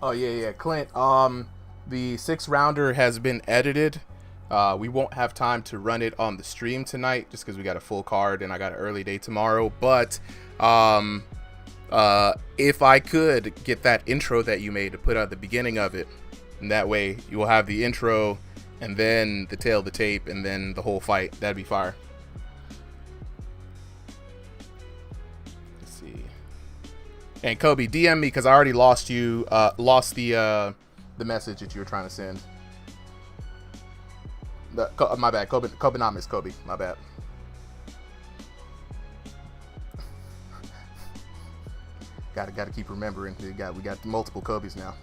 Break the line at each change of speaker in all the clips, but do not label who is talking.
Oh yeah, Clint. The six rounder has been edited. We won't have time to run it on the stream tonight, just because we got a full card and I got an early day tomorrow. But um, if I could get that intro that you made to put at the beginning of it, and that way you will have the intro, and then the tail of the tape, and then the whole fight. That'd be fire. Let's see. And Kobe, DM me because I already lost you. Lost the message that you were trying to send. My bad. Kobe, not Miss Kobe. My bad. Gotta keep remembering. We got multiple Kobe's now.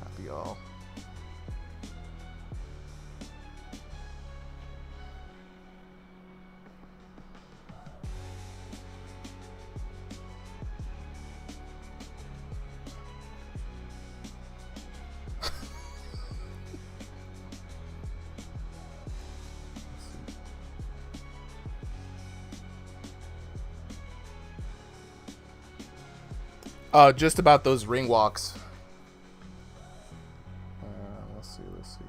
Copy all. Just about those ring walks. Let's see. Let's see.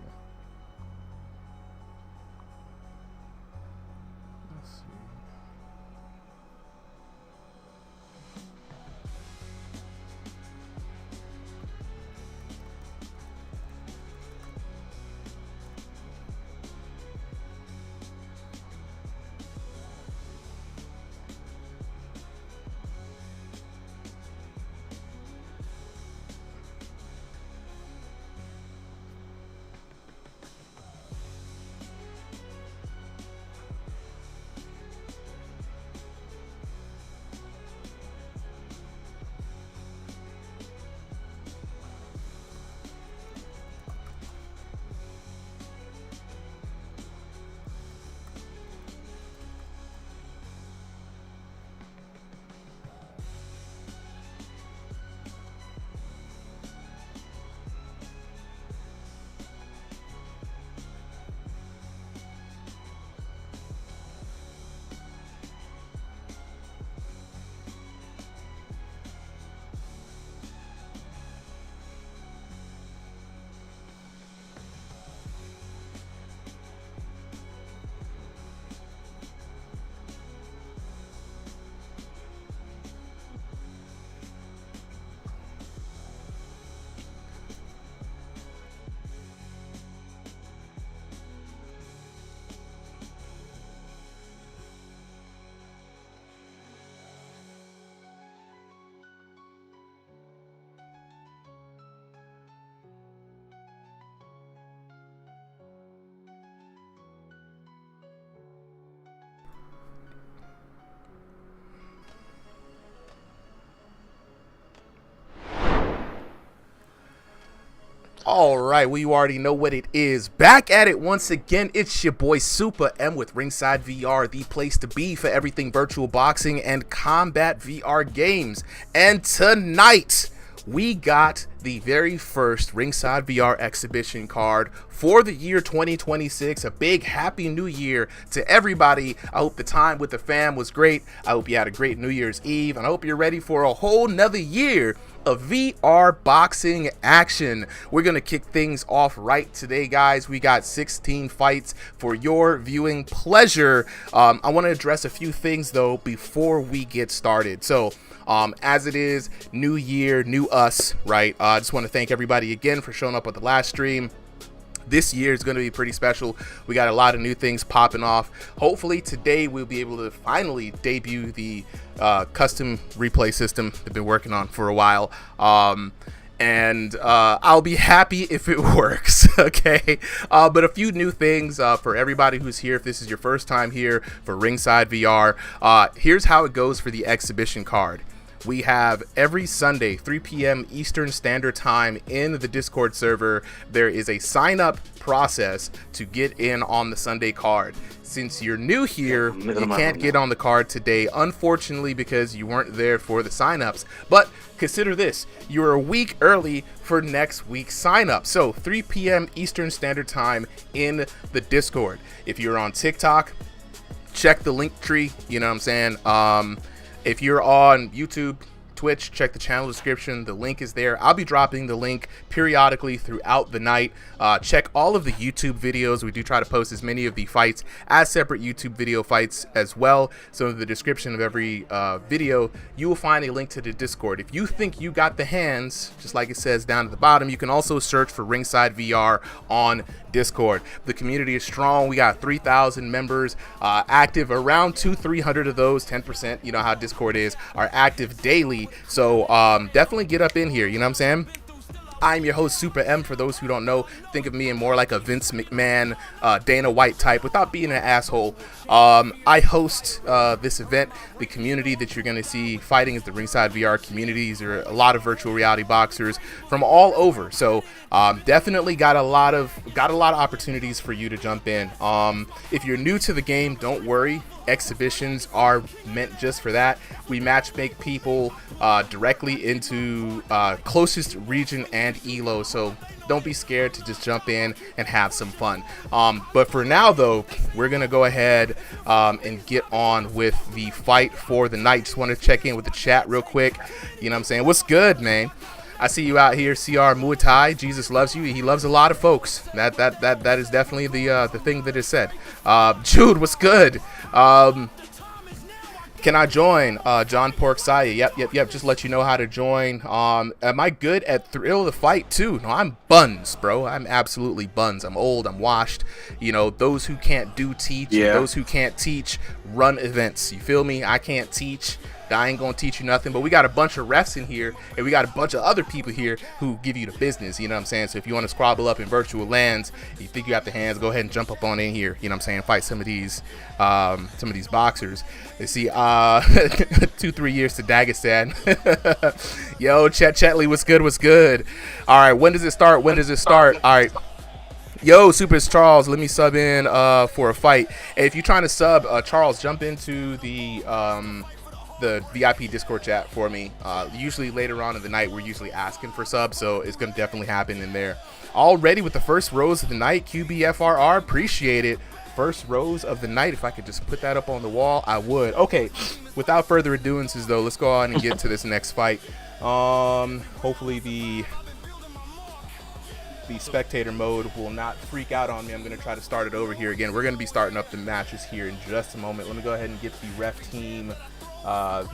All right, well, you already know what it is. Back at it once again. It's your boy Super M with Ringside VR, the place to be for everything virtual boxing and combat VR games. And tonight, we got the very first Ringside VR exhibition card for the year 2026. A big happy new year to everybody. I hope the time with the fam was great. I hope you had a great New Year's Eve, and I hope you're ready for a whole nother year of VR boxing action. We're gonna kick things off right today, guys. We got 16 fights for your viewing pleasure. I want to address a few things though before we get started. So as it is new year, new us, right? I just want to thank everybody again for showing up at the last stream. This year is going to be pretty special. We got a lot of new things popping off. Hopefully today we'll be able to finally debut the custom replay system they've been working on for a while. And I'll be happy if it works. Okay, but a few new things for everybody who's here. If this is your first time here for Ringside VR, here's how it goes for the exhibition card. We have every Sunday, 3 p.m. Eastern Standard Time in the Discord server. There is a sign up process to get in on the Sunday card. Since you're new here, you can't get on the card today, unfortunately, because you weren't there for the signups. But consider this, you're a week early for next week's sign up. So 3 p.m. Eastern Standard Time in the Discord. If you're on TikTok, check the link tree, you know what I'm saying? If you're on YouTube, Twitch, check the channel description. The link is there. I'll be dropping the link periodically throughout the night. Check all of the YouTube videos. We do try to post as many of the fights as separate YouTube video fights as well. So in the description of every video, you will find a link to the Discord. If you think you got the hands, just like it says down at the bottom, you can also search for RIngsideVR on Discord. The community is strong. We got 3,000 members active. Around 200-300 of those, 10%, you know how Discord is, are active daily. So definitely get up in here, you know what I'm saying? I'm your host, Super M. For those who don't know, think of me in more like a Vince McMahon, Dana White type, without being an asshole. I host this event. The community that you're going to see fighting is the Ringside VR community. These are a lot of virtual reality boxers from all over. So definitely got a lot of opportunities for you to jump in. If you're new to the game, don't worry. Exhibitions are meant just for that. We match make people directly into closest region and elo, so don't be scared to just jump in and have some fun. But for now though, we're gonna go ahead and get on with the fight for the night. Just want to check in with the chat real quick. You know what I'm saying? What's good, man? I see you out here, CR Muay Thai. Jesus loves you. He loves a lot of folks. That is definitely the thing that is said. Jude, what's good? Can I join? John Pork Saya. Yep. Just let you know how to join. Am I good at Thrill the Fight too? No, I'm buns, bro. I'm absolutely buns. I'm old. I'm washed. You know, those who can't do teach. Yeah. Those who can't teach run events. You feel me? I can't teach. I ain't gonna teach you nothing, but we got a bunch of refs in here, and we got a bunch of other people here who give you the business, you know what I'm saying? So if you want to squabble up in virtual lands, you think you got the hands, go ahead and jump up on in here, you know what I'm saying? Fight some of these boxers. You see, 2-3 years to Dagestan. Yo, Chetley, what's good? All right, when does it start? All right. Yo, Super Charles, let me sub in for a fight. And if you're trying to sub, Charles, jump into the VIP Discord chat for me. Usually later on in the night, we're usually asking for subs, so it's gonna definitely happen in there. Already with the first rose of the night, QBFRR, appreciate it. First rose of the night. If I could just put that up on the wall, I would. Okay, without further ado, though, let's go on and get to this next fight. Hopefully the spectator mode will not freak out on me. I'm gonna try to start it over here again. We're gonna be starting up the matches here in just a moment. Let me go ahead and get the ref team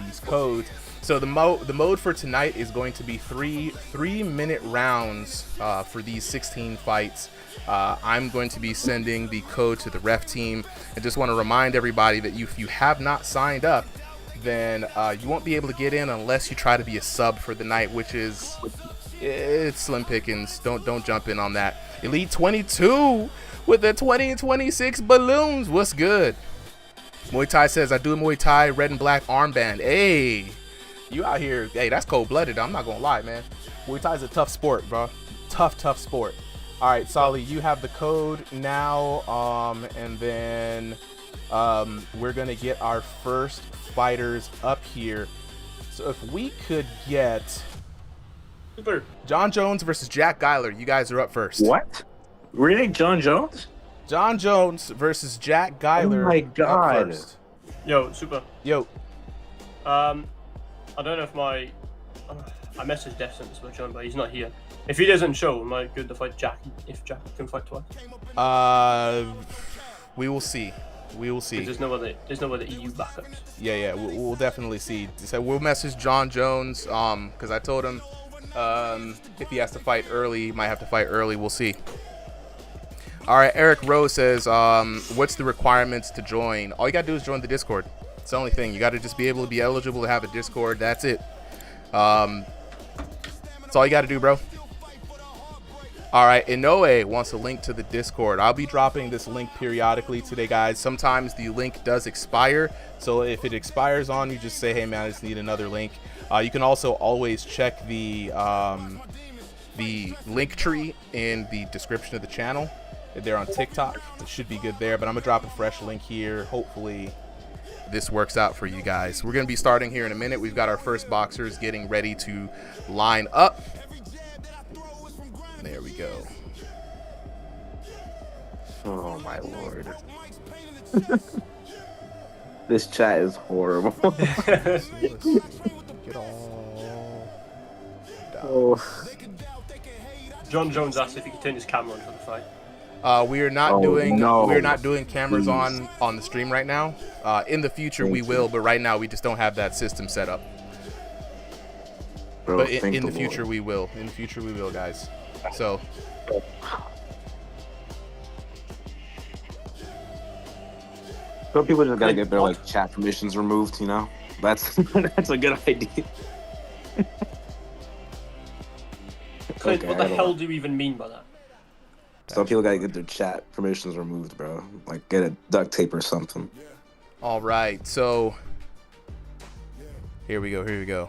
these codes. So the mode for tonight is going to be three-minute rounds for these 16 fights. I'm going to be sending the code to the ref team. I just want to remind everybody that if you have not signed up, then you won't be able to get in unless you try to be a sub for the night, which is it's slim pickings. Don't jump in on that. Elite 22 with the 20 and 26 balloons. What's good? Muay Thai says, I do Muay Thai, red and black armband. Hey, you out here. Hey, that's cold-blooded. I'm not going to lie, man. Muay Thai is a tough sport, bro. Tough sport. All right, Solly, you have the code now. And then we're going to get our first fighters up here. So if we could get John Jones versus Jack Geiler. You guys are up first.
What? Really? John Jones?
John Jones versus Jack Geiler.
Oh my God.
First.
Yo, Super.
Yo.
I don't know if I messaged Destin to join, but he's not here. If he doesn't show, am I good to fight Jack? If Jack can fight twice?
We will see.
There's no other EU backups.
Yeah, we'll definitely see. So we'll message John Jones, because I told him if he has to fight early, he might have to fight early. We'll see. All right, Eric Rose says, what's the requirements to join? All you got to do is join the Discord. It's the only thing. You got to just be able to be eligible to have a Discord. That's it. That's all you got to do, bro. All right, Inoue wants a link to the Discord. I'll be dropping this link periodically today, guys. Sometimes the link does expire. So if it expires on you, just say, hey, man, I just need another link. You can also always check the link tree in the description of the channel. They're on TikTok. It should be good there, but I'm gonna drop a fresh link here. Hopefully this works out for you guys. We're gonna be starting here in a minute. We've got our first boxers getting ready to line up. There we go.
Oh my Lord. This chat is horrible.
Get all
John Jones asked if he could turn his camera on for the fight.
We are not doing cameras
Please.
on the stream right now. In the future we will, but right now we just don't have that system set up.
Bro,
But
thank
in the
Lord.
future we will. In the future we will, guys. So
Some people just gotta get their like chat permissions removed, you know? That's that's a good idea.
Clint,
Okay,
what the
I don't
hell
know.
do you even mean by that?
Some people gotta get their chat permissions removed, bro. Like get a duct tape or something.
all right. So here we go.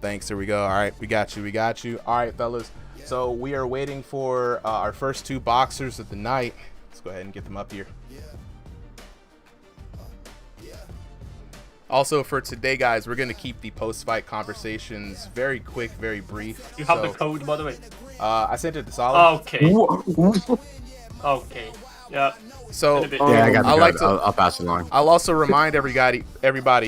Thanks. Here we go. All right, we got you. All right, fellas. So we are waiting for our first two boxers of the night. Let's go ahead and get them up here. Also, for today, guys, we're going to keep the post-fight conversations very quick, very brief.
You have
So,
the code, by the way.
I sent it to Solid.
Okay. Okay. Yeah.
So,
In a bit.
Yeah, I got the
I'd
code.
like to-
I'll pass it along.
I'll also remind everybody,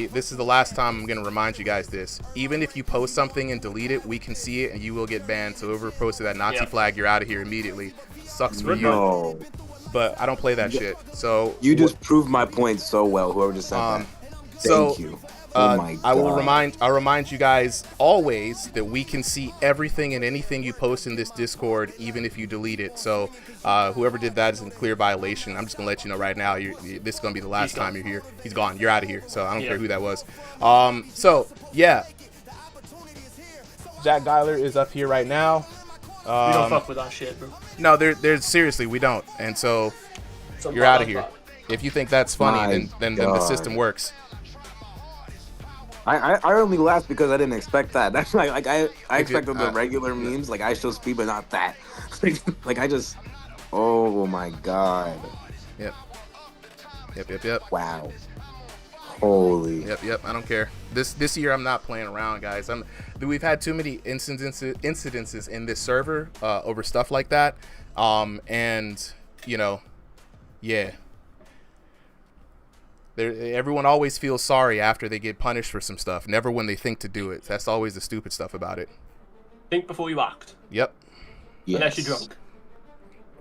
this is the last time I'm going to remind you guys this. Even if you post something and delete it, we can see it and you will get banned. So whoever posted that Nazi
Yeah.
flag, you're out of here immediately. Sucks for you,
No.
but I don't play that shit. So
You just proved my point so well, whoever just said that.
so
Thank you. Oh my God.
I'll remind you guys always that we can see everything and anything you post in this Discord, even if you delete it. So whoever did that is in clear violation. I'm just gonna let you know right now. This is gonna be the last time you're here. He's gone. You're out of here. So I don't care who that was. So yeah, Jack Geiler is up here right now.
We don't fuck with that shit, bro.
No, there's seriously we don't. And so
Something
you're out
like
of here.
that.
If you think that's funny,
My
then the
God.
system works.
I only laughed because I didn't expect that. That's like I expected the
uh,
regular memes, like I show speed, but not that. like I just, oh my God,
Yep.
wow, holy,
Yep. I don't care. This year I'm not playing around, guys. We've had too many incidences in this server over stuff like that. And you know, yeah. Everyone always feels sorry after they get punished for some stuff. Never when they think to do it. That's always the stupid stuff about it.
Think before you act.
Yep.
Unless you're drunk.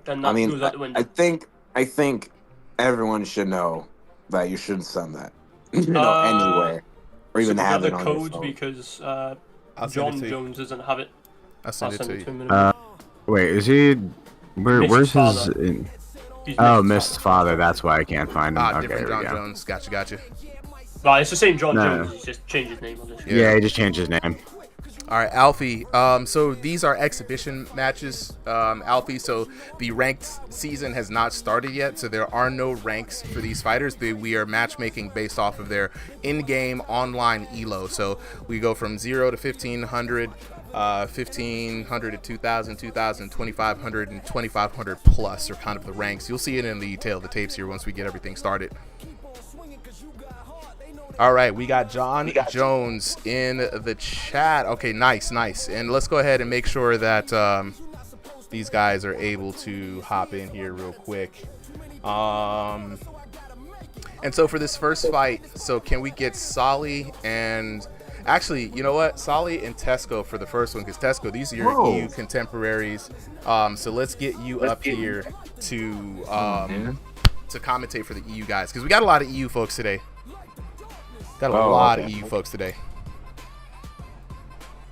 Then that
I mean,
goes out the window.
I think everyone should know that you shouldn't send that, anywhere, or even
So
have
the
it on your
code
phone.
because
I'll send it
John
to you.
Jones doesn't have it.
I'll send it to you.
him in a minute.
Wait, is he?
Missed
Where's his?
father. He's
Oh,
missed
missed father. That's why I can't find him. Okay,
Different
there
John
we go.
Jones. Gotcha.
Right, it's the same John
No.
Jones. He's just changed his name on this.
Yeah, he just changed his name.
All right, Alfie. So these are exhibition matches, Alfie. So the ranked season has not started yet, so there are no ranks for these fighters. We are matchmaking based off of their in-game online elo. So we go from 0 to 1500, 1500 to 2000, 2000, 2500, and 2500 plus are kind of the ranks. You'll see it in the tail of the tapes here once we get everything started. All right, we got John Jones in the chat. Okay, nice. And let's go ahead and make sure that these guys are able to hop in here real quick. And so for this first fight, so can we get Solly and... Actually, you know what? Solly and Tesco for the first one, because Tesco, these are your
Whoa.
EU contemporaries. So let's get you up here to commentate for the EU guys, because we got a lot of EU folks today. Got a lot of EU folks today.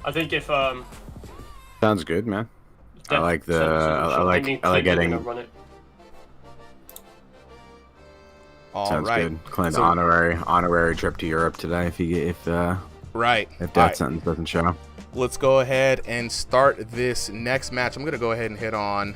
I think if
Sounds good, man. I like the. I like getting.
All
Sounds
right.
good. Clint,
So-
honorary trip to Europe today. If
Right.
that
All right.
sentence doesn't show.
Let's go ahead and start this next match. I'm going to go ahead and head on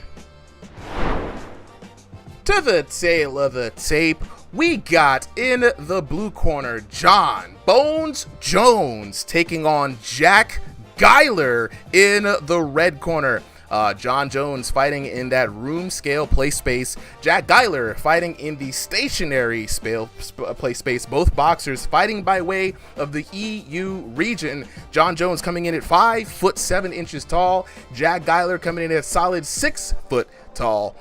to the tail of the tape. We got in the blue corner, John Bones Jones taking on Jack Geiler in the red corner. John Jones fighting in that room scale play space. Jack Geiler fighting in the stationary play space. Both boxers fighting by way of the EU region. John Jones coming in at 5'7" tall. Jack Geiler coming in at a solid 6 foot tall.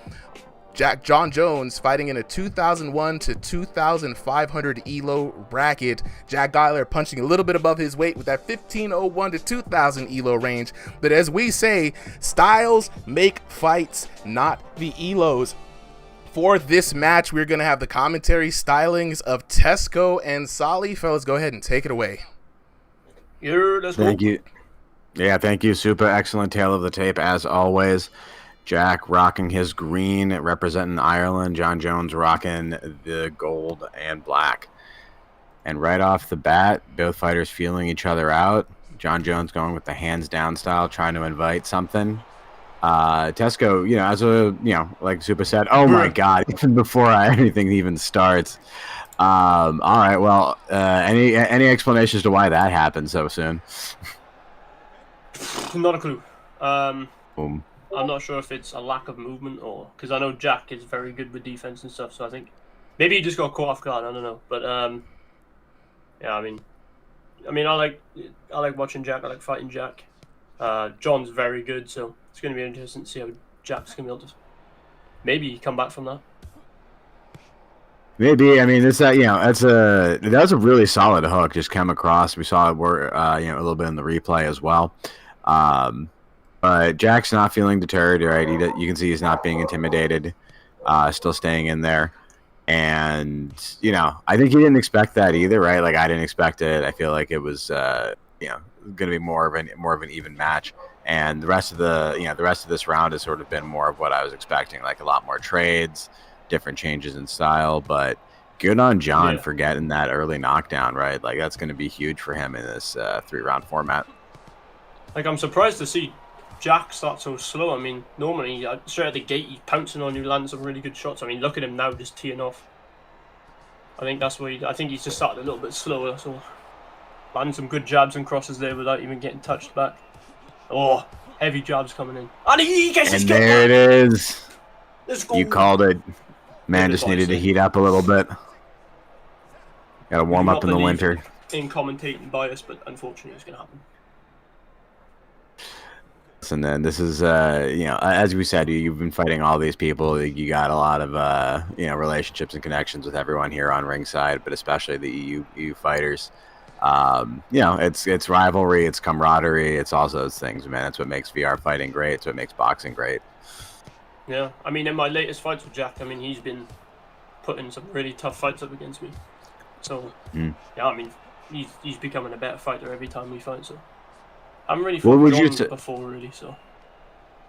John Jones fighting in a 2001 to 2,500 ELO bracket. Jack Geiler punching a little bit above his weight with that 1501 to 2,000 ELO range. But as we say, styles make fights, not the ELOs. For this match, we're going to have the commentary stylings of Tesco and Solly. Fellas, go ahead and take it away.
Thank you. Yeah, thank you. Super excellent tale of the tape, as always. Jack rocking his green, representing Ireland. John Jones rocking the gold and black. And right off the bat, both fighters feeling each other out. John Jones going with the hands down style, trying to invite something. Tesco, like Super said, oh my God, even before anything even starts. All right, well, any explanations to why that happened so soon?
Not a clue.
Boom.
I'm not sure if it's a lack of movement or because I know Jack is very good with defense and stuff. So I think maybe he just got caught off guard. I don't know, but yeah. I mean, I like watching Jack. I like fighting Jack. John's very good, so it's going to be interesting to see how Jack's going to be able to maybe come back from that.
Maybe. I mean, that was a really solid hook. Just came across. We saw it work, a little bit in the replay as well. But Jack's not feeling deterred, right? You can see he's not being intimidated, still staying in there. And, I think he didn't expect that either, right? Like, I didn't expect it. I feel like it was, going to be more of an even match. And the rest of this round has sort of been more of what I was expecting, like a lot more trades, different changes in style. But good on John for getting that early knockdown, right? Like, that's going to be huge for him in this 3-round format. Like,
I'm surprised to see Jack start so slow. I mean, normally straight out the gate he's pouncing on you, landing some really good shots. I mean, look at him now, just teeing off. I think that's where I think he's just started a little bit slower. So landing some good jabs and crosses there without even getting touched back. Oh, heavy jabs coming in. And he gets his
kick back. It is.
Let's go.
You called it. Man just needed to heat up a little bit. Got to warm up in the winter.
In commentating bias, but unfortunately, it's going to happen.
And then this is, as we said, you've been fighting all these people. You got a lot of, relationships and connections with everyone here on Ringside, but especially the EU fighters. It's rivalry, it's camaraderie, it's all those things, man. That's what makes VR fighting great. It's what makes boxing great.
Yeah, I mean, in my latest fights with Jack, I mean, he's been putting some really tough fights up against me. So, yeah, I mean, he's becoming a better fighter every time we fight, so. I haven't really fought John before, really, so.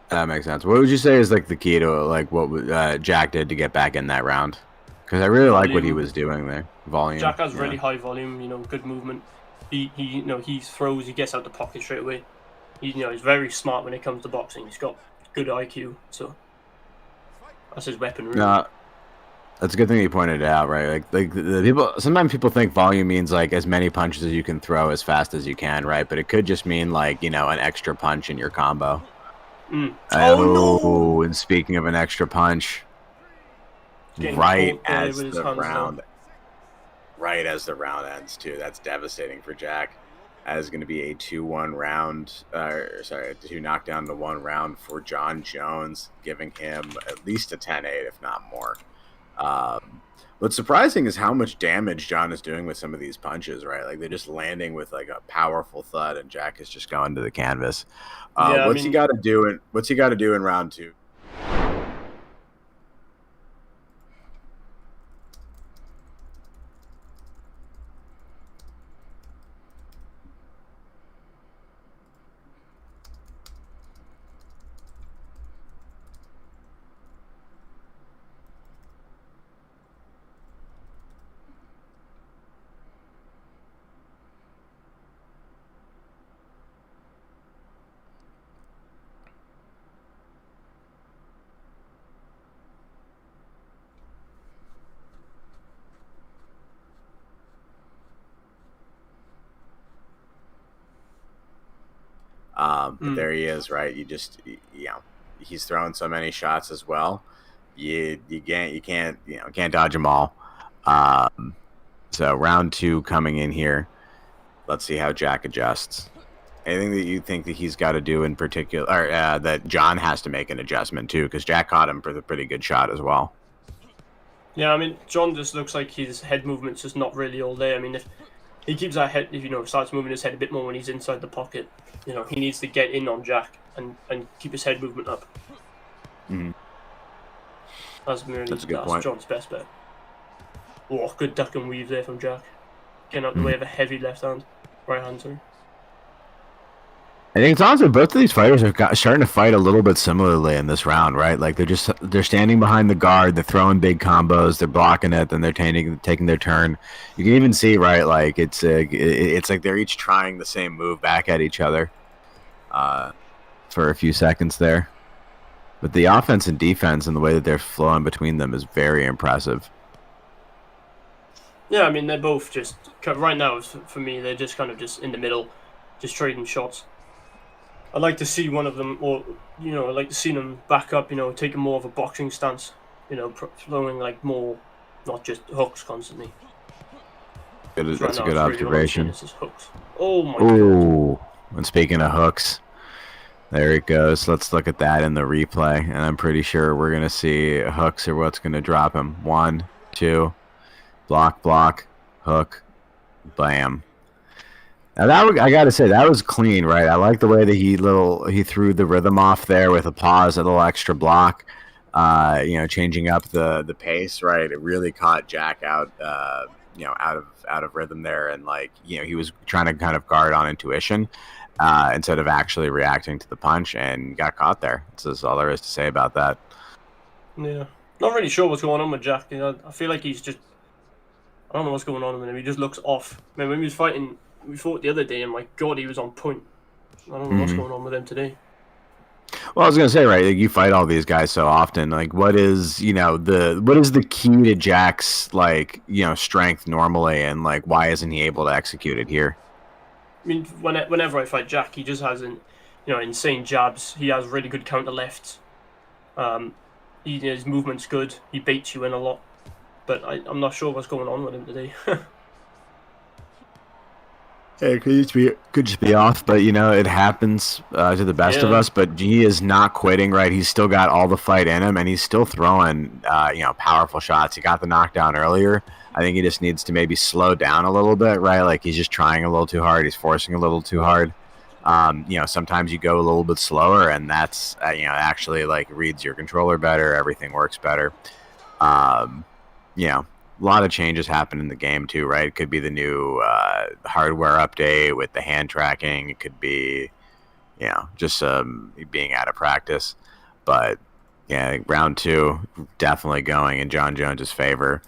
That makes sense. What would you say is, like, the key to, like, what Jack did to get back in that round? Because I really like what he was doing there. Volume.
Jack has really high volume, good movement. He throws, he gets out the pocket straight away. He's very smart when it comes to boxing. He's got good IQ, so that's his weapon, really.
No, that's a good thing you pointed it out, right? Like the people. Sometimes people think volume means like as many punches as you can throw as fast as you can, right? But it could just mean like an extra punch in your combo.
Oh no!
And speaking of an extra punch, right as the round ends too. That's devastating for Jack. That is going to be a 2-1 round. 2 knockdown to 1 round for John Jones, giving him at least a 10-8, if not more. What's surprising is how much damage John is doing with some of these punches, right? Like they're just landing with like a powerful thud, and Jack is just going to the canvas. What's he got to do in round 2? But there he is, right? He's throwing so many shots as well. You can't dodge them all. So round 2 coming in here. Let's see how Jack adjusts. Anything that you think that he's got to do in particular, or that John has to make an adjustment too, because Jack caught him for the pretty good shot as well.
Yeah, I mean, John just looks like his head movement's just not really all there. I mean, if he keeps that head, if starts moving his head a bit more when he's inside the pocket, he needs to get in on Jack and keep his head movement up.
Mm-hmm.
That's a good point. John's best bet. Oh, good duck and weave there from Jack. Getting out the way of a heavy right hand, sorry.
I think it's honestly both of these fighters are starting to fight a little bit similarly in this round, right? Like they're standing behind the guard, they're throwing big combos, they're blocking it, then they're taking their turn. You can even see, right? Like it's like they're each trying the same move back at each other, for a few seconds there. But the offense and defense and the way that they're flowing between them is very impressive.
Yeah, I mean they're both just right now for me they're just kind of just in the middle, just trading shots. I'd like to see one of them, or I'd like to see them back up, taking more of a boxing stance, throwing like more, not just hooks constantly.
That's a good observation.
This is hooks. Oh my
god. And speaking of hooks, there it goes. Let's look at that in the replay, and I'm pretty sure we're gonna see hooks are what's gonna drop him. 1, 2, block, hook, bam. Now I gotta say that was clean, right? I like the way that he threw the rhythm off there with a pause, a little extra block, changing up the pace, right? It really caught Jack out, out of rhythm there, and he was trying to kind of guard on intuition instead of actually reacting to the punch, and got caught there. That's all there is to say about that.
Yeah, not really sure what's going on with Jack. I feel like he's just, I don't know what's going on with him. He just looks off. I mean, when he was fighting. We fought the other day, and my God, he was on point. I don't know what's going on with him today.
Well, I was gonna say, right? Like, you fight all these guys so often. Like, what is the key to Jack's strength normally, and why isn't he able to execute it here?
I mean, whenever I fight Jack, he just has insane jabs. He has really good counter lefts. His movement's good. He baits you in a lot, but I'm not sure what's going on with him today.
Yeah, it could just be off, but it happens to the best of us. But he is not quitting, right? He's still got all the fight in him, and he's still throwing, powerful shots. He got the knockdown earlier. I think he just needs to maybe slow down a little bit, right? Like he's just trying a little too hard. He's forcing a little too hard. Sometimes you go a little bit slower, and that's actually reads your controller better. Everything works better. A lot of changes happen in the game too, right? It could be the new hardware update with the hand tracking. It could be, just being out of practice. But yeah, I think round 2 definitely going in John Jones's favor.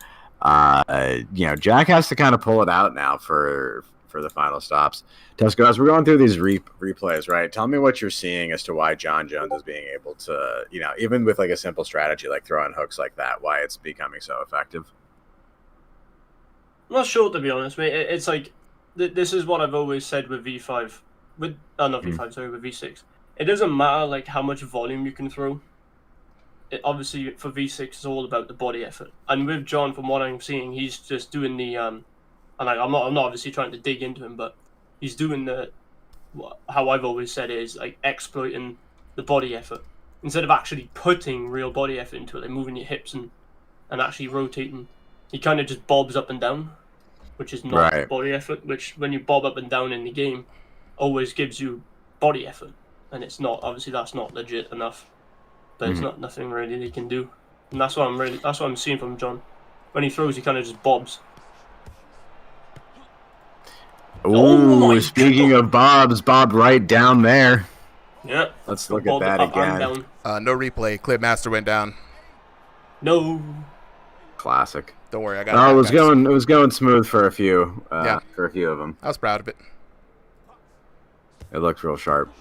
Jack has to kind of pull it out now for the final stops. Tesco, as we're going through these replays, right? Tell me what you're seeing as to why John Jones is being able to, even with a simple strategy like throwing hooks like that, why it's becoming so effective.
I'm not sure, to be honest, mate. It's this is what I've always said with V5, with V6. It doesn't matter how much volume you can throw. Obviously for V6 it's all about the body effort. And with John, from what I'm seeing, he's just doing the and I'm not obviously trying to dig into him, but he's doing how I've always said is exploiting the body effort instead of actually putting real body effort into it, moving your hips and actually rotating. He kind of just bobs up and down, which is not body effort, which when you bob up and down in the game always gives you body effort, and it's not, obviously that's not legit enough, but it's nothing really they can do, and that's what I'm seeing from John. When he throws, he kind of just bobs.
Ooh, speaking of bobs, bobbed right down there.
Yeah.
Let's look at that again.
No replay. Clipmaster went down.
No.
Classic.
Don't worry, I got it.
It was going smooth for a few of them.
I was proud of it.
It looked real sharp.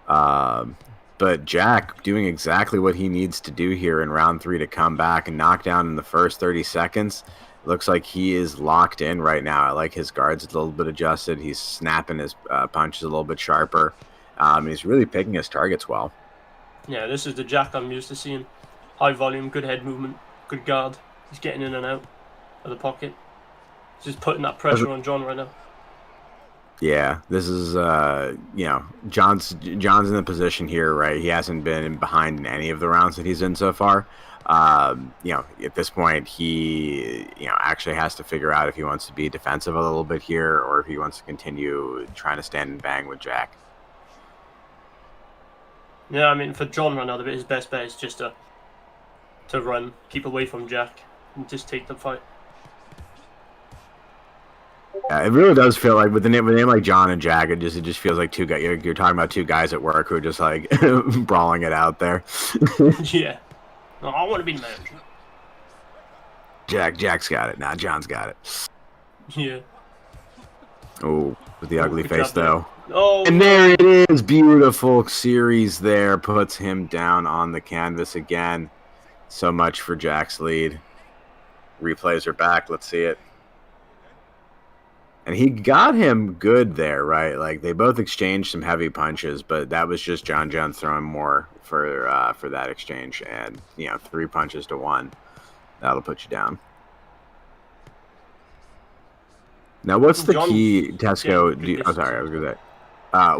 But Jack doing exactly what he needs to do here in round 3 to come back and knock down in the first 30 seconds. Looks like he is locked in right now. I like his guards a little bit adjusted. He's snapping his punches a little bit sharper. He's really picking his targets well.
Yeah, this is the Jack I'm used to seeing. High volume, good head movement, good guard. He's getting in and out of the pocket. He's just putting that pressure on John right now.
Yeah, this is John's in the position here, right? He hasn't been behind in any of the rounds that he's in so far. At this point, he actually has to figure out if he wants to be defensive a little bit here, or if he wants to continue trying to stand and bang with Jack.
Yeah, I mean, for John right now, his best bet is just to run, keep away from Jack, and just take the fight.
Yeah, it really does feel like with a name like John and Jack, it just feels like two guys. You're talking about two guys at work who are just like brawling it out there.
Yeah, no, I want to be the manager.
Jack's got it now. John's got it.
Yeah.
Oh, with the ugly face though.
Oh,
and there it is, beautiful series there. Puts him down on the canvas again. So much for Jack's lead. Replays are back. Let's see it. And he got him good there, right? Like they both exchanged some heavy punches, but that was just John Jones throwing more for that exchange. And 3 punches to 1, that'll put you down. Now, what's the key, Tesco? Oh, sorry, I was gonna say.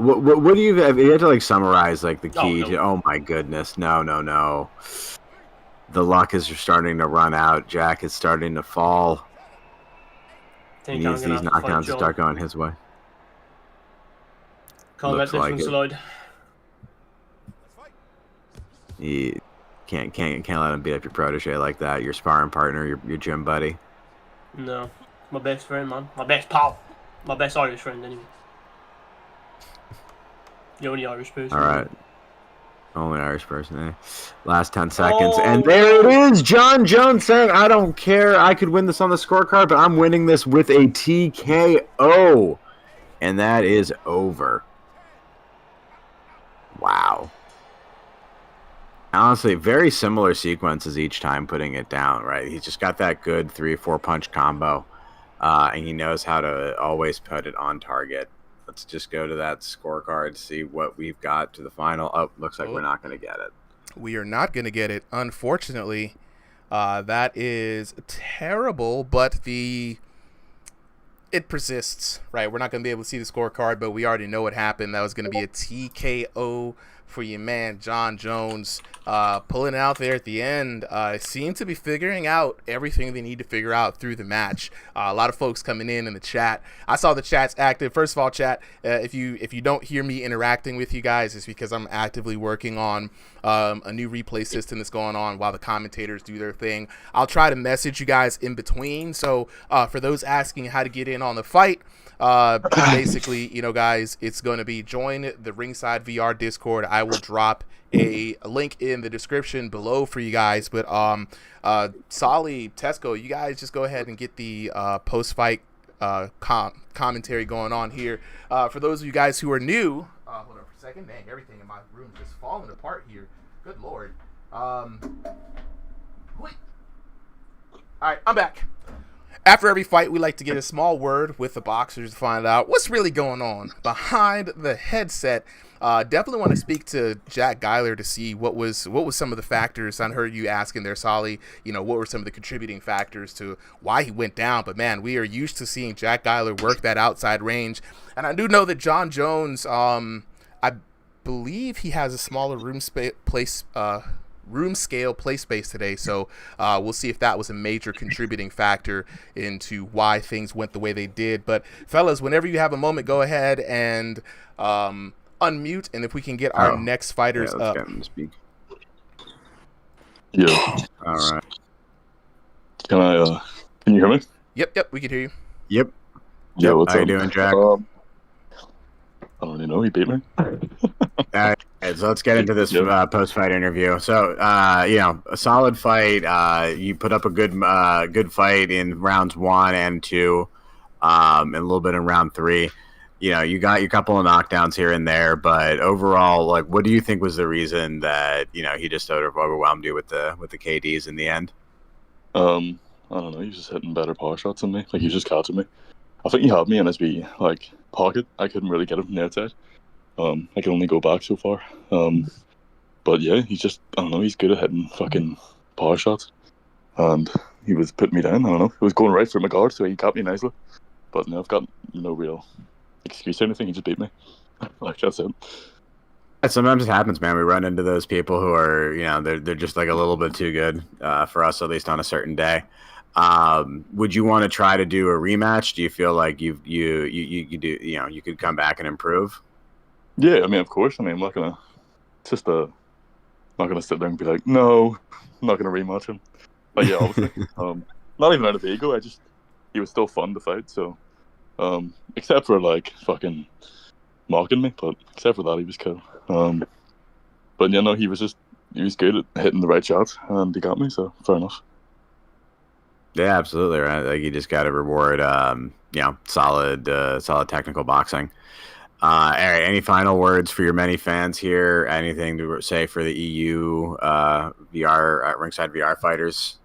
What do you have? You have to like summarize like the key to. Oh my goodness, no. The luck is starting to run out. Jack is starting to fall. He needs these knockdowns to start going his way.
Can't let this one slide.
You can't let him beat up your protege like that. Your sparring partner, your gym buddy.
No, my best friend, man. My best pal. My best Irish friend, anyway. The only Irish person.
All right. Only Irish person, eh? Last 10 seconds. And there it is! John Jones saying, I don't care. I could win this on the scorecard, but I'm winning this with a TKO. And that is over. Wow. Honestly, very similar sequences each time putting it down, right? He's just got that good 3-4 punch combo. And he knows how to always put it on target. Let's just go to that scorecard, see what we've got to the final. Oh, looks like we're not going to get it.
We are not going to get it, unfortunately. That is terrible, but it persists, right? We're not going to be able to see the scorecard, but we already know what happened. That was going to be a TKO for your man, John Jones, pulling it out there at the end. Seem to be figuring out everything they need to figure out through the match. A lot of folks coming in the chat. I saw the chat's active. First of all, chat, if you don't hear me interacting with you guys, it's because I'm actively working on a new replay system that's going on while the commentators do their thing. I'll try to message you guys in between. So for those asking how to get in on the fight, basically, guys, it's going to be join the RIngsideVR Discord. I will drop a link in the description below for you guys. But Solly, Tesco, you guys just go ahead and get the post-fight commentary going on here. For those of you guys who are new, hold on for a second. Dang, everything in my room just falling apart here. Good Lord. All right, I'm back. After every fight, we like to get a small word with the boxers to find out what's really going on behind the headset. Definitely want to speak to Jack Geiler to see what was some of the factors. I heard you asking there, Solly, what were some of the contributing factors to why he went down. But, man, we are used to seeing Jack Geiler work that outside range. And I do know that John Jones, I believe he has a smaller room scale play space today, so we'll see if that was a major contributing factor into why things went the way they did. But fellas, whenever you have a moment, go ahead and unmute, and if we can get our next fighters up.
Get him to speak.
Yeah.
All right.
Can you hear me?
Yep, we can hear you.
Yep.
Yeah, what's
How
up?
you doing, Jack?
I don't really know. He beat me.
All right, so let's get into this post-fight interview. So, a solid fight. You put up a good fight in rounds 1 and 2, and a little bit in round 3. You got your couple of knockdowns here and there, but overall, like, what do you think was the reason that he just sort of overwhelmed you with the KDs in the end?
I don't know. He was just hitting better power shots than me. Like, he was just catching me. I think he had me in his pocket. I couldn't really get him from the outside. I could only go back so far. But yeah, he's just, I don't know, he's good at hitting fucking power shots. And he was putting me down, I don't know. He was going right for my guard, so he capped me nicely. But no, I've got no real excuse or anything. He just beat me. Like that's it.
Sometimes it happens, man. We run into those people who are, they're just like a little bit too good for us, at least on a certain day. Would you want to try to do a rematch? Do you feel like you do, you could come back and improve?
Yeah, I mean, of course. I mean, I'm not gonna sit there and be like, no, I'm not gonna rematch him. But yeah, obviously, not even out of ego. He was still fun to fight. So, except for like fucking mocking me, but except for that, he was cool. But he was good at hitting the right shots, and he got me. So fair enough.
Yeah, absolutely right. Like you just got to reward, solid technical boxing. All right, any final words for your many fans here? Anything to say for the EU VR Ringside VR fighters?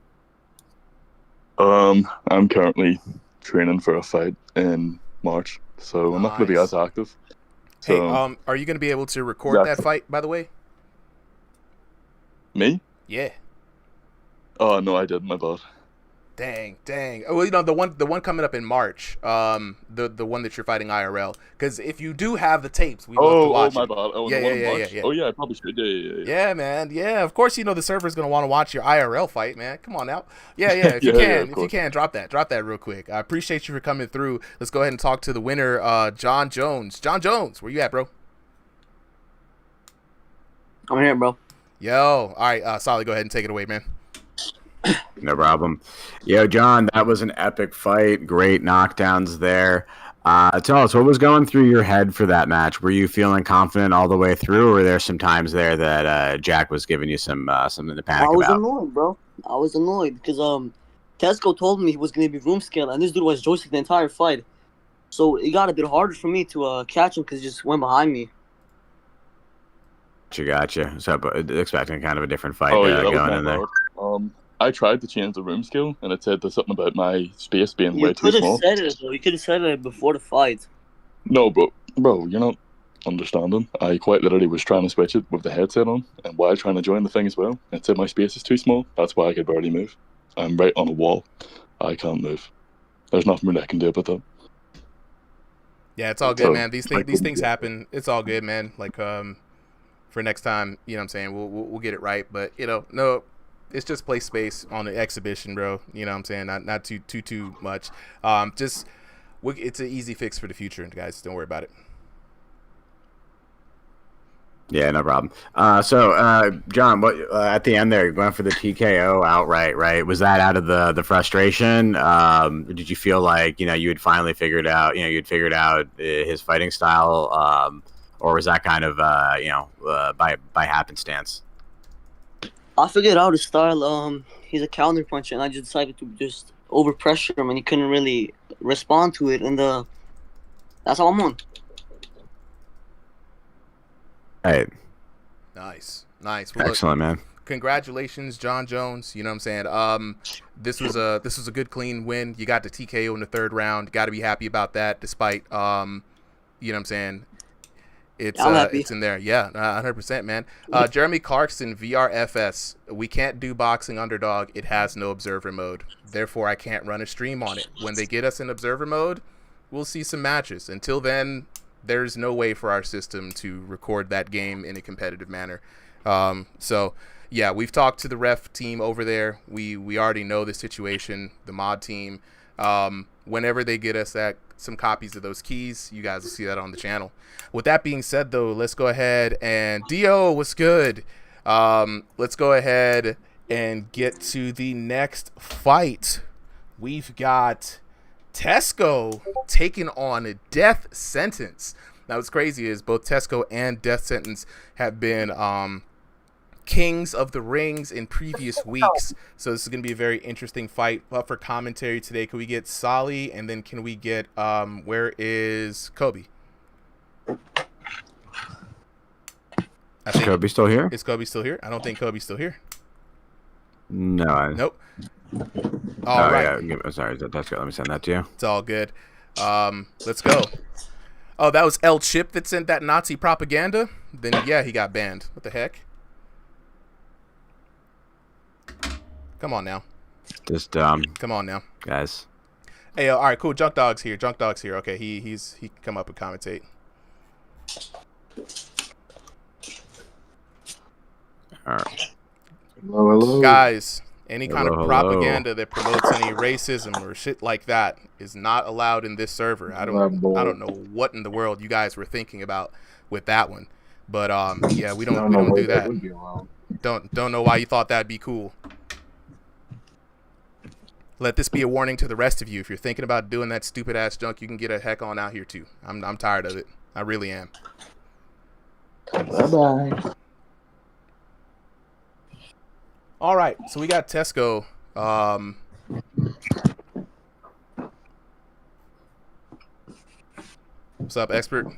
I'm currently training for a fight in March, so I'm not going to be as active. So,
hey, are you going to be able to record that fight, by the way?
Me?
Yeah.
Oh no, I didn't. My bad.
Dang. Well, the one coming up in March, the one that you're fighting IRL. Because if you do have the tapes, we'd love to watch
my
it.
bad. Oh,
Yeah.
Oh yeah, I probably should. Yeah.
Yeah, man. Yeah, of course. The server's gonna want to watch your IRL fight, man. Come on now. Yeah. If you can, drop that real quick. I appreciate you for coming through. Let's go ahead and talk to the winner, John Jones. John Jones, where you at, bro?
I'm here, bro.
Yo, all right, Solly, go ahead and take it away, man.
No problem. Yo, John, that was an epic fight. Great knockdowns there. Tell us, what was going through your head for that match? Were you feeling confident all the way through, or were there some times there that Jack was giving you something to panic about?
I was annoyed, bro. I was annoyed because Tesco told me he was going to be room scale, and this dude was joystick the entire fight. So it got a bit harder for me to catch him because he just went behind me.
Gotcha. So expecting kind of a different fight
going
in there.
I tried to change the room skill, and it said there's something about my space being way too small.
You could have said it before the fight.
No, bro, you're not understanding. I quite literally was trying to switch it with the headset on, and while trying to join the thing as well. It said my space is too small. That's why I could barely move. I'm right on a wall. I can't move. There's nothing really I can do about that.
Yeah, it's all good, man. These things happen. It's all good, man. Like for next time, you know what I'm saying, we'll get it right. But no. It's just play space on the exhibition, bro. You know what I'm saying? Not too much. It's an easy fix for the future, guys. Don't worry about it.
Yeah, no problem. So, John, what at the end there, you're going for the TKO outright, right? Was that out of the frustration? Did you feel like you had finally figured out his fighting style, or was that kind of by happenstance?
I figured out his style. He's a counter puncher, and I just decided to just overpressure him, and he couldn't really respond to it. And that's how I'm on.
Right.
Nice.
Well, excellent, man.
Congratulations, John Jones. You know what I'm saying? This was a good, clean win. You got the TKO in the third round. Got to be happy about that, despite you know what I'm saying. It's in there. Yeah, 100%, man. Jeremy Clarkson, VRFS. We can't do boxing underdog. It has no observer mode. Therefore, I can't run a stream on it. When they get us in observer mode, we'll see some matches. Until then, there's no way for our system to record that game in a competitive manner. So, yeah, we've talked to the ref team over there. We already know the situation, the mod team. Whenever they get us some copies of those keys, you guys will see that on the channel. With that being said, though, let's go ahead and Dio, what's good? Let's go ahead and get to the next fight. We've got Tesco taking on a Death Sentence. Now, what's crazy is both Tesco and Death Sentence have been kings of the rings in previous weeks, so this is going to be a very interesting fight. But for commentary today, can we get Solly, and then can we get where is Kobe?
Is Kobe still here?
Is Kobe still here? I don't think Kobe's still here.
No.
Nope. All right.
Yeah. Sorry, that's good. Let me send that to you.
It's all good. Let's go. Oh, that was El Chip that sent that Nazi propaganda? Then yeah, he got banned. What the heck? Come on now.
Just
Come on now,
guys.
Hey, all right, cool. Junk Dog's here. Junk Dog's here. Okay, he can come up and commentate.
All right.
Hello.
Guys, any kind of
Hello.
propaganda that promotes any racism or shit like that is not allowed in this server. I don't know what in the world you guys were thinking about with that one, but yeah, we don't do that. Don't know why you thought that'd be cool. Let this be a warning to the rest of you. If you're thinking about doing that stupid ass junk, you can get a heck on out here too. I'm tired of it. I really am.
Bye-bye.
All right, so we got Tesco. What's up, expert?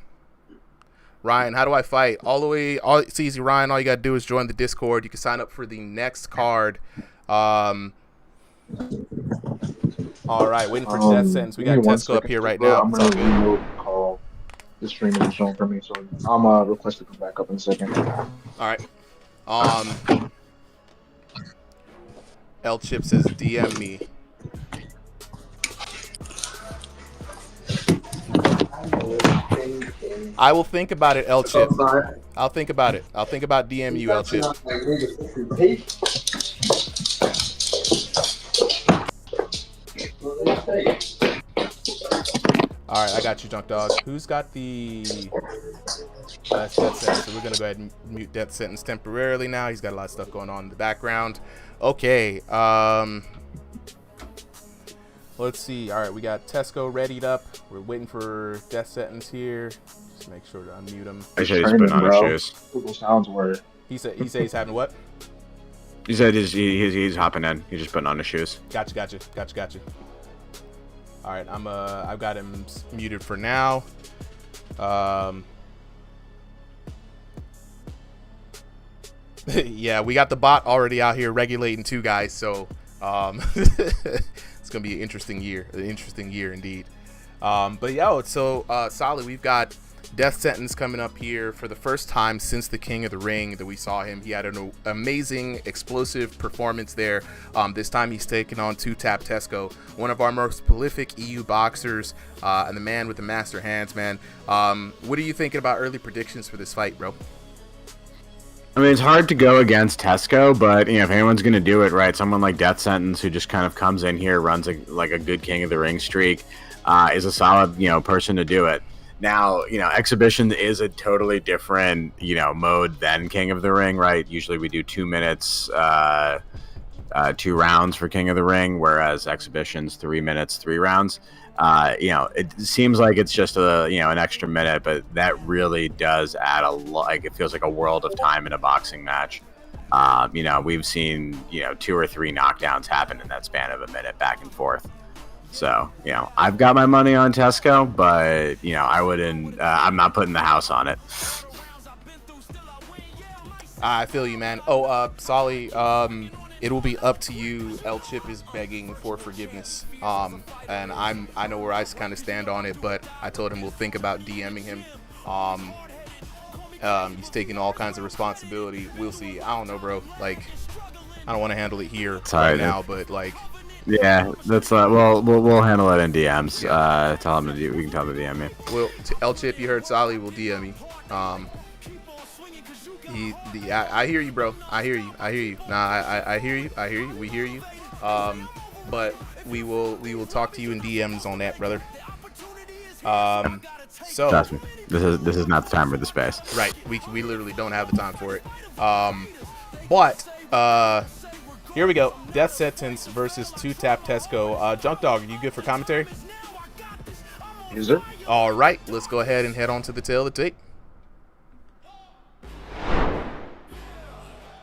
Ryan, how do I fight? It's easy, Ryan. All you gotta do is join the Discord. You can sign up for the next card. All right, waiting for death sentence. We got Tesco up here right now.
I'm gonna reload the call. The stream is showing for me, so I'm request to come back up in a second.
All right. L Chip says DM me. I will think about it, L Chip. I'll think about it. I'll think about DM you, L Chip. All right, I got you, Junk Dog. Who's got the last death sentence? So we're gonna go ahead and mute death sentence temporarily now. He's got a lot of stuff going on in the background. Okay. Let's see. All right, we got Tesco readied up. We're waiting for death sentence here. Just make sure to unmute him.
I said he's putting on his shoes.
Google Sounds were.
He said he's having what?
He said he's hopping in. He's just putting on his shoes.
Gotcha. All right, I've got him muted for now. Yeah, we got the bot already out here regulating too, guys. So it's gonna be an interesting year indeed. But yeah, so solid. We've got death sentence coming up here for the first time since the King of the Ring that we saw him. He had an amazing explosive performance there. This time he's taking on 2-Tap Tesco, one of our most prolific EU boxers, and the man with the master hands, man. What are you thinking about early predictions for this fight, bro?
I mean, it's hard to go against Tesco, but if anyone's going to do it, right, someone like Death Sentence, who just kind of comes in here, runs like a good King of the Ring streak, is a solid, person to do it. Now, exhibition is a totally different, mode than King of the Ring, right? Usually we do 2 minutes, 2 rounds for King of the Ring, whereas exhibition's 3 minutes, 3 rounds. It seems like it's just an extra minute, but that really does add a lot. Like, it feels like a world of time in a boxing match. We've seen 2 or 3 knockdowns happen in that span of a minute, back and forth. So I've got my money on Tesco, but I wouldn't. I'm not putting the house on it.
I feel you, man. Oh, Solly, it will be up to you. El Chip is begging for forgiveness. And I know where I kind of stand on it, but I told him we'll think about DMing him. He's taking all kinds of responsibility. We'll see. I don't know, bro. Like, I don't want to handle it here right now, but like.
Yeah, that's we'll handle it in DMs. Yeah. Tell him we can tell him to DM me.
Well, El Chip, you heard Solly will DM me. I hear you, bro. I hear you. Nah, I hear you. We hear you. But we will talk to you in DMs on that, brother. So
trust me, this is not the time or the space.
Right. We literally don't have the time for it. But here we go. Death Sentence versus 2-Tap Tesco. Junk Dog, are you good for commentary?
Yes, sir.
All right, let's go ahead and head on to the tail of the tape.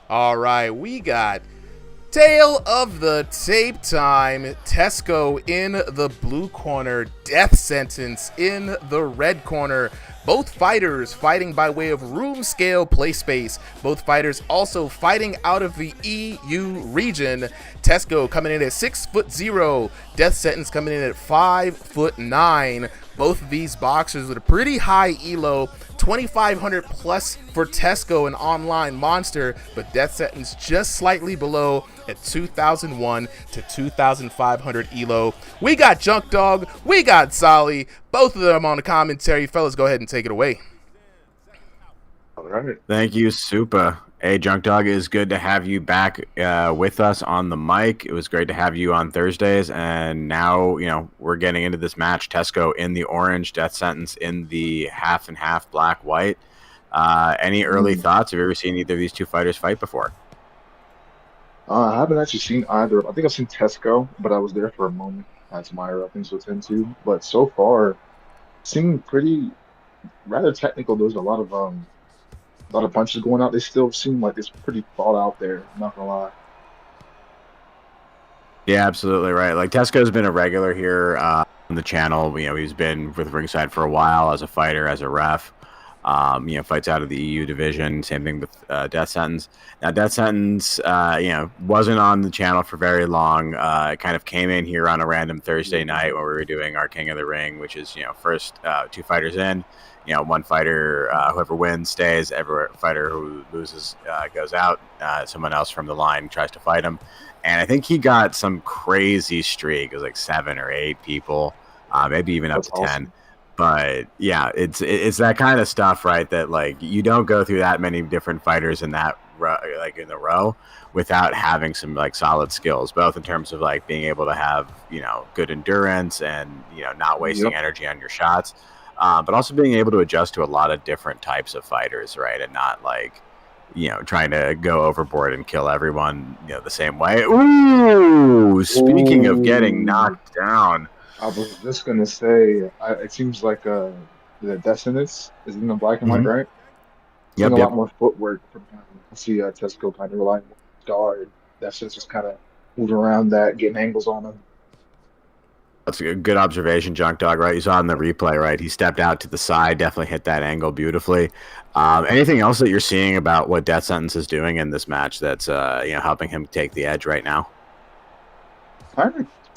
All right, we got tail of the tape time. Tesco in the blue corner, Death Sentence in the red corner. Both fighters fighting by way of room scale play space. Both fighters also fighting out of the EU region. Tesco coming in at 6'0", Death Sentence coming in at 5'9". Both of these boxers with a pretty high elo, 2,500 plus for Tesco, an online monster, but death sentence just slightly below at 2,001 to 2,500 elo. We got Junk Dog, we got Solly, both of them on the commentary. Fellas, go ahead and take it away.
All right.
Thank you, Supa. Hey, Junk Dog, it is good to have you back with us on the mic. It was great to have you on Thursdays, and now, we're getting into this match. Tesco in the orange, death sentence in the half and half black-white. Any early thoughts? Have you ever seen either of these two fighters fight before?
I haven't actually seen either. I think I've seen Tesco, but I was there for a moment. That's my things to attend to. But so far, seem rather technical. There's a lot of punches going out. They still seem like it's pretty thought out there. I'm not gonna lie.
Yeah, absolutely right. Like, Tesco's been a regular here on the channel. He's been with Ringside for a while as a fighter, as a ref. Fights out of the EU division. Same thing with Death Sentence. Now, Death Sentence, wasn't on the channel for very long. It kind of came in here on a random Thursday night when we were doing our King of the Ring, which is, first two fighters in. One fighter, whoever wins stays. Every fighter who loses goes out. Someone else from the line tries to fight him. And I think he got some crazy streak. It was like 7 or 8 people, maybe even up to 10. But yeah, it's that kind of stuff, right? That like you don't go through that many different fighters in that in the row without having some like solid skills, both in terms of like being able to have good endurance and not wasting energy on your shots. But also being able to adjust to a lot of different types of fighters, right? And not like, trying to go overboard and kill everyone, the same way. Ooh, speaking of getting knocked down.
I was just going to say, it seems like the Death Sentence is in the black and white, right?
Yep,
a lot more footwork from him. I see Tesco kind of relying more on guard. Death Sentence just kind of moving around that, getting angles on him.
That's a good observation, Junk Dog, right? You saw in the replay, right? He stepped out to the side, definitely hit that angle beautifully. Anything else that you're seeing about what Death Sentence is doing in this match that's helping him take the edge right now?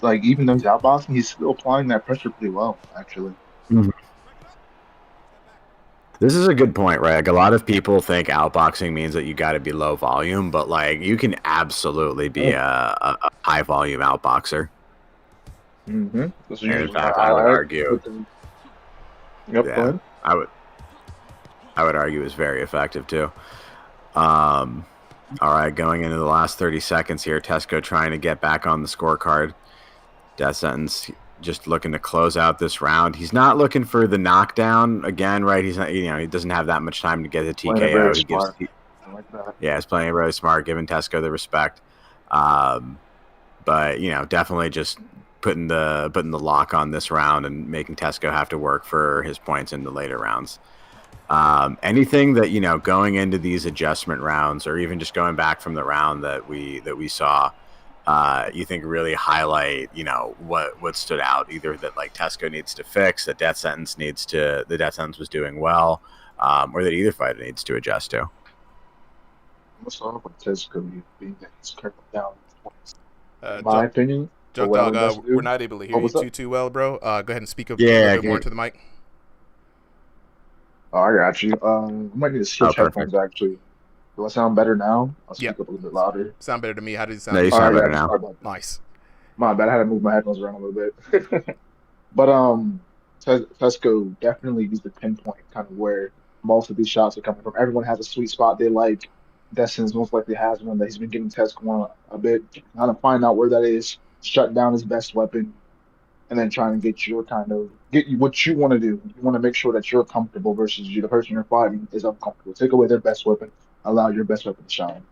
Like, even though he's outboxing, he's still applying that pressure pretty well, actually.
Mm-hmm. This is a good point, right? Like, a lot of people think outboxing means that you got to be low volume, but like you can absolutely be a high volume outboxer.
Mm-hmm.
In fact, I would argue.
Yep.
Yeah, I would argue is very effective too. All right, going into the last 30 seconds here, Tesco trying to get back on the scorecard. Death Sentence just looking to close out this round. He's not looking for the knockdown again, right? He's not, he doesn't have that much time to get the TKO. He's playing really smart, giving Tesco the respect. But definitely just putting the lock on this round and making Tesco have to work for his points in the later rounds. Anything that going into these adjustment rounds, or even just going back from the round that we saw, you think really highlight what stood out, either that like Tesco needs to fix, that the Death Sentence was doing well, or that either fighter needs to adjust to?
What's wrong with Tesco being that he's currently down? In my opinion,
Junk Dog, we're not able to hear you too well, bro. Go ahead and speak up a little bit more to the mic.
Oh, I got you. I might need to switch headphones, actually. Do I sound better now? I'll speak up a little bit louder.
Sound better to me. How does it sound?
No, you sound better now.
Nice.
My bad. I had to move my headphones around a little bit. But Tesco definitely needs to pinpoint kind of where most of these shots are coming from. Everyone has a sweet spot they like. Destin's most likely has one that he's been giving Tesco on a bit. How to find out where that is, shut down his best weapon, and then trying to get you what you want to do. You want to make sure that you're comfortable versus the person you're fighting is uncomfortable. Take away their best weapon, allow your best weapon to shine.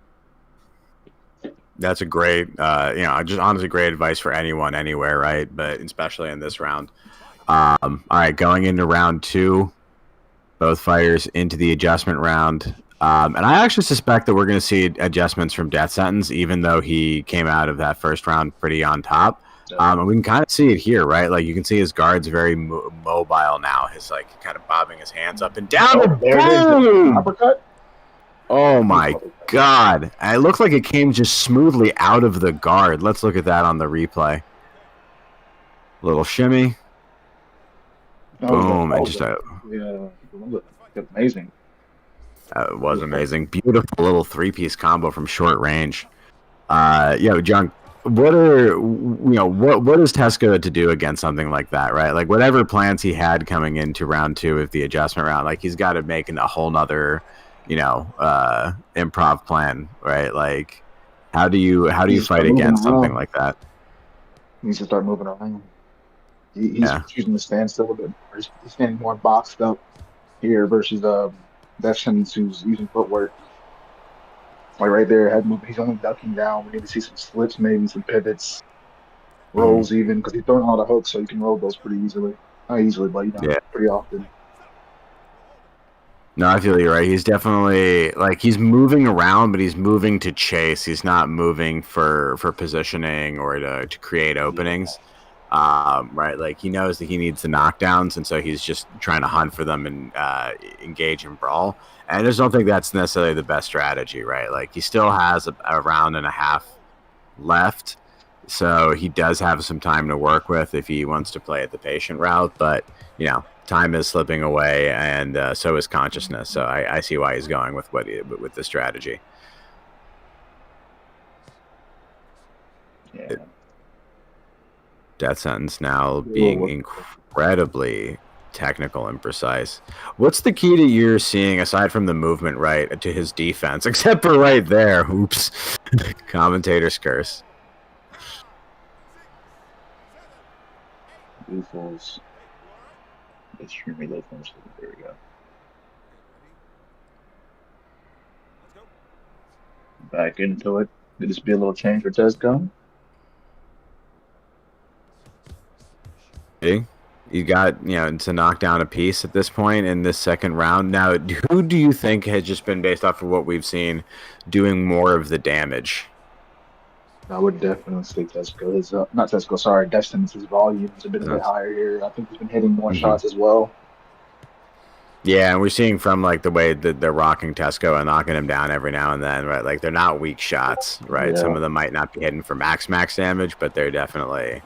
That's a great, just honestly great advice for anyone, anywhere, right? But especially in this round. All right, going into round 2, both fighters into the adjustment round. And I actually suspect that we're going to see adjustments from Death Sentence, even though he came out of that first round pretty on top. And we can kind of see it here, right? Like, you can see his guard's very mobile now. He's like kind of bobbing his hands up and down.
There it is. Uppercut.
Oh my God. It looked like it came just smoothly out of the guard. Let's look at that on the replay. Little shimmy. Boom. And just
Amazing.
It was amazing. Beautiful little 3-piece combo from short range. John, what is Tesco to do against something like that, right? Like whatever plans he had coming into round 2 of the adjustment round, like he's got to make a whole nother, improv plan, right? Like how do you fight against something like that?
He needs to start moving around. He's choosing to stand still a bit more. He's standing more boxed up here versus Deschamps, who's using footwork. Like right there, head movement. He's only ducking down. We need to see some slips, maybe some pivots, rolls even, because he's throwing a lot of hooks, so you can roll those pretty easily. Not easily, but pretty often.
No, I feel you're right. He's definitely he's moving around, but he's moving to chase. He's not moving for positioning or to create openings. Right, like he knows that he needs the knockdowns, and so he's just trying to hunt for them and engage in brawl. And I just don't think that's necessarily the best strategy, right? Like he still has a round and a half left, so he does have some time to work with if he wants to play at the patient route. But time is slipping away, and so is consciousness. So I see why he's going with with the strategy.
Yeah.
Death Sentence now being incredibly technical and precise. What's the key that you're seeing aside from the movement right to his defense, except for right there? Oops. Commentator's curse.
Blue falls. Extremely low finish. There we go. Back into it. Could this be a little change for Tesco?
You got to knock down a piece at this point in this second round. Now, who do you think has just been, based off of what we've seen, doing more of the damage?
I would definitely say Tesco. Not Tesco, sorry, Destiny's volume's a bit higher here. I think he's been hitting more shots as well.
Yeah, and we're seeing from the way that they're rocking Tesco and knocking him down every now and then, right? Like they're not weak shots, right? Yeah. Some of them might not be hitting for max damage, but they're definitely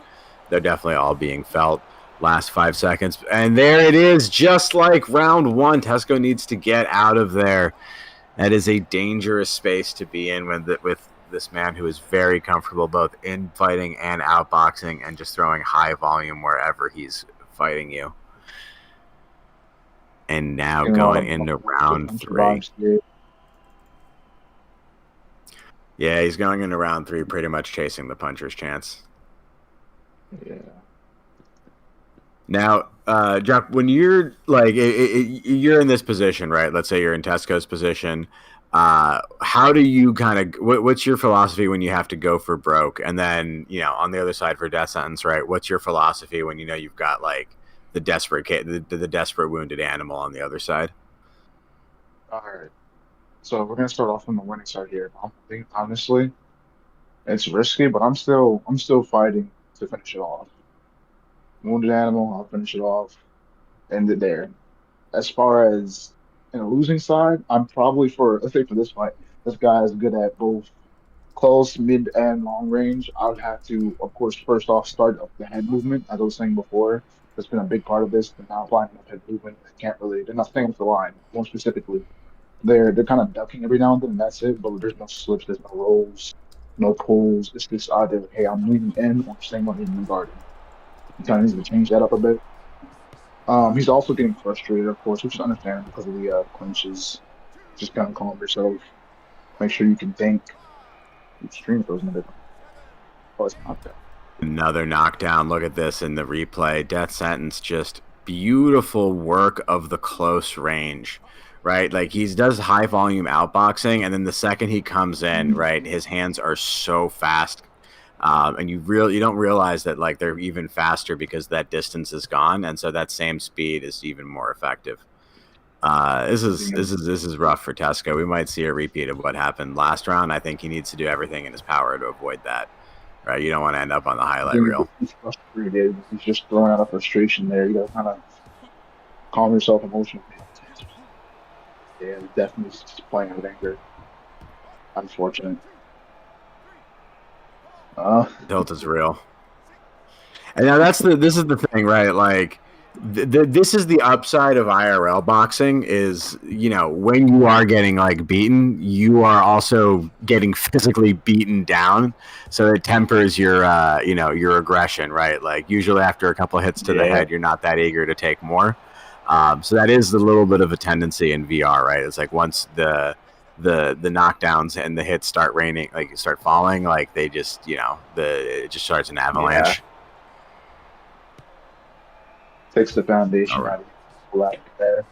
all being felt. Last 5 seconds, and there it is, just like round 1. Tesco needs to get out of there. That is a dangerous space to be in with this man who is very comfortable both in fighting and outboxing and just throwing high volume wherever he's fighting you. And now going into round 3. Yeah, he's going into round 3 pretty much chasing the puncher's chance.
Yeah.
Now, Jeff, when you're you're in this position, right? Let's say you're in Tesco's position. How do you what's your philosophy when you have to go for broke? And then, on the other side for Death Sentence, right? What's your philosophy when you've got the desperate wounded animal on the other side?
All right. So we're gonna start off on the winning side here. I think honestly, it's risky, but I'm still fighting to finish it off. Wounded animal, I'll finish it off, end it there. As far as in a losing side, I'm probably let's say for this fight, this guy is good at both close, mid, and long range. I would have to, of course, first off start up the head movement, as I was saying before. That's been a big part of this. They're not applying enough head movement. They're not staying with the line, more specifically. They're kind of ducking every now and then, and that's it, but there's no slips, there's no rolls, no pulls. It's just either, hey, I'm leaning in or staying on the garden. He kind of needs to change that up a bit. He's also getting frustrated, of course, which is understandable because of the clinches. Just kind of calm yourself. Make sure you can think. Extreme frozen a bit. Oh, it's not that.
Another knockdown. Look at this in the replay. Death Sentence, just beautiful work of the close range, right? Like he does high volume outboxing, and then the second he comes in, right, his hands are so fast. And you don't realize that they're even faster because that distance is gone, and so that same speed is even more effective. This is rough for Tesco. We might see a repeat of what happened last round. I think he needs to do everything in his power to avoid that. Right? You don't want to end up on the highlight reel.
He's frustrated. He's just throwing out of frustration there. You got to kind of calm yourself emotionally. Yeah, definitely just playing with anger. Unfortunate.
Tilt is real. And now this is the thing, right? This is the upside of IRL boxing is, when you are getting like beaten, you are also getting physically beaten down. So it tempers your, your aggression, right? Like usually after a couple of hits to the head, you're not that eager to take more. So that is a little bit of a tendency in VR, right? It's like once the knockdowns and the hits start raining, like start falling, like they just, it just starts an avalanche.
Takes the foundation out of black there.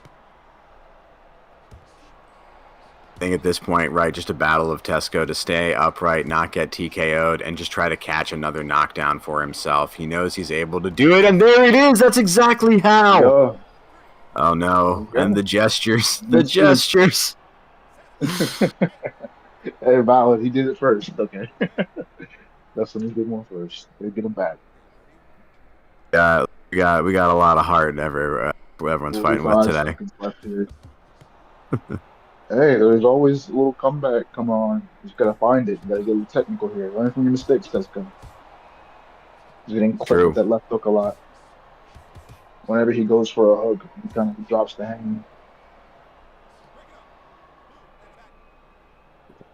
I think at this point, right, just a battle of Tesco to stay upright, not get TKO'd, and just try to catch another knockdown for himself. He knows he's able to do it, and there it is. That's exactly how.
Yo.
Oh, no. Okay. And the gestures. The gestures.
Hey, Valid, he did it first. Okay. That's when he did one first. They get him back.
Yeah, we got a lot of heart everyone's fighting with today.
Hey, there's always a little comeback. Come on. You just got to find it. You got to get a little technical here. Learn from your mistakes, Tesco. He's getting clipped with that left hook a lot. Whenever he goes for a hook, he kind of drops the hand.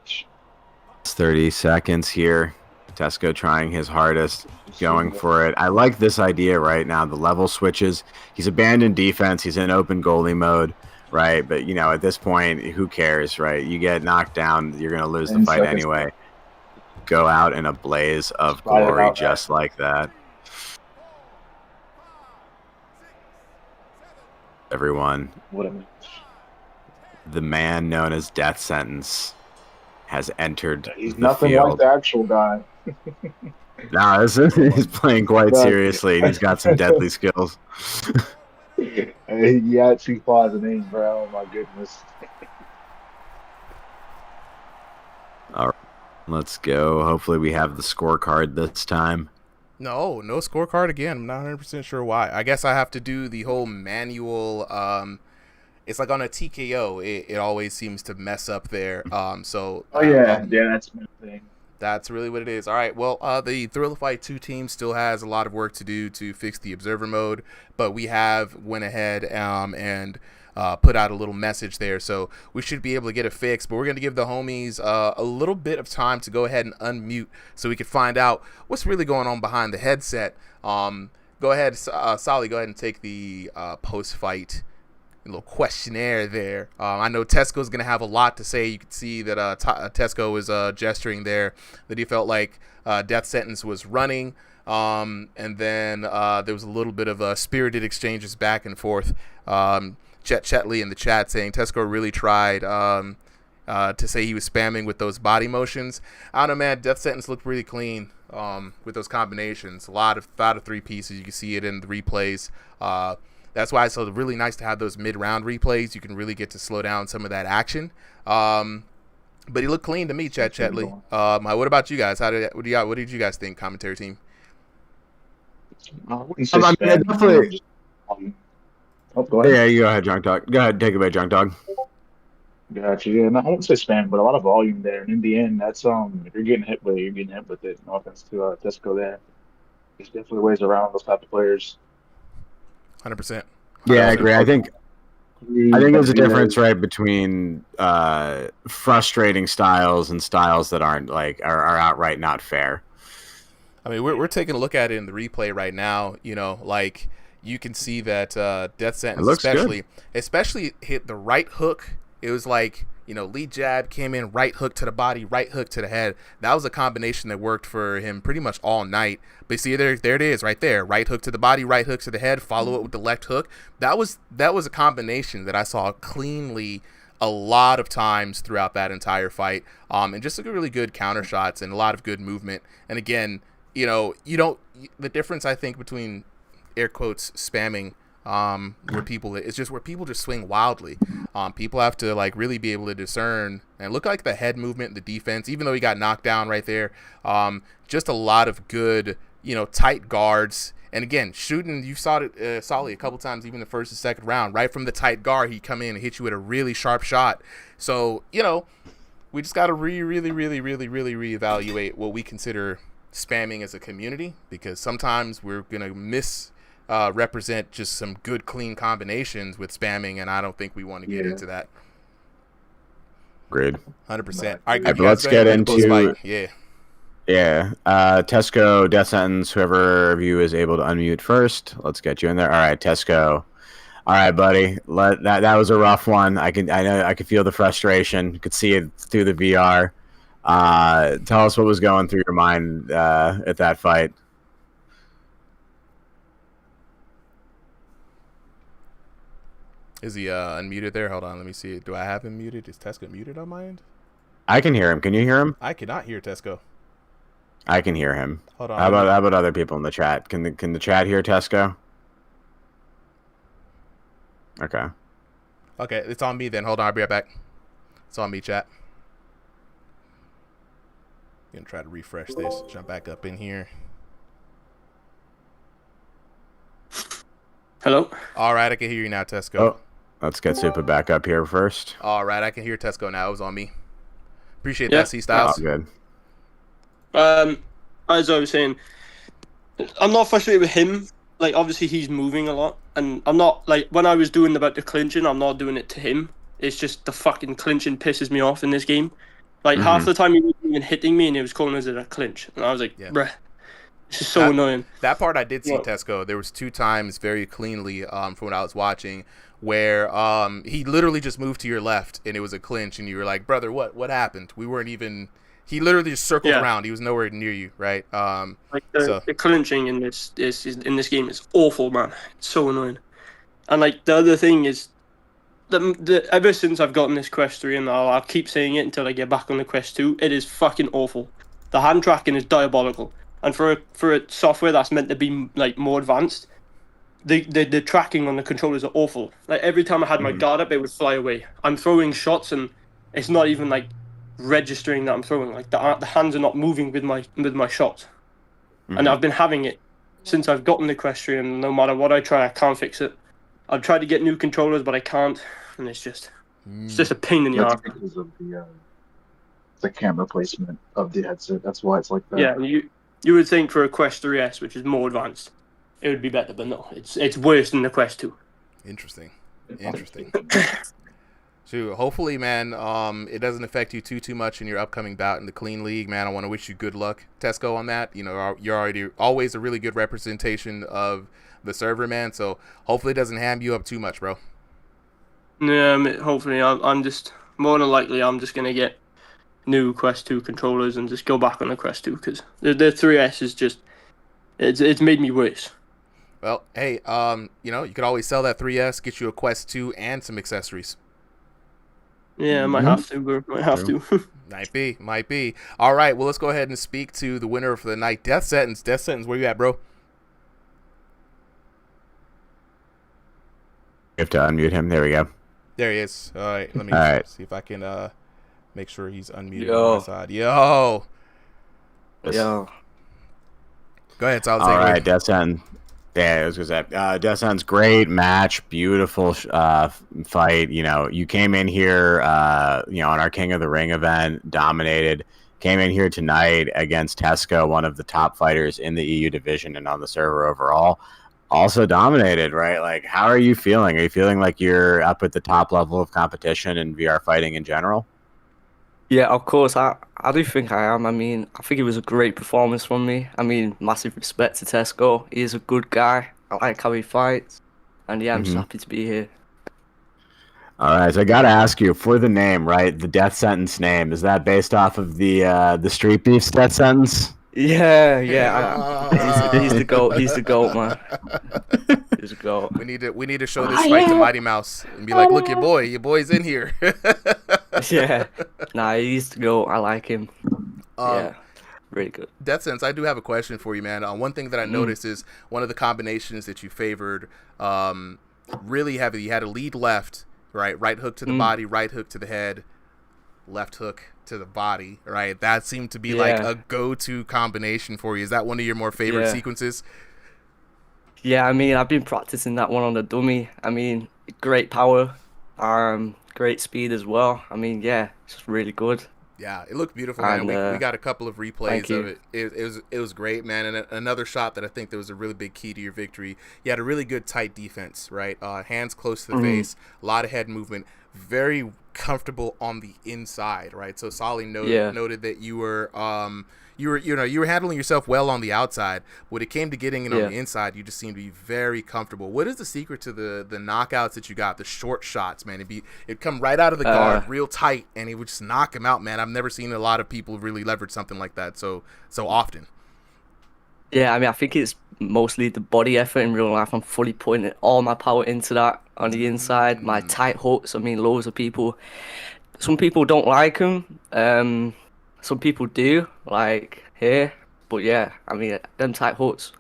It's 30 seconds here. Tesco trying his hardest, going for it. I like this idea right now. The level switches. He's abandoned defense. He's in open goalie mode, right? But, at this point, who cares, right? You get knocked down, you're going to lose the fight anyway. Go out in a blaze of glory just like that. Everyone. The man known as Death Sentence has entered
He's
the
nothing
field.
like the actual guy.
Nah, he's playing quite seriously, and he's got some deadly skills.
He actually flies an aim, bro. Oh, my goodness.
All right, let's go. Hopefully we have the scorecard this time.
No scorecard again. I'm not 100% sure why. I guess I have to do the whole manual. It's like on a TKO, it always seems to mess up there. That's my thing. That's really what it is. All right, well, the Thriller Fight 2 team still has a lot of work to do to fix the observer mode, but we have went ahead and put out a little message there, so we should be able to get it fixed. But we're going to give the homies a little bit of time to go ahead and unmute so we can find out what's really going on behind the headset. Go ahead, Solly, go ahead and take the post-fight little questionnaire there. I know Tesco's going to have a lot to say. You can see that Tesco was gesturing there that he felt like Death Sentence was running. And then there was a little bit of spirited exchanges back and forth. Chetley in the chat saying Tesco really tried to say he was spamming with those body motions. I don't know, man. Death Sentence looked really clean with those combinations. A lot of three pieces. You can see it in the replays. That's why it's really nice to have those mid-round replays. You can really get to slow down some of that action. But he looked clean to me, Chetley. What about you guys? What did you guys think, commentary team?
Go ahead.
Yeah, you go ahead, Junk Dog. Go ahead, take it away, Junk Dog.
Gotcha. Yeah, no, I wouldn't say spam, but a lot of volume there. And in the end, that's if you're getting hit with it, you're getting hit with it. No offense to Tesco there. There's definitely ways around those type of players.
100%.
Yeah, I agree. I think there's a difference, right, between frustrating styles and styles that aren't are outright not fair.
I mean, we're taking a look at it in the replay right now. You can see that Death Sentence especially hit the right hook. It was like, lead jab came in, right hook to the body, right hook to the head. That was a combination that worked for him pretty much all night. But see, there it is right there. Right hook to the body, right hook to the head, follow it with the left hook. That was a combination that I saw cleanly a lot of times throughout that entire fight. And just really good counter shots and a lot of good movement. And again, the difference I think between air quotes spamming where people just swing wildly. People have to really be able to discern and look like the head movement, the defense, even though he got knocked down right there. Just a lot of good, tight guards. And again, shooting, you saw it solidly a couple times, even the first and second round, right from the tight guard, he'd come in and hit you with a really sharp shot. So, we just got to really reevaluate what we consider spamming as a community, because sometimes we're going to miss represent just some good, clean combinations with spamming, and I don't think we want to get into that.
Agreed.
100%. All right,
But
you
let's
guys go
get
ahead and
into
fight. Yeah.
Yeah. Tesco, Death Sentence, whoever of you is able to unmute first. Let's get you in there. All right, Tesco. All right, buddy. That was a rough one. I know I could feel the frustration. Could see it through the VR. Tell us what was going through your mind at that fight.
Is he unmuted there? Hold on, let me see. Do I have him muted? Is Tesco muted on my end?
I can hear him. Can you hear him?
I cannot hear Tesco.
I can hear him.
Hold on.
How about other people in the chat? Can the chat hear Tesco? Okay.
Okay, it's on me then. Hold on, I'll be right back. It's on me, chat. I'm gonna try to refresh this. Jump back up in here.
Hello?
All right, I can hear you now, Tesco.
Oh, let's get Super back up here first.
All right, I can hear Tesco now. It was on me. Appreciate that, C-Styles.
Oh, good.
As I was saying, I'm not frustrated with him. Like, obviously, he's moving a lot. And I'm not, like, when I was doing about the clinching, I'm not doing it to him. It's just the fucking clinching pisses me off in this game. Like, half the time he wasn't even hitting me and he was calling us a clinch. And I was like, bruh, this is so annoying.
That part I did see, Tesco. There was 2 times very cleanly from what I was watching where he literally just moved to your left and it was a clinch and you were like, brother, what happened? We weren't even... He literally just circled around. He was nowhere near you, right?
Like the clinching in this game is awful, man. It's so annoying. And like the other thing is, ever since I've gotten this Quest 3, and I'll keep saying it until I get back on the Quest 2, it is fucking awful. The hand tracking is diabolical, and for a software that's meant to be like more advanced, the tracking on the controllers are awful. Like every time I had my guard up, it would fly away. I'm throwing shots and it's not even like registering that I'm throwing. Like the hands are not moving with my shot. And I've been having it since I've gotten the Quest 3, and no matter what I try, I can't fix it. I've tried to get new controllers, but I can't, and it's just a pain in the
That's
arse.
because of the camera placement of the headset. That's why it's like that.
Yeah, you would think for a Quest 3S, which is more advanced, it would be better, but no, it's worse than the Quest 2.
Interesting. So hopefully, man, it doesn't affect you too much in your upcoming bout in the Clean League, man. I want to wish you good luck, Tesco, on that. You know, you're always a really good representation of the server, man. So hopefully it doesn't ham you up too much, bro.
Yeah, hopefully I'm just more than likely I'm just gonna get new Quest 2 controllers and just go back on the Quest 2 because the 3S is just it's made me worse.
Well, hey, you know, you could always sell that 3S, get you a Quest 2 and some accessories.
Yeah, I might have to, bro. Might have to.
Might be. All right, well, let's go ahead and speak to the winner for the night, Death Sentence. Death Sentence, where you at, bro?
You have to unmute him. There we go.
There he is. All right, let me see if I can make sure he's unmuted on my side.
Yo.
Go ahead, Solid.
All right, Death Sentence. Yeah, it was good. Death Sentence, great match, beautiful fight. You know, you came in here, you know, on our King of the Ring event, dominated. Came in here tonight against Tesco, one of the top fighters in the EU division and on the server overall. Also dominated, right? Like, how are you feeling? Are you feeling like you're up at the top level of competition in VR fighting in general?
Yeah, of course. I do think I am. I mean, I think it was a great performance from me. I mean, massive respect to Tesco. He is a good guy. I like how he fights. And yeah, I'm just happy to be here.
All right, so I got to ask you, for the name, right? The Death Sentence name, is that based off of the Street Beef's Death Sentence?
Yeah. He's the GOAT. He's the GOAT, man. He's a GOAT.
We need to show this fight to Mighty Mouse and be like, look, your boy's in here.
Yeah. Nah, he's the GOAT. I like him. Yeah. Really good.
Death Sense, I do have a question for you, man. One thing that I noticed is one of the combinations that you favored really heavy. You had a lead left, right hook to the body, right hook to the head, left hook to the body, right? That seemed to be like a go-to combination for you. Is that one of your more favorite sequences?
Yeah, I mean, I've been practicing that one on the dummy. I mean, great power, great speed as well. I mean, yeah, it's really good.
Yeah, it looked beautiful, man.
And
We got a couple of replays
you.
of it. It was great, man. And another shot that I think that was a really big key to your victory. You had a really good tight defense, right? Hands close to the face, a lot of head movement, very comfortable on the inside, right? So Solly noted that you were handling yourself well on the outside. When it came to getting it on the inside, you just seemed to be very comfortable. What is the secret to the knockouts that you got, the short shots, man? It'd come right out of the guard real tight, and he would just knock him out, man. I've never seen a lot of people really leverage something like that so often.
Yeah, I mean, I think it's mostly the body effort in real life. I'm fully putting all my power into that on the inside. My tight hooks, I mean, loads of people. Some people don't like them. Some people do, like here. But yeah, I mean, them tight hooks,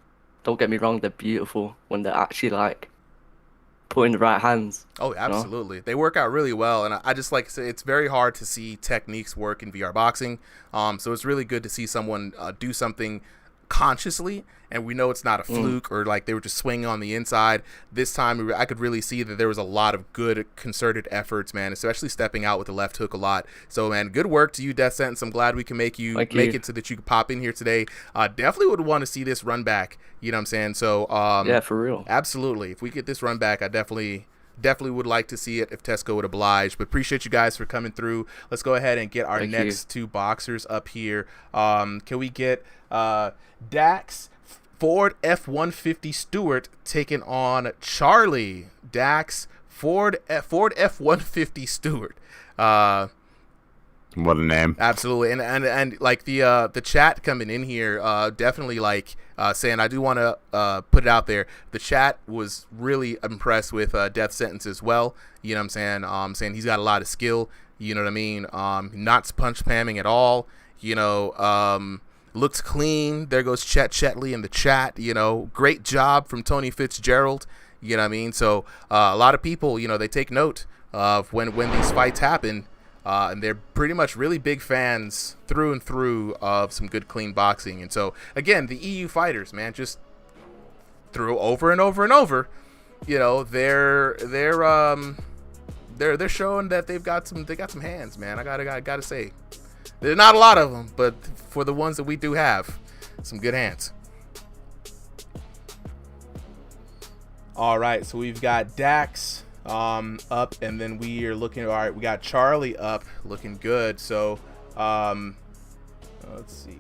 don't get me wrong, they're beautiful when they're actually like put in the right hands.
Oh, absolutely. You know? They work out really well. And I just like to say, it's very hard to see techniques work in VR boxing. So it's really good to see someone do something consciously, and we know it's not a fluke or like they were just swinging on the inside. This time I could really see that there was a lot of good concerted efforts, man, especially stepping out with the left hook a lot. So man, good work to you, Death Sentence. I'm glad we can make it so that you could pop in here today. Definitely would want to see this run back, you know what I'm saying? So
yeah, for real,
absolutely, if we get this run back, I definitely would like to see it if Tesco would oblige. But appreciate you guys for coming through. Let's go ahead and get our next two boxers up here. Can we get Dax Ford F-150 Stewart taking on Charlie? Dax Ford F-150 Stewart.
What a name.
Absolutely. And like the chat coming in here, definitely like saying, I do want to put it out there, the chat was really impressed with Death Sentence as well. You know what I'm saying? Saying he's got a lot of skill, you know what I mean? Not punch spamming at all, you know, looks clean. There goes Chet Chetley in the chat, you know, great job from Tony Fitzgerald, you know what I mean? So a lot of people, you know, they take note of when these fights happen. And they're pretty much really big fans through and through of some good, clean boxing. And so, again, the EU fighters, man, just through over and over and over, you know, they're showing that they got some hands, man. I gotta say, there's not a lot of them, but for the ones that we do have, some good hands. All right, so we've got Dax up, and then we are looking. All right, we got Charlie up, looking good. So let's see,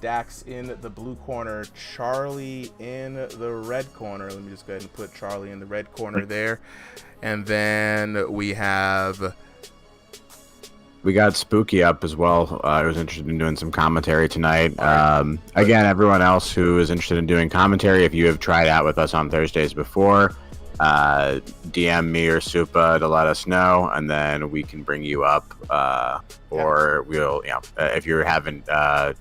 Dax in the blue corner, Charlie in the red corner. Let me just go ahead and put Charlie in the red corner there, and then we
got Spooky up as well. I was interested in doing some commentary tonight. Again, everyone else who is interested in doing commentary, if you have tried out with us on Thursdays before, DM me or Supa to let us know, and then we can bring you up. Or we'll, if you haven't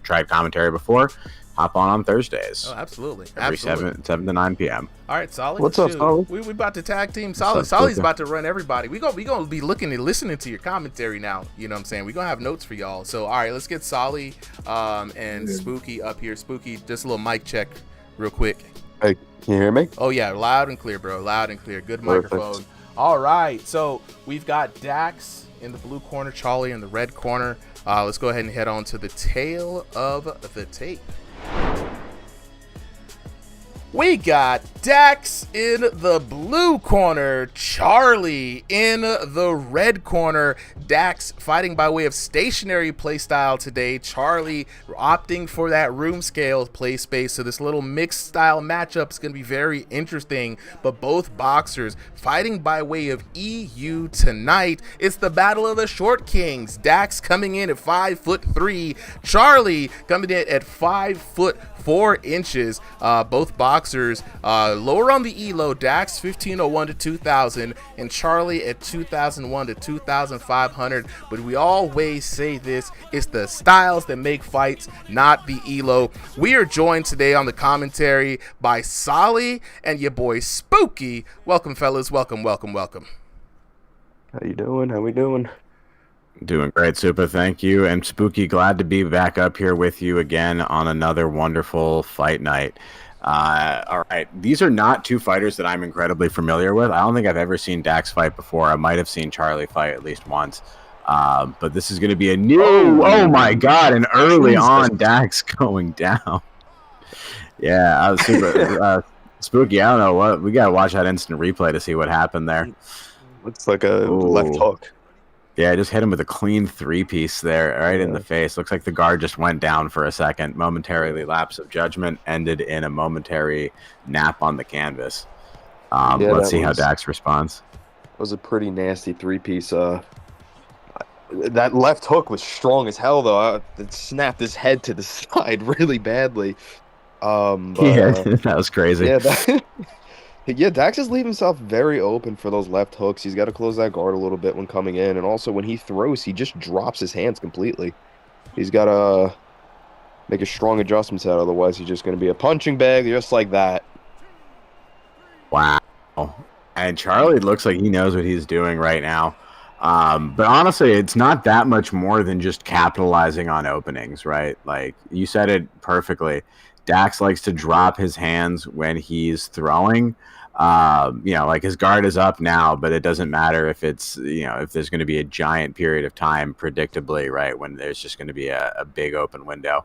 tried commentary before, hop on Thursdays.
Oh, absolutely.
Every 7 to 9 p.m.
All right, Solid.
What's up, Solid?
We about to tag team Solid. Solid's about to run everybody. We gonna be looking and listening to your commentary now. You know what I'm saying? We're gonna have notes for y'all. So all right, let's get Solid and Spooky up here. Spooky, just a little mic check real quick.
Hey, can you hear me?
Oh yeah, loud and clear, bro. Loud and clear. Good
Perfect.
microphone. All right, so we've got Dax in the blue corner, Charlie in the red corner. Let's go ahead and head on to the tail of the tape. We got Dax in the blue corner, Charlie in the red corner. Dax fighting by way of stationary playstyle today. Charlie opting for that room scale play space. So this little mixed style matchup is going to be very interesting. But both boxers fighting by way of EU tonight. It's the battle of the short kings. Dax coming in at 5'3", Charlie coming in at 5'4". Both boxers lower on the elo. Dax 1501 to 2000 and Charlie at 2001 to 2500. But we always say this, it's the styles that make fights, not the elo. We are joined today on the commentary by Solly and your boy Spooky. Welcome, fellas. Welcome.
How you doing? How we doing?
Doing great, Supa. Thank you. And Spooky, glad to be back up here with you again on another wonderful fight night. All right. These are not two fighters that I'm incredibly familiar with. I don't think I've ever seen Dax fight before. I might have seen Charlie fight at least once. But this is going to be a new... Oh, my God. And early on, Dax going down. Yeah, I was super spooky. I don't know what. We got to watch that instant replay to see what happened there.
Looks like a left hook.
Yeah, just hit him with a clean three-piece there, right in the face. Looks like the guard just went down for a second. Momentarily lapse of judgment ended in a momentary nap on the canvas. Let's see how Dax responds.
It was a pretty nasty three-piece. That left hook was strong as hell, though. It snapped his head to the side really badly.
Yeah, that was crazy.
Yeah, yeah, Dax has leave himself very open for those left hooks. He's got to close that guard a little bit when coming in. And also when he throws, he just drops his hands completely. He's got to make a strong adjustment to that. Otherwise, he's just going to be a punching bag just like that.
Wow. And Charlie looks like he knows what he's doing right now. But honestly, it's not that much more than just capitalizing on openings, right? Like, you said it perfectly. Dax likes to drop his hands when he's throwing. Like his guard is up now, but it doesn't matter if it's, if there's going to be a giant period of time, predictably, right, when there's just going to be a big open window.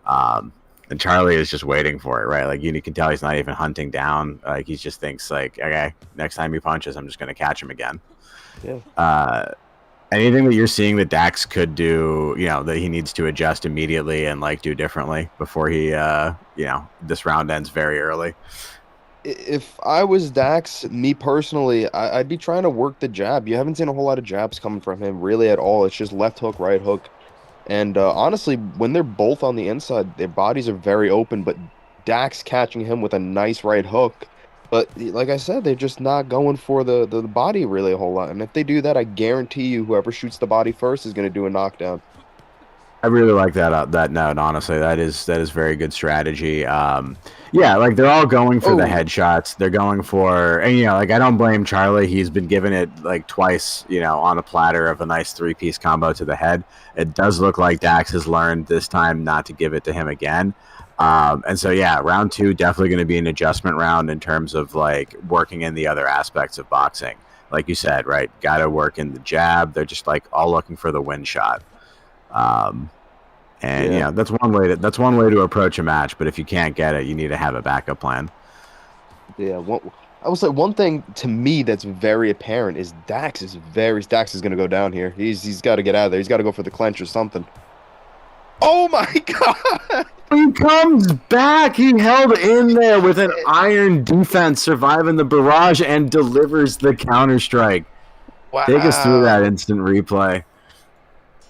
And Charlie is just waiting for it, right? Like, you can tell he's not even hunting down. Like, he just thinks, like, okay, next time he punches, I'm just going to catch him again.
Yeah.
Anything that you're seeing that Dax could do, that he needs to adjust immediately and, like, do differently before he, this round ends very early?
If I was Dax, me personally, I'd be trying to work the jab. You haven't seen a whole lot of jabs coming from him really at all. It's just left hook, right hook. And honestly, when they're both on the inside, their bodies are very open, but Dax catching him with a nice right hook. But like I said, they're just not going for the body really a whole lot. And if they do that, I guarantee you whoever shoots the body first is going to do a knockdown.
I really like that note, honestly. That is very good strategy. Yeah, like, they're all going for the headshots. They're going for, and I don't blame Charlie. He's been given it like twice, on a platter of a nice three-piece combo to the head. It does look like Dax has learned this time not to give it to him again. And so, yeah, round 2 definitely going to be an adjustment round in terms of, like, working in the other aspects of boxing. Like you said, right? Got to work in the jab. They're just, like, all looking for the win shot. That's one way to approach a match. But if you can't get it, you need to have a backup plan.
Yeah, I will say one thing to me that's very apparent is Dax is going to go down here. He's got to get out of there. He's got to go for the clench or something. Oh my God!
He comes back. He held in there with an iron defense, surviving the barrage, and delivers the counter strike.
Wow!
Take us through that instant replay.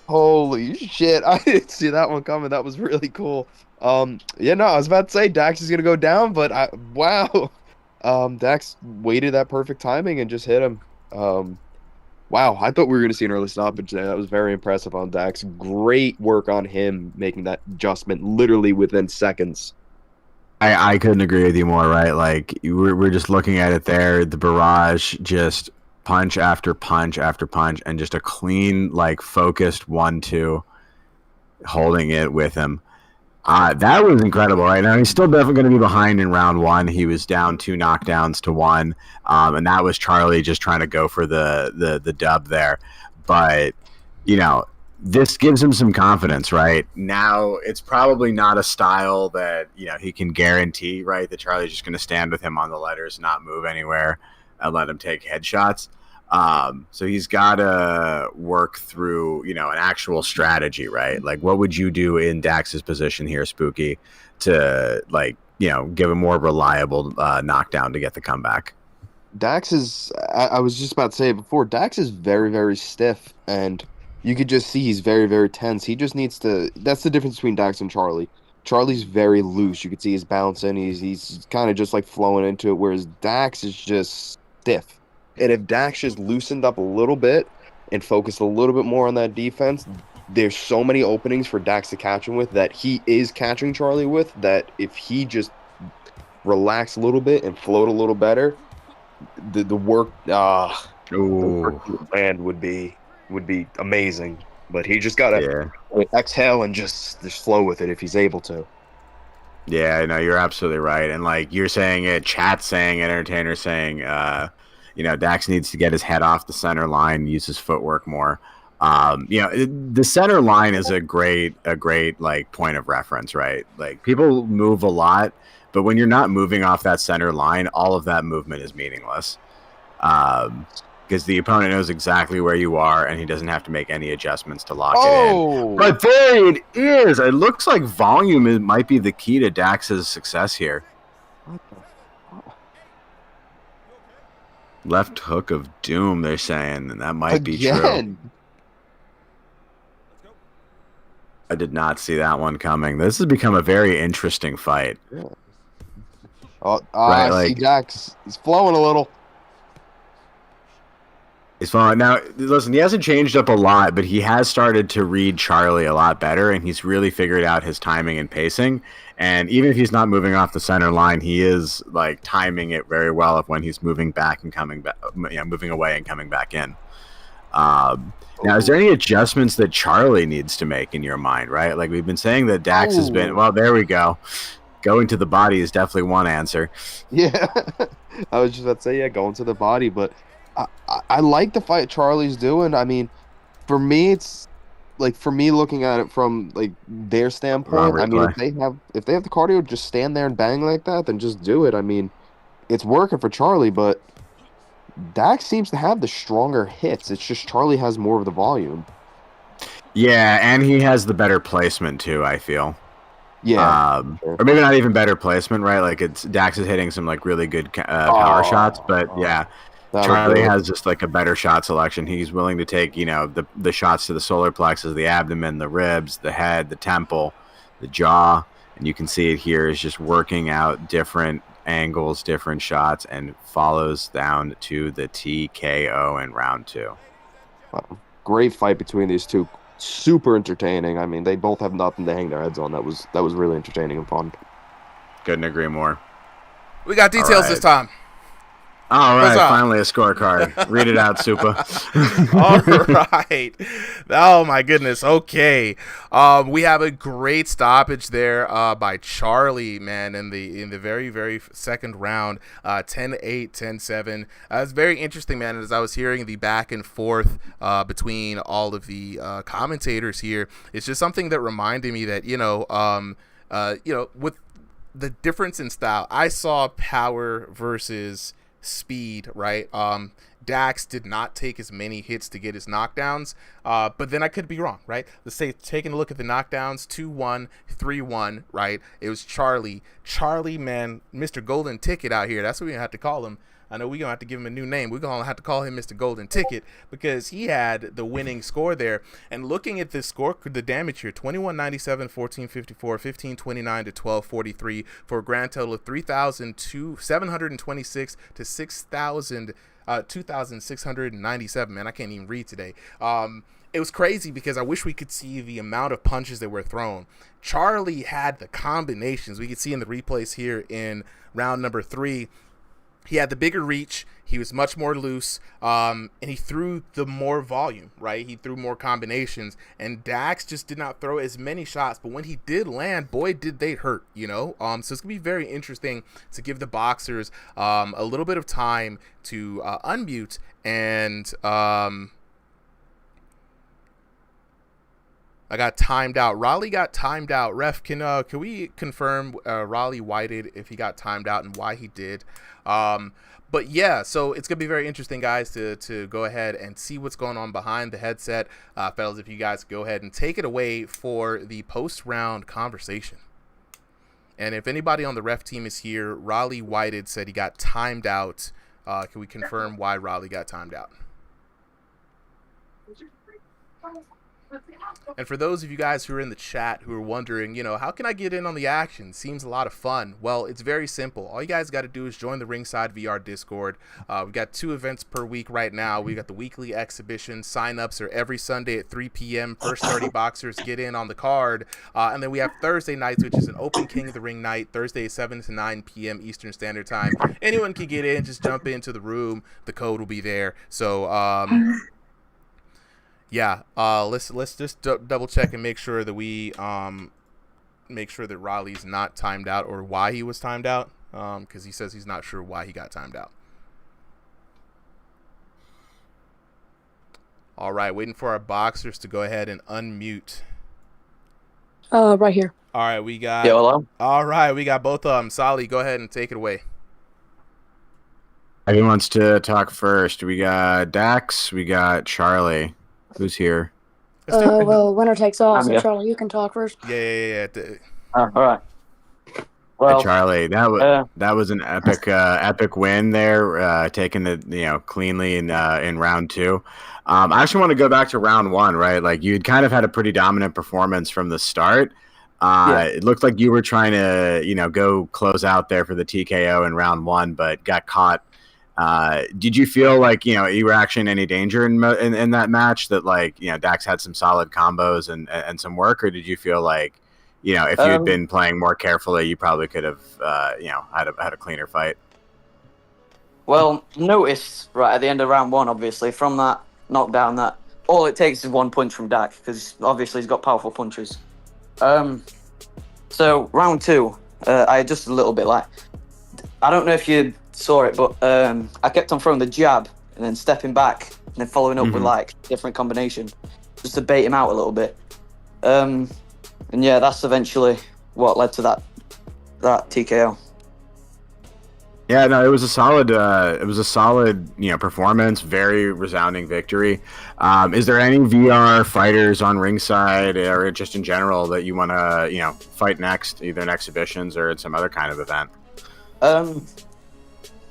Holy shit! I didn't see that one coming. That was really cool. I was about to say Dax is gonna go down, but wow. Dax waited that perfect timing and just hit him. Wow, I thought we were going to see an early stoppage there. That was very impressive on Dax. Great work on him making that adjustment literally within seconds.
I couldn't agree with you more, right? Like, we're just looking at it there. The barrage, just punch after punch after punch, and just a clean, like, focused 1-2, holding it with him. That was incredible, right? Now, he's still definitely going to be behind in round 1. He was down 2 knockdowns to 1, and that was Charlie just trying to go for the dub there. But, this gives him some confidence, right? Now, it's probably not a style that, he can guarantee, right, that Charlie's just going to stand with him on the letters, not move anywhere, and let him take headshots. So he's got to work through, an actual strategy, right? Like, what would you do in Dax's position here, Spooky, to, like, give a more reliable knockdown to get the comeback?
Dax is, I was just about to say it before, Dax is very, very stiff, and you could just see he's very, very tense. He just needs to, that's the difference between Dax and Charlie. Charlie's very loose. You could see he's bouncing. He's kind of just, like, flowing into it, whereas Dax is just stiff. And if Dax just loosened up a little bit and focused a little bit more on that defense, there's so many openings for Dax to catch him with that he is catching Charlie with, that if he just relaxed a little bit and flowed a little better, the work land would be amazing. But he just gotta exhale and just flow with it if he's able to.
Yeah, no, you're absolutely right. And like you're saying it, chat's saying it, entertainers saying, Dax needs to get his head off the center line, use his footwork more. The center line is a great like point of reference, right? Like people move a lot, but when you're not moving off that center line, all of that movement is meaningless. Because the opponent knows exactly where you are, and he doesn't have to make any adjustments to lock it in. But there it is. It looks like volume might be the key to Dax's success here. Left hook of doom, they're saying, and that might be true. I did not see that one coming. This has become a very interesting fight.
Right, I see Dax. He's flowing a little.
He's fine. Now, listen, he hasn't changed up a lot, but he has started to read Charlie a lot better, and he's really figured out his timing and pacing. And even if he's not moving off the center line, he is like timing it very well of when he's moving back and coming back, moving away and coming back in. Now, is there any adjustments that Charlie needs to make in your mind, right? Like we've been saying that Dax has been, well, there we go. Going to the body is definitely one answer.
Yeah, I was just about to say, yeah, going to the body, but I like the fight Charlie's doing. I mean, for me, it's like looking at it from like their standpoint. I mean, if they have the cardio, just stand there and bang like that, then just do it. I mean, it's working for Charlie, but Dax seems to have the stronger hits. It's just Charlie has more of the volume.
Yeah, and he has the better placement too, I feel.
Yeah,
or maybe not even better placement, right? Like Dax is hitting some like really good power shots, but yeah. Charlie has just like a better shot selection. He's willing to take, the shots to the solar plexus, the abdomen, the ribs, the head, the temple, the jaw, and you can see it here is just working out different angles, different shots, and follows down to the TKO in round 2.
Wow. Great fight between these two. Super entertaining. I mean, they both have nothing to hang their heads on. That was really entertaining and fun.
Couldn't agree more.
We got details this time.
All right, finally a scorecard. Read it out, Supa.
All right. Oh, my goodness. Okay. We have a great stoppage there by Charlie, man, in the very, very second round, 10-8, 10-7. It's very interesting, man, as I was hearing the back and forth between all of the commentators here. It's just something that reminded me that, with the difference in style, I saw power versus speed, right? Dax did not take as many hits to get his knockdowns, but then I could be wrong, right? Let's say taking a look at the knockdowns, 2-1, 3-1, right? It was Charlie, man, Mr. Golden Ticket out here. That's what we have to call him. I know we're going to have to give him a new name. We're going to have to call him Mr. Golden Ticket because he had the winning score there. And looking at this score, the damage here, 2197, 1454, 1529 to 1243 for a grand total of 3,726 to 2,697. Man, I can't even read today. It was crazy because I wish we could see the amount of punches that were thrown. Charlie had the combinations. We could see in the replays here in round number 3. He had the bigger reach. He was much more loose, and he threw the more volume, right? He threw more combinations, and Dax just did not throw as many shots. But when he did land, boy, did they hurt, So it's going to be very interesting to give the boxers a little bit of time to unmute and I got timed out. Raleigh got timed out. Ref, can we confirm Raleigh whited if he got timed out and why he did? But yeah, so it's gonna be very interesting, guys, to go ahead and see what's going on behind the headset, fellas. If you guys go ahead and take it away for the post-round conversation. And if anybody on the ref team is here, Raleigh whited said he got timed out. Can we confirm why Raleigh got timed out? And for those of you guys who are in the chat who are wondering, how can I get in on the action? Seems a lot of fun. Well, it's very simple. All you guys got to do is join the RIngsideVR Discord. We've got 2 events per week right now. We got the weekly exhibition. Sign-ups are every Sunday at 3 p.m. First 30 boxers get in on the card. And then we have Thursday nights, which is an open King of the Ring night. Thursday 7 to 9 p.m. Eastern Standard Time. Anyone can get in. Just jump into the room. The code will be there. So, yeah, let's just double check and make sure that we make sure that Raleigh's not timed out or why he was timed out, because he says he's not sure why he got timed out. All right, waiting for our boxers to go ahead and unmute.
Right here.
All right, we got.
Yo, hello.
All right, we got both of them. Sally, go ahead and take it away.
Who wants to talk first? We got Dax. We got Charlie. Who's here?
Well, winner takes all. So
Yeah.
Charlie, you can talk first.
Yeah.
All right. Well,
Hey, Charlie, that was an epic win there, taking it cleanly in round 2. I actually want to go back to round 1, right? Like you'd kind of had a pretty dominant performance from the start. It looked like you were trying to go close out there for the TKO in round 1, but got caught. Did you feel like you were actually in any danger in that match? That Dax had some solid combos and some work, or did you feel like if you had been playing more carefully, you probably could have had a cleaner fight?
Well, noticed right at the end of round 1, obviously from that knockdown, that all it takes is one punch from Dax because obviously he's got powerful punches. So round 2, I adjusted a little bit. Like I don't know if you saw it, but I kept on throwing the jab and then stepping back and then following up with like different combination just to bait him out a little bit. And yeah, that's eventually what led to that TKO.
Yeah, no, it was a solid performance, very resounding victory. Is there any VR fighters on ringside or just in general that you want to fight next, either in exhibitions or in some other kind of event?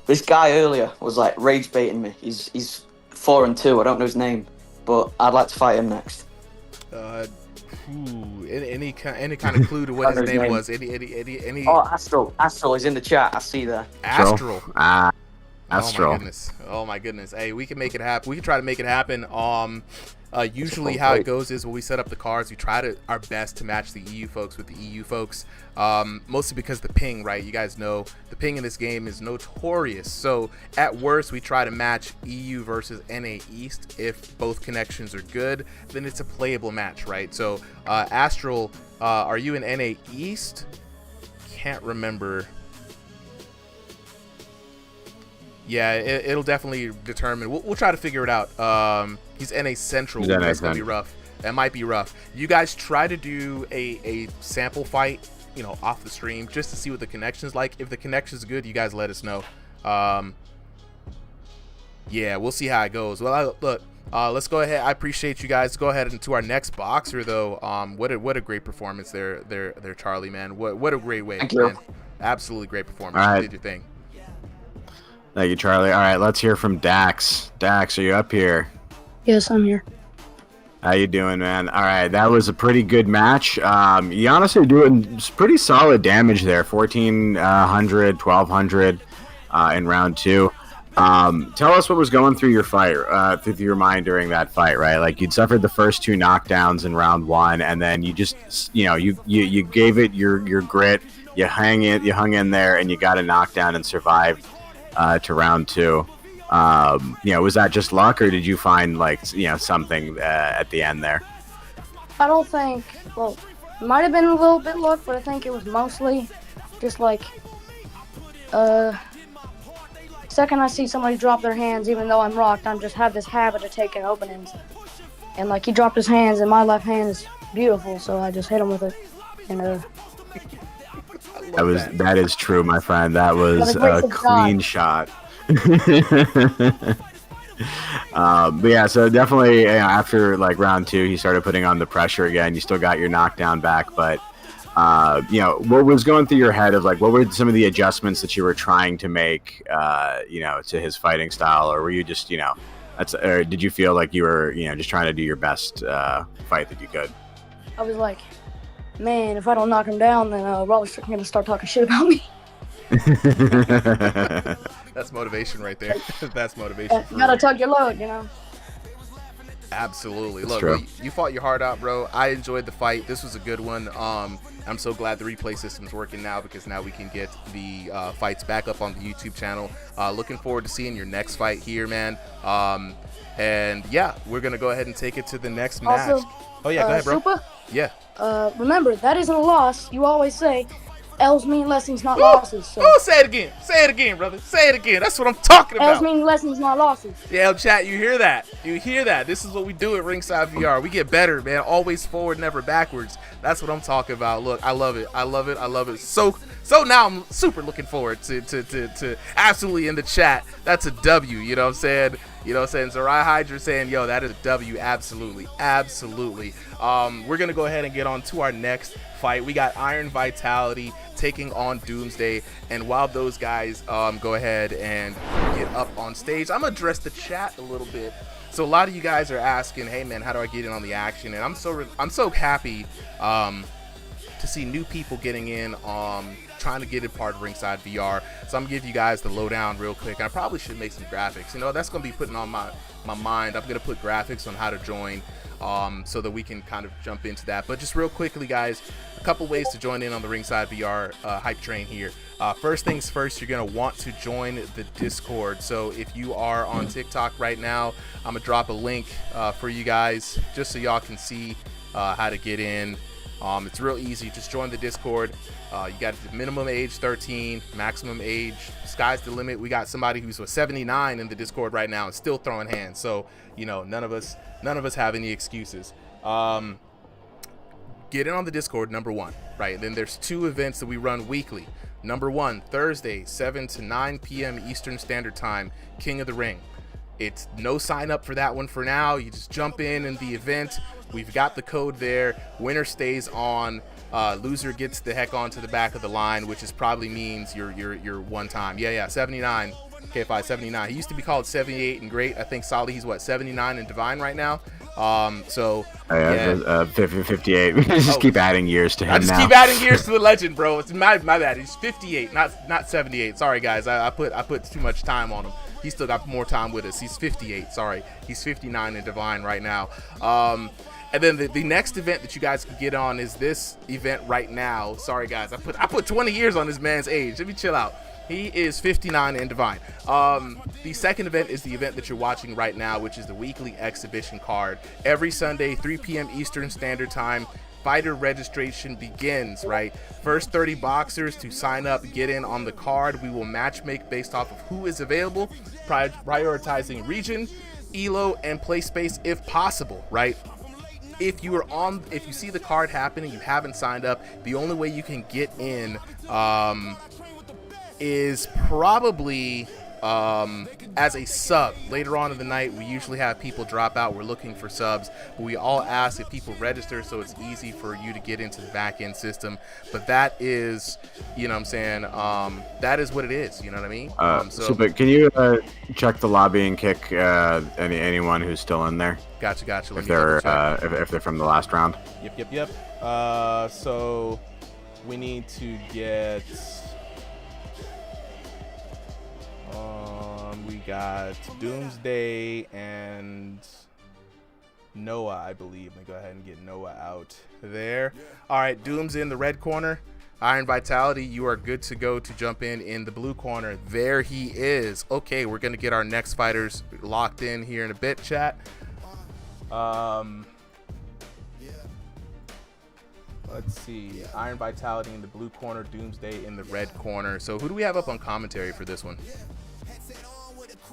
This guy earlier was like rage baiting me. He's 4-2. I don't know his name, but I'd like to fight him next.
Any kind of clue to what his name was? Any?
Oh, Astral. Astral is in the chat. I see there.
Astral.
Astral.
Oh my goodness. Hey, we can make it happen. We can try to make it happen. Usually how it goes is when we set up the cards, we try our best to match the EU folks with the EU folks. Mostly because the ping, right? You guys know the ping in this game is notorious. So at worst, we try to match EU versus NA East. If both connections are good, then it's a playable match, right? So Astral, are you in NA East? Can't remember. Yeah, it'll definitely determine. We'll try to figure it out. He's NA Central. That's gonna be rough. That might be rough. You guys try to do a sample fight, off the stream, just to see what the connection's like. If the connection's good, you guys let us know. Yeah, we'll see how it goes. Well, look, let's go ahead. I appreciate you guys. Go ahead into our next boxer, though. What a great performance there, Charlie, man. What a great way, man. Absolutely great performance.
All right.
You did your thing.
Thank you, Charlie. All right, let's hear from Dax. Dax, are you up here?
Yes, I'm here.
How you doing, man? All right, that was a pretty good match. You honestly are doing pretty solid damage there. 1,400, 1,200 in round 2. Tell us what was going through your fight, through your mind during that fight, right? Like you'd suffered the first 2 knockdowns in round 1, and then you just, you gave it your grit. You hung in there, and you got a knockdown and survived to round 2. Was that just luck, or did you find something at the end there?
I don't think. Well, it might have been a little bit luck, but I think it was mostly just second I see somebody drop their hands, even though I'm rocked, I just have this habit of taking openings. And he dropped his hands, and my left hand is beautiful, so I just hit him with it. And
that is true, my friend. That was a clean shot. But yeah, so definitely after round 2, he started putting on the pressure again. You still got your knockdown back, but what was going through your head of what were some of the adjustments that you were trying to make, to his fighting style, or were you just, or did you feel like you were, just trying to do your best fight that you could?
I was like, man, if I don't knock him down, then Raleigh's going to start talking shit about me.
That's motivation right there. That's motivation.
You gotta tug your load,
Absolutely.
That's
Look,
true.
well, you fought your heart out, bro. I enjoyed the fight. This was a good one. I'm so glad the replay system's working now, because now we can get the fights back up on the YouTube channel. Looking forward to seeing your next fight here, man. And yeah, we're gonna go ahead and take it to the next match.
Also,
Oh yeah, go ahead, bro.
Super,
Yeah.
remember, that isn't a loss. You always say, L's mean lessons, not losses. So.
Oh, say it again. Say it again, brother. Say it again. That's what I'm talking
L's
about.
mean lessons, not losses.
Yeah, chat, you hear that? You hear that? This is what we do at Ringside VR. We get better, man. Always forward, never backwards. That's what I'm talking about. Look, I love it. I love it. I love it. So now I'm super looking forward to absolutely in the chat. That's a W, you know what I'm saying? You know what I'm saying? Zariah Hydra saying, yo, that is a W. Absolutely. Absolutely. We're going to go ahead and get on to our next fight. We got Iron Vitality taking on Doomsday. And while those guys go ahead and get up on stage, I'm going to address the chat a little bit. So a lot of you guys are asking, hey, man, how do I get in on the action? And I'm so happy to see new people getting in, trying to get a part of Ringside VR. So I'm gonna give you guys the lowdown real quick. I probably should make some graphics. You know, that's gonna be putting on my mind. I'm gonna put graphics on how to join, so that we can kind of jump into that. But just real quickly, guys, a couple ways to join in on the Ringside VR hype train here. First things first, you're gonna want to join the Discord. So if you are on TikTok right now, I'm gonna drop a link for you guys just so y'all can see how to get in. It's real easy. Just join the Discord. You got the minimum age 13, maximum age, sky's the limit. We got somebody who's 79 in the Discord right now and still throwing hands. So, you know, none of us have any excuses. Get in on the Discord, number one, right? And then there's 2 events that we run weekly. Number 1, Thursday, 7 to 9 p.m. Eastern Standard Time, King of the Ring. It's no sign up for that one for now. You just jump in the event. We've got the code there. Winner stays on. Loser gets the heck onto the back of the line, which is probably means you're one time. Yeah, 79. K5 79. He used to be called 78 and great. I think Solly, he's what, 79 and divine right now. So yeah.
58. We just keep adding years to him.
I just keep adding years to the legend, bro. It's my bad. He's 58, not 78. Sorry guys, I put too much time on him. He's still got more time with us. He's 58. Sorry, he's 59 in divine right now. And then the next event that you guys can get on is this event right now. Sorry guys, I put 20 years on this man's age. Let me chill out. He is 59 in divine. The second event is the event that you're watching right now, which is the weekly exhibition card. Every Sunday, 3 p.m. Eastern Standard Time, fighter registration begins, right? First 30 boxers to sign up, get in on the card. We will match make based off of who is available, prioritizing region, elo, and play space if possible, right? If you see the card happening, you haven't signed up, the only way you can get in is probably as a sub. Later on in the night, we usually have people drop out. We're looking for subs, but we all ask if people register so it's easy for you to get into the back end system. But that is, you know what I'm saying, that is what it is, you know what I mean?
So can you check the lobby and kick anyone who's still in there?
Gotcha.
If they're from the last round.
Yep. So we need to get we got Doomsday and Noah, I believe. Let me go ahead and get Noah out there. All right, Doom's in the red corner. Iron Vitality, you are good to go to jump in the blue corner. There he is. Okay, we're going to get our next fighters locked in here in a bit, chat. Let's see. Iron Vitality in the blue corner, Doomsday in the red corner. So who do we have up on commentary for this one?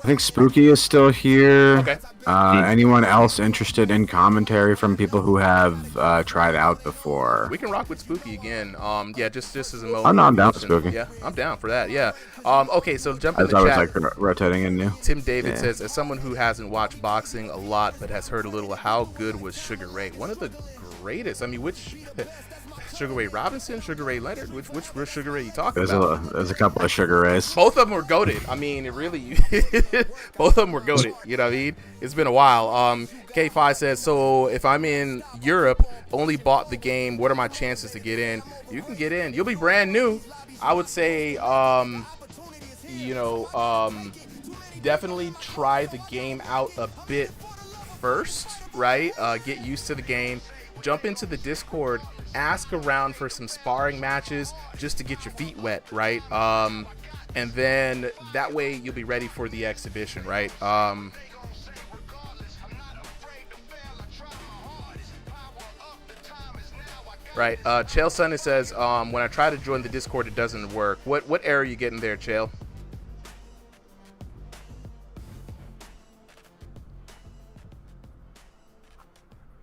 I think Spooky is still here.
Okay.
Anyone else interested in commentary from people who have tried out before?
We can rock with Spooky again. Yeah, just as a moment.
Oh, no, I'm down with Spooky.
Yeah, I'm down for that. Yeah. Okay, so jump in the
chat.
chat.
I was like rotating in new.
Tim David says, as someone who hasn't watched boxing a lot but has heard a little, how good was Sugar Ray? One of the greatest. I mean, which Sugar Ray Robinson, Sugar Ray Leonard, which Sugar Ray you talking about?
There's a couple of Sugar Rays.
Both of them were goated. I mean, it really, both of them were goated. You know what I mean? It's been a while. K5 says, so if I'm in Europe, only bought the game, what are my chances to get in? You can get in. You'll be brand new. I would say, definitely try the game out a bit first, right? Get used to the game. Jump into the Discord, ask around for some sparring matches just to get your feet wet, right? And then that way you'll be ready for the exhibition, right? Right. Chael Sun, it says, when I try to join the Discord, it doesn't work. What error are you getting there, Chael?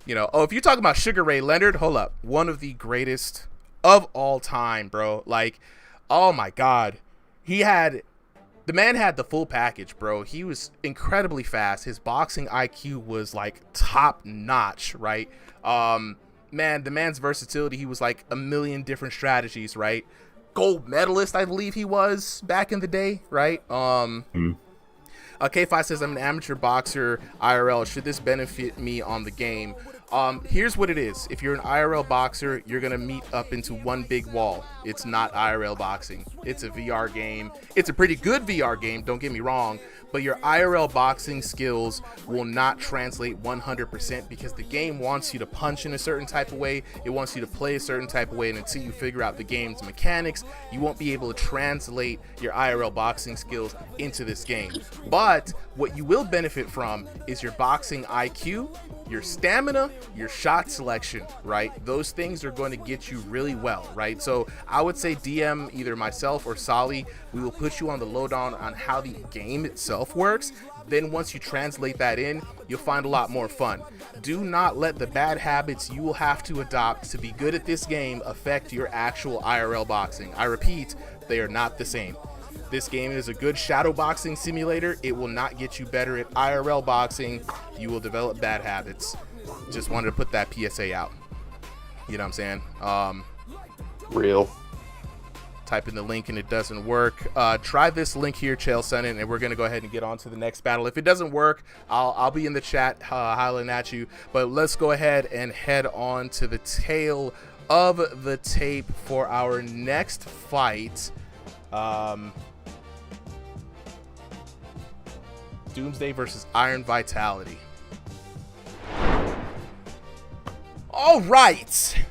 You know, if you're talking about Sugar Ray Leonard, hold up. One of the greatest of all time, bro. Like, oh my God. The man had the full package, bro. He was incredibly fast. His boxing IQ was like top notch, right? Man, the man's versatility, he was like a million different strategies, right? Gold medalist, I believe he was back in the day, right? K5 says, I'm an amateur boxer, IRL. Should this benefit me on the game? Here's what it is. If you're an IRL boxer, you're going to meet up into one big wall. It's not IRL boxing. It's a VR game. It's a pretty good VR game, don't get me wrong, but your IRL boxing skills will not translate 100% because the game wants you to punch in a certain type of way. It wants you to play a certain type of way, and until you figure out the game's mechanics, you won't be able to translate your IRL boxing skills into this game. But what you will benefit from is your boxing IQ, your stamina, your shot selection, right? Those things are going to get you really well, right? So I would say DM either myself or Sally. We will put you on the lowdown on how the game itself works. Then once you translate that in, you'll find a lot more fun. Do not let the bad habits you will have to adopt to be good at this game affect your actual IRL boxing. I repeat, they are not the same. This game is a good shadow boxing simulator. It will not get you better at IRL boxing. You will develop bad habits. Just wanted to put that PSA out. You know what I'm saying?
Real.
Type in the link and it doesn't work. Try this link here, Chael Sonnen, and we're going to go ahead and get on to the next battle. If it doesn't work, I'll be in the chat hollering at you. But let's go ahead and head on to the tail of the tape for our next fight. Doomsday versus Iron Vitality. All right,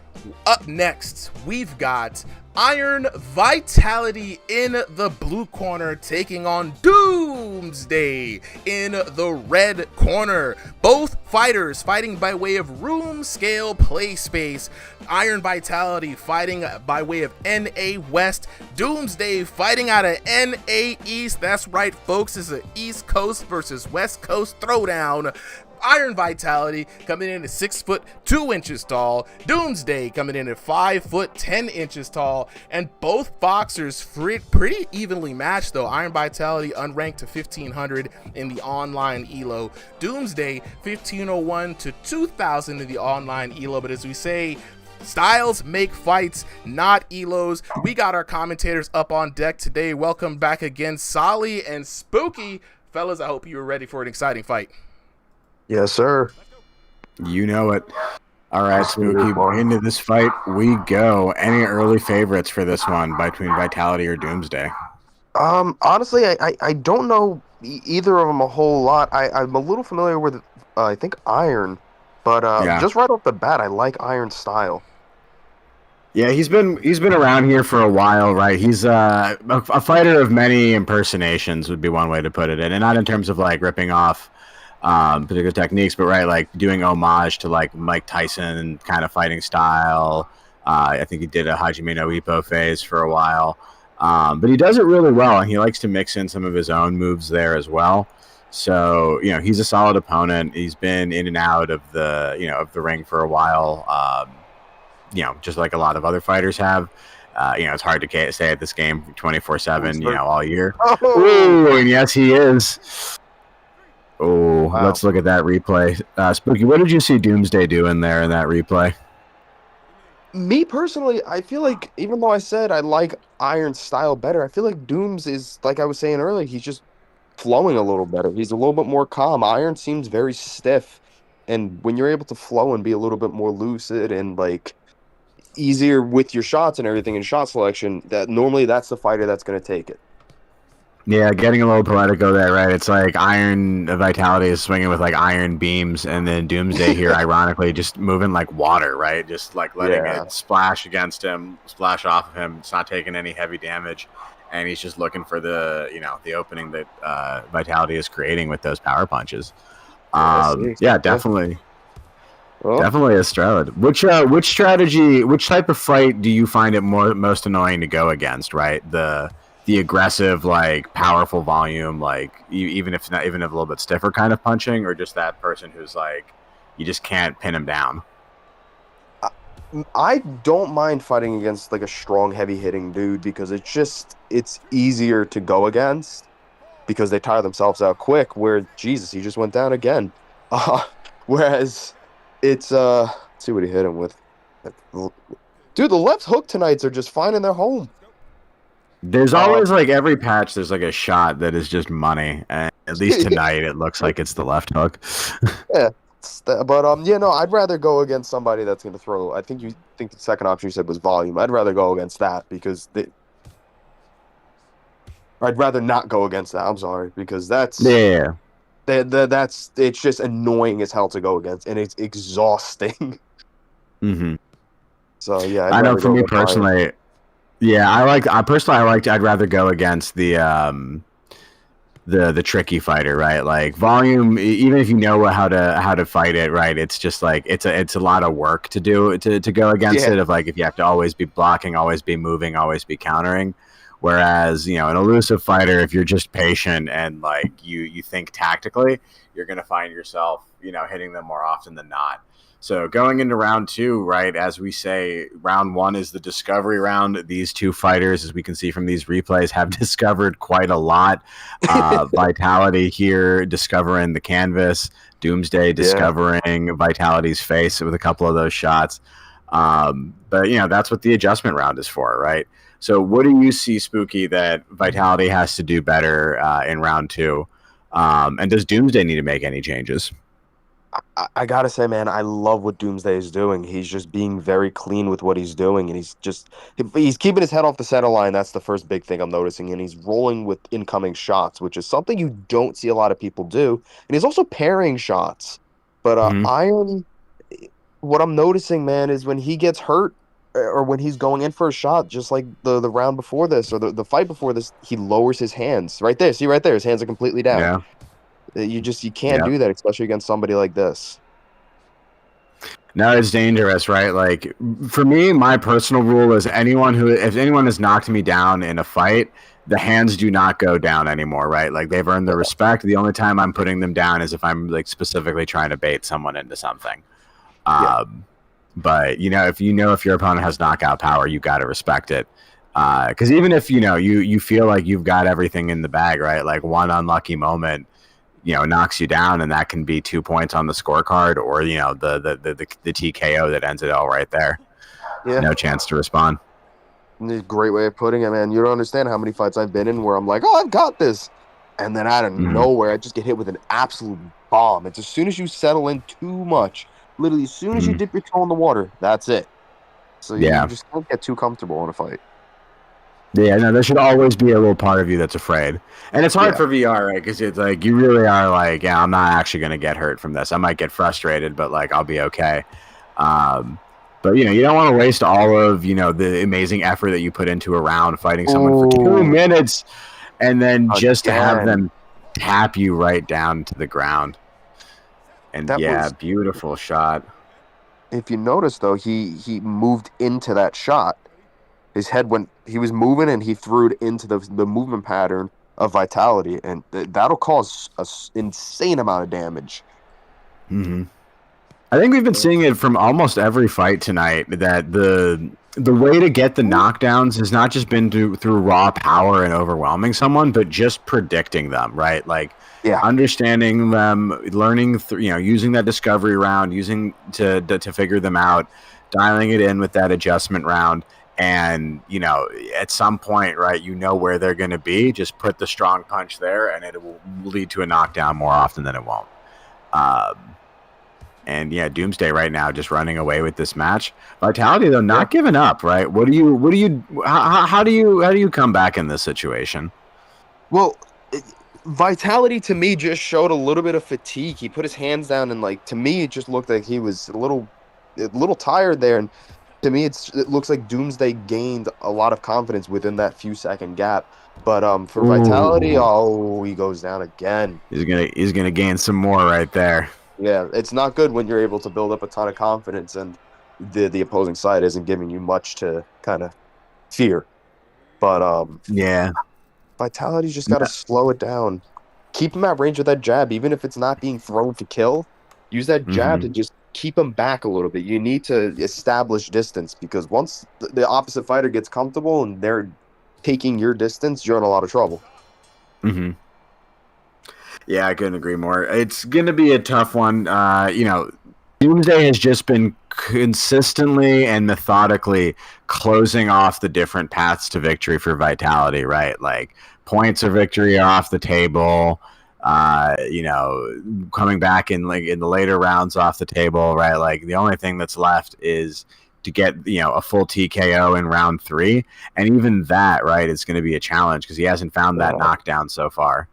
up next we've got Iron Vitality in the blue corner taking on Doomsday in the red corner. Both fighters fighting by way of room scale play space. Iron Vitality fighting by way of NA West. Doomsday fighting out of NA East. That's right, folks. It's an East Coast versus West Coast throwdown. Iron Vitality coming in at 6 foot 2 inches tall. Doomsday coming in at 5 foot 10 inches tall. And both boxers pretty evenly matched though. Iron Vitality unranked to 1500 in the online ELO. Doomsday 1501 to 2000 in the online ELO. But as we say, styles make fights, not ELOs. We got our commentators up on deck today. Welcome back again, Solly and Spooky. Fellas, I hope you were ready for an exciting fight.
Yes, sir.
You know it. All right, Spooky, into this fight we go. Any early favorites for this one between Vitality or Doomsday?
Honestly, I don't know either of them a whole lot. I'm a little familiar with, I think, Iron, but just right off the bat, I like Iron's style.
Yeah, he's been around here for a while, right? He's a fighter of many impersonations would be one way to put it, and not in terms of like ripping off particular techniques, but right, like doing homage to like Mike Tyson kind of fighting style. I think he did a Hajime no Ippo phase for a while, but he does it really well, and he likes to mix in some of his own moves there as well. So he's a solid opponent. He's been in and out of the of the ring for a while. Just like a lot of other fighters have. It's hard to stay at this game 24/7, all year. Ooh, and yes, he is. Oh, wow. Let's look at that replay. Spooky, what did you see Doomsday doing there in that replay?
Me personally, I feel like even though I said I like Iron's style better, I feel like Dooms is, like I was saying earlier, he's just flowing a little better. He's a little bit more calm. Iron seems very stiff, and when you're able to flow and be a little bit more lucid and like easier with your shots and everything in shot selection, that normally that's the fighter that's going to take it.
Yeah, getting a little poetical there, right? It's like Iron Vitality is swinging with like iron beams, and then Doomsday here, ironically, just moving like water, right? Just like letting
Yeah.
it splash against him, splash off of him. It's not taking any heavy damage, and he's just looking for the the opening that Vitality is creating with those power punches. Yeah, definitely.
Well,
Definitely a Strode. Which strategy, which type of fight do you find it most annoying to go against? Right, the aggressive, like powerful volume, like even if not even a little bit stiffer kind of punching, or just that person who's like you just can't pin him down.
I don't mind fighting against like a strong, heavy hitting dude because it's easier to go against because they tire themselves out quick. Where Jesus, he just went down again. Whereas it's let's see what he hit him with. Dude, the left hook tonights are just finding their home.
There's always like every patch, there's like a shot that is just money, and at least tonight it looks like it's the left hook.
Yeah, but yeah, no, I'd rather go against somebody that's going to throw. I think the second option you said was volume. I'd rather go against that because I'd rather not go against that. I'm sorry because that's that's it's just annoying as hell to go against, and it's exhausting.
Mm-hmm.
So yeah,
I know for me personally. Yeah, I'd rather go against the tricky fighter, right? Like volume, even if you know how to fight it, right? It's just like it's a lot of work to do to go against it. Of like if you have to always be blocking, always be moving, always be countering. Whereas an elusive fighter, if you're just patient and like you think tactically, you're gonna find yourself hitting them more often than not. So going into round 2, right, as we say, round 1 is the discovery round. These two fighters, as we can see from these replays, have discovered quite a lot. Vitality here discovering the canvas. Doomsday discovering Vitality's face with a couple of those shots. But, that's what the adjustment round is for, right? So what do you see, Spooky, that Vitality has to do better in round 2? And does Doomsday need to make any changes?
I gotta say, man, I love what Doomsday is doing. He's just being very clean with what he's doing, and he's keeping his head off the center line. That's the first big thing I'm noticing, and he's rolling with incoming shots, which is something you don't see a lot of people do. And he's also parrying shots. But Iron, what I'm noticing, man, is when he gets hurt or when he's going in for a shot, just like the round before this or the fight before this, he lowers his hands. Right there, see right there, his hands are completely down. Yeah. You can't do that, especially against somebody like this.
No, it's dangerous, right? Like for me, my personal rule is if anyone has knocked me down in a fight, the hands do not go down anymore, right? Like they've earned the respect. The only time I'm putting them down is if I'm like specifically trying to bait someone into something. But if your opponent has knockout power, you got to respect it. Because even if you feel like you've got everything in the bag, right? Like one unlucky moment knocks you down, and that can be 2 points on the scorecard, or the TKO that ends it all right there. Yeah, no chance to respond.
Great way of putting it, man. You don't understand how many fights I've been in where I'm like, oh, I've got this, and then out of nowhere, I just get hit with an absolute bomb. It's as soon as you settle in too much, literally as soon as you dip your toe in the water, that's it. So you just can't get too comfortable in a fight.
Yeah, no, there should always be a little part of you that's afraid. And it's hard for VR, right? Because it's like, you really are like, yeah, I'm not actually going to get hurt from this. I might get frustrated, but like, I'll be okay. But, you don't want to waste all of, the amazing effort that you put into a round fighting someone for 2 minutes and then just to have them tap you right down to the ground. And beautiful shot.
If you notice, though, he moved into that shot. His head he was moving and he threw it into the movement pattern of Vitality, and that'll cause an insane amount of damage.
Mm-hmm. I think we've been seeing it from almost every fight tonight, that the way to get the knockdowns has not just been through raw power and overwhelming someone, but just predicting them, right? Like understanding them, learning using that discovery round, using to figure them out, dialing it in with that adjustment round. And, at some point, right, where they're going to be. Just put the strong punch there, and it will lead to a knockdown more often than it won't. And Doomsday right now just running away with this match. Vitality, though, not giving up, right? How do you come back in this situation?
Well, Vitality to me just showed a little bit of fatigue. He put his hands down and like to me it just looked like he was a little tired there. And to me it looks like Doomsday gained a lot of confidence within that few second gap. But for Vitality,
Ooh.
oh, he goes down again.
He's gonna gain some more right there.
Yeah, it's not good when you're able to build up a ton of confidence and the opposing side isn't giving you much to kind of fear. But
Yeah.
Vitality's just got to slow it down. Keep him at range with that jab, even if it's not being thrown to kill. Use that jab to just keep him back a little bit. You need to establish distance because once the opposite fighter gets comfortable and they're taking your distance, you're in a lot of trouble.
Mm-hmm. Yeah, I couldn't agree more. It's going to be a tough one. Doomsday has just been consistently and methodically closing off the different paths to victory for Vitality, right? Like points of victory are off the table. Coming back in the later rounds off the table, right? Like the only thing that's left is to get a full TKO in round 3, and even that, right, is going to be a challenge because he hasn't found that knockdown so far.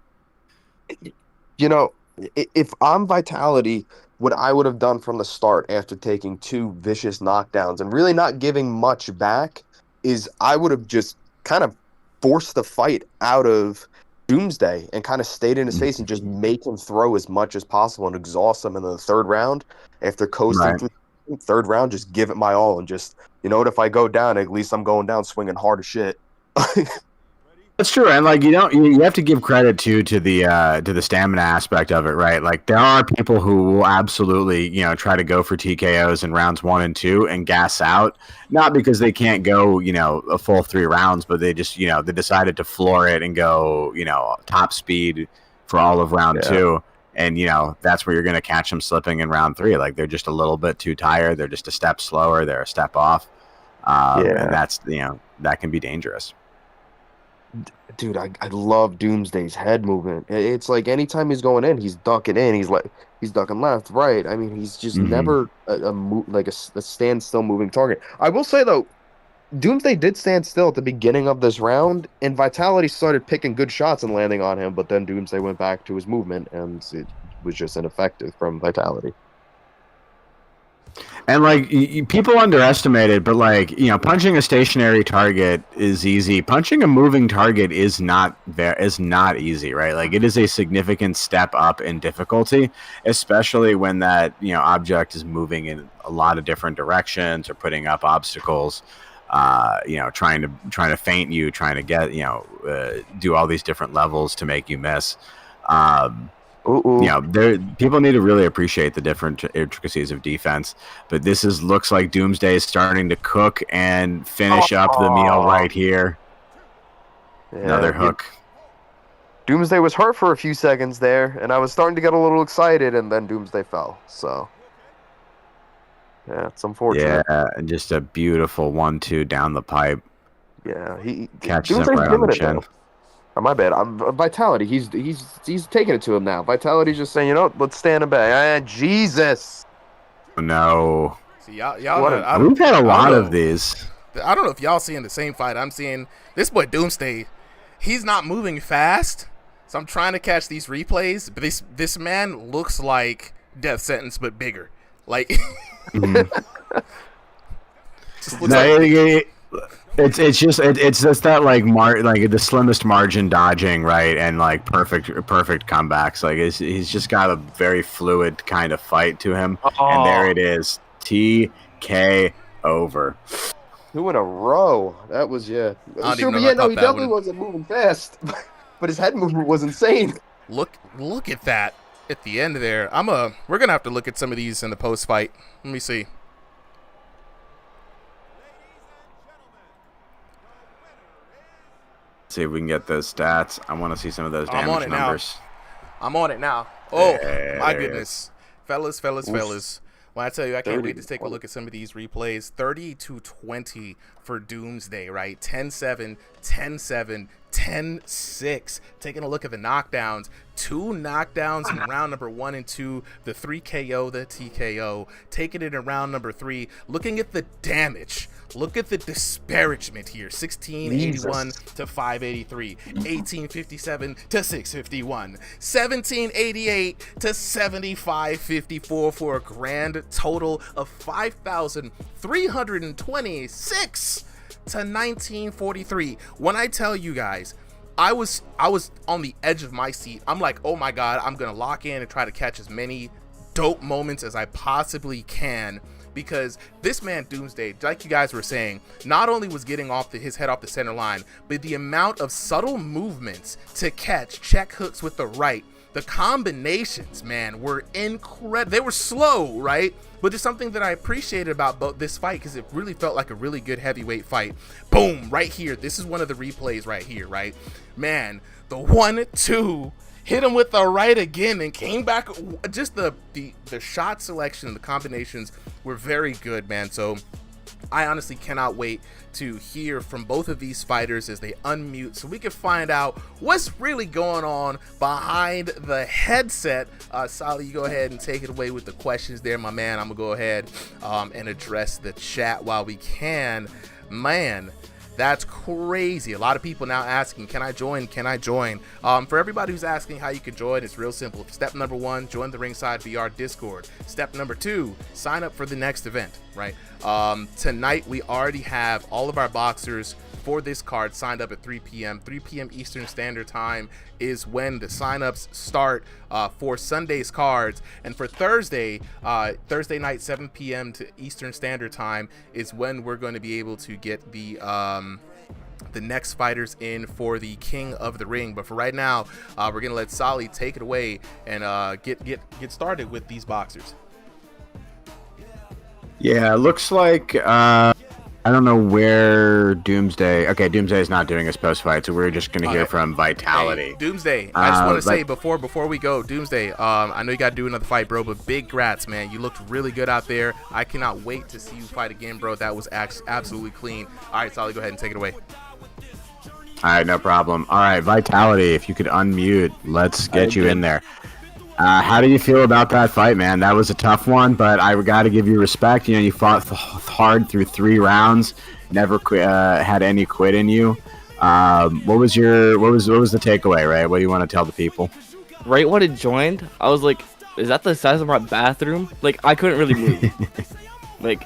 If I'm Vitality, what I would have done from the start after taking 2 vicious knockdowns and really not giving much back is I would have just kind of forced the fight out of Doomsday and kind of stayed in his face and just make him throw as much as possible and exhaust him in the third round. After coasting through the third round, just give it my all and just, if I go down, at least I'm going down swinging hard as shit.
That's true, and like you have to give credit to the stamina aspect of it, right? Like there are people who will absolutely try to go for TKOs in rounds 1 and 2 and gas out, not because they can't go a full 3 rounds, but they just they decided to floor it and go top speed for all of round 2, and that's where you're going to catch them slipping in round 3. Like they're just a little bit too tired, they're just a step slower, they're a step off, and that's that can be dangerous.
Dude, I love Doomsday's head movement. It's like anytime he's going in, he's ducking in. He's ducking left, right. I mean, he's just never a standstill moving target. I will say though, Doomsday did stand still at the beginning of this round, and Vitality started picking good shots and landing on him. But then Doomsday went back to his movement, and it was just ineffective from Vitality.
And like people underestimate it, but like punching a stationary target is easy. Punching a moving target is not easy, right? Like it is a significant step up in difficulty, especially when that object is moving in a lot of different directions or putting up obstacles. Trying to feint you, trying to get do all these different levels to make you miss. People need to really appreciate the different intricacies of defense, but looks like Doomsday is starting to cook and finish up the meal right here. Another hook.
Doomsday was hurt for a few seconds there, and I was starting to get a little excited, and then Doomsday fell. So, yeah, it's unfortunate.
Yeah, and just a beautiful 1-2 down the pipe.
Yeah, he
catches him right on the chin.
Oh, my bad. Vitality. He's taking it to him now. Vitality's just saying, let's stand in back. Jesus.
No.
See, y'all
we've had a lot of these.
I don't know if y'all seeing the same fight I'm seeing. This boy Doomsday, he's not moving fast, so I'm trying to catch these replays. But this man looks like Death Sentence, but bigger. Like,
It's just that like the slimmest margin dodging, right, and like perfect comebacks. Like he's just got a very fluid kind of fight to him, and there it is, TK over.
2 in a row. That was he definitely wasn't moving fast, but his head movement was insane.
Look at that at the end there. We're gonna have to look at some of these in the post fight. Let me see.
See if we can get those stats. I want to see some of those damage numbers.
I'm on it now. Oh, my goodness. Fellas. When I tell you, I can't wait to take a look at some of these replays. 30-20 for Doomsday, right? 10-7, 10-7, 10-6. Taking a look at the knockdowns, 2 knockdowns in round number 1 and 2, the 3 KO, the TKO. Taking it in round number 3, looking at the damage. Look at the disparagement here. 1681 to 583, 1857 to 651, 1788 to 7554 for a grand total of 5,326 to 1943. When I tell you guys, I was on the edge of my seat. I'm like, oh my god, I'm gonna lock in and try to catch as many dope moments as I possibly can, because this man Doomsday, like you guys were saying, not only was getting his head off the center line, but the amount of subtle movements to catch check hooks with the right, the combinations, man, were incredible. They were slow, right? But there's something that I appreciated about this fight, because it really felt like a really good heavyweight fight. Boom, right here. This is one of the replays right here, right? Man, the 1-2, hit him with the right again and came back. Just the shot selection, the combinations were very good, man. So I honestly cannot wait to hear from both of these fighters as they unmute, so we can find out what's really going on behind the headset. Sally, you go ahead and take it away with the questions there, my man. I'm gonna go ahead and address the chat while we can. Man, that's crazy. A lot of people now asking, can I join? Can I join? For everybody who's asking how you can join, it's real simple. Step number 1, join the Ringside VR Discord. Step number 2, sign up for the next event, right? Tonight, we already have all of our boxers for this card signed up at 3 p.m. 3 p.m. Eastern Standard Time is when the signups start for Sunday's cards. And for Thursday night, 7 p.m. to Eastern Standard Time is when we're going to be able to get the next fighters in for the King of the Ring. But for right now, we're gonna let Sally take it away and get started with these boxers.
Yeah, it looks like I don't know where Doomsday. Okay, Doomsday is not doing his post fight, so we're just gonna hear from Vitality.
Hey, Doomsday, I just want to say before we go, Doomsday, I know you got to do another fight, bro, but big grats, man. You looked really good out there. I cannot wait to see you fight again, bro. That was absolutely clean. All right, Sally, go ahead and take it away.
All right, no problem. All right, Vitality, if you could unmute, let's get you in there. How do you feel about that fight, man? That was a tough one, but I got to give you respect. You know, you fought hard through 3 rounds, never had any quit in you. What was the takeaway, right? What do you want to tell the people?
Right when it joined, I was like, "Is that the size of my bathroom?" Like, I couldn't really move. Like,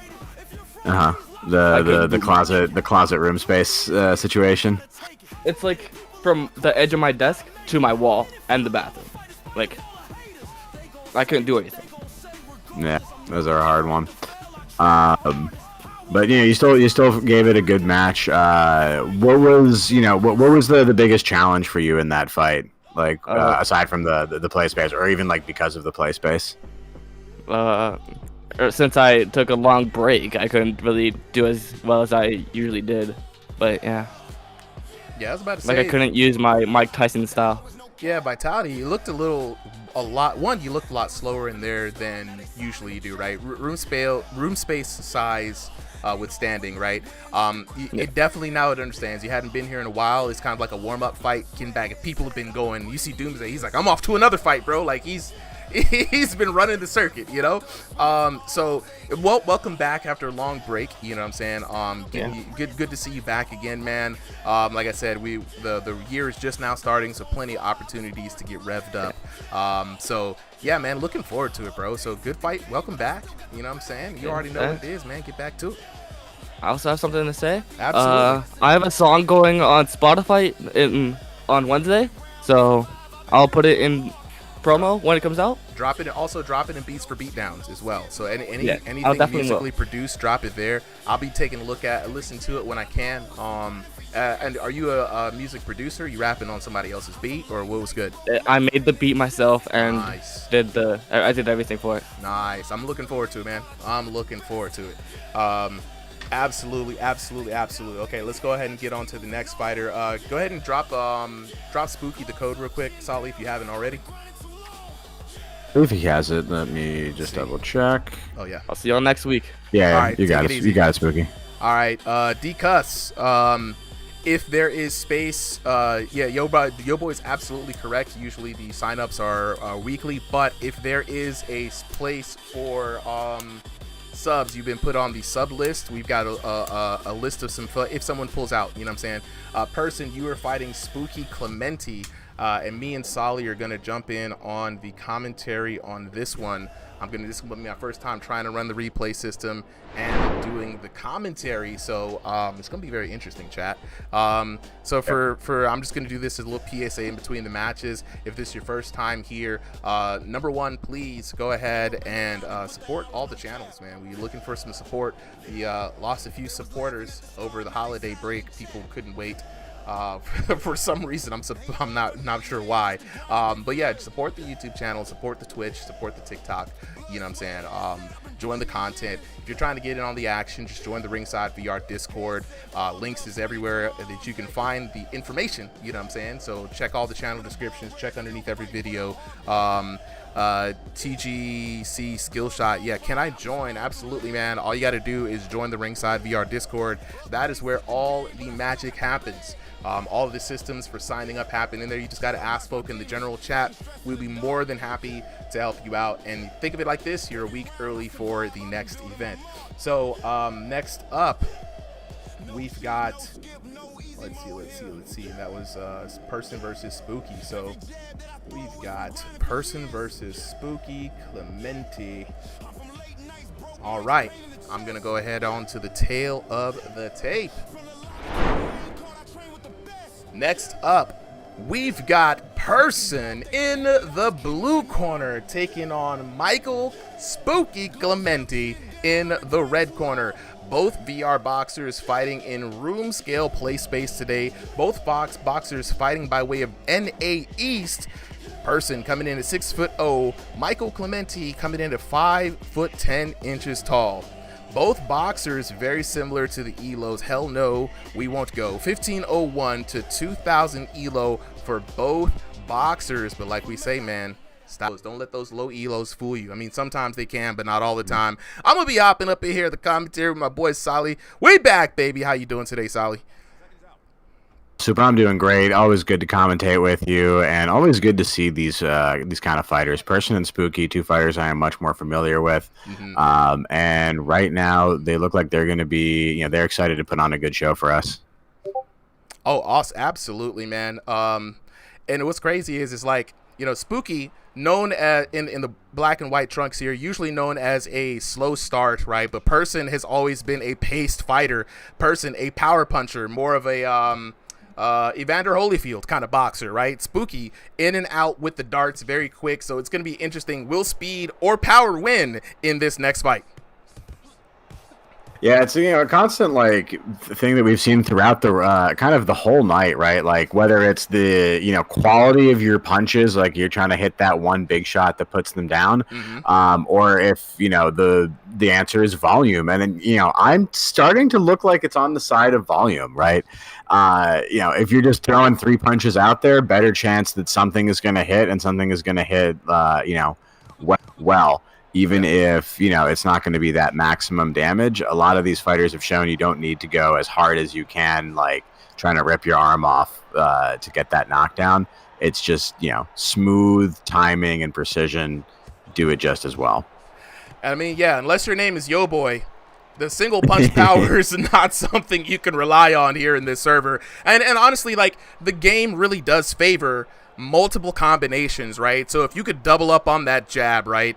the closet room space situation.
It's like from the edge of my desk to my wall and the bathroom. Like, I couldn't do anything.
Yeah, those are a hard one. But you still gave it a good match. What was the biggest challenge for you in that fight? Like aside from the play space, or even like because of the play space?
Since I took a long break, I couldn't really do as well as I usually did. But yeah.
Yeah, I was about to say.
Like, I couldn't use my Mike Tyson style.
Yeah, Vitality, you looked you looked a lot slower in there than usually you do, right? Room space size withstanding, right? It definitely now it understands. You hadn't been here in a while. It's kind of like a warm-up fight, getting back. If people have been going, you see Doomsday, he's like, I'm off to another fight, bro. Like, he's been running the circuit, you know? So, welcome back after a long break, you know what I'm saying? Good to see you back again, man. Like I said, the year is just now starting, so plenty of opportunities to get revved up. So, yeah, man, looking forward to it, bro. So, good fight. Welcome back. You know what I'm saying? You already know what it is, man. Get back to it.
I also have something to say.
Absolutely.
I have a song going on Spotify on Wednesday, so I'll put it in promo when it comes out.
Drop it in Beats for Beatdowns as well. So anything
definitely
musically produced, drop it there. I'll be taking a listen to it when I can. And are you a music producer? You rapping on somebody else's beat, or what was good?
I made the beat myself and
nice.
I did everything for it.
Nice. I'm looking forward to it, man. I'm looking forward to it. Absolutely. Okay, let's go ahead and get on to the next fighter. Go ahead and drop Spooky the code real quick, Solly, if you haven't already.
If he has it, let me just double check.
Oh yeah.
I'll see y'all next week.
Yeah,
right,
you got it. You got it, Spooky.
All right, D-Cuss. if there is space, yeah, Yo Boy is absolutely correct. Usually the signups are weekly, but if there is a place for subs, you've been put on the sub list. We've got a list of some if someone pulls out, you know what I'm saying. Person, you are fighting Spooky Clementi, and me and Solly are gonna jump in on the commentary on this one. This is gonna be my first time trying to run the replay system and doing the commentary, so it's gonna be very interesting, chat. So I'm just gonna do this as a little PSA in between the matches. If this is your first time here, number one, please go ahead and support all the channels, man. We're looking for some support. We lost a few supporters over the holiday break. People couldn't wait. For some reason, I'm not sure why, but yeah, support the YouTube channel, support the Twitch, support the TikTok, you know what I'm saying. Join the content. If you're trying to get in on the action, just join the Ringside VR Discord. Links is everywhere that you can find the information, you know what I'm saying. So check all the channel descriptions, check underneath every video. TGC Skillshot, yeah, can I join? Absolutely, man. All you got to do is join the Ringside VR Discord. That is where all the magic happens. All of the systems for signing up happen in there. You just got to ask folk in the general chat. We'll be more than happy to help you out. And think of it like this: you're a week early for the next event. So next up, we've got, let's see. That was Person versus Spooky. So we've got Person versus Spooky Clementi. All right, I'm gonna go ahead on to the tail of the tape. Next up, we've got Person in the blue corner taking on Michael Spooky Clementi in the red corner. Both VR boxers fighting in room scale play space today. Both boxers fighting by way of NA East. Person coming in at 6'0", Michael Clementi coming in at 5'10" tall. Both boxers very similar to the ELOs. Hell no, we won't go. 1501 to 2000 ELO for both boxers. But like we say, man, stop. Don't let those low ELOs fool you. I mean, sometimes they can, but not all the time. I'm going to be hopping up in here the commentary with my boy Solly. Way back, baby. How you doing today, Solly?
Super, I'm doing great. Always good to commentate with you, and always good to see these kind of fighters. Person and Spooky, two fighters I am much more familiar with. And right now, they look like they're going to be, they're excited to put on a good show for us.
Oh, awesome. Absolutely, man. And what's crazy is like, Spooky, known as in the black and white trunks here, usually known as a slow start, right? But Person has always been a paced fighter. Person, a power puncher, more of a Evander Holyfield kind of boxer, right? Spooky, in and out with the darts, very quick. So it's going to be interesting. Will speed or power win in this next fight?
Yeah, it's a constant thing that we've seen throughout the kind of the whole night, right? Like whether it's the quality of your punches, like you're trying to hit that one big shot that puts them down, or if the answer is volume, and then I'm starting to look like it's on the side of volume, right? If you're just throwing three punches out there, better chance that something is going to hit and something is going to hit, well. Even if, it's not going to be that maximum damage. A lot of these fighters have shown you don't need to go as hard as you can, like trying to rip your arm off to get that knockdown. It's just, smooth timing and precision do it just as well.
I mean, yeah, unless your name is Yo Boy, the single punch power is not something you can rely on here in this server. And honestly, the game really does favor multiple combinations, right? So if you could double up on that jab, right?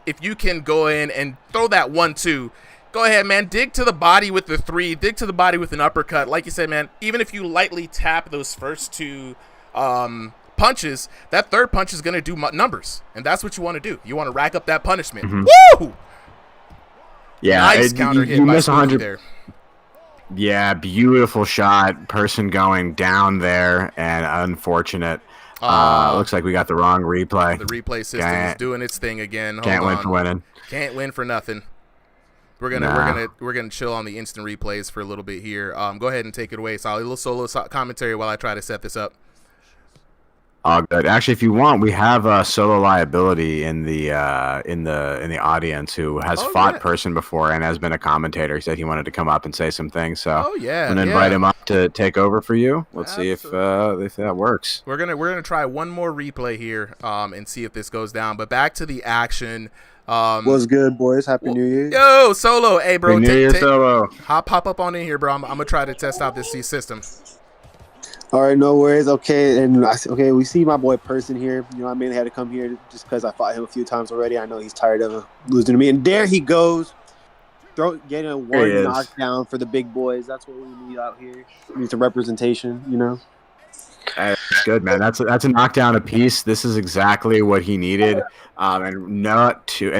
If you can go in and throw that 1-2, go ahead, man. Dig to the body with the 3, dig to the body with an uppercut. Like you said, man, even if you lightly tap those first 2 punches, that third punch is going to do numbers. And that's what you want to do. You want to rack up that punishment. Woo!
Yeah,
nice counter hit
you
by
miss
Spooky
100
there.
Yeah, beautiful shot. Person going down there, and unfortunate. Looks like we got the wrong replay.
The replay system is doing its thing again.
Can't win for winning.
Can't win for nothing. We're gonna chill on the instant replays for a little bit here. Go ahead and take it away, Solly. A little solo commentary while I try to set this up.
All good. Actually, if you want, we have a solo liability in the audience who has
Oh,
fought
yeah.
Person before and has been a commentator. He said he wanted to come up and say some things. So
Oh, yeah,
I'm gonna invite
yeah.
him up to take over for you. Let's see if that works.
We're gonna try one more replay here, and see if this goes down. But back to the action.
What's good, boys? Happy New Year.
Yo, Solo. Hey, bro.
New Year, Solo.
Pop up on in here, bro. I'm gonna try to test out this system.
All right, no worries. Okay, and we see my boy Person here. You know, I mainly had to come here just because I fought him a few times already. I know he's tired of losing to me, and there he goes, getting a one knockdown for the big boys. That's what we need out here. We need some representation, you know.
That's good, man. That's a knockdown apiece. This is exactly what he needed, and not too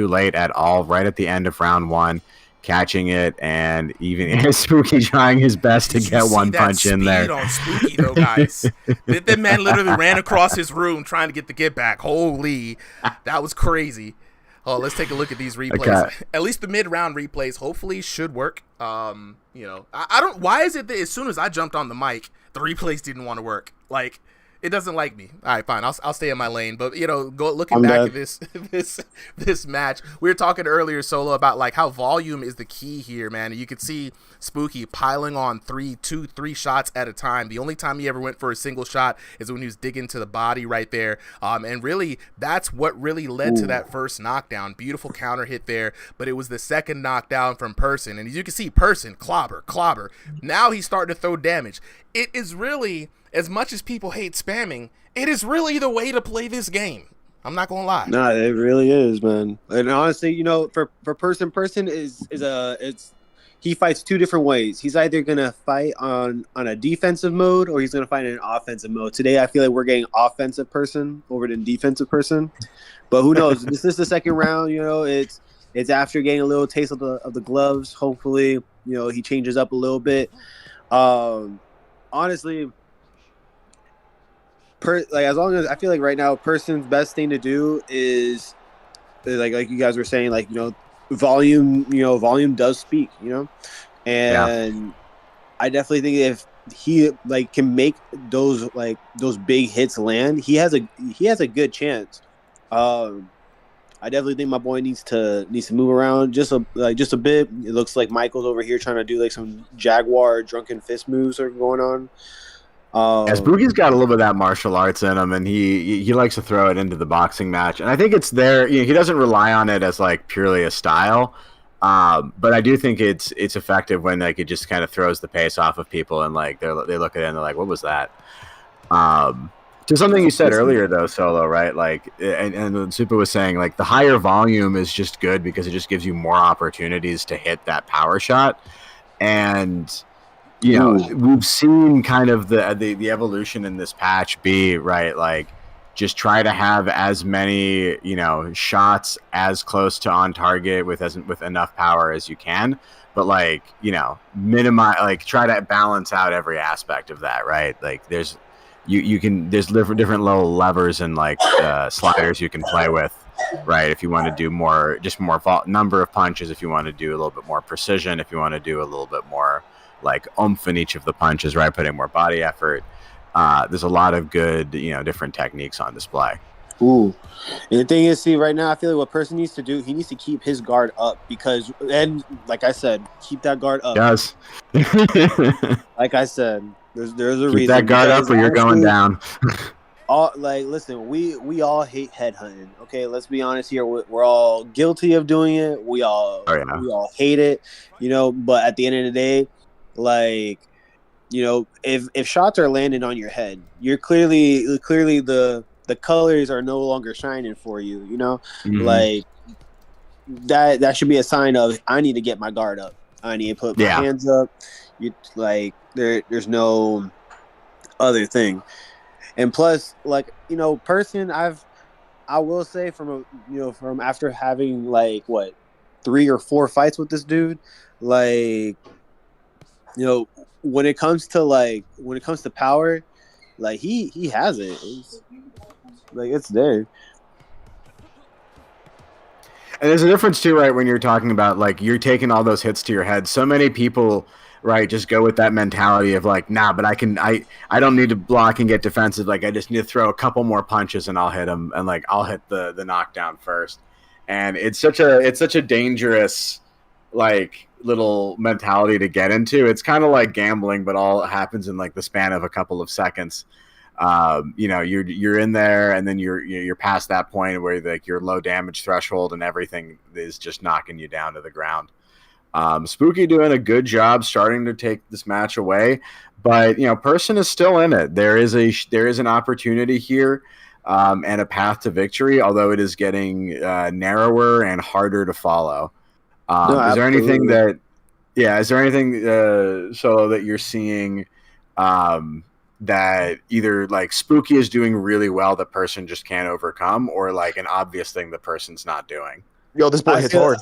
late at all. Right at the end of round 1. Catching it, and even Spooky trying his best to get one punch in there.
On Spooky though, guys. That man literally ran across his room trying to get the get back. Holy, that was crazy. Oh, let's take a look at these replays. Okay. At least the mid-round replays hopefully should work. You know, I don't. Why is it that as soon as I jumped on the mic, the replays didn't want to work? Like, it doesn't like me. All right, fine. I'll stay in my lane. But you know, looking back at this match, we were talking earlier, Solo, about like how volume is the key here, man. And you could see Spooky piling on three shots at a time. The only time he ever went for a single shot is when he was digging to the body right there. And really, that's what really led to that first knockdown. Beautiful counter hit there, but it was the second knockdown from Person. And as you can see, Person clobber. Now he's starting to throw damage. It is really, as much as people hate spamming, it is really the way to play this game. I'm not gonna lie.
Nah, it really is, man. And honestly, you know, for Person he fights two different ways. He's either gonna fight on a defensive mode or he's gonna fight in an offensive mode. Today, I feel like we're getting offensive Person over than defensive Person. But who knows? This is the second round. You know, it's after getting a little taste of the gloves. Hopefully, you know, he changes up a little bit. Honestly, as long as I feel like right now, Person's best thing to do is like you guys were saying, like, you know, volume. You know, volume does speak. You know, and I definitely think if he like can make those big hits land, he has a good chance. I definitely think my boy needs to move around just a bit. It looks like Michael's over here trying to do like some Jaguar drunken fist moves are going on.
Spooky's got a little bit of that martial arts in him, and he likes to throw it into the boxing match. And I think it's there. You know, he doesn't rely on it as like purely a style, but I do think it's effective when like it just kind of throws the pace off of people, and like they look at it and they're like, "What was that?" To something you said earlier, though, Solo, right? Like, and Super was saying, like, the higher volume is just good because it just gives you more opportunities to hit that power shot. And, you know, we've seen kind of the evolution in this patch be, right, like, just try to have as many, you know, shots as close to on target with enough power as you can. But, like, you know, minimize, like, try to balance out every aspect of that, right? Like, there's different little levers and like sliders you can play with, right? If you want to do more number of punches, if you want to do a little bit more precision, if you want to do a little bit more like oomph in each of the punches, right? Putting more body effort. There's a lot of good, you know, different techniques on display.
Ooh. And the thing is, see, right now, I feel like what Person needs to do, he needs to keep his guard up because, and like I said, keep that guard up.
Yes.
Like I said, there's a
keep
reason.
That guard up or you're going down.
Listen, we all hate headhunting. Okay, let's be honest here. We're all guilty of doing it. We all hate it, you know. But at the end of the day, like, you know, if shots are landing on your head, you're clearly the colors are no longer shining for you. You know, like that should be a sign of I need to get my guard up. I need to put my hands up. You like there's no other thing. And plus, like, you know, Person, I will say from after having like 3 or 4 fights with this dude, like, you know, when it comes to power, like he has it. It's there.
And there's a difference too, right? When you're talking about like you're taking all those hits to your head. So many people right? Just go with that mentality of like, nah, but I don't need to block and get defensive. Like, I just need to throw a couple more punches and I'll hit him, and like I'll hit the knockdown first. And it's such a dangerous like little mentality to get into. It's kind of like gambling, but all happens in like the span of a couple of seconds. You're in there, and then you're past that point where like your low damage threshold and everything is just knocking you down to the ground. Spooky doing a good job starting to take this match away, but Person is still in it. There is an opportunity here, and a path to victory, although it is getting narrower and harder to follow.
No,
Is there anything
absolutely.
Solo, that you're seeing that either like Spooky is doing really well that Person just can't overcome, or like an obvious thing the Person's not doing?
Yo, this boy
I
hits
feel
hard.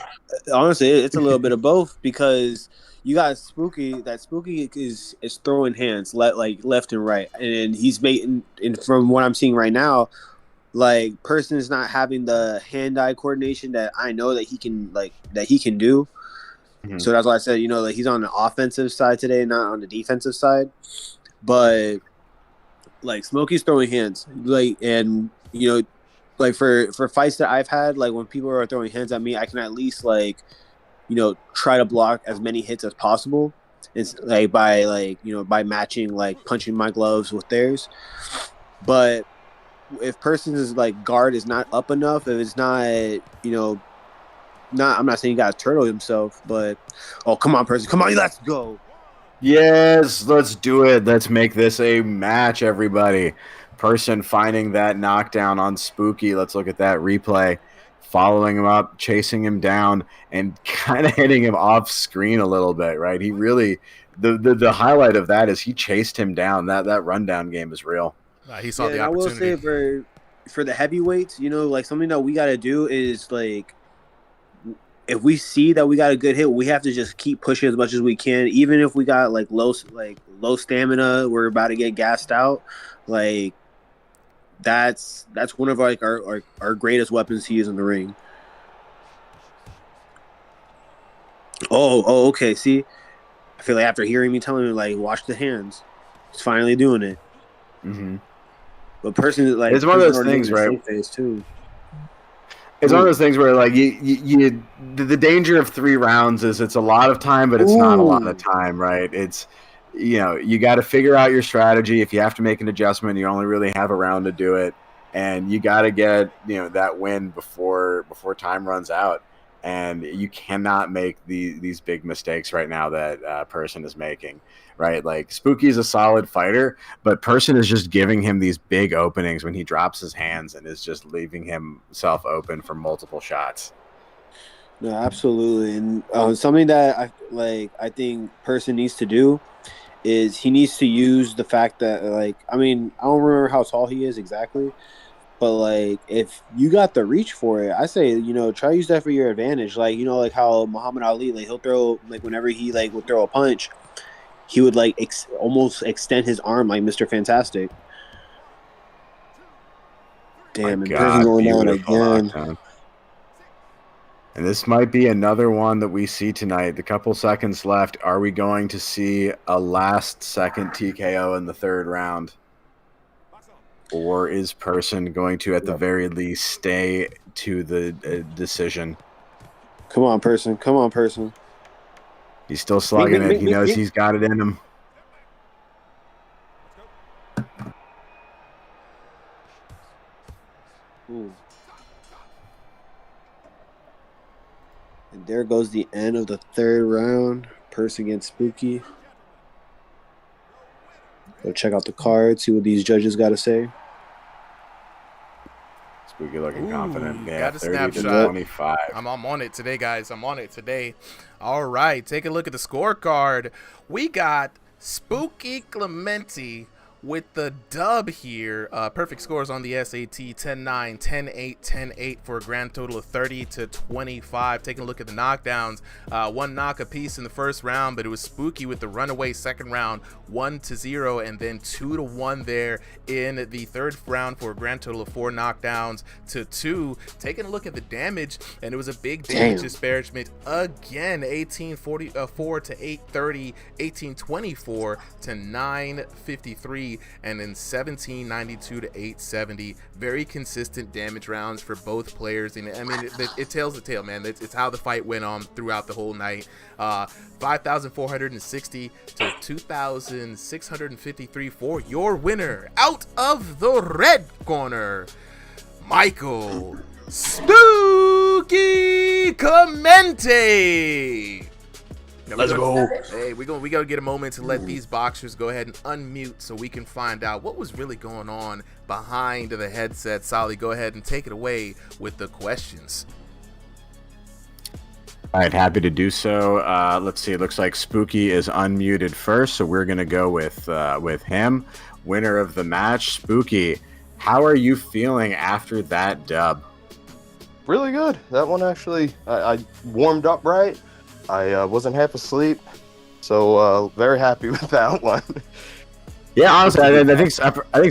honestly, it's a little bit of both because you got Spooky. That Spooky is throwing hands left and right, and he's making. And from what I'm seeing right now, like Person is not having the hand-eye coordination that I know that he can do.
Mhm.
So that's why I said like he's on the offensive side today, not on the defensive side. But like Smokey's throwing hands, like for fights that I've had, like when people are throwing hands at me, I can at least try to block as many hits as possible. It's like by matching like punching my gloves with theirs. But if Person's like guard is not up enough, if it's not I'm not saying he got to turtle himself, but come on, Person, come on, let's go.
Yes, let's do it. Let's make this a match, everybody. Person finding that knockdown on Spooky. Let's look at that replay. Following him up, chasing him down, and kind of hitting him off screen a little bit, right? He really, the highlight of that is he chased him down. That rundown game is real.
He saw the
I will
opportunity.
say for the heavyweights, like something that we got to do is like, if we see that we got a good hit, we have to just keep pushing as much as we can, even if we got like low stamina, we're about to get gassed out. Like that's one of like our greatest weapons to use in the ring. Oh, okay. See, I feel like after hearing me telling me like watch the hands, he's finally doing it.
Mm-hmm.
But Person like
it's one of those things, right?
Face too.
It's one of those things where like the danger of 3 rounds is it's a lot of time, but it's not a lot of time, right? It's you got to figure out your strategy. If you have to make an adjustment, you only really have a round to do it, and you got to get that win before time runs out. And you cannot make these big mistakes right now that Person is making, right? Like Spooky's a solid fighter, but Person is just giving him these big openings when he drops his hands and is just leaving himself open for multiple shots.
No, absolutely. And something that I think Person needs to do is he needs to use the fact that I don't remember how tall he is exactly. But like, if you got the reach for it, I say try to use that for your advantage. Like like how Muhammad Ali, like he'll throw like whenever he like would throw a punch, he would like almost extend his arm like Mr. Fantastic. Damn, and Person going down again.
Lockdown. And this might be another one that we see tonight. The couple seconds left. Are we going to see a last second TKO in the 3rd round? Or is Person going to, at the very least, stay to the decision?
Come on, Person. Come on, Person.
He's still slugging it. He knows he's got it in him.
Ooh. And there goes the end of the 3rd round. Person against Spooky. Go check out the card, see what these judges got to say.
Spooky looking confident. Yeah,
got a
30
snapshot.
to 25.
I'm on it today, guys. I'm on it today. All right, take a look at the scorecard. We got Spooky Clemente with the dub here. Perfect scores on the SAT, 10-9, 10-8, 10-8 for a grand total of 30-25. Taking a look at the knockdowns, one knock apiece in the first round, but it was Spooky with the runaway second round, 1-0, and then 2-1 there in the third round for a grand total of 4 knockdowns to 2. Taking a look at the damage, and it was a big damage disparagement again, 1844 to 830, 1824 to 953, and then 1792 to 870. Very consistent damage rounds for both players, and I mean it tells the tale, man. It's how the fight went on throughout the whole night. 5,460 to 2,653 for your winner. Out of the red corner, Michael Spooky Clemente.
Let's go.
Hey, we gotta get a moment to let these boxers go ahead and unmute so we can find out what was really going on behind the headset. Solly, go ahead and take it away with the questions.
All right, happy to do so. Let's see. It looks like Spooky is unmuted first, so we're gonna go with him. Winner of the match, Spooky. How are you feeling after that dub?
Really good. That one actually, I warmed up right. I wasn't half asleep, so very happy with that one.
Yeah, honestly, I think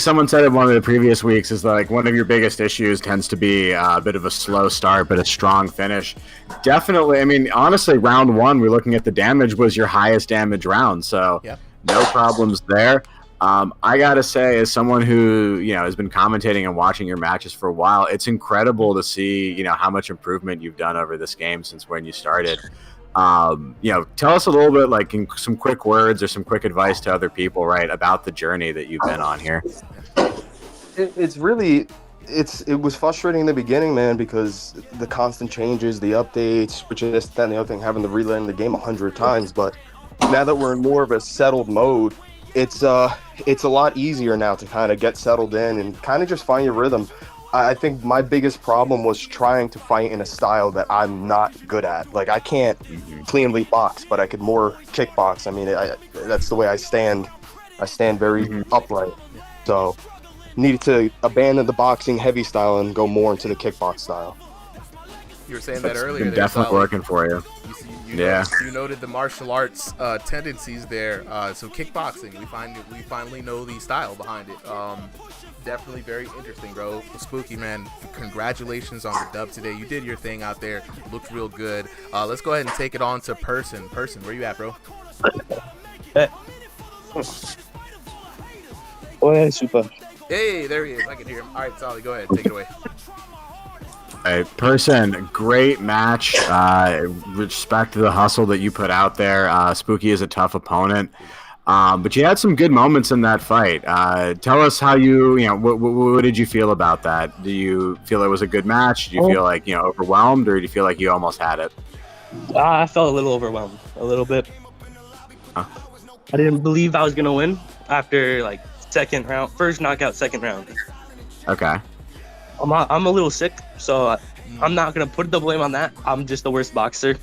someone said it one of the previous weeks is like one of your biggest issues tends to be a bit of a slow start, but a strong finish. Definitely, I mean, honestly, round 1, we're looking at the damage was your highest damage round, so no problems there. I gotta say, as someone who has been commentating and watching your matches for a while, it's incredible to see how much improvement you've done over this game since when you started. Tell us a little bit, like in some quick words or some quick advice to other people, right, about the journey that you've been on here.
It was frustrating in the beginning, man, because the constant changes, the updates, which is this, that, and the other thing, having to relearn the game 100 times. But now that we're in more of a settled mode, it's a lot easier now to kind of get settled in and kind of just find your rhythm. I think my biggest problem was trying to fight in a style that I'm not good at. Like, I can't cleanly box, but I could more kickbox. I mean, that's the way I stand. I stand very upright. So, needed to abandon the boxing heavy style and go more into the kickbox style.
You were saying that earlier.
Been definitely working for you.
You noted the martial arts tendencies there. So kickboxing, we finally know the style behind it. Definitely very interesting, bro. Spooky, man, congratulations on the dub today. You did your thing out there. Looked real good. Let's go ahead and take it on to Person. Person, where you at, bro?
Oh, super.
Hey, there he is. I can hear him. All right, Solly, go ahead. Take it away.
Hey, Person, great match. Respect to the hustle that you put out there. Spooky is a tough opponent. But you had some good moments in that fight. Tell us how what did you feel about that? Do you feel it was a good match? Do you feel like, overwhelmed, or do you feel like you almost had it?
I felt a little overwhelmed, a little bit.
Huh?
I didn't believe I was going to win after, first knockout, second round.
Okay.
I'm a little sick, so I'm not going to put the blame on that. I'm just the worst boxer,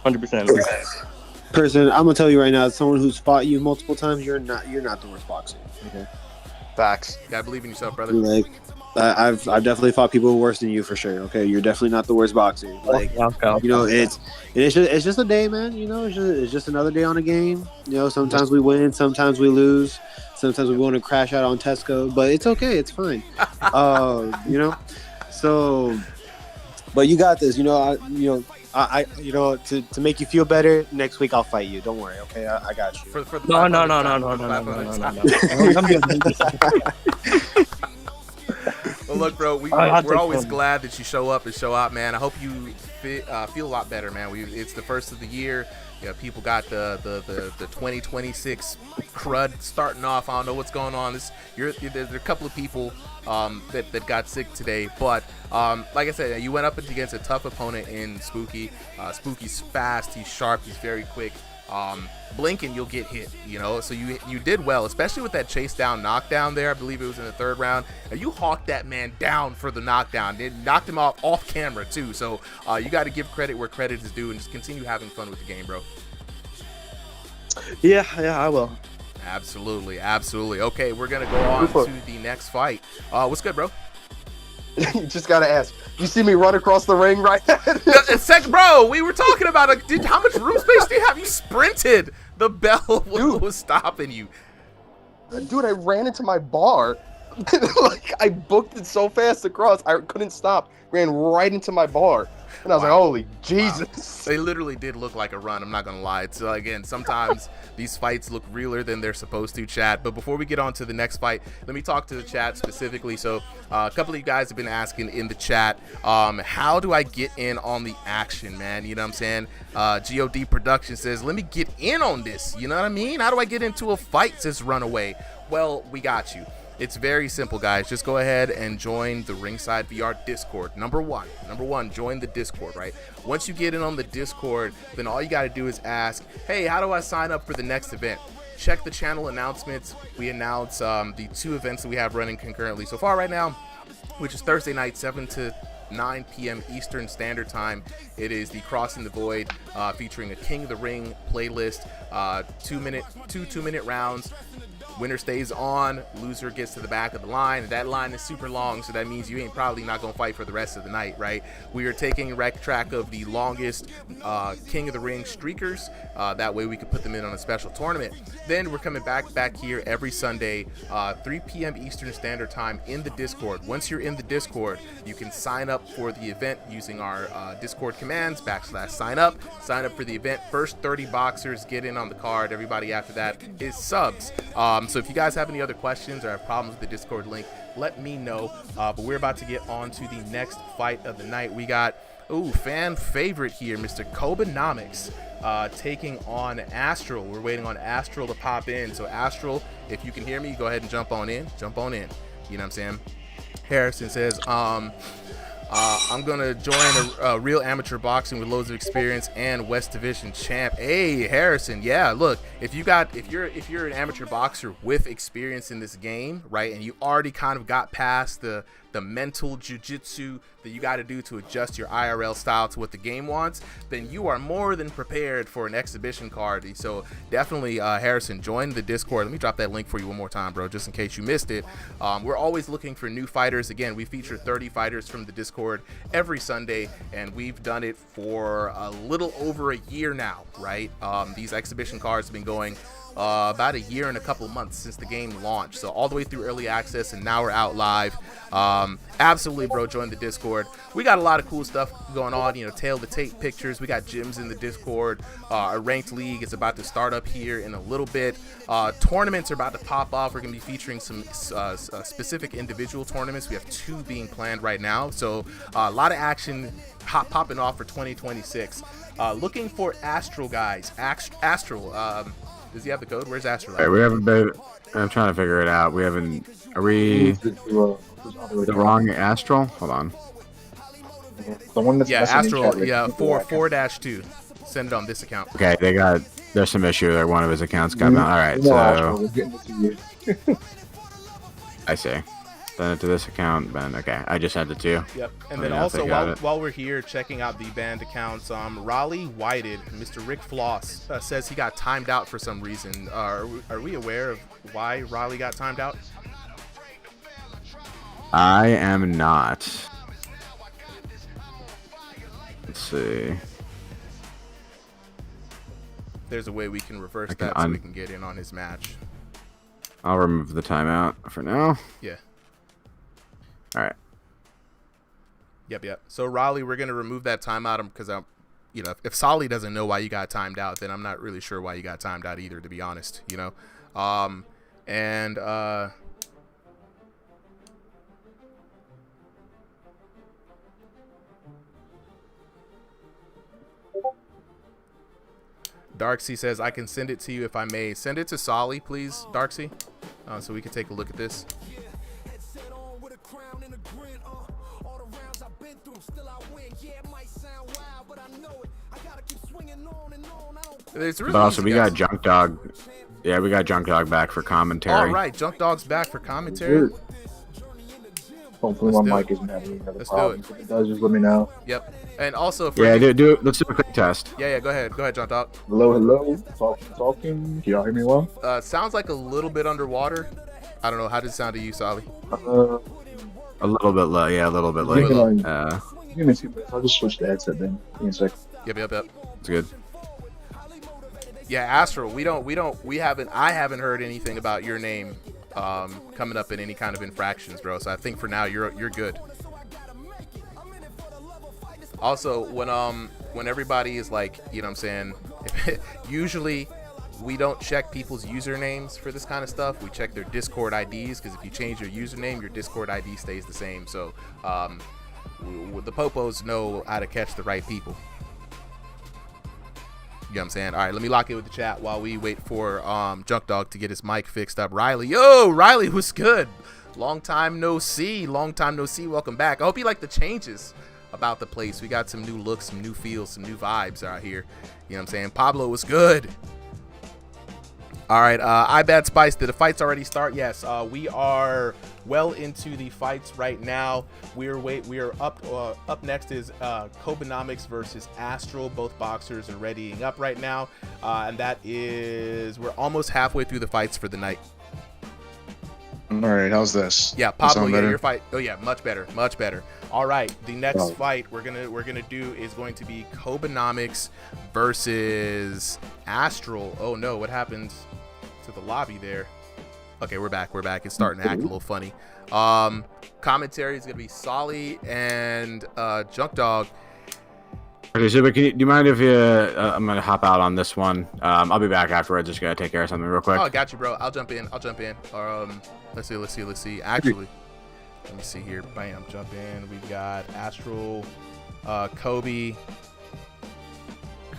100%.
Person, I'm gonna tell you right now, as someone who's fought you multiple times, you're not the worst boxer. Okay.
Facts.
You gotta believe in yourself, brother.
Like, I've definitely fought people who are worse than you for sure. Okay, you're definitely not the worst boxer. Like, it's just a day, man. It's just another day on a game. Sometimes we win, sometimes we lose, sometimes we want to crash out on Tesco, but it's okay, it's fine. So, but you got this. To make you feel better, next week I'll fight you. Don't worry, okay? I got you.
No. I'm good.
Well, look, bro, we're always glad that you show up and show out, man. I hope you feel a lot better, man. It's the first of the year. People got the 2026 crud starting off. I don't know what's going on. There's a couple of people that got sick today, but like I said, you went up against a tough opponent in Spooky. Spooky's fast, he's sharp, he's very quick. Blinking, you'll get hit, so you did well, especially with that chase down knockdown there. I believe it was in the third round, and you hawked that man down for the knockdown. It knocked him off camera too, so you got to give credit where credit is due and just continue having fun with the game, bro.
Yeah, I will.
Absolutely, absolutely. Okay, we're gonna go on to the next fight. What's good, bro?
You just gotta ask. You see me run across the ring right?
Bro, we were talking about how much room space do you have? You sprinted. The bell was stopping you.
Dude, I ran into my bar. Like, I booked it so fast across, I couldn't stop. Ran right into my bar. And I was like, holy Jesus.
Wow. They literally did look like a run, I'm not going to lie. So, again, sometimes these fights look realer than they're supposed to, chat. But before we get on to the next fight, let me talk to the chat specifically. So, a couple of you guys have been asking in the chat, how do I get in on the action, man? You know what I'm saying? GOD Production says, let me get in on this. You know what I mean? How do I get into a fight, says Runaway? Well, we got you. It's very simple, guys. Just go ahead and join the Ringside VR Discord. Number one, join the Discord, right? Once you get in on the Discord, then all you got to do is ask, hey, how do I sign up for the next event? Check the channel announcements. We announce the 2 events that we have running concurrently so far right now, which is Thursday night, 7 to 9 p.m. Eastern Standard Time. It is the Crossing the Void featuring a King of the Ring playlist, 2-minute rounds. Winner stays on, loser gets to the back of the line. That line is super long, so that means you ain't probably not going to fight for the rest of the night, right? We are taking track of the longest King of the Ring streakers. That way we can put them in on a special tournament. Then we're coming back here every Sunday, 3 p.m. Eastern Standard Time in the Discord. Once you're in the Discord, you can sign up for the event using our Discord commands, /sign up for the event. First 30 boxers get in on the card. Everybody after that is subs. So if you guys have any other questions or have problems with the Discord link, let me know. But we're about to get on to the next fight of the night. We got, fan favorite here, Mr. Kobenomics, taking on Astral. We're waiting on Astral to pop in. So Astral, if you can hear me, go ahead and jump on in. You know what I'm saying? Harrison says, I'm gonna join a real amateur boxing with loads of experience and West Division champ. Hey, Harrison, yeah, look, if you're an amateur boxer with experience in this game, right, and you already kind of got past the mental jujitsu that you got to do to adjust your IRL style to what the game wants, then you are more than prepared for an exhibition card. So definitely, Harrison, join the Discord. Let me drop that link for you one more time, bro, just in case you missed it. We're always looking for new fighters. Again, we feature 30 fighters from the Discord every Sunday, and we've done it for a little over a year now, right? These exhibition cards have been going about a year and a couple months since the game launched, so all the way through early access, and now we're out live. Absolutely, bro, join the Discord. We got a lot of cool stuff going on, tail to tape pictures. We got gyms in the Discord. Our ranked league is about to start up here in a little bit. Tournaments are about to pop off. We're gonna be featuring some specific individual tournaments. We have 2 being planned right now, so a lot of action popping off for 2026. Looking for Astral, guys. Astral, does he have the code? Where's Astral?
Right, we haven't been. I'm trying to figure it out. We haven't. Are we the wrong Astral? Hold on.
The one that's
Astral. Yeah, 4-2. Send it on this account.
Okay, there's some issue there. One of his accounts got out. All right, so I see. Send it to this account, Ben. Okay, I just sent it to you.
Yep. And then also, while we're here checking out the banned accounts, Raleigh Whited, Mr. Rick Floss, says he got timed out for some reason. Are we aware of why Raleigh got timed out?
I am not. Let's see.
There's a way we can reverse that so we can get in on his match.
I'll remove the timeout for now.
Yeah.
All right.
Yep. So Raleigh, we're gonna remove that timeout because if Solly doesn't know why you got timed out, then I'm not really sure why you got timed out either, to be honest. Darksy says, I can send it to you if I may. Send it to Solly, please, Darksy, so we can take a look at this.
But also, we got Junk Dog. Yeah, we got Junk Dog back for commentary.
All right, Junk Dog's back for commentary.
Hopefully my mic isn't having any other problems. If it does, just let me know.
Yep. And also, for
let's do a quick test.
Yeah, go ahead, John Dog.
Hello. Talking. Can y'all hear me well?
Sounds like a little bit underwater. I don't know. How does it sound to you, Sally?
A little bit low. Yeah, a little bit low.
Give me 2 minutes. I'll just switch the headset then. Give me a second.
Yep.
It's good.
Yeah, Astral. I haven't heard anything about your name coming up in any kind of infractions, bro. So I think for now you're good. Also, when everybody is like, you know what I'm saying, usually we don't check people's usernames for this kind of stuff. We check their Discord IDs, because if you change your username, your Discord ID stays the same. So the popos know how to catch the right people. You know what I'm saying? All right, let me lock it with the chat while we wait for Junk Dog to get his mic fixed up. Riley, Riley, what's good? Long time no see. Welcome back. I hope you like the changes about the place. We got some new looks, some new feels, some new vibes out here. You know what I'm saying? Pablo was good. All right, iBad Spice, did the fights already start? Yes, we are well into the fights right now. We are up next is Kobenomics versus Astral. Both boxers are readying up right now, and we're almost halfway through the fights for the night.
All right, how's this?
Yeah, Pablo, your fight. Oh yeah, much better. All right, the next fight we're gonna do is going to be Kobenomics versus Astral. Oh no, what happened to the lobby there? Okay, we're back. It's starting to act a little funny. Commentary is gonna be Solly and Junk Dog.
Okay, so do you mind if I'm gonna hop out on this one. I'll be back afterwards. Just gotta take care of something real quick.
Oh, I got you, bro. I'll jump in. Let's see. Actually, let me see here. Bam, jump in. We've got Astral, Kobe.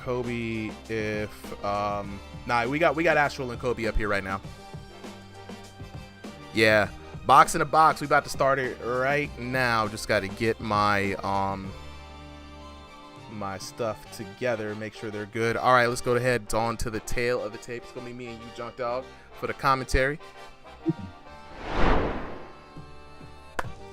If we got Astral and Kobe up here right now. Yeah, box in a box. We about to start it right now. Just got to get my my stuff together, make sure they're good. All right, let's go ahead. It's on to the tail of the tape. It's gonna be me and you, Junk Dog, for the commentary.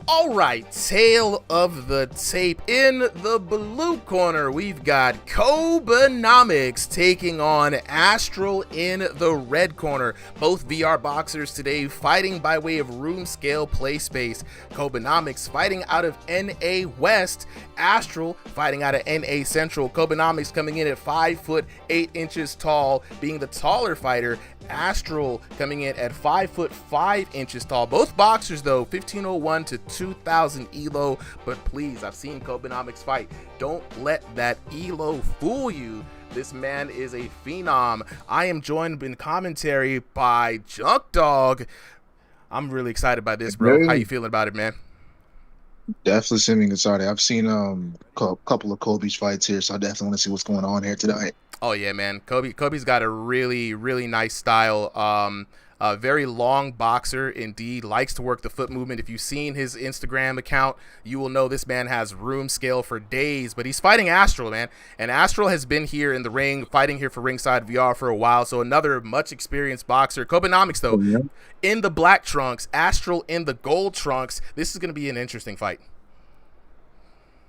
All right, tail of the tape. In the blue corner, we've got Kobenomics taking on Astral in the red corner. Both VR boxers today fighting by way of room scale play space. Kobenomics fighting out of NA West. Astral fighting out of NA Central. Kobenomics coming in at 5'8" tall, being the taller fighter. Astral coming in at 5'5" tall. Both boxers though 1501 to 2000 elo, but please, I've seen Kobenomics fight. Don't let that elo fool you. This man is a phenom. I am joined in commentary by Junk Dog. I'm really excited by this, bro. How you feeling about it, man?
Definitely seeming excited. I've seen a couple of Kobe's fights here, so I definitely want to see what's going on here tonight.
Oh yeah, man. Kobe's got a really nice style. A very long boxer indeed, likes to work the foot movement. If you've seen his Instagram account, you will know this man has room scale for days. But he's fighting Astral, man, and Astral has been here in the ring, fighting here for Ringside VR for a while. So another much experienced boxer. Kobenomics though, in the black trunks, Astral in the gold trunks. This is going to be an interesting fight.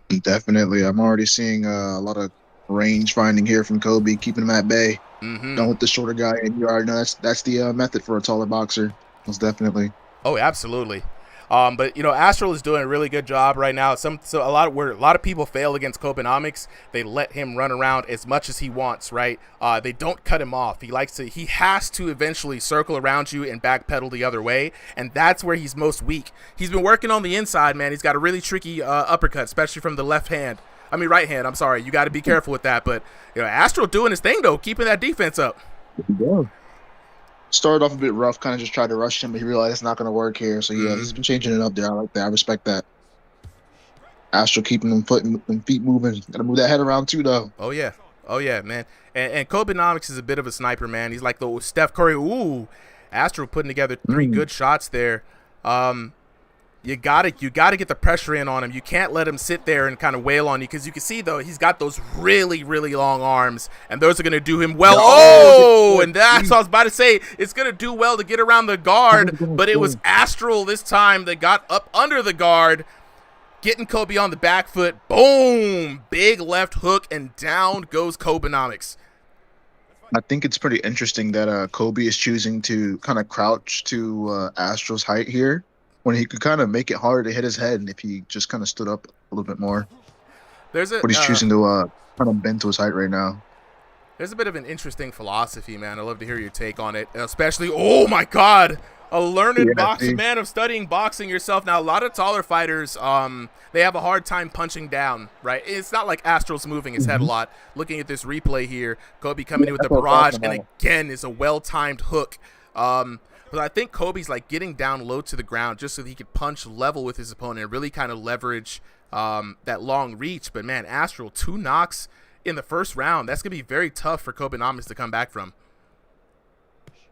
Definitely, I'm already seeing a lot of range finding here from Kobe, keeping him at bay. Don't let the shorter guy in. You already know that's the method for a taller boxer. Most definitely.
Oh, absolutely. But you know, Astral is doing a really good job right now. A lot of people fail against Kobenomics. They let him run around as much as he wants, right? They don't cut him off. He has to eventually circle around you and backpedal the other way, and that's where he's most weak. He's been working on the inside, man. He's got a really tricky uppercut, especially from the right hand. I'm sorry. You got to be careful with that. But you know, Astral doing his thing though, keeping that defense up.
Yeah. Started off a bit rough, kind of just tried to rush him, but he realized it's not going to work here. So yeah, he's been changing it up there. I like that. I respect that. Astral keeping them feet moving. Got to move that head around too, though.
Oh yeah, man. And Kobenomics is a bit of a sniper, man. He's like the Steph Curry. Ooh, Astral putting together 3 good shots there. You gotta get the pressure in on him. You can't let him sit there and kind of wail on you, because you can see though he's got those really, really long arms, and those are gonna do him well. Oh, and that's what I was about to say. It's gonna do well to get around the guard, but it was Astral this time that got up under the guard, getting Kobe on the back foot. Boom! Big left hook, and down goes Kobenomics.
I think it's pretty interesting that Kobe is choosing to kind of crouch to Astral's height here, when he could kind of make it harder to hit his head if he just kind of stood up a little bit more. But he's choosing to kind of bend to his height right now.
There's a bit of an interesting philosophy, man. I'd love to hear your take on it, especially, oh my God, a learned boxing man of studying boxing yourself. Now, a lot of taller fighters, they have a hard time punching down, right? It's not like Astral's moving his head a lot. Looking at this replay here, Kobe coming in with the barrage, and again is a well-timed hook. But I think Kobe's like getting down low to the ground just so that he could punch level with his opponent and really kind of leverage that long reach. But man, Astral, 2 knocks in the first round. That's going to be very tough for Kobenomics to come back from.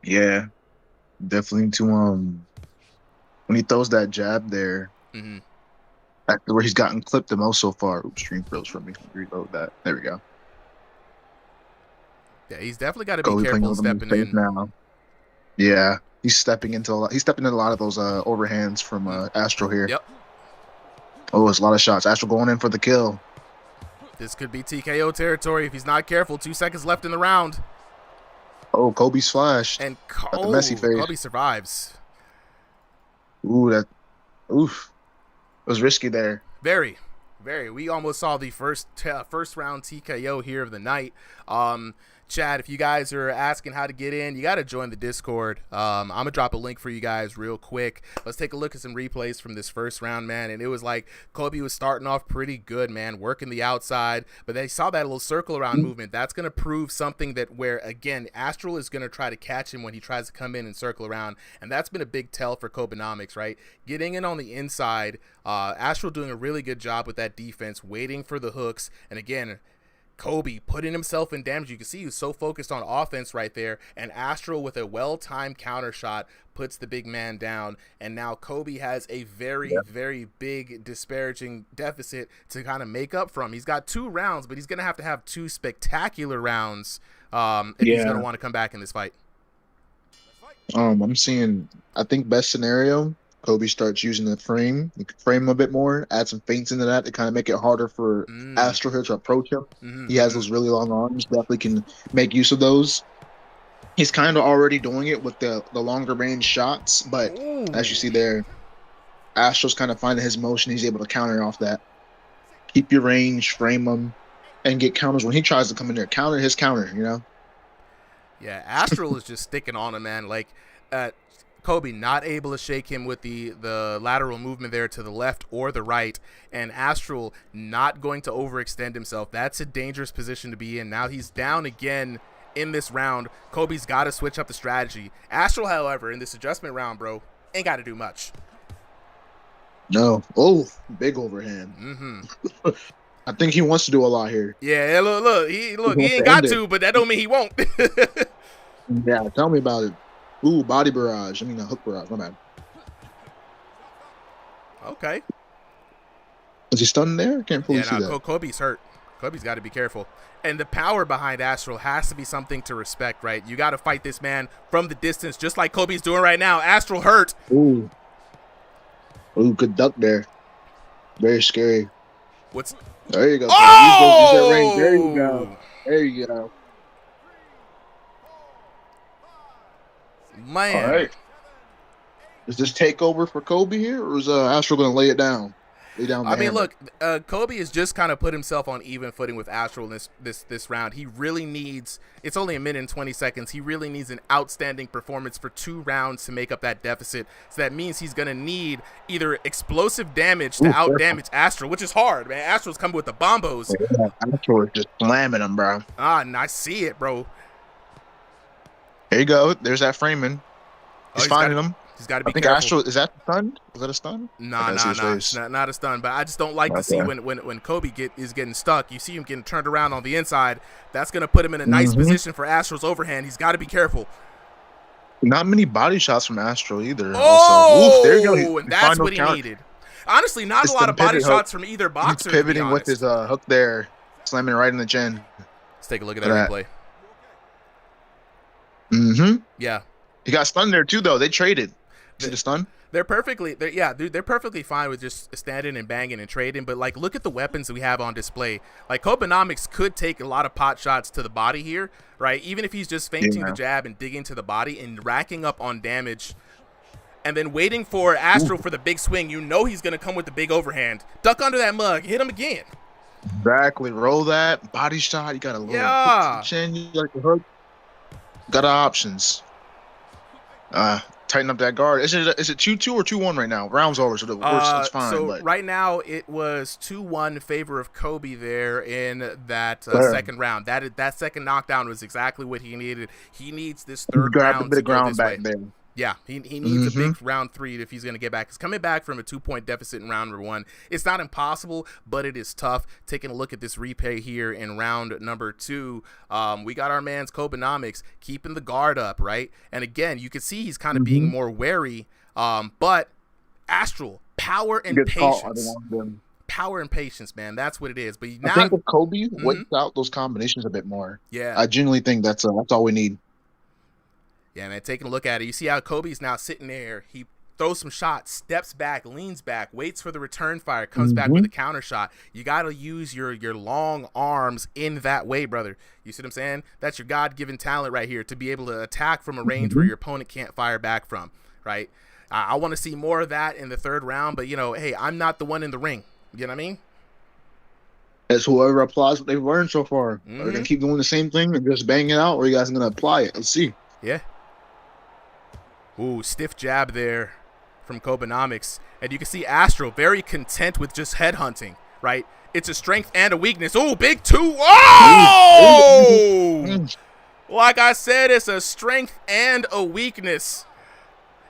Yeah, definitely to when he throws that jab there, after where he's gotten clipped the most so far. Oops, stream froze for me. Reload that. There we go.
Yeah, he's definitely got to be careful stepping in
now. Yeah, he's stepping into a lot. He's stepping into a lot of those overhands from Astral here.
Yep.
Oh, it's a lot of shots. Astral going in for the kill.
This could be TKO territory if he's not careful. 2 seconds left in the round.
Oh, Kobe's flashed.
And
the messy face.
Kobe survives.
Oof. It was risky there.
Very, very. We almost saw the first round TKO here of the night. Chad, if you guys are asking how to get in, you got to join the Discord. I'm going to drop a link for you guys real quick. Let's take a look at some replays from this first round, man. And it was like Kobe was starting off pretty good, man, working the outside. But they saw that little circle around movement. That's going to prove something that where, again, Astral is going to try to catch him when he tries to come in and circle around. And that's been a big tell for Kobenomics, right? Getting in on the inside, Astral doing a really good job with that defense, waiting for the hooks. And again, Kobe putting himself in damage. You can see he was so focused on offense right there, and Astral with a well-timed counter shot puts the big man down, and now Kobe has a very, very big disparaging deficit to kind of make up from. He's got 2 rounds, but he's going to have 2 spectacular rounds if he's going to want to come back in this fight.
I'm seeing, I think best scenario, Kobe starts using the frame. You can frame him a bit more, add some feints into that to kind of make it harder for Astral here to approach him. He has those really long arms, definitely can make use of those. He's kind of already doing it with the longer range shots, but as you see there, Astral's kind of finding his motion. He's able to counter off that. Keep your range, frame him, and get counters when he tries to come in there. Counter his counter, you know?
Yeah, Astral is just sticking on him, man. Like, Kobe not able to shake him with the lateral movement there to the left or the right, and Astral not going to overextend himself. That's a dangerous position to be in. Now he's down again in this round. Kobe's got to switch up the strategy. Astral, however, in this adjustment round, bro, ain't got to do much.
No. Oh, big overhand. I think he wants to do a lot here.
Yeah, look, he ain't got to, but that don't mean he won't.
Yeah, tell me about it. Ooh, body barrage. I mean, a hook barrage. My bad.
Okay.
Is he stunned there? I can't fully see that.
Kobe's hurt. Kobe's got to be careful. And the power behind Astral has to be something to respect, right? You got to fight this man from the distance, just like Kobe's doing right now. Astral hurt.
Ooh, good duck there. Very scary. There you go.
Oh!
There you go. There you go.
Man.
All right. Is this takeover for Kobe here, or is Astral going to lay it down?
I mean, look, Kobe has just kind of put himself on even footing with Astral in this round. He really needs, it's only 1 minute and 20 seconds. He really needs an outstanding performance for 2 rounds to make up that deficit. So that means he's going to need either explosive damage to out-damage Astral, which is hard, man. Astral's coming with the bombos.
Yeah, Astral is just slamming him, bro.
And I see it, bro.
There you go. There's that framing. He's finding him.
He's got to be
I think
careful.
Astral, is that stunned? Is that a stun?
Nah, not a stun. But I just don't like to see when Kobe is getting stuck. You see him getting turned around on the inside. That's going to put him in a nice position for Astral's overhand. He's got to be careful.
Not many body shots from Astro either. Also, oof, there you go.
Oh, and that's what he needed. Honestly, not a lot of body shots from either boxer.
He's pivoting
to be
with his hook there, slamming right in the chin.
Let's take a look at that replay.
Mm-hmm.
Yeah.
He got stunned there too, though. They traded. See the stun?
They're perfectly fine with just standing and banging and trading. But like, look at the weapons that we have on display. Like, Kobenomics could take a lot of pot shots to the body here, right? Even if he's just feinting the jab and digging to the body and racking up on damage, and then waiting for Astro for the big swing. You know he's gonna come with the big overhand. Duck under that mug. Hit him again.
Exactly. Roll that body shot. You got a little hook to the chin. You got the hook. Got options. Tighten up that guard. Is it 2-2 or 2-1 right now? Round's over, so it's fine.
So
but
right now it was 2-1 in favor of Kobe there in that second round. That second knockdown was exactly what he needed. He needs this third round to go this way.
There.
Yeah, he needs a big round 3 if he's going to get back. He's coming back from a 2-point deficit in round number 1. It's not impossible, but it is tough. Taking a look at this replay here in round number 2, we got our man's Kobenomics keeping the guard up, right? And again, you can see he's kind of being more wary, but Astral, power and patience. Power and patience, man. That's what it is. But now,
I think if Kobe waits out those combinations a bit more,
yeah,
I genuinely think that's all we need.
Yeah, man, taking a look at it, you see how Kobe's now sitting there. He throws some shots, steps back, leans back, waits for the return fire, comes back with a counter shot. You got to use your long arms in that way, brother. You see what I'm saying? That's your God-given talent right here, to be able to attack from a range where your opponent can't fire back from, right? I want to see more of that in the third round, but, hey, I'm not the one in the ring. You know what I mean?
It's whoever applies what they've learned so far. Are they going to keep doing the same thing and just bang it out, or are you guys going to apply it? Let's see.
Yeah. Ooh, stiff jab there from Kobenomics. And you can see Astro very content with just headhunting, right? It's a strength and a weakness. Ooh, big 2. Oh! Like I said, it's a strength and a weakness.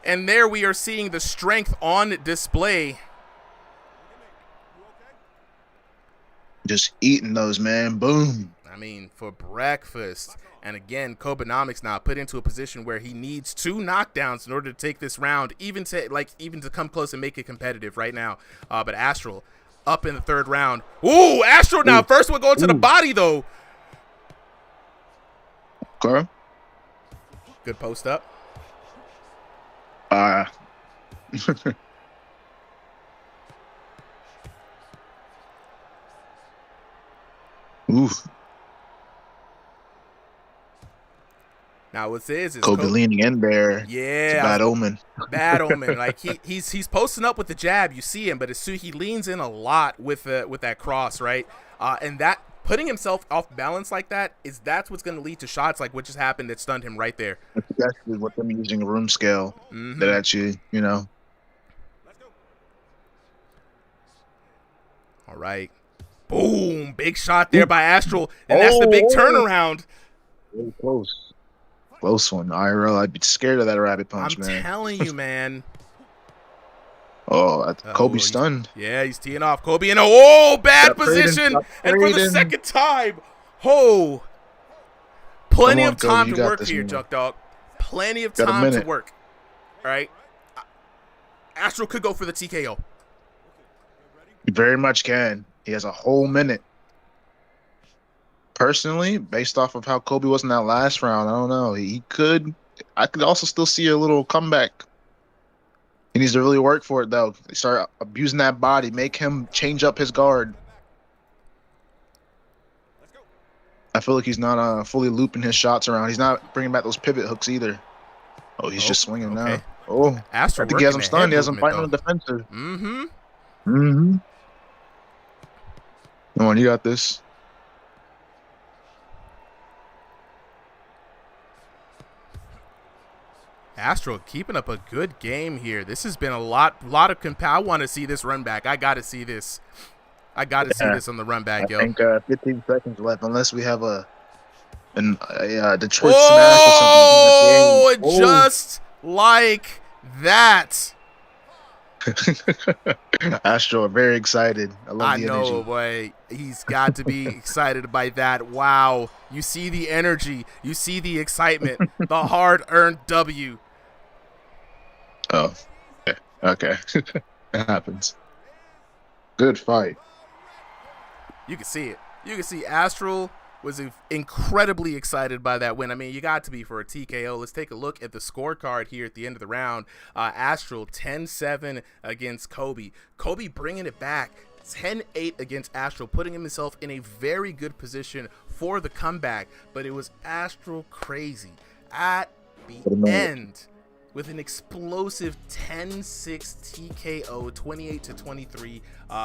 And there we are seeing the strength on display.
Just eating those, man. Boom.
I mean, for breakfast. And again, Kobenomics now put into a position where he needs 2 knockdowns in order to take this round, even to come close and make it competitive right now. But Astral up in the third round. Ooh, Astral now. First one going to the body, though.
Okay.
Good post up.
Oof.
Now what this is
Kobe leaning in there.
Yeah,
it's a bad omen.
Bad omen. Like he's posting up with the jab. You see him, but he leans in a lot with that cross, right? And that putting himself off balance like that's what's going to lead to shots like what just happened that stunned him right there.
Especially with them using a room scale that actually,
All right. Boom! Big shot there by Astral, and that's the big turnaround.
Very close. Close one. IRL, I'd be scared of that rabbit punch, man.
I'm telling you, man.
Kobe's stunned.
Yeah, he's teeing off. Kobe in a bad position. And for the second time. Plenty of time to work here, Juck Dog. Plenty of time to work. All right. Astral could go for the TKO.
He very much can. He has a whole minute. Personally, based off of how Kobe was in that last round, I don't know. I could also still see a little comeback. He needs to really work for it, though. Start abusing that body. Make him change up his guard. I feel like he's not fully looping his shots around. He's not bringing back those pivot hooks either. Oh, he's just swinging now. Oh,
Astro,
I think he has him stunned. He has him fighting on the defensive. Come on, you got this.
Astro keeping up a good game here. This has been a lot of I want to see this run back. I got to see this. I got to see this on the run back, yo.
I think 15 seconds left, unless we have a Detroit smash or something.
Just like that.
Astro, very excited. I love
I
the
know,
energy.
boy. He's got to be excited by that. Wow. You see the energy. You see the excitement. The hard-earned W.
Oh, okay. It happens. Good fight.
You can see it. You can see Astral was incredibly excited by that win. I mean, you got to be for a TKO. Let's take a look at the scorecard here at the end of the round. Astral 10-7 against Kobe. Kobe bringing it back 10-8 against Astral, putting himself in a very good position for the comeback. But it was Astral crazy at the end with an explosive 10-6 TKO, 28-23.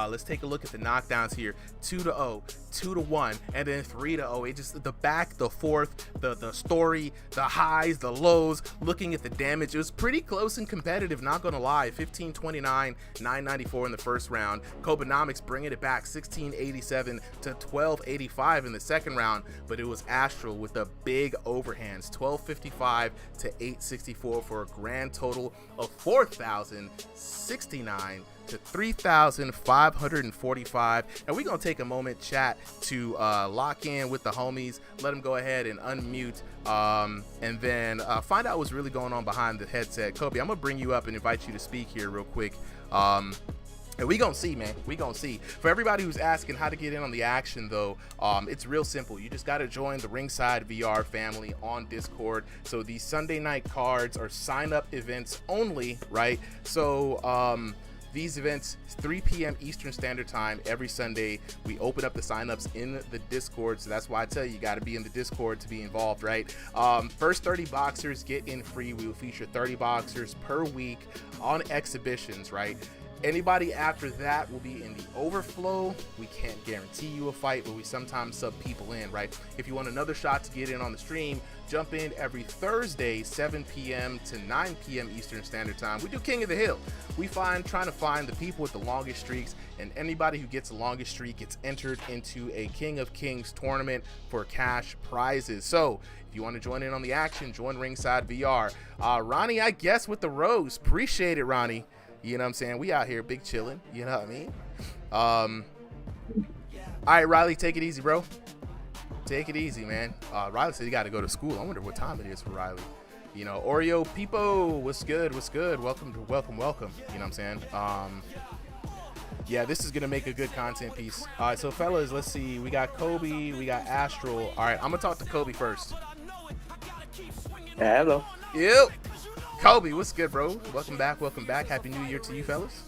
Let's take a look at the knockdowns here. 2-0, 2-1, and then 3-0. It just the back, the forth, the story, the highs, the lows. Looking at the damage, it was pretty close and competitive. Not gonna lie, 15-29, 994 in the first round. Kobenomics bringing it back, 1687 to 1285 in the second round. But it was Astral with the big overhands, 1255 to 864 for a grand total of 4,069 to 3,545. And we're gonna take a moment, chat, to lock in with the homies, let them go ahead and unmute, and then find out what's really going on behind the headset. Kobe, I'm gonna bring you up and invite you to speak here real quick. And we gonna see, man. We gonna see. For everybody who's asking how to get in on the action, though, it's real simple. You just gotta join the Ringside VR family on Discord. So these Sunday night cards are sign-up events only, right? So these events, 3 p.m. Eastern Standard Time every Sunday. We open up the signups in the Discord, so that's why I tell you, you got to be in the Discord to be involved, right? First 30 boxers get in free. We will feature 30 boxers per week on exhibitions, right? Anybody after that will be in the overflow. We can't guarantee you a fight, but we sometimes sub people in, right? If you want another shot to get in on the stream, jump in every Thursday, 7 p.m. to 9 p.m. Eastern Standard Time. We do King of the Hill. We trying to find the people with the longest streaks, and anybody who gets the longest streak gets entered into a King of Kings tournament for cash prizes. So if you want to join in on the action, join Ringside VR. Ronnie, I guess, with the rose. Appreciate it, Ronnie. You know what I'm saying? We out here big chilling. You know what I mean? All right, Riley, take it easy, bro. Take it easy, man. Riley said he got to go to school. I wonder what time it is for Riley. You know, Oreo Peepo, what's good? What's good? Welcome. You know what I'm saying? Yeah, this is going to make a good content piece. All right, so fellas, let's see. We got Kobe. We got Astral. All right, I'm going to talk to Kobe first.
Hello.
Yep. Kobe, what's good, bro? Welcome back. Happy New Year to you, fellas.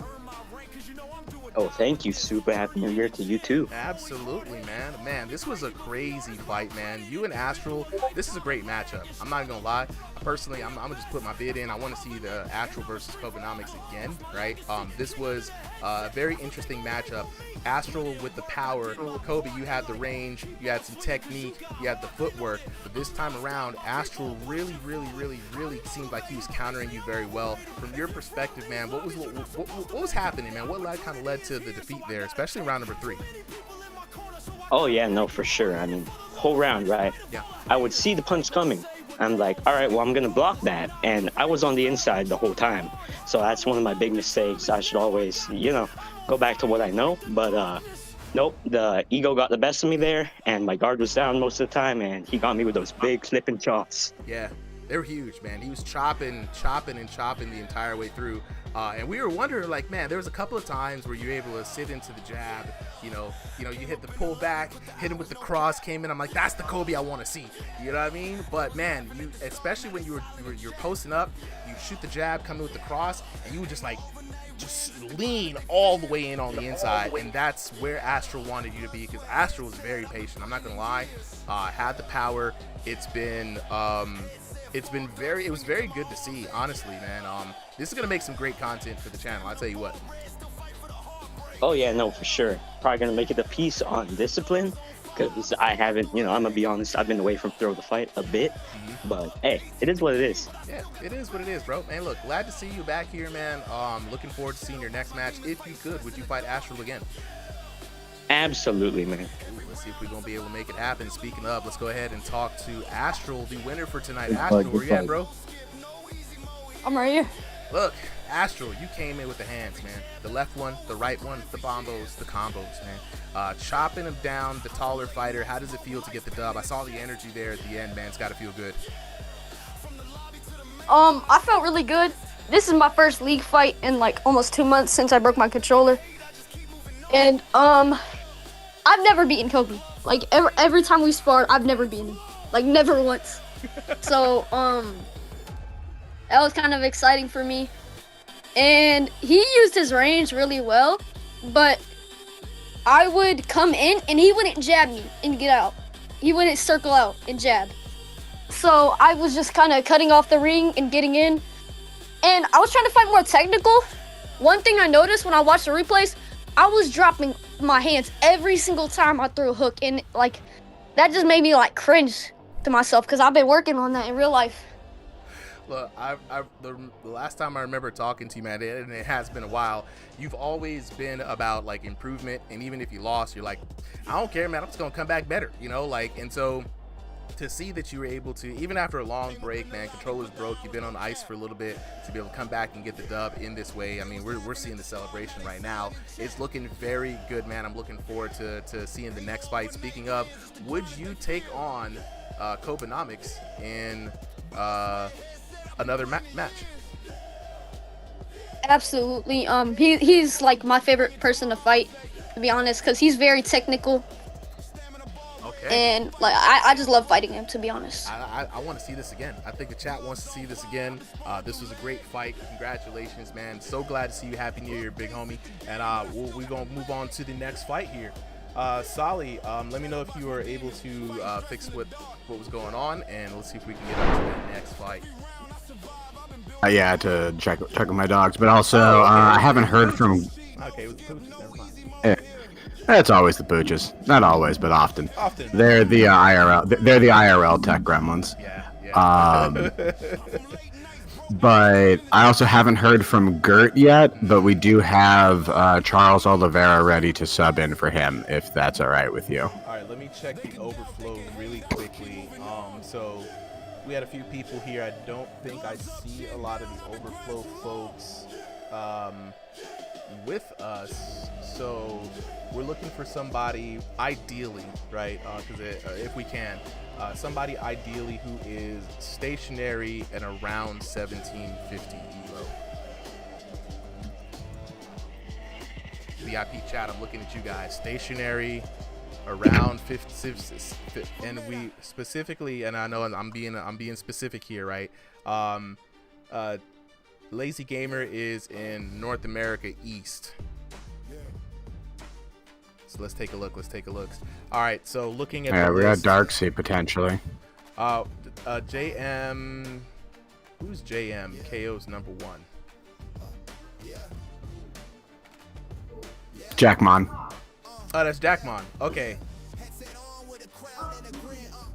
Oh, thank you. Super happy New Year to you, too.
Absolutely, man. Man, this was a crazy fight, man. You and Astral, this is a great matchup. I'm not going to lie. Personally, I'm going to just put my bid in. I want to see the Astral versus Kobenomics again, right? This was a very interesting matchup. Astral with the power. Kobe, you had the range. You had some technique. You had the footwork. But this time around, Astral really seemed like he was countering you very well. From your perspective, man, what was happening, man? What kind of led to the defeat there, especially in round number 3?
Oh, yeah, no, for sure. I mean, whole round, right?
Yeah.
I would see the punch coming. I'm like, all right, well, I'm going to block that. And I was on the inside the whole time. So that's one of my big mistakes. I should always, go back to what I know. But nope, the ego got the best of me there. And my guard was down most of the time. And he got me with those big flipping chops.
Yeah, they were huge, man. He was chopping the entire way through. And we were wondering, like, man, there was a couple of times where you were able to sit into the jab. You hit the pull back, hit him with the cross, came in. I'm like, that's the Kobe I want to see. You know what I mean? But man, you, especially when you're posting up, you shoot the jab, come in with the cross, and you would just lean all the way in on the inside, and that's where Astral wanted you to be, because Astral was very patient. I'm not gonna lie, had the power. It was very good to see, honestly, man. This is gonna make some great content for the channel, I'll tell you what.
Oh, yeah, no, for sure. Probably going to make it a piece on discipline, because I haven't, I'm going to be honest, I've been away from Throw the Fight a bit. But, hey, it is what it is.
Yeah, it is what it is, bro. Man, look, glad to see you back here, man. Looking forward to seeing your next match. If you could, would you fight Astral again?
Absolutely, man.
Ooh, let's see if we're going to be able to make it happen. Speaking of, let's go ahead and talk to Astral, the winner for tonight. Astral, where you at, bro?
I'm right here.
Look, Astral, you came in with the hands, man. The left one, the right one, the bombos, the combos, man. Chopping him down, the taller fighter. How does it feel to get the dub? I saw the energy there at the end, man. It's got to feel good.
I felt really good. This is my first league fight in like almost 2 months since I broke my controller. And I've never beaten Kobe. Like every time we sparred, I've never beaten him. Like never once. So that was kind of exciting for me. And he used his range really well, but I would come in and he wouldn't jab me and get out. He wouldn't circle out and jab. So I was just kind of cutting off the ring and getting in. And I was trying to fight more technical. One thing I noticed when I watched the replays, I was dropping my hands every single time I threw a hook. And like, that just made me like cringe to myself because I've been working on that in real life.
Look, the last time I remember talking to you, man, and it has been a while, you've always been about like improvement. And even if you lost, you're like, I don't care, man, I'm just going to come back better, you know, like, and so to see that you were able to, even after a long break, man, controllers broke, you've been on the ice for a little bit, to be able to come back and get the dub in this way. I mean, we're seeing the celebration right now. It's looking very good, man. I'm looking forward to seeing the next fight. Speaking of, would you take on Kobenomics in another match?
Absolutely. He's like my favorite person to fight, to be honest, because he's very technical.
Okay.
And like I just love fighting him, to be honest.
I want to see this again. I think the chat wants to see this again. This was a great fight. Congratulations, man. So glad to see you. Happy New Year, big homie. And we're gonna move on to the next fight here. Sally, let me know if you were able to fix what was going on, and let's see if we can get on to the next fight.
Yeah, to check with my dogs, but also I haven't heard from.
Okay, it was the pooches. Never mind.
Yeah. It's always the pooches. Not always, but often.
Often.
They're the IRL. They're the IRL tech gremlins.
Yeah.
But I also haven't heard from Gert yet. But we do have Charles Oliveira ready to sub in for him, if that's all right with you.
All right, let me check the overflow really quickly. So we had a few people here. I don't think I see a lot of the overflow folks with us. So we're looking for somebody, ideally, right? Because if we can, somebody ideally who is stationary and around 1750 elo. VIP chat, I'm looking at you guys. Stationary, around 50, and we specifically, and I know I'm being specific here, right? Lazy Gamer is in North America East. So let's take a look. All right, so looking at the
we got
list,
Darksea potentially.
JM, who's JM? KO's number 1.
Jackmon.
Oh, that's Jackmon. Okay.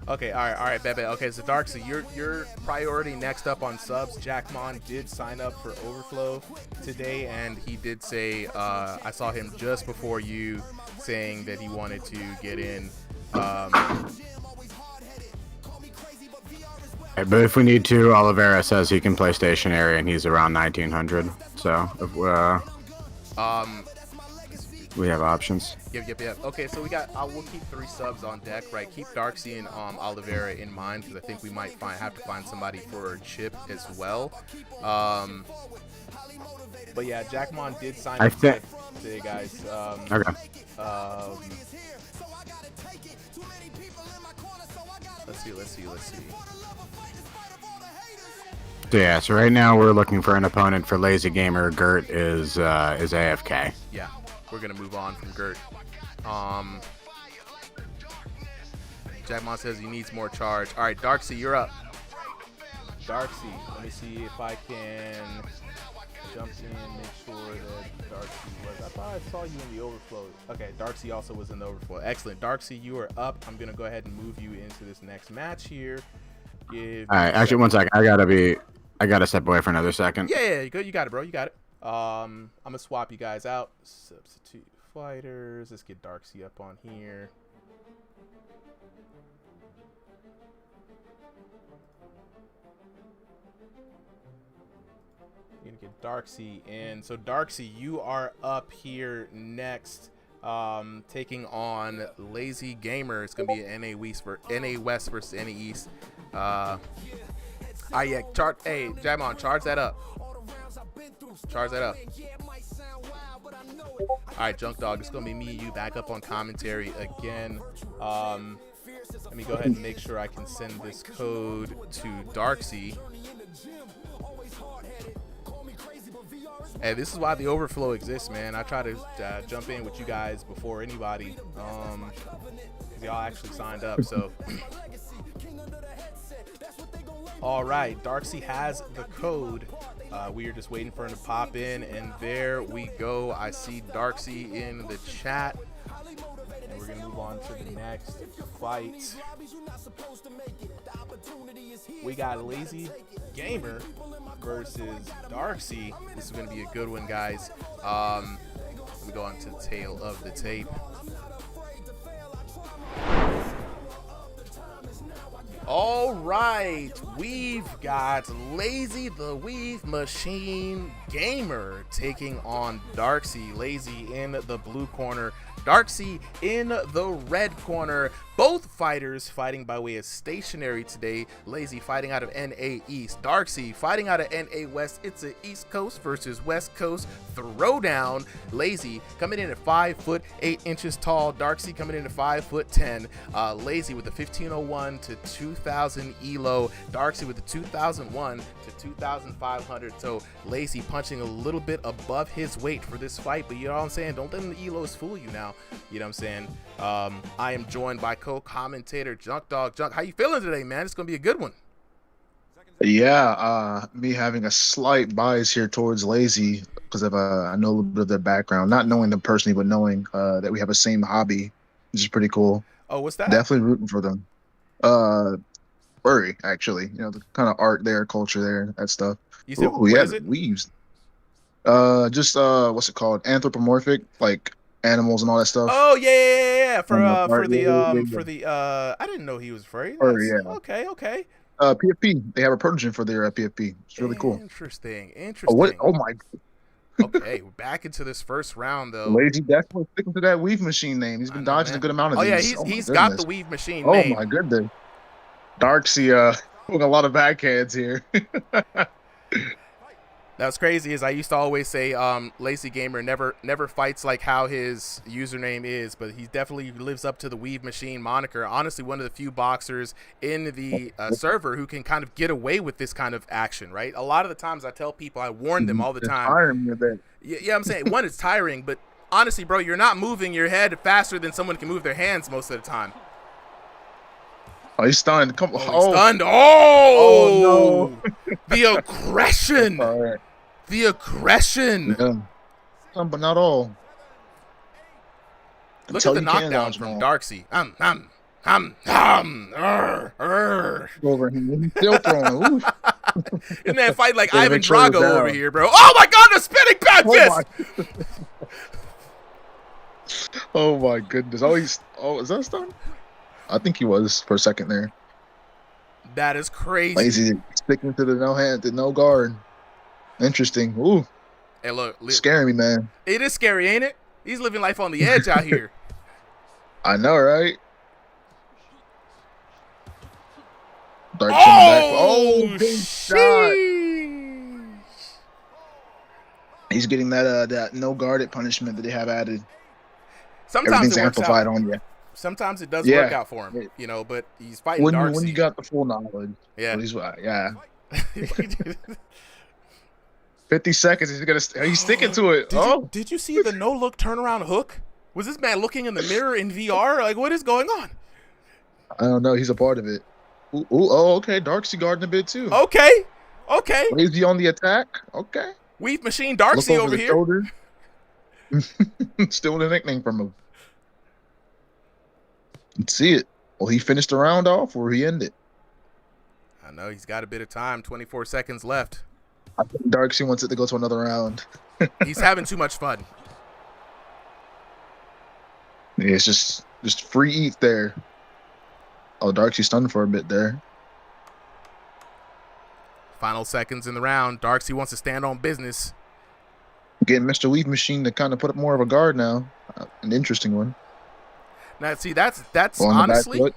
Okay, all right, Bebe. Okay, so Darksea, your priority next up on subs. Jackmon did sign up for Overflow today, and he did say, I saw him just before you saying that he wanted to get in.
But if we need to, Oliveira says he can play stationary, and he's around 1900. So if we have options.
Yep. Okay, so we'll keep 3 subs on deck, right? Keep Darksea and Oliveira in mind, because I think we might have to find somebody for Chip as well. But yeah, Jackmon did sign up today, guys.
Okay.
Let's see.
So yeah, so right now we're looking for an opponent for Lazy Gamer. Gert is AFK.
Yeah, we're gonna move on from Gert. Jackmon says he needs more charge. All right, Darksea, you're up. Darksea, let me see if I can jump in, make sure that Darksea was. I thought I saw you in the overflow. Okay, Darksea also was in the overflow. Excellent. Darksea, you are up. I'm gonna go ahead and move you into this next match here.
All right, actually, 1 second. I gotta step away for another second.
Yeah, you got it, bro. You got it. I'm gonna swap you guys out. Substitute fighters. Let's get Darksea up on here. Gonna get Darksy in. So Darksy, you are up here next, taking on Lazy Gamer. It's gonna be an NA West versus NA East. Yeah, hey, Jamon, charge that up. Charge that up. All right, Junk Dog, it's gonna be me and you back up on commentary again. Let me go ahead and make sure I can send this code to Darksy. Hey, this is why the overflow exists, man. I try to jump in with you guys before anybody, because y'all actually signed up. So, all right, Darksy has the code. We are just waiting for him to pop in, and there we go. I see Darksy in the chat, and we're gonna move on to the next fight. We got Lazy Gamer versus Darksy. This is going to be a good one, guys. Let me go on to the tail of the tape. All right, we've got Lazy the Weave Machine Gamer taking on Darksy. Lazy in the blue corner, Darksy in the red corner. Both fighters fighting by way of stationary today. Lazy fighting out of NA East. Darksy fighting out of NA West. It's an East Coast versus West Coast throwdown. Lazy coming in at 5'8" tall. Darksy coming in at 5'10". Lazy with the 1501 to 2000 elo. Darksy with the 2001 to 2500. So Lazy punching a little bit above his weight for this fight, but you know what I'm saying? Don't let the elos fool you now. You know what I'm saying? I am joined by co-commentator Junk Dog. Junk, how you feeling today, man? It's gonna be a good one.
Yeah, me having a slight bias here towards Lazy because of I know a little bit of their background, not knowing them personally, but knowing that we have a same hobby, which is pretty cool.
Oh, what's that?
Definitely rooting for them. Furry, actually, you know, the kind of art there, culture there, that stuff.
You said,
what is it? Weaves. Just what's it called? Anthropomorphic, like animals and all that stuff.
Oh yeah. For the I didn't know he was afraid.
Furry, yeah.
Okay.
PFP. They have a protogen for their PFP. It's really cool.
Interesting.
Oh, what? Oh my.
Okay, we're back into this first round though.
Lazy definitely sticking to that weave machine name. He's been dodging a good amount of these.
Yeah, he's got the weave machine
name.
Oh
my goodness. Darksy with a lot of backhands here.
That's crazy. Is I used to always say Lazy Gamer never fights like how his username is, but he definitely lives up to the weave machine moniker. Honestly, one of the few boxers in the server who can kind of get away with this kind of action, right? A lot of the times I tell people, I warn them all the time. Yeah, I'm saying, one, it's tiring, but honestly, bro, you're not moving your head faster than someone can move their hands most of the time.
Oh, he's stunned. Come on.
He's stunned. Oh no. The aggression.
Right.
The aggression.
Yeah. Some, but not all.
Look at the knockdown from Darksy.
Over him. Still throwing.
And then fight like Ivan Drago over here, bro. Oh my god, the spinning back fist.
Oh my goodness. Is that a stun? I think he was for a second there.
That is crazy.
Lazy sticking to the no hand, to no guard. Interesting. Ooh.
Hey, look.
Scaring me, man.
It is scary, ain't it? He's living life on the edge out here.
I know, right?
Dark
back. Oh, big shot. He's getting that no guarded punishment that they have added.
Sometimes
everything's
it works
amplified
out.
on you.
Sometimes it does work out for him, you know, but he's fighting Darksy.
When you got the full knowledge.
Yeah.
Yeah. 50 seconds. He's sticking to it.
Did you see the no-look turnaround hook? Was this man looking in the mirror in VR? Like, what is going on?
I don't know. He's a part of it. Okay. Darksy guarding a bit too.
Okay.
Lazy on the attack. Okay.
Weave machine Darksy over here.
Still the nickname from him. Let's see it. Will he finish the round off or he end it?
I know he's got a bit of time. 24 seconds left.
I think Darksy wants it to go to another round.
He's having too much fun.
Yeah, it's just free eat there. Oh, Darksy stunned for a bit there.
Final seconds in the round. Darksy wants to stand on business.
Getting Mr. Weave Machine to kind of put up more of a guard now. An interesting one.
Now, see, that's
On the back foot.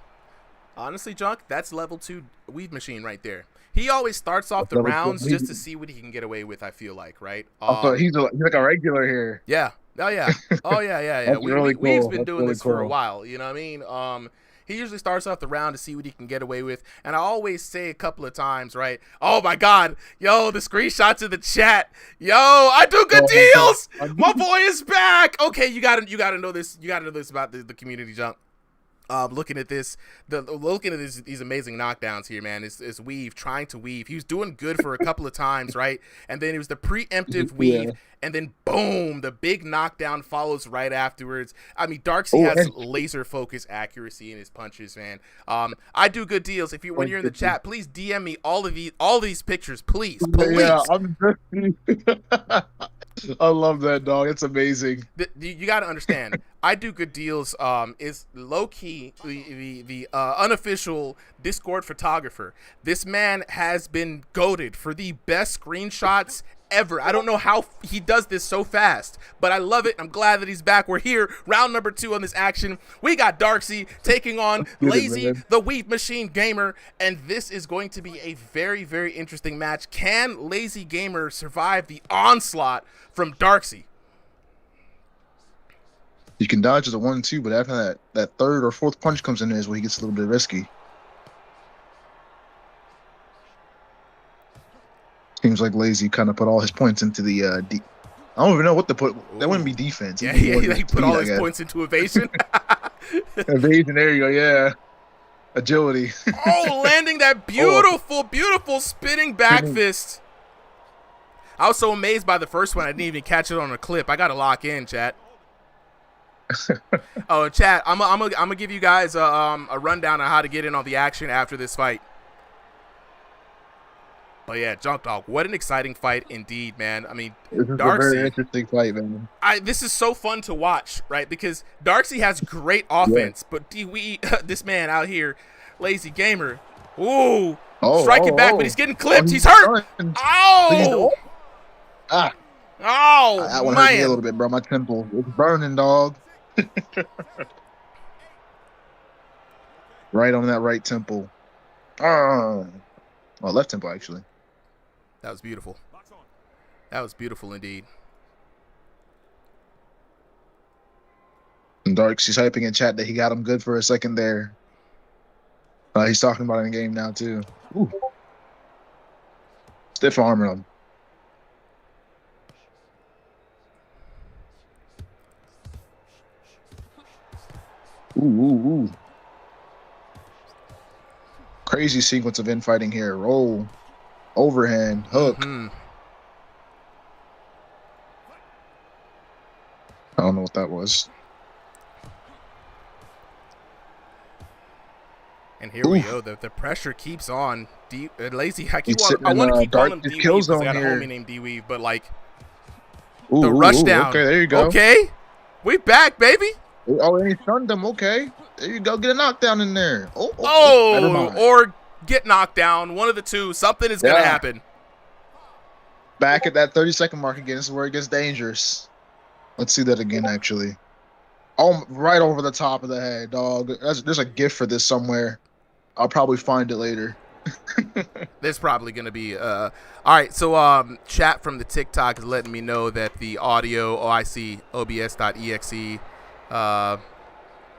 honestly, Junk, that's level 2 Weave Machine right there. He always starts off the
Level 2
rounds
Weave.
just to see what he can get away with, I feel like, right?
So he's like a regular here.
Yeah. Oh, yeah. Oh, yeah.
That's really
Weave's
cool.
been
That's
doing
really
this for a
cool.
while, you know what I mean? He usually starts off the round to see what he can get away with. And I always say a couple of times, right? Oh, my God. Yo, the screenshots in the chat. Yo, I do good deals. My boy is back. Okay, you gotta know this. You gotta know this about the community, Junk. Looking at this, these amazing knockdowns here, man. Is Weave trying to weave. He was doing good for a couple of times, right? And then it was the preemptive weave, and then boom, the big knockdown follows right afterwards. I mean, Darksy has laser focus accuracy in his punches, man. I do good deals. When you're in the chat, please DM me all these pictures, please.
Yeah, I love that, dog. It's amazing.
You got to understand. I do good deals. Is low key the unofficial Discord photographer. This man has been goated for the best screenshots ever. I don't know how he does this so fast, but I love it. I'm glad that he's back. We're here, round number 2 on this action. We got Darksy taking on Lazy, the Weave Machine Gamer, and this is going to be a very, very interesting match. Can Lazy Gamer survive the onslaught from Darksy?
You can dodge the 1-2, but after that third or fourth punch comes in there is where he gets a little bit risky. Seems like Lazy kind of put all his points into the I don't even know what to put. That wouldn't be defense.
Yeah, he put all his points into evasion.
Evasion, there you go, yeah. Agility.
Oh, landing that beautiful spinning back fist. I was so amazed by the first one, I didn't even catch it on a clip. I got to lock in, chat. Oh, chat, I'm gonna give you guys a rundown on how to get in on the action after this fight. Oh yeah, Junk Dog, what an exciting fight indeed, man. I mean,
this is
Darksy,
a very interesting fight, man.
This is so fun to watch, right? Because Darksy has great offense, but this man out here, Lazy Gamer, striking back, but he's getting clipped. He's hurt. Oh! Oh,
that one hurt me a little bit, bro. My temple is burning, dog. Right on that right temple. Left temple, actually.
That was beautiful. That was beautiful indeed.
And Darksy's hyping in chat that he got him good for a second there. He's talking about it in game now, too. Ooh. Stiff armor him. Ooh. Crazy sequence of infighting here. Roll. Overhand. Hook.
Mm-hmm.
I don't know what that was.
And here we go. The pressure keeps on. Lazy. I want to keep calling him D-Weave because I got a homie named D-Weave, but like the rush down.
Okay, there you go.
Okay. We back, baby.
Oh, and he stunned him. Okay. There you go. Get a knockdown in there.
Or get knocked down. One of the two. Something is going to happen.
Back at that 30-second mark again. This is where it gets dangerous. Let's see that again, actually. Oh, right over the top of the head, dog. There's a GIF for this somewhere. I'll probably find it later.
There's probably going to be all right, so chat from the TikTok is letting me know that the audio, I see obs.exe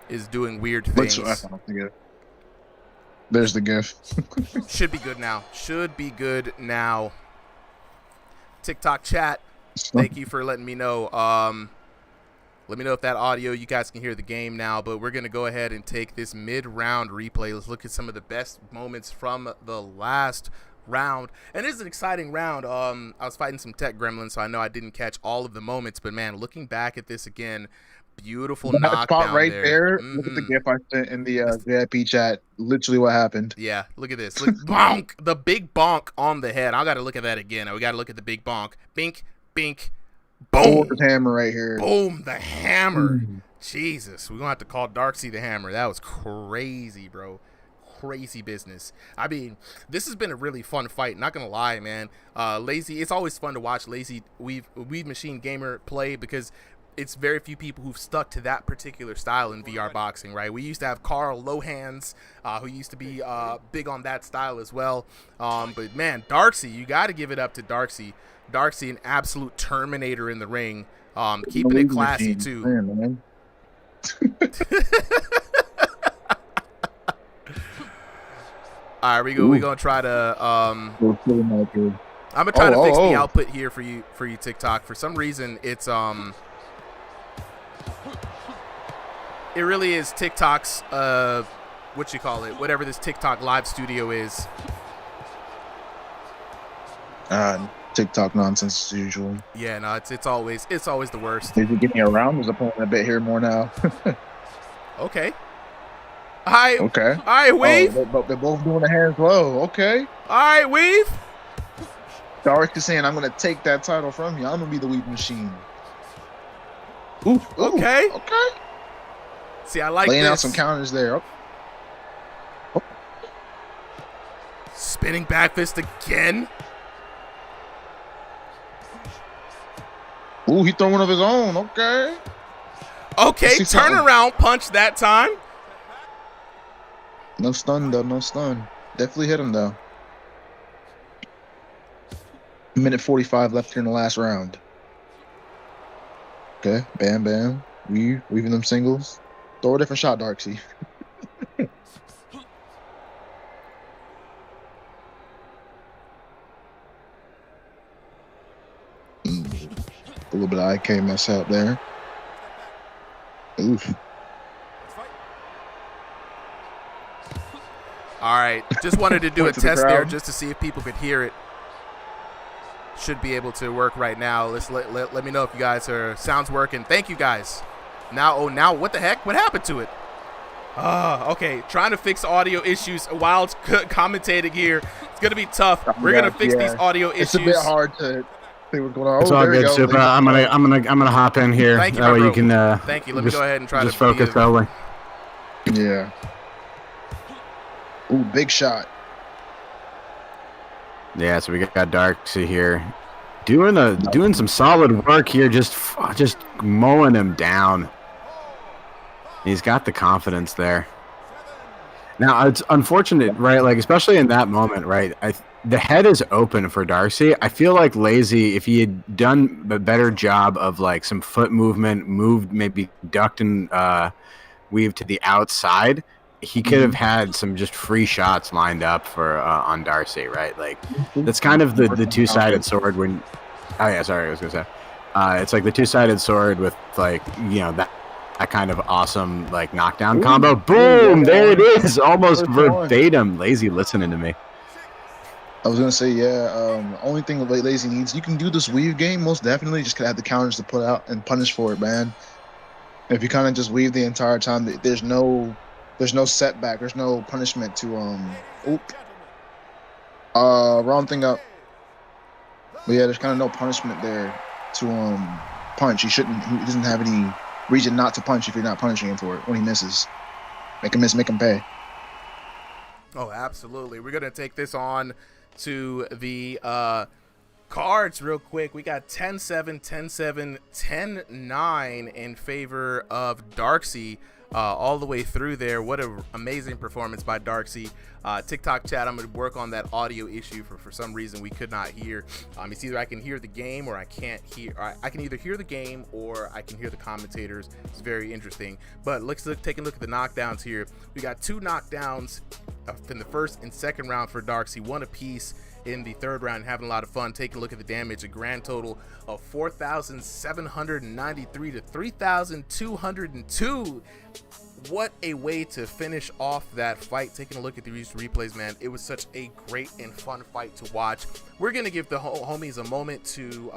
is doing weird things.
There's the GIF.
Should be good now. TikTok chat, thank you for letting me know. Let me know if that audio, you guys can hear the game now, but we're going to go ahead and take this mid-round replay. Let's look at some of the best moments from the last round. And it is an exciting round. I was fighting some tech gremlins, so I know I didn't catch all of the moments, but man, looking back at this again, beautiful knockdown
spot right
there.
Mm-hmm. Look at the GIF I sent in the VIP chat. Literally what happened.
Yeah, look at this. Look, bonk, the big bonk on the head. I got to look at that again. We got to look at the big bonk. Bink, bink. Boom.
Hammer right here.
Boom, the hammer. Jesus, we're going to have to call Darksy the hammer. That was crazy, bro. crazy business. I mean, this has been a really fun fight. Not gonna lie, man. Lazy. It's always fun to watch Lazy Weave Machine Gamer play because it's very few people who've stuck to that particular style in VR boxing, right? We used to have Carl Lohans, who used to be big on that style as well. But man, Darksy, you got to give it up to Darksy. Darksy, an absolute Terminator in the ring, keeping it classy too.
Man.
All right, we're gonna try to. I'm gonna try to fix the output here for you, TikTok. For some reason, it's it really is TikTok's what you call it, whatever this TikTok live studio is.
TikTok nonsense as usual.
Yeah, no, it's always the worst.
Is he getting around? There's a point a bit here more now.
Okay. Hi.
Okay.
All right, Weave.
But they're both doing the hands low. Okay.
All right, Weave.
Dark is saying, I'm going to take that title from you. I'm going to be the Weave Machine. Ooh.
Okay.
Okay.
See, I like
laying
this.
out some counters there. Oh.
Spinning back fist again.
Ooh, he throwing one of his own. Okay.
Okay, turnaround punch that time.
No stun, though. No stun. Definitely hit him, though. 1:45 left here in the last round. Okay. Bam, bam. Weaving them singles. Throw a different shot, Darksy. A little bit of IK mess up there. Oof.
All right, just wanted to do a test there just to see if people could hear it. Should be able to work right now. Let me know if you guys sounds working. Thank you guys. Now what the heck? What happened to it? Okay, trying to fix audio issues while it's commentating here. It's gonna be tough. We're gonna fix these audio issues.
It's a bit hard to see what's going on.
It's all good, Super. I'm gonna hop in here.
Thank you,
that way
bro.
you can.
Thank you. Let me go ahead and try
just
to
focus slowly.
Yeah. Ooh, big shot.
Yeah, so we got Darksy here, doing some solid work here, just mowing him down. He's got the confidence there. Now it's unfortunate, right? Like especially in that moment, right? The head is open for Darksy. I feel like Lazy, if he had done a better job of like some foot movement, moved, maybe ducked and weaved to the outside, he could have had some just free shots lined up for on Darksy, right? Like that's kind of the two-sided sword when. Oh yeah, sorry, I was gonna say. It's like the two-sided sword with like that kind of awesome like knockdown combo. Boom! There it is, almost verbatim. Lazy listening to me.
I was gonna say, yeah. Only thing Lazy needs, you can do this weave game most definitely. Just gotta have the counters to put out and punish for it, man. If you kind of just weave the entire time, there's no setback. There's no punishment to wrong thing up. But yeah, there's kind of no punishment there to punch. He doesn't have any reason not to punch if you're not punishing him for it when he misses. Make him miss, make him pay.
Oh, absolutely. We're gonna take this on to the cards real quick. We got 10-7, 10-7, 10-9 in favor of Darksy. All the way through there. What an amazing performance by Darksy. TikTok chat, I'm going to work on that audio issue for some reason we could not hear. It's either I can hear the game or I can't hear. I can either hear the game or I can hear the commentators. It's very interesting. But take a look at the knockdowns here. We got 2 knockdowns in the first and second round for Darksy, 1 apiece in the third round. Having a lot of fun. Taking a look at the damage, a grand total of 4,793 to 3,202. What a way to finish off that fight. Taking a look at these replays, man, it was such a great and fun fight to watch. We're gonna give the homies a moment to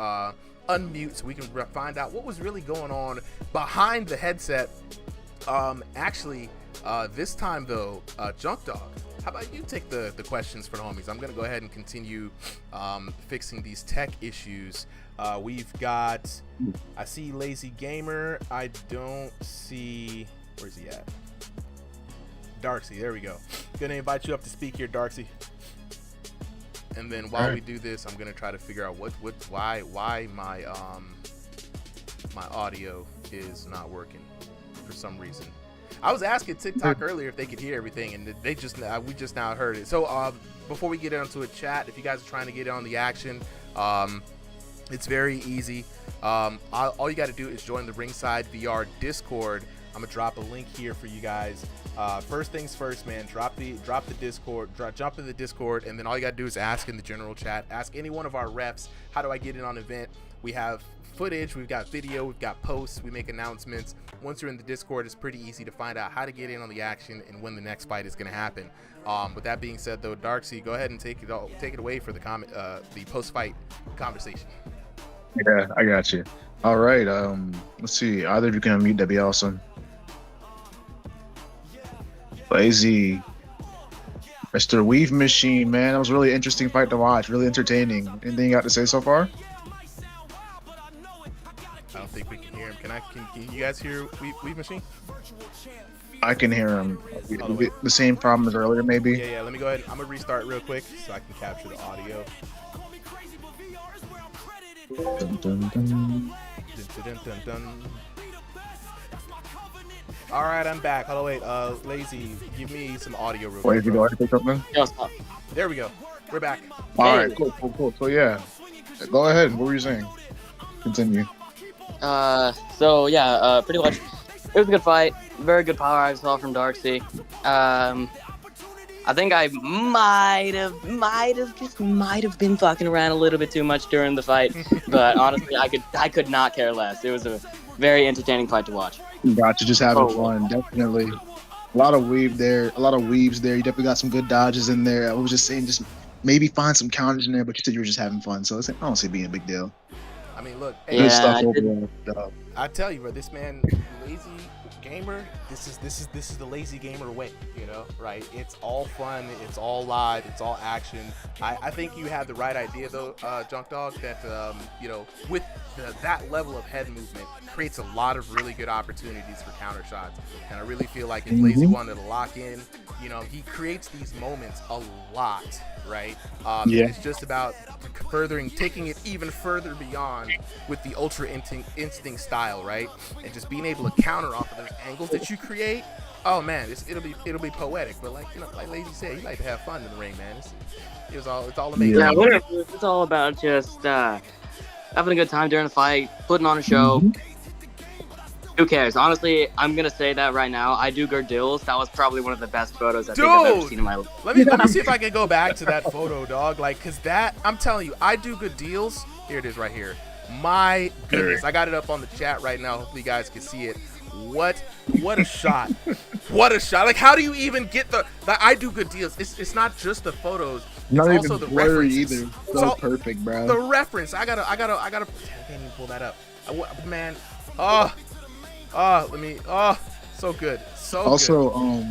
unmute so we can find out what was really going on behind the headset. This time though, Junk Dog, how about you take the questions for the homies? I'm gonna go ahead and continue fixing these tech issues. We've got, I see Lazy Gamer. I don't see, where's he at? Darksy, there we go. Gonna invite you up to speak here, Darksy. And then while we do this, I'm gonna try to figure out why my my audio is not working for some reason. I was asking TikTok earlier if they could hear everything, and we just now heard it. So before we get into a chat, if you guys are trying to get in on the action, it's very easy. All you got to do is join the RIngsideVR Discord. I'm gonna drop a link here for you guys. First things first, man. Drop the Discord. Jump in the Discord, and then all you gotta do is ask in the general chat. Ask any one of our reps, how do I get in on an event? We have footage, we've got video, we've got posts, we make announcements. Once you're in the Discord, it's pretty easy to find out how to get in on the action and when the next fight is gonna happen. With that being said, though, Darksy, go ahead and take it away for the post-fight conversation.
Yeah, I got you. All right. Let's see. Either of you can unmute. That'd be awesome. Lazy, Mr. Weave Machine, man, that was a really interesting fight to watch. Really entertaining. Anything you got to say so far?
I don't think we can hear him. Can you guys hear Weave Machine?
I can hear him. The same problem as earlier, maybe.
Yeah. Let me go ahead. I'm gonna restart real quick so I can capture the audio.
Dun, dun, dun.
Dun, dun, dun. All right, I'm back. Hold on, wait. Lazy, give me some audio real quick.
Lazy, go ahead and say something.
There we go. We're back.
All right, cool. So yeah, go ahead. What were you saying? Continue.
Pretty much, it was a good fight. Very good power I saw from Darksy. I think I might have been fucking around a little bit too much during the fight, but honestly, I could not care less. It was a very entertaining fight to watch.
Gotcha, just having fun, definitely. A lot of weaves there. You definitely got some good dodges in there. I was just saying, just maybe find some counters in there, but you said you were just having fun, so I don't see it being a big deal.
I mean, look,
good stuff overall.
I tell you, bro, this man, Lazy Gamer, this is the Lazy Gamer way, right? It's all fun, it's all live, it's all action. I think you have the right idea though, Junk Dog, that with that level of head movement creates a lot of really good opportunities for counter shots. And I really feel like if Lazy wanted to lock in, he creates these moments a lot, right? It's just about taking it even further beyond with the Ultra Instinct style, right? And just being able to counter off of those angles that you create. Oh man, it'll be poetic. But like Lazy said, you like to have fun in the ring, man. It's all amazing.
Yeah, it's all about just having a good time during the fight, putting on a show. Who cares? Honestly, I'm gonna say that right now. I do good deals. That was probably one of the best photos I think I've ever seen in my life.
Let me see if I can go back to that photo, dog. Cause that, I'm telling you, I do good deals. Here it is right here. My goodness, I got it up on the chat right now. Hopefully you guys can see it. What a shot. What a shot. Like, how do you even get the I do good deals? It's not just the photos. It's
not
also
even
the
blurry
references.
either. So perfect, bro.
The reference. I gotta I can't even pull that up. Man. So good.
Also,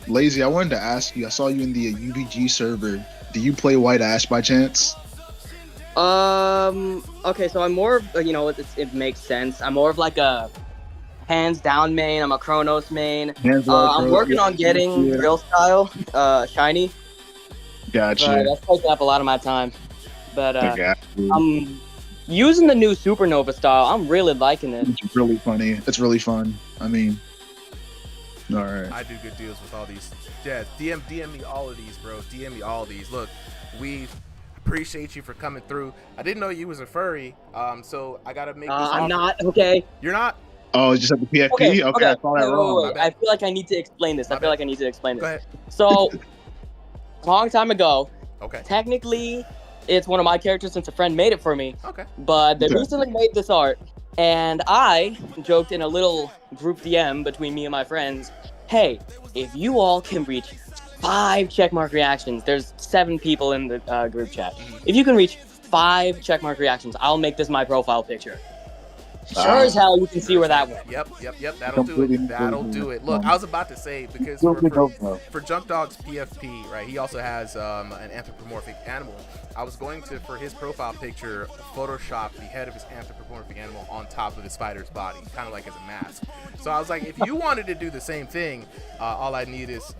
Lazy, I wanted to ask you, I saw you in the UBG server. Do you play White Ash by chance?
Okay, so I'm more of, it makes sense. I'm more of like a hands down main. I'm a Chronos main. I'm working on getting real style, shiny.
Gotcha.
But that's taking up a lot of my time. But I'm using the new Supernova style. I'm really liking it.
It's really funny. It's really fun. I mean, all right.
I do good deals with all these. Yeah, DM me all of these, bro. DM me all of these. Look, we appreciate you for coming through. I didn't know you was a furry, so I gotta make this
I'm not, okay?
You're not?
Oh, it's just at the PFP? Okay. I thought I wrong.
Wait. I feel like I need to explain this.
Go ahead.
So, a long time ago,
okay.
Technically, it's one of my characters since a friend made it for me.
Okay.
But they recently made this art, and I joked in a little group DM between me and my friends, hey, if you all can reach 5 checkmark reactions, there's 7 people in the group chat. If you can reach 5 checkmark reactions, I'll make this my profile picture. Sure as hell, you can see where that went.
Yep. That'll do it. That'll do it. Look, I was about to say, because for Junk Dog's PFP, right, he also has an anthropomorphic animal. I was going to, for his profile picture, Photoshop the head of his anthropomorphic animal on top of the spider's body, kind of like as a mask. So I was like, if you wanted to do the same thing, all I need is,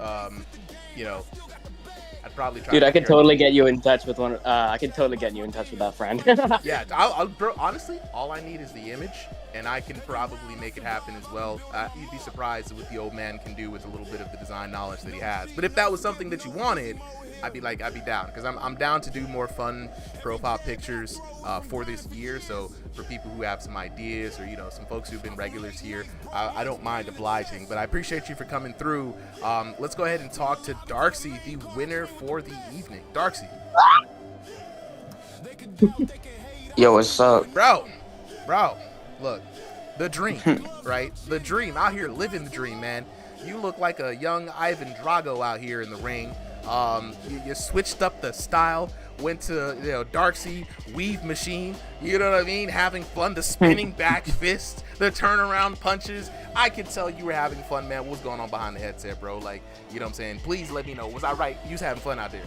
I'd probably try.
Dude, I could totally get you in touch with one. I could totally get you in touch with that friend.
Yeah, bro, honestly, all I need is the image, and I can probably make it happen as well. You'd be surprised at what the old man can do with a little bit of the design knowledge that he has. But if that was something that you wanted, I'd be down, because I'm down to do more fun profile pictures for this year. So for people who have some ideas, or some folks who've been regulars here, I don't mind obliging. But I appreciate you for coming through. Let's go ahead and talk to Darcy, the winner for the evening. Darcy.
Yo, what's up,
bro? Look, the dream, right? The dream, out here living the dream, man. You look like a young Ivan Drago out here in the ring. You switched up the style, went to Darcy weave machine, you know what I mean, having fun, the spinning back fist, the turnaround punches. I could tell you were having fun, man. What's going on behind the headset, bro? Like, you know what I'm saying? Please let me know. Was I right? You was having fun out there?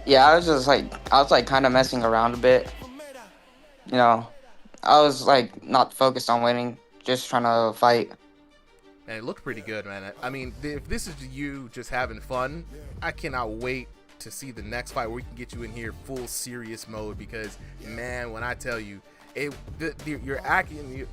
Yeah, I was kind of messing around a bit. I was not focused on winning, just trying to fight.
And it looked pretty good, man. I mean, if this is you just having fun, I cannot wait to see the next fight where we can get you in here full serious mode, because, man, when I tell you, you're acting,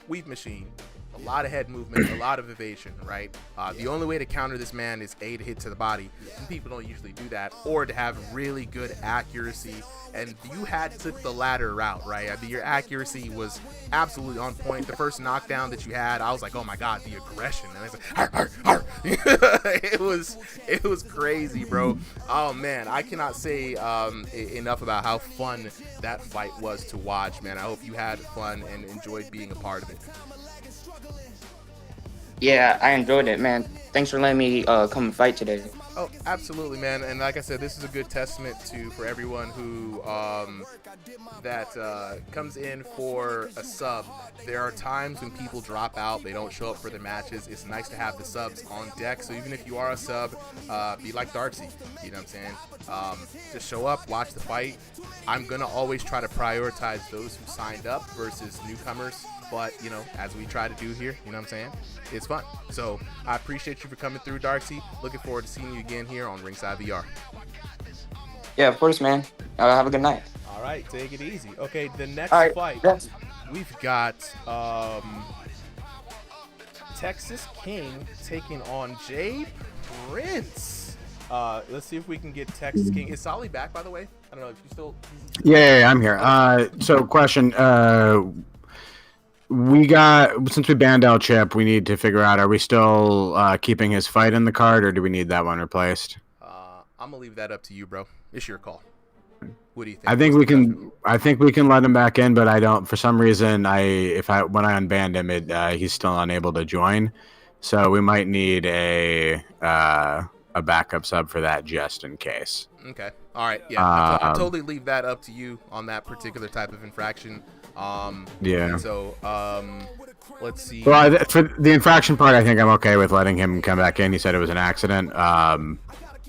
weave machine, a lot of head movement, a lot of evasion, right? The only way to counter this man is A, to hit to the body, and people don't usually do that, or to have really good accuracy, and you took the latter route, right? I mean, your accuracy was absolutely on point. The first knockdown that you had, I was like, oh my god, the aggression, and I was like, arr, arr, arr. it was crazy, bro. Oh man, I cannot say enough about how fun that fight was to watch, man. I hope you had fun and enjoyed being a part of it.
Yeah, I enjoyed it, man. Thanks for letting me come and fight today.
Oh, absolutely, man. And like I said, this is a good testament for everyone who comes in for a sub. There are times when people drop out, they don't show up for their matches. It's nice to have the subs on deck. So even if you are a sub, be like Darcy. You know what I'm saying? Just show up, watch the fight. I'm gonna always try to prioritize those who signed up versus newcomers. But, as we try to do here, you know what I'm saying? It's fun. So I appreciate you for coming through, Darcy. Looking forward to seeing you again here on Ringside VR.
Yeah, of course, man. Have a good night.
All right, take it easy. Okay, the next fight,
yes.
We've got Texas King taking on Jay Prince. Let's see if we can get Texas King. Is Solly back, by the way? I don't know if you still...
Yeah, I'm here. So question... since we banned El Chip, we need to figure out, are we still keeping his fight in the card, or do we need that one replaced?
I'm gonna leave that up to you, bro. It's your call. What do you think?
I think we can let him back in, but I don't, for some reason, when I unbanned him, he's still unable to join. So we might need a backup sub for that, just in case.
Okay. All right. Yeah. I'll totally leave that up to you on that particular type of infraction.
Yeah.
So, let's see.
Well, for the infraction part, I think I'm okay with letting him come back in. He said it was an accident.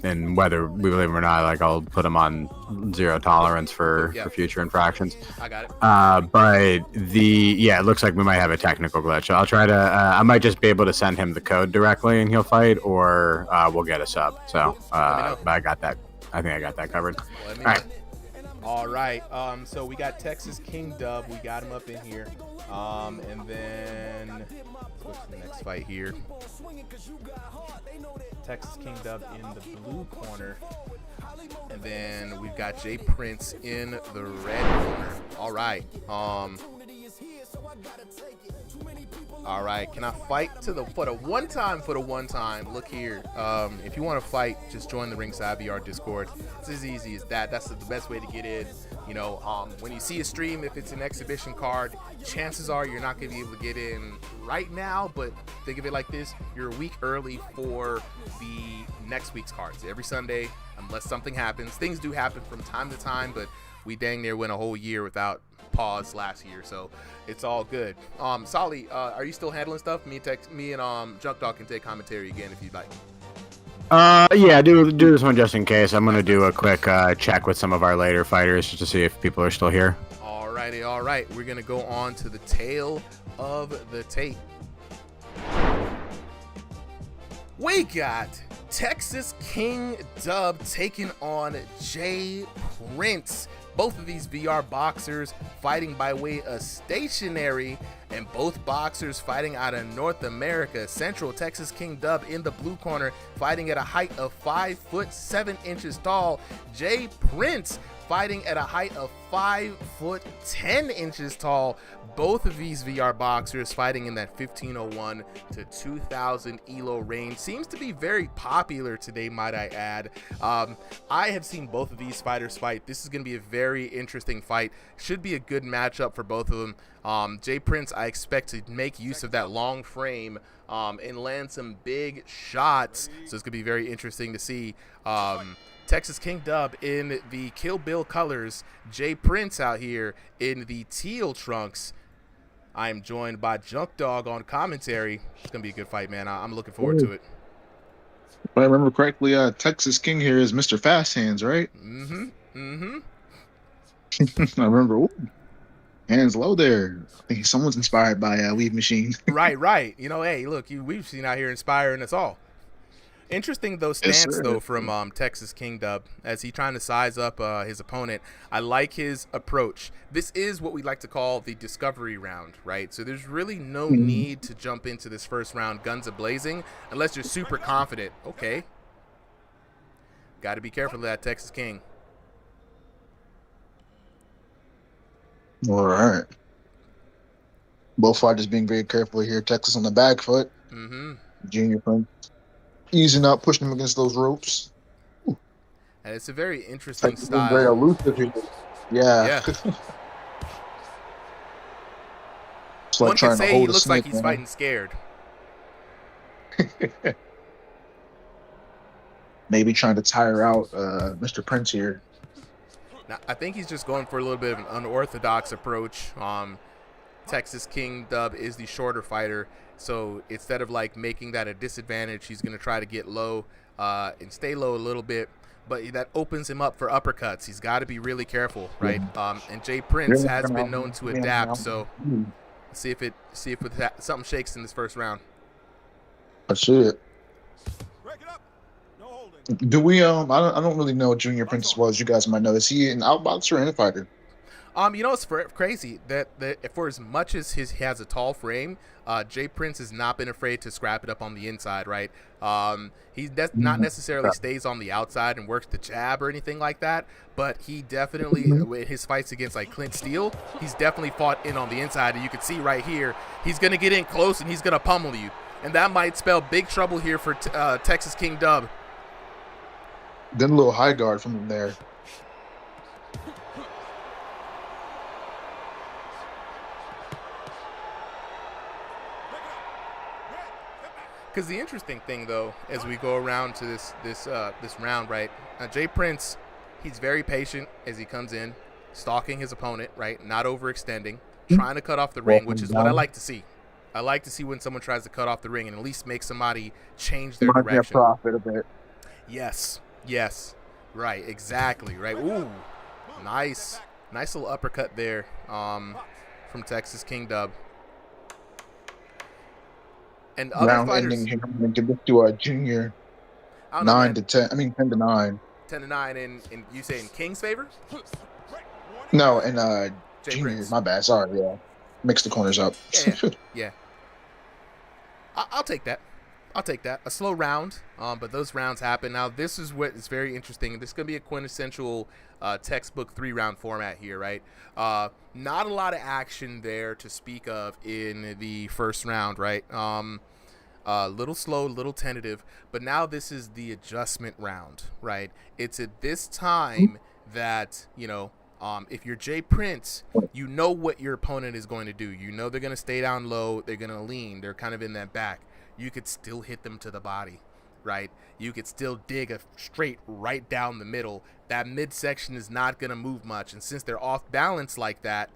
And whether we believe him or not, I'll put him on 0 tolerance for future infractions.
I got it.
But it looks like we might have a technical glitch. So I'll try to. I might just be able to send him the code directly and he'll fight, or we'll get a sub. So, but I got that. I think I got that covered. All right.
All right. So we got Texas King Dub. We got him up in here. And then let's go to the next fight here. Texas King Dub in the blue corner. And then we've got Jay Prince in the red corner. All right. All right. Can I fight for the one time? Look here. If you want to fight, just join the Ringside VR Discord. It's as easy as that. That's the best way to get in. When you see a stream, if it's an exhibition card, chances are you're not going to be able to get in right now, but think of it like this. You're a week early for the next week's cards. Every Sunday, unless something happens. Things do happen from time to time, but we dang near went a whole year without pause last year, so it's all good. Solly, are you still handling stuff? Me and Junk Dog can take commentary again if you'd like.
Yeah, do this one just in case. I'm gonna do a quick check with some of our later fighters just to see if people are still here.
Alrighty, all right. We're gonna go on to the tail of the tape. We got Texas King Dub taking on Jay Prince. Both of these VR boxers fighting by way of stationary, and both boxers fighting out of North America. Central Texas King Dub in the blue corner, fighting at a height of 5'7" tall. Jay Prince fighting at a height of 5'10" tall. Both of these VR boxers fighting in that 1501 to 2000 ELO range. Seems to be very popular today, might I add. I have seen both of these fighters fight. This is going to be a very interesting fight. Should be a good matchup for both of them. Jay Prince, I expect to make use of that long frame and land some big shots. So it's going to be very interesting to see. Texas King Dub in the Kill Bill colors. Jay Prince out here in the teal trunks. I am joined by Junk Dog on commentary. It's going to be a good fight, man. I'm looking forward to it.
If I remember correctly, Texas King here is Mr. Fast Hands, right?
Mm-hmm.
I remember. Ooh, hands low there. I think someone's inspired by Weave Machine.
Right. You know, hey, look, we've seen out here inspiring us all. Interesting, though, stance, though, from Texas King Dub as he trying to size up his opponent. I like his approach. This is what we like to call the discovery round, right? So there's really no need to jump into this first round guns a-blazing unless you're super confident. Okay. Got to be careful of that, Texas King.
All right. Both fighters being very careful here. Texas on the back foot. Junior Prince easing up, pushing him against those ropes.
Ooh. And it's a very interesting style.
Very elusive here. Yeah. It's like
one
trying
can say
to hold
he
a
looks
snake,
like he's fighting scared.
Maybe trying to tire out Mr. Prince here.
Now, I think he's just going for a little bit of an unorthodox approach. Texas King Dub is the shorter fighter, so instead of like making that a disadvantage, he's going to try to get low and stay low a little bit, but that opens him up for uppercuts. He's got to be really careful, right? And Jay Prince has been known to adapt, so see if something shakes in this first round.
I see it. Do we I don't really know what Junior Prince as well as you guys might know. Is he an outboxer or an fighter?
You know, it's crazy that for as much as he has a tall frame, Jay Prince has not been afraid to scrap it up on the inside, right? He not necessarily stays on the outside and works the jab or anything like that, but he definitely, with his fights against like Clint Steele, he's definitely fought in on the inside, and you can see right here, he's going to get in close and he's going to pummel you, and that might spell big trouble here for Texas King Dub.
Then a little high guard from him there.
Because the interesting thing, though, as we go around to this round, right? Jay Prince, he's very patient as he comes in, stalking his opponent, right? Not overextending, trying to cut off the ring, which is what I like to see. I like to see when someone tries to cut off the ring and at least make somebody change their direction.
Profit a bit.
Yes. Right, exactly, right. Ooh, nice little uppercut there from Texas King Dub. And other
round
fighters,
ending here. I'm going to give it to a Junior 9 to 10. I mean 10 to 9.
10 to 9, and you say in King's favor?
No, and Junior. Prince. My bad. Sorry, yeah. Mix the corners up.
Yeah. I'll take that. A slow round, but those rounds happen. Now, this is what is very interesting. This is going to be a quintessential textbook 3-round format here, right? Not a lot of action there to speak of in the first round, right? A little slow, a little tentative, but now this is the adjustment round, right? It's at this time that, you know, if you're Jay Prince, you know what your opponent is going to do. You know they're going to stay down low, they're going to lean, they're kind of in that back. You could still hit them to the body. right, you could still dig a straight right down the middle. That midsection is not going to move much. And since they're off balance like that,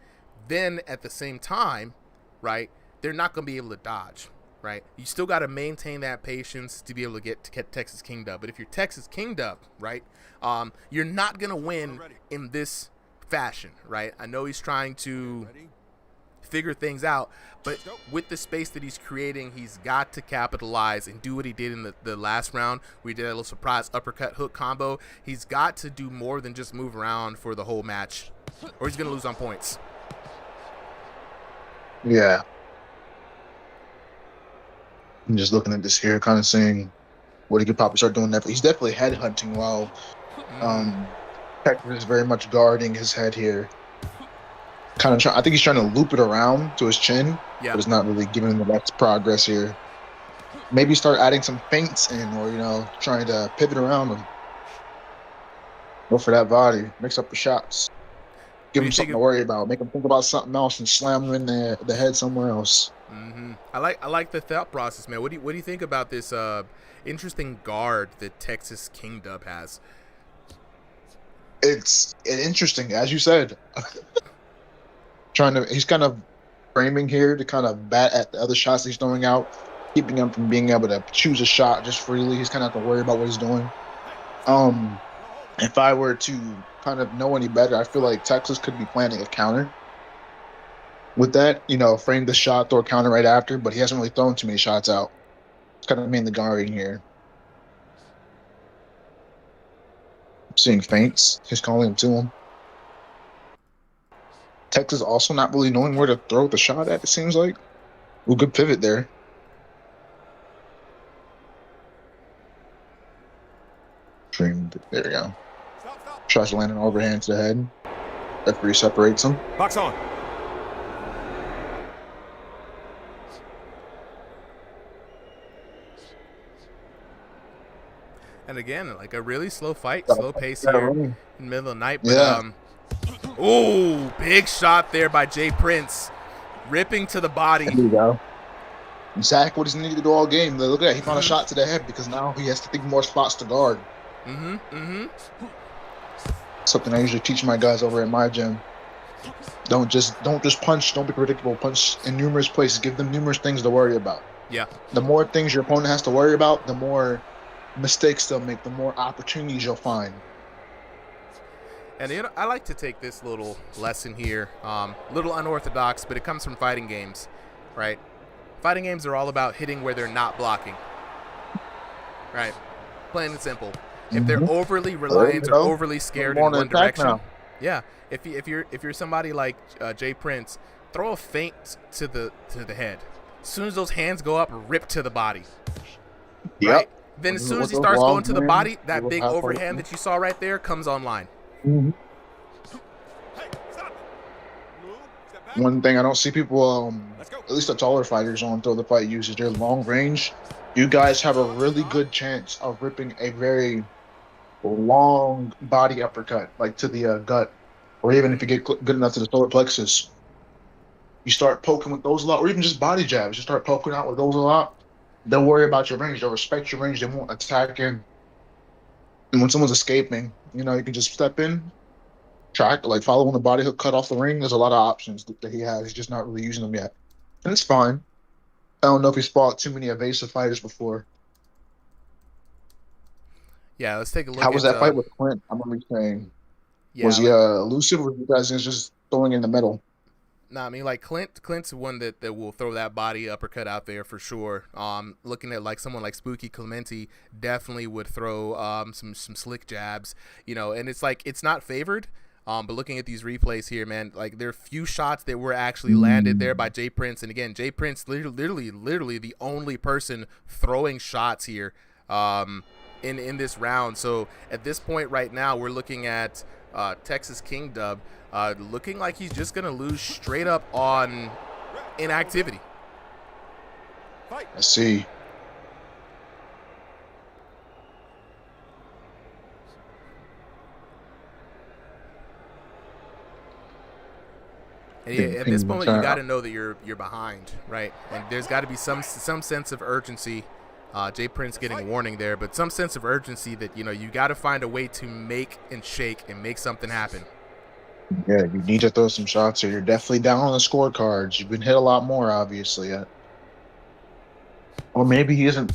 then at the same time, right, they're not going to be able to dodge, right? You still got to maintain that patience to be able to get Texas kinged up. But if you're Texas kinged up, right, you're not going to win in this fashion, right? I know he's trying to figure things out, but with the space that he's creating, he's got to capitalize and do what he did in the last round. We did a little surprise uppercut hook combo. He's got to do more than just move around for the whole match, or he's going to lose on points.
Yeah. I'm just looking at this here, kind of seeing what he could probably start doing. He's definitely head hunting while Hector is very much guarding his head here. I think he's trying to loop it around to his chin, but it's not really giving him the best progress here. Maybe start adding some feints in, or trying to pivot around him. Go for that body, mix up the shots, give him something to worry about, make him think about something else, and slam him in the head somewhere else.
Mm-hmm. I like the thought process, man. What do you think about this interesting guard that Texas King Dub has?
It's interesting, as you said. He's kind of framing here to kind of bat at the other shots he's throwing out, keeping him from being able to choose a shot just freely. He's kind of have to worry about what he's doing. If I were to kind of know any better, I feel like Texas could be planning a counter with that. Frame the shot, throw a counter right after, but he hasn't really thrown too many shots out. It's kind of mainly guarding here. I'm seeing feints. He's calling him to him. Texas also not really knowing where to throw the shot at, it seems like. Ooh, good pivot there. There we go. Tries to land an overhand to the head. Referee separates him.
Box on.
And again, like a really slow fight, slow pace here in the middle of the night. But, ooh, big shot there by Jay Prince. Ripping to the body.
There you go. Exactly what he's needed to do all game. Look at that. He found a shot to the head because now he has to think more spots to guard. Something I usually teach my guys over at my gym. Don't just punch. Don't be predictable. Punch in numerous places. Give them numerous things to worry about.
Yeah.
The more things your opponent has to worry about, the more mistakes they'll make, the more opportunities you'll find.
And I like to take this little lesson here, little unorthodox, but it comes from fighting games, right? Fighting games are all about hitting where they're not blocking, right? Plain and simple. If they're overly reliant or overly scared in one direction, if you're somebody like Jay Prince, throw a feint to the head. As soon as those hands go up, rip to the body.
Yep.
Right? Then as soon as he starts going to the body, that big overhand that you saw right there comes online.
One thing I don't see people, at least the taller fighters on Throw the Fight use is their long range. You guys have a really good chance of ripping a very long body uppercut, like to the gut, or even if you get good enough to the solar plexus. You start poking with those a lot, or even just body jabs. You start poking out with those a lot. They'll worry about your range. They'll respect your range. They won't attack in. And when someone's escaping, you can just step in, track, like following the body hook, cut off the ring. There's a lot of options that he has. He's just not really using them yet. And it's fine. I don't know if he's fought too many evasive fighters before.
Yeah, let's take a look.
How was that fight with Clint? I remember saying, was he elusive, or was you guys just throwing in the middle?
No, I mean, like Clint's one that will throw that body uppercut out there for sure. Looking at like someone like Spooky Clementi definitely would throw some slick jabs, and it's like it's not favored. But looking at these replays here, man, like there are few shots that were actually landed there by Jay Prince, and again, Jay Prince literally the only person throwing shots here in this round. So at this point right now, we're looking at Texas King Dub. Looking like he's just going to lose straight up on inactivity.
I see.
And at this moment, you got to know that you're behind, right? And there's got to be some sense of urgency Jay Prince getting a warning there, but some sense of urgency that, you know, you got to find a way to make and shake and make something happen.
Yeah, you need to throw some shots, or you're definitely down on the scorecards. You've been hit a lot more, obviously. Or maybe he isn't.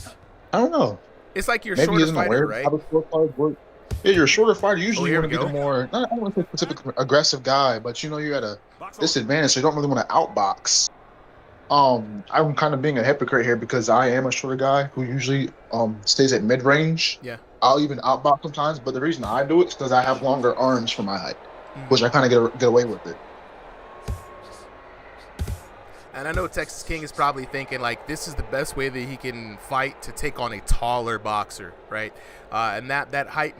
I don't know.
It's like you're a
Maybe he
shorter
isn't
fighter,
aware
right?
how the scorecards work. Yeah, you're a shorter fighter. Usually, you
here
want
we
to be the
go.
more, I don't want to say specific aggressive guy, but you know, you got a disadvantage, so you don't really want to outbox. I'm kind of being a hypocrite here because I am a shorter guy who usually stays at mid range.
Yeah.
I'll even outbox sometimes, but the reason I do it is because I have longer arms for my height, which I kind of get away with it.
And I know Texas King is probably thinking, like, this is the best way that he can fight to take on a taller boxer, right? And that height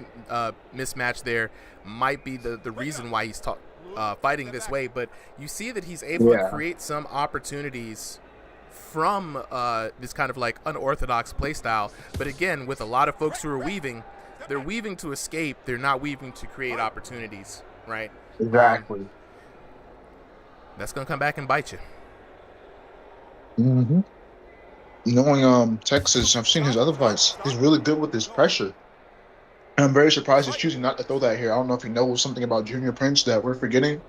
mismatch there might be the reason why he's fighting this way. But you see that he's able to create some opportunities from this kind of, like, unorthodox play style. But again, with a lot of folks who are weaving, they're weaving to escape. They're not weaving to create opportunities, right?
Exactly.
That's going to come back and bite you.
Mm-hmm. Knowing Texas, I've seen his other fights. He's really good with his pressure. And I'm very surprised he's choosing not to throw that here. I don't know if he knows something about Junior Prince that we're forgetting,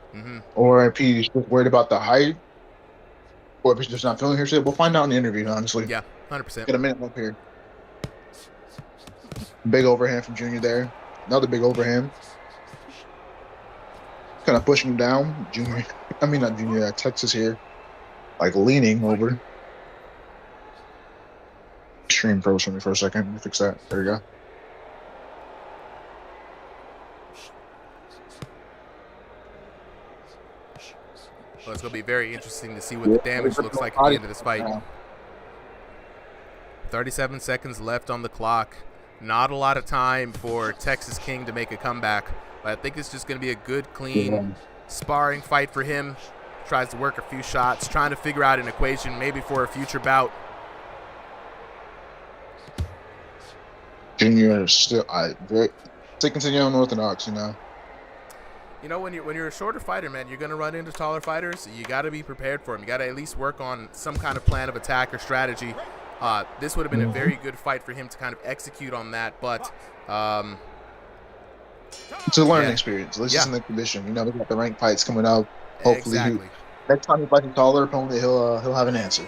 or if he's just worried about the height, or if he's just not feeling here. So we'll find out in the interview, honestly.
Yeah, 100%.
Get a minute up here. Big overhand from Junior there. Another big overhand. Kind of pushing him down. Not Junior, Texas here. Like leaning over. Stream froze for me for a second. Let me fix that. There we go.
Well, it's going to be very interesting to see what the damage looks like at the end of this fight. 37 seconds left on the clock. Not a lot of time for Texas King to make a comeback. But I think it's just going to be a good, clean sparring fight for him. Tries to work a few shots, trying to figure out an equation maybe for a future bout.
Junior is still continue unorthodox, you know.
You know, when you're a shorter fighter, man, you're gonna run into taller fighters. You got to be prepared for them. You got to at least work on some kind of plan of attack or strategy. This would have been a very good fight for him to kind of execute on that, but
it's a learning experience. At least it's in the condition. You know, we got the ranked fights coming up. Hopefully, next time he fights a taller opponent, he'll have an answer.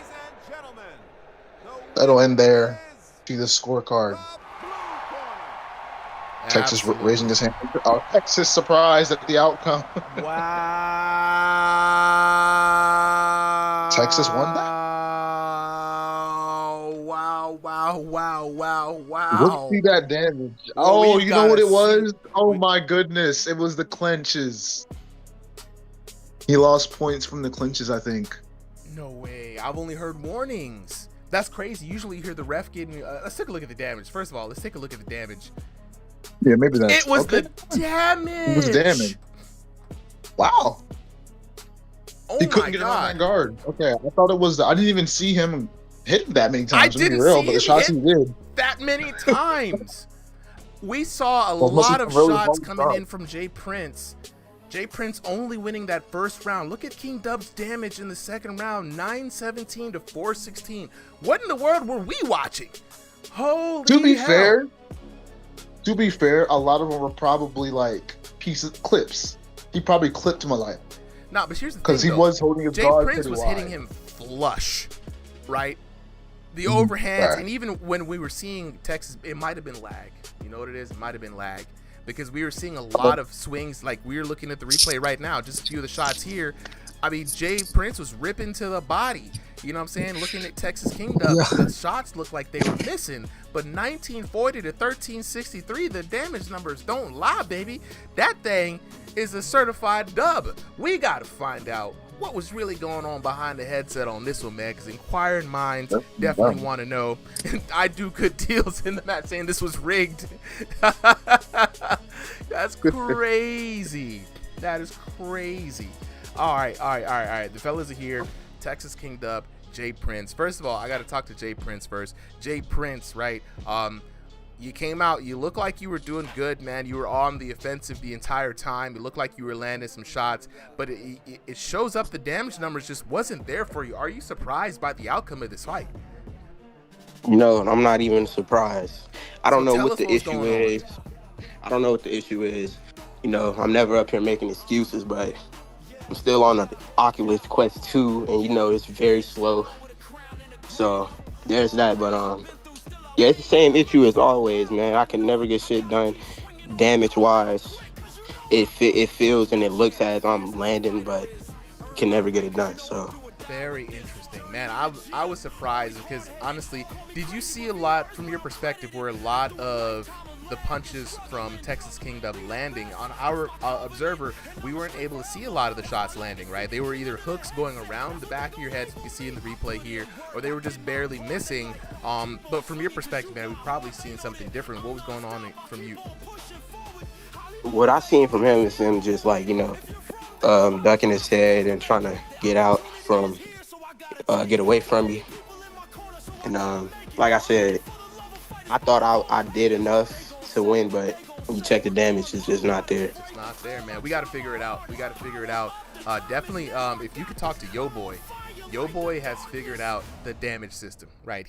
That'll end there. See the scorecard. Texas raising his hand. Texas surprised at the outcome.
Wow.
Texas won that?
Wow.
Look, see that damage. Oh, you know what it was? Oh, my goodness. It was the clinches. He lost points from the clinches, I think.
No way. I've only heard warnings. That's crazy. Usually you hear the ref getting... let's take a look at the damage. First of all, let's take a look at the damage.
Yeah, maybe that's...
It was the damage.
It was damage. Wow.
Oh,
he couldn't get around that guard. Okay, I thought it was... I didn't even see him hit him that many times.
I didn't
see
but
the shots he did.
That many times. We saw a lot of shots coming in from Jay Prince. Jay Prince only winning that first round. Look at King Dub's damage in the second round, 917 to 416. What in the world were we watching? Holy
To be
hell.
fair, a lot of them were probably like clips. He probably clipped him a lot.
Nah, but here's the thing,
because he was holding his
Jay
guard
Prince was hitting him flush, right? The overhands, and even when we were seeing Texas, it might have been lag. You know what it is? It might have been lag. Because we were seeing a lot of swings, like we're looking at the replay right now, just a few of the shots here. I mean, Jay Prince was ripping to the body. You know what I'm saying? Looking at Texas Kingdom, the shots looked like they were missing. But 1940 to 1363, the damage numbers don't lie, baby. That thing is a certified dub. We got to find out what was really going on behind the headset on this one, man, because inquiring minds definitely want to know. And I do good deals in the match saying this was rigged. That's crazy. That is crazy. All right. The fellas are here. Texas King Dub, Jay Prince. First of all, I got to talk to Jay Prince first. Jay Prince, right? You came out, you look like you were doing good, man. You were on the offensive the entire time. It looked like you were landing some shots, but it shows up the damage numbers just wasn't there for you. Are you surprised by the outcome of this fight?
I'm not even surprised. I don't
So
know
tell
what
us
the
what's
issue
going on.
is. I don't know what the issue is. I'm never up here making excuses, but I'm still on the Oculus Quest 2, and it's very slow. So there's that. But yeah, it's the same issue as always, man. I can never get shit done damage wise. It feels and it looks as I'm landing, but can never get it done. So
Very interesting, man. I was surprised because honestly, did you see a lot from your perspective where a lot of the punches from Texas King Dub landing on our observer, we weren't able to see a lot of the shots landing, right? They were either hooks going around the back of your head, so you can see in the replay here, or they were just barely missing. But from your perspective, man, we've probably seen something different. What was going on from you?
what I seen from him is him just like ducking his head and trying to get away from you. And like I said, I thought I did enough to win, but when you check the damage, it's just not there.
It's not there, man. We got to figure it out. Definitely, if you could talk to Yo Boy has figured out the damage system, right?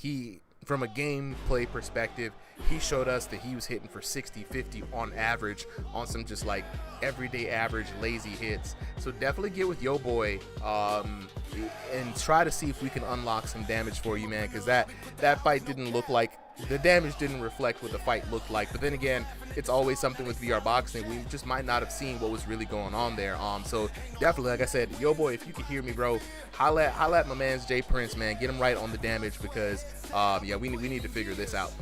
From a gameplay perspective, he showed us that he was hitting for 60, 50 on average on some just like everyday average lazy hits. So definitely get with Yo Boy and try to see if we can unlock some damage for you, man, because that fight didn't look like, the damage didn't reflect what the fight looked like. But then again, it's always something with VR boxing. We just might not have seen what was really going on there. So definitely, like I said, Yo Boy, if you can hear me, bro, holla at my man's Jay Prince, man. Get him right on the damage because we need to figure this out.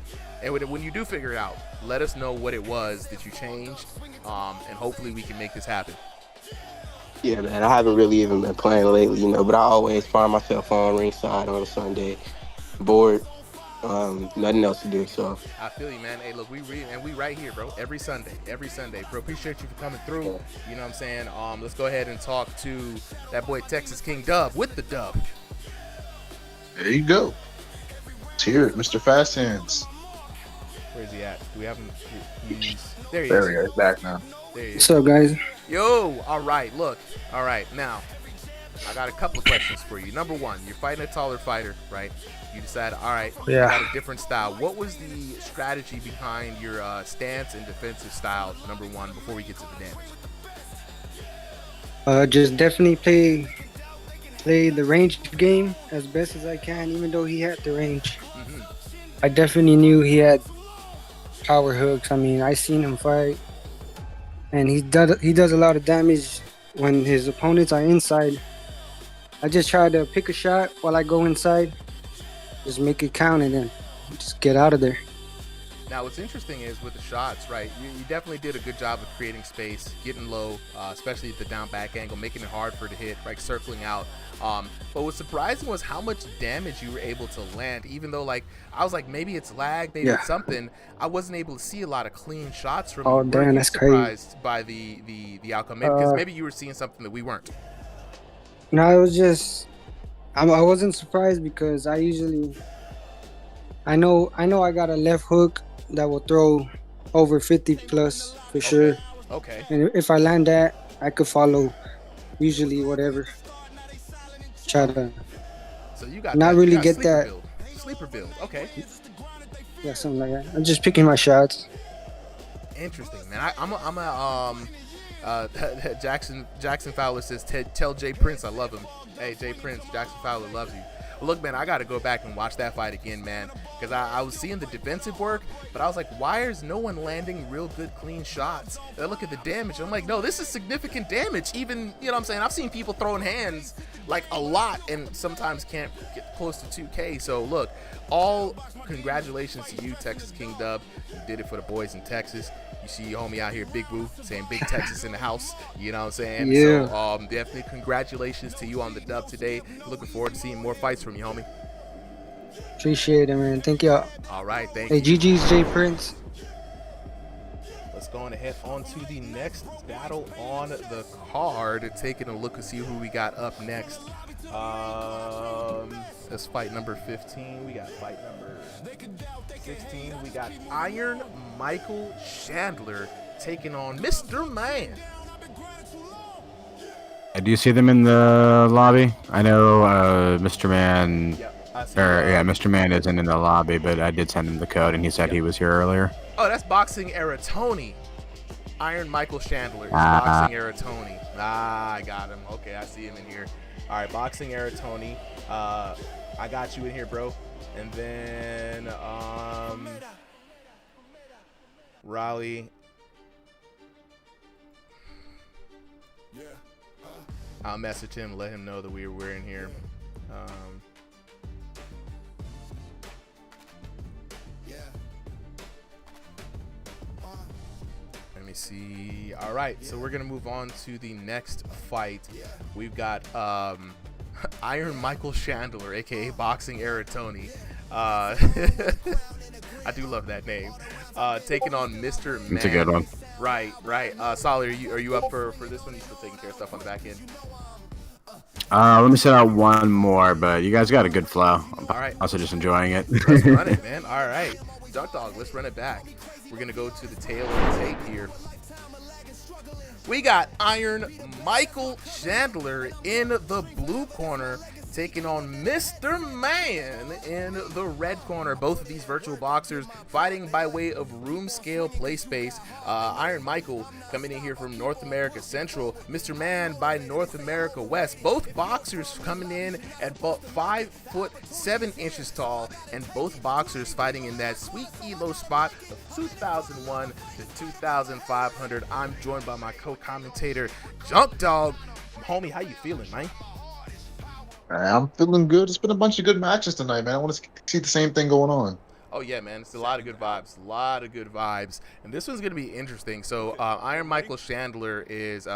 And when you do figure it out, let us know what it was that you changed, and hopefully we can make this happen.
Yeah, man, I haven't really even been playing lately, but I always find myself on ringside on a Sunday, bored, nothing else to do. So
I feel you, man. Hey, look, we right here, bro. Every Sunday, bro. Appreciate you for coming through. You know what I'm saying? Let's go ahead and talk to that boy Texas King Dub with the dub.
There you go. Let's hear it, Mr. Fast Hands.
Where's he at? Do we have him? There he is.
There he is. Back now.
There he is.
What's up, guys?
Yo, all right, look. All right, now, I got a couple of questions for you. Number one, you're fighting a taller fighter, right? You decided, all right, you got a different style. What was the strategy behind your stance and defensive style, number one, before we get to the damage?
Just definitely play the range game as best as I can, even though he had the range.
Mm-hmm.
I definitely knew he had power hooks. I mean, I seen him fight, and he does a lot of damage when his opponents are inside. I just try to pick a shot while I go inside, just make it count, and then just get out of there.
Now, what's interesting is with the shots, right, you definitely did a good job of creating space, getting low, especially at the down back angle, making it hard for it to hit, right, circling out. But what's surprising was how much damage you were able to land, even though, like, I was like, maybe it's lag, maybe it's something. I wasn't able to see a lot of clean shots from you.
Oh, damn, that's crazy.
Surprised by the outcome, because maybe you were seeing something that we weren't.
No, it was just, I wasn't surprised because I know I got a left hook that will throw over 50 plus for sure.
Okay.
And if I land that, I could follow usually whatever. Try to
so you got
not
that,
really
you got
get that.
Sleeper build. Okay.
Yeah, something like that. I'm just picking my shots.
Interesting, man. Jackson Fowler says, tell Jay Prince I love him. Hey, Jay Prince, Jackson Fowler loves you. Well, look, man, I got to go back and watch that fight again, man, because I was seeing the defensive work, but I was like, why is no one landing real good, clean shots? And I look at the damage. I'm like, no, this is significant damage. Even, you know what I'm saying? I've seen people throwing hands like a lot and sometimes can't get close to 2K. So, look, all congratulations to you, Texas King Dub. You did it for the boys in Texas. You see your homie out here, Big Boo, saying Big Texas in the house. You know what I'm saying?
Yeah.
So, definitely congratulations to you on the dub today. Looking forward to seeing more fights from you, homie.
Appreciate it, man. Thank y'all.
All right, thank
you.
Hey,
GG's Jay Prince.
Let's go ahead on to the next battle on the card. Taking a look to see who we got up next. That's fight number 15. We got fight number 16. We got Iron Michael Chandler taking on Mr. Man.
Do you see them in the lobby? I know Mr. Man Yeah, Mr. Man isn't in the lobby, but I did send him the code, and he said he was here earlier.
Oh, that's Boxing Era Tony. Iron Michael Chandler. Boxing Era Tony. I got him. Okay, I see him in here. All right, Boxing Era Tony. I got you in here, bro. And then Raleigh. I'll message him, let him know that we're in here. Let me see. All right, so we're gonna move on to the next fight. We've got Iron Michael Chandler, aka Boxing Era Tony. I do love that name. Taking on Mr. Man.
It's a good one.
Right. Solly, are you up for this one? You still taking care of stuff on the back end?
Let me set out one more, but you guys got a good flow. I'm also just enjoying it.
Let's run it, man. All right. Duck Dog, let's run it back. We're going to go to the tail of the tape here. We got Iron Michael Chandler in the blue corner, taking on Mr. Man in the red corner. Both of these virtual boxers fighting by way of room scale play space. Iron Michael coming in here from North America Central, Mr. Man by North America West. Both boxers coming in at about 5'7" tall, and both boxers fighting in that sweet elo spot of 2,001 to 2,500. I'm joined by my co-commentator, Junk Dog. Homie, how you feeling, man?
I'm feeling good. It's been a bunch of good matches tonight, man. I want to see the same thing going on.
Oh, yeah, man. It's a lot of good vibes. And this one's going to be interesting. So, Iron Michael Chandler is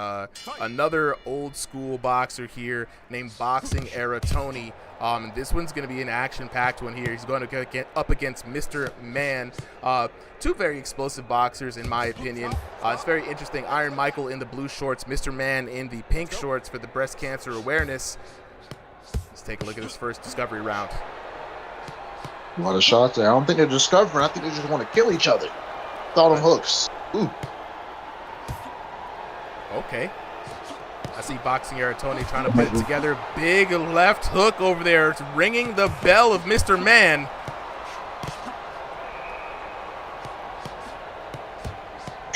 another old school boxer here named Boxing Era Tony. This one's going to be an action-packed one here. He's going to get up against Mr. Man. Two very explosive boxers, in my opinion. It's very interesting. Iron Michael in the blue shorts, Mr. Man in the pink shorts for the breast cancer awareness. Let's take a look at this first discovery round.
A lot of shots there. I don't think they're discovering. I think they just want to kill each other. Thought of hooks. Ooh.
Okay. I see Boxing Era Tony trying to put it together. Big left hook over there. It's ringing the bell of Mr. Man.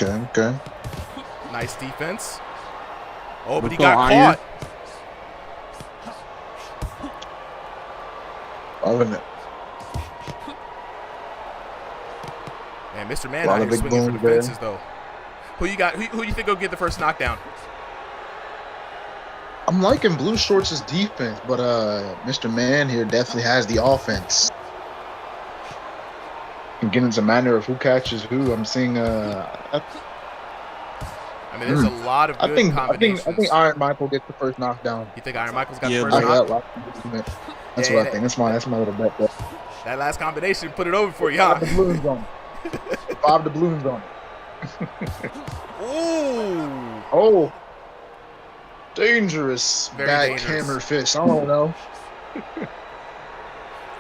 Okay.
Nice defense. Oh, but he got caught.
Loving it.
Man, Mr. Man out here swinging for the fences, though. Who you got? Who you think will get the first knockdown?
I'm liking Blue Shorts' defense, but Mr. Man here definitely has the offense. Again, it's a matter of who catches who. I'm seeing
I mean, there's a lot of good combinations.
I think Iron Michael gets the first knockdown.
You think Iron Michael's got the first knockdown?
That's what I think. That's my little bet.
That last combination put it over for you, huh?
5 doubloons on it. 5 doubloons on it.
Ooh.
Oh. Dangerous.
Very
Bad
dangerous.
hammer fist. I don't know.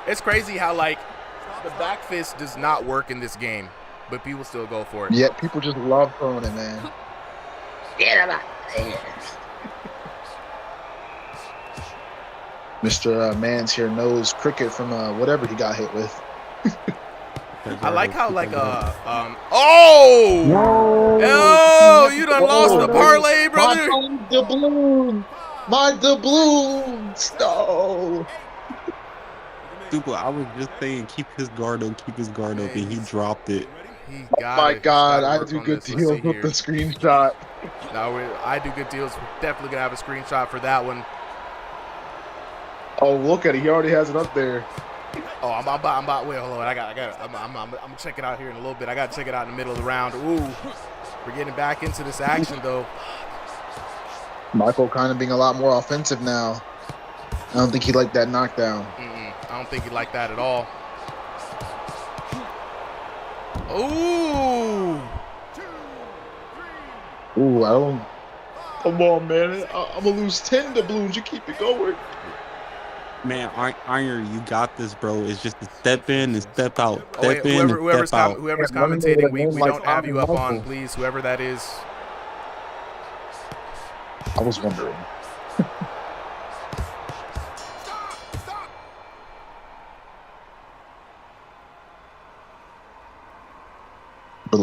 It's crazy how, like, the back fist does not work in this game, but people still go for it.
Yet people just love throwing it, man. Get him out there. Mr. Mans here knows cricket from whatever he got hit with.
I like how, like, oh, you done lost the parlay, brother.
My doubloons. No.
Stupid. I was just saying, keep his guard open, and he dropped it.
My God, I do good deals with the screenshot.
No, I do good deals. We're definitely gonna have a screenshot for that one.
Oh, look at it. He already has it up there.
Oh, I'm about. Wait, hold on. I got it. I'm gonna check it out here in a little bit. I gotta check it out in the middle of the round. Ooh, we're getting back into this action though.
Michael kind of being a lot more offensive now. I don't think he liked that knockdown.
I don't think he liked that at all. Ooh.
Ooh, I don't. Come on, man. I'm gonna lose 10 doubloons. You keep it going.
Man, Iron, you got this, bro. It's just to step in and step out.
Whoever's commentating, we don't have you up on, please. Whoever that is.
I was wondering.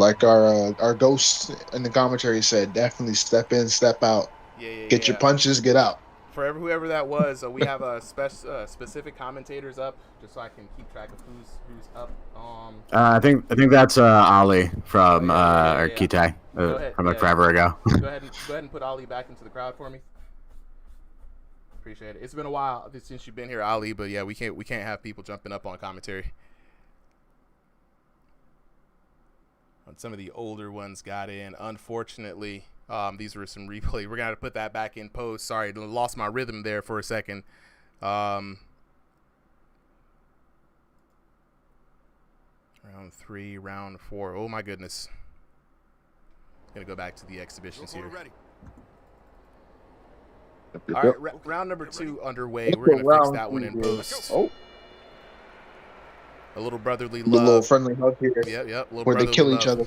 like our ghost in the commentary said, definitely step in, step out. Get your punches, get out.
For whoever that was, we have specific commentators up, just so I can keep track of who's up.
I think that's Ali from or Kitai from like forever ago.
Go ahead and put Ali back into the crowd for me. Appreciate it. It's been a while since you've been here, Ali, but yeah, we can't have people jumping up on commentary. Some of the older ones got in. Unfortunately, these were some replay. We're gonna have to put that back in post. Sorry, lost my rhythm there for a second. Round 3, round 4. Oh my goodness. Gonna go back to the exhibitions here. All right, round number 2 underway. We're gonna fix that one in post.
Oh.
A little brotherly
The
love.
little friendly hug here.
Yep.
Where they kill each other.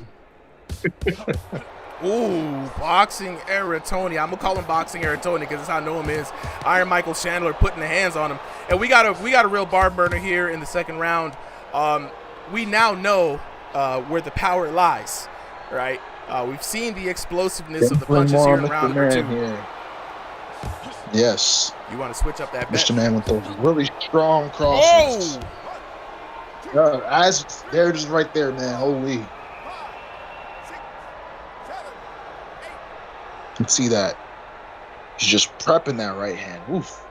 Ooh, boxing era Tony. I'm gonna call him boxing era Tony because that's how I know him is. Iron Michael Chandler putting the hands on him, and we got a real barn burner here in the second round. We now know where the power lies, right? We've seen the explosiveness of the punches here in round number 2.
Here. Yes.
You want to switch up that bet?
Mr. Man with those really strong crosses. As there it is right there, man. Holy. You can see that. He's just prepping that right hand. Oof.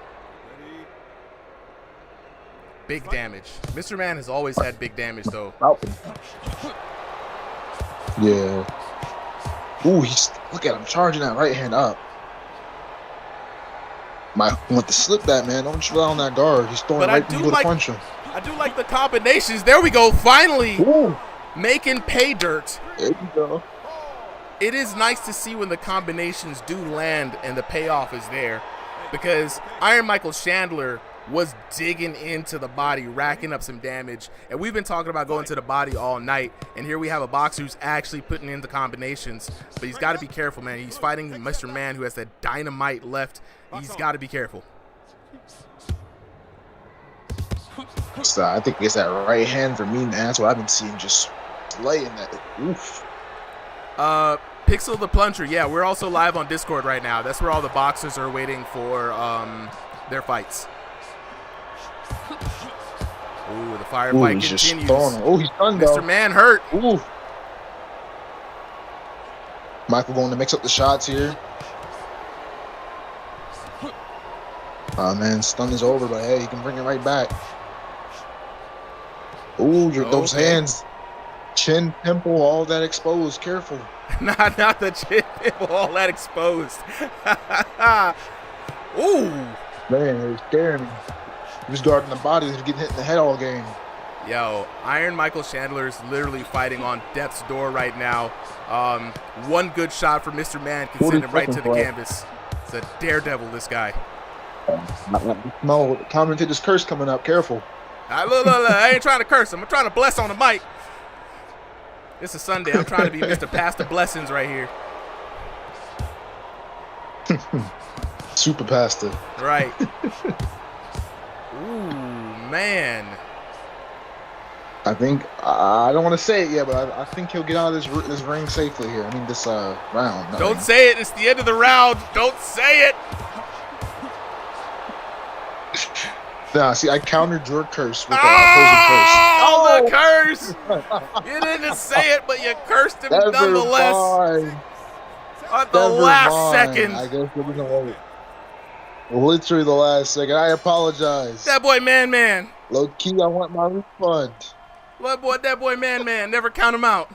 Big damage. Mr. Man has always had big damage, though.
Yeah. Ooh, look at him charging that right hand up. Might want to slip that, man. Don't rely on that guard. He's throwing right into the punch him.
I do like the combinations. There we go. Finally making pay dirt.
There you go.
It is nice to see when the combinations do land and the payoff is there, because Iron Michael Chandler was digging into the body, racking up some damage, and we've been talking about going to the body all night, and here we have a boxer who's actually putting in the combinations, but he's got to be careful, man. He's fighting Mr. Man, who has that dynamite left. He's got to be careful.
So I think it's that right hand for me, man. That's what I've been seeing, just laying that. Oof.
Pixel the Plunger. Yeah, we're also live on Discord right now. That's where all the boxers are waiting for their fights. Ooh, the firefight continues.
Oh, he's done, though.
Mr. Man hurt.
Ooh. Michael going to mix up the shots here. Oh, man, stun is over, but hey, he can bring it right back. Ooh, those hands. Chin, temple, all that exposed. Careful.
not the chin, temple, all that exposed. Ooh.
Man, it was scaring me. He was guarding the body. He was getting hit in the head all game.
Yo, Iron Michael Chandler is literally fighting on death's door right now. One good shot from Mr. Man can send him right to the canvas. It's a daredevil, this guy.
No, commentator's curse coming up. Careful.
Look, I ain't trying to curse him. I'm trying to bless on the mic. It's a Sunday. I'm trying to be Mr. Pastor Blessings right here.
Super pastor.
Right. Ooh, man.
I think, I don't want to say it yet, but I think he'll get out of this ring safely here. I mean, this round.
Don't say it. It's the end of the round. Don't say it.
Nah, see, I countered your curse with the opposing curse.
Oh, the curse! You didn't say it, but you cursed him nonetheless. At the last second.
I guess it was late. Literally the last second. I apologize.
That boy, man.
Low key, I want my refund.
That boy, man. Never count him out.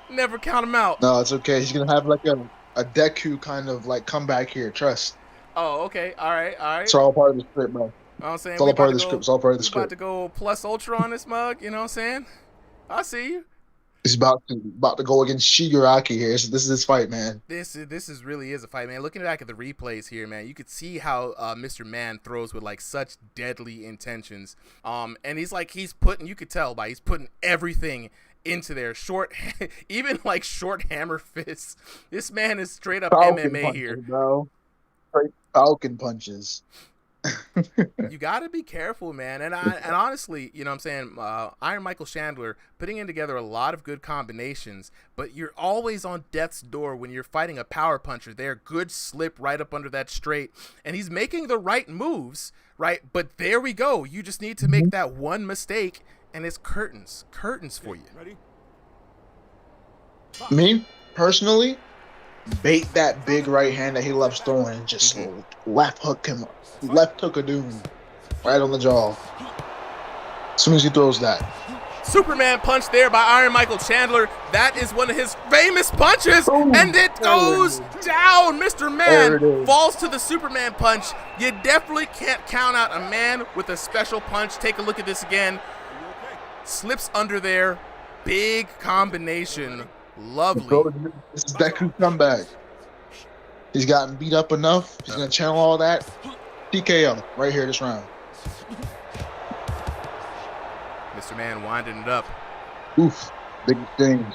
Never count him out.
No, it's okay. He's gonna have like a Deku kind of like comeback here. Trust.
Oh, okay. All right.
It's all part of the script, bro.
You know what I'm saying?
It's all part of the script. It's all part of the script.
About to go plus ultra on this mug. You know what I'm saying? I see you.
He's about to go against Shigaraki here. This is his fight, man.
This really is a fight, man. Looking back at the replays here, man, you could see how Mr. Man throws with like such deadly intentions. And he's putting, you could tell he's putting everything into there. Even like short hammer fists. This man is straight up
Falcon
MMA
punches,
here,
bro. Straight Falcon punches.
You got to be careful, man. And honestly, you know what I'm saying, Iron Michael Chandler putting in together a lot of good combinations, but you're always on death's door when you're fighting a power puncher there. Good slip right up under that straight, and he's making the right moves, right? But there we go. You just need to make that one mistake, and it's curtains for you.
Me, personally, bait that big right hand that he loves throwing and just left hook a doom right on the jaw. As soon as he throws that.
Superman punch there by Iron Michael Chandler. That is one of his famous punches, and it goes down. Mr. Man falls to the Superman punch. You definitely can't count out a man with a special punch. Take a look at this again. Slips under there. Big combination. Lovely.
This is Deku's comeback. He's gotten beat up enough. He's going to channel all that. TKO right here this round.
Mr. Man winding it up.
Oof. Big thing.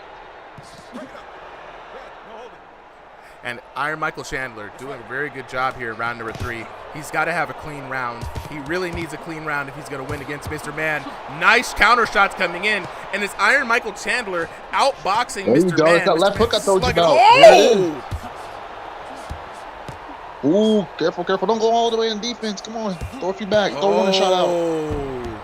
And Iron Michael Chandler doing a very good job here in round number 3. He's got to have a clean round. He really needs a clean round if he's going to win against Mr. Man. Nice counter shots coming in. And it's Iron Michael Chandler outboxing
there
Mr.
You go.
Man.
It's that left hook I told you about.
Oh!
Ooh, careful. Don't go all the way in defense. Come on. Throw a few back. Throw one and shot out.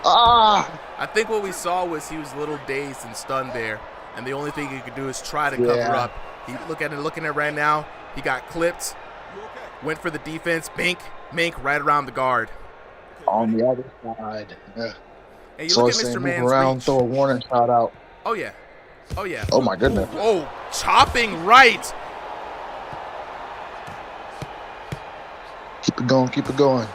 Ah!
I think what we saw was he was a little dazed and stunned there. And the only thing he could do is try to cover up. He looking at right now. He got clipped. Went for the defense. Mink right around the guard.
On the other side. Yeah.
And you look at Mr. Man's reach.
Throw a warning shot out.
Oh yeah.
Oh my goodness.
Oh, chopping right.
Keep it going.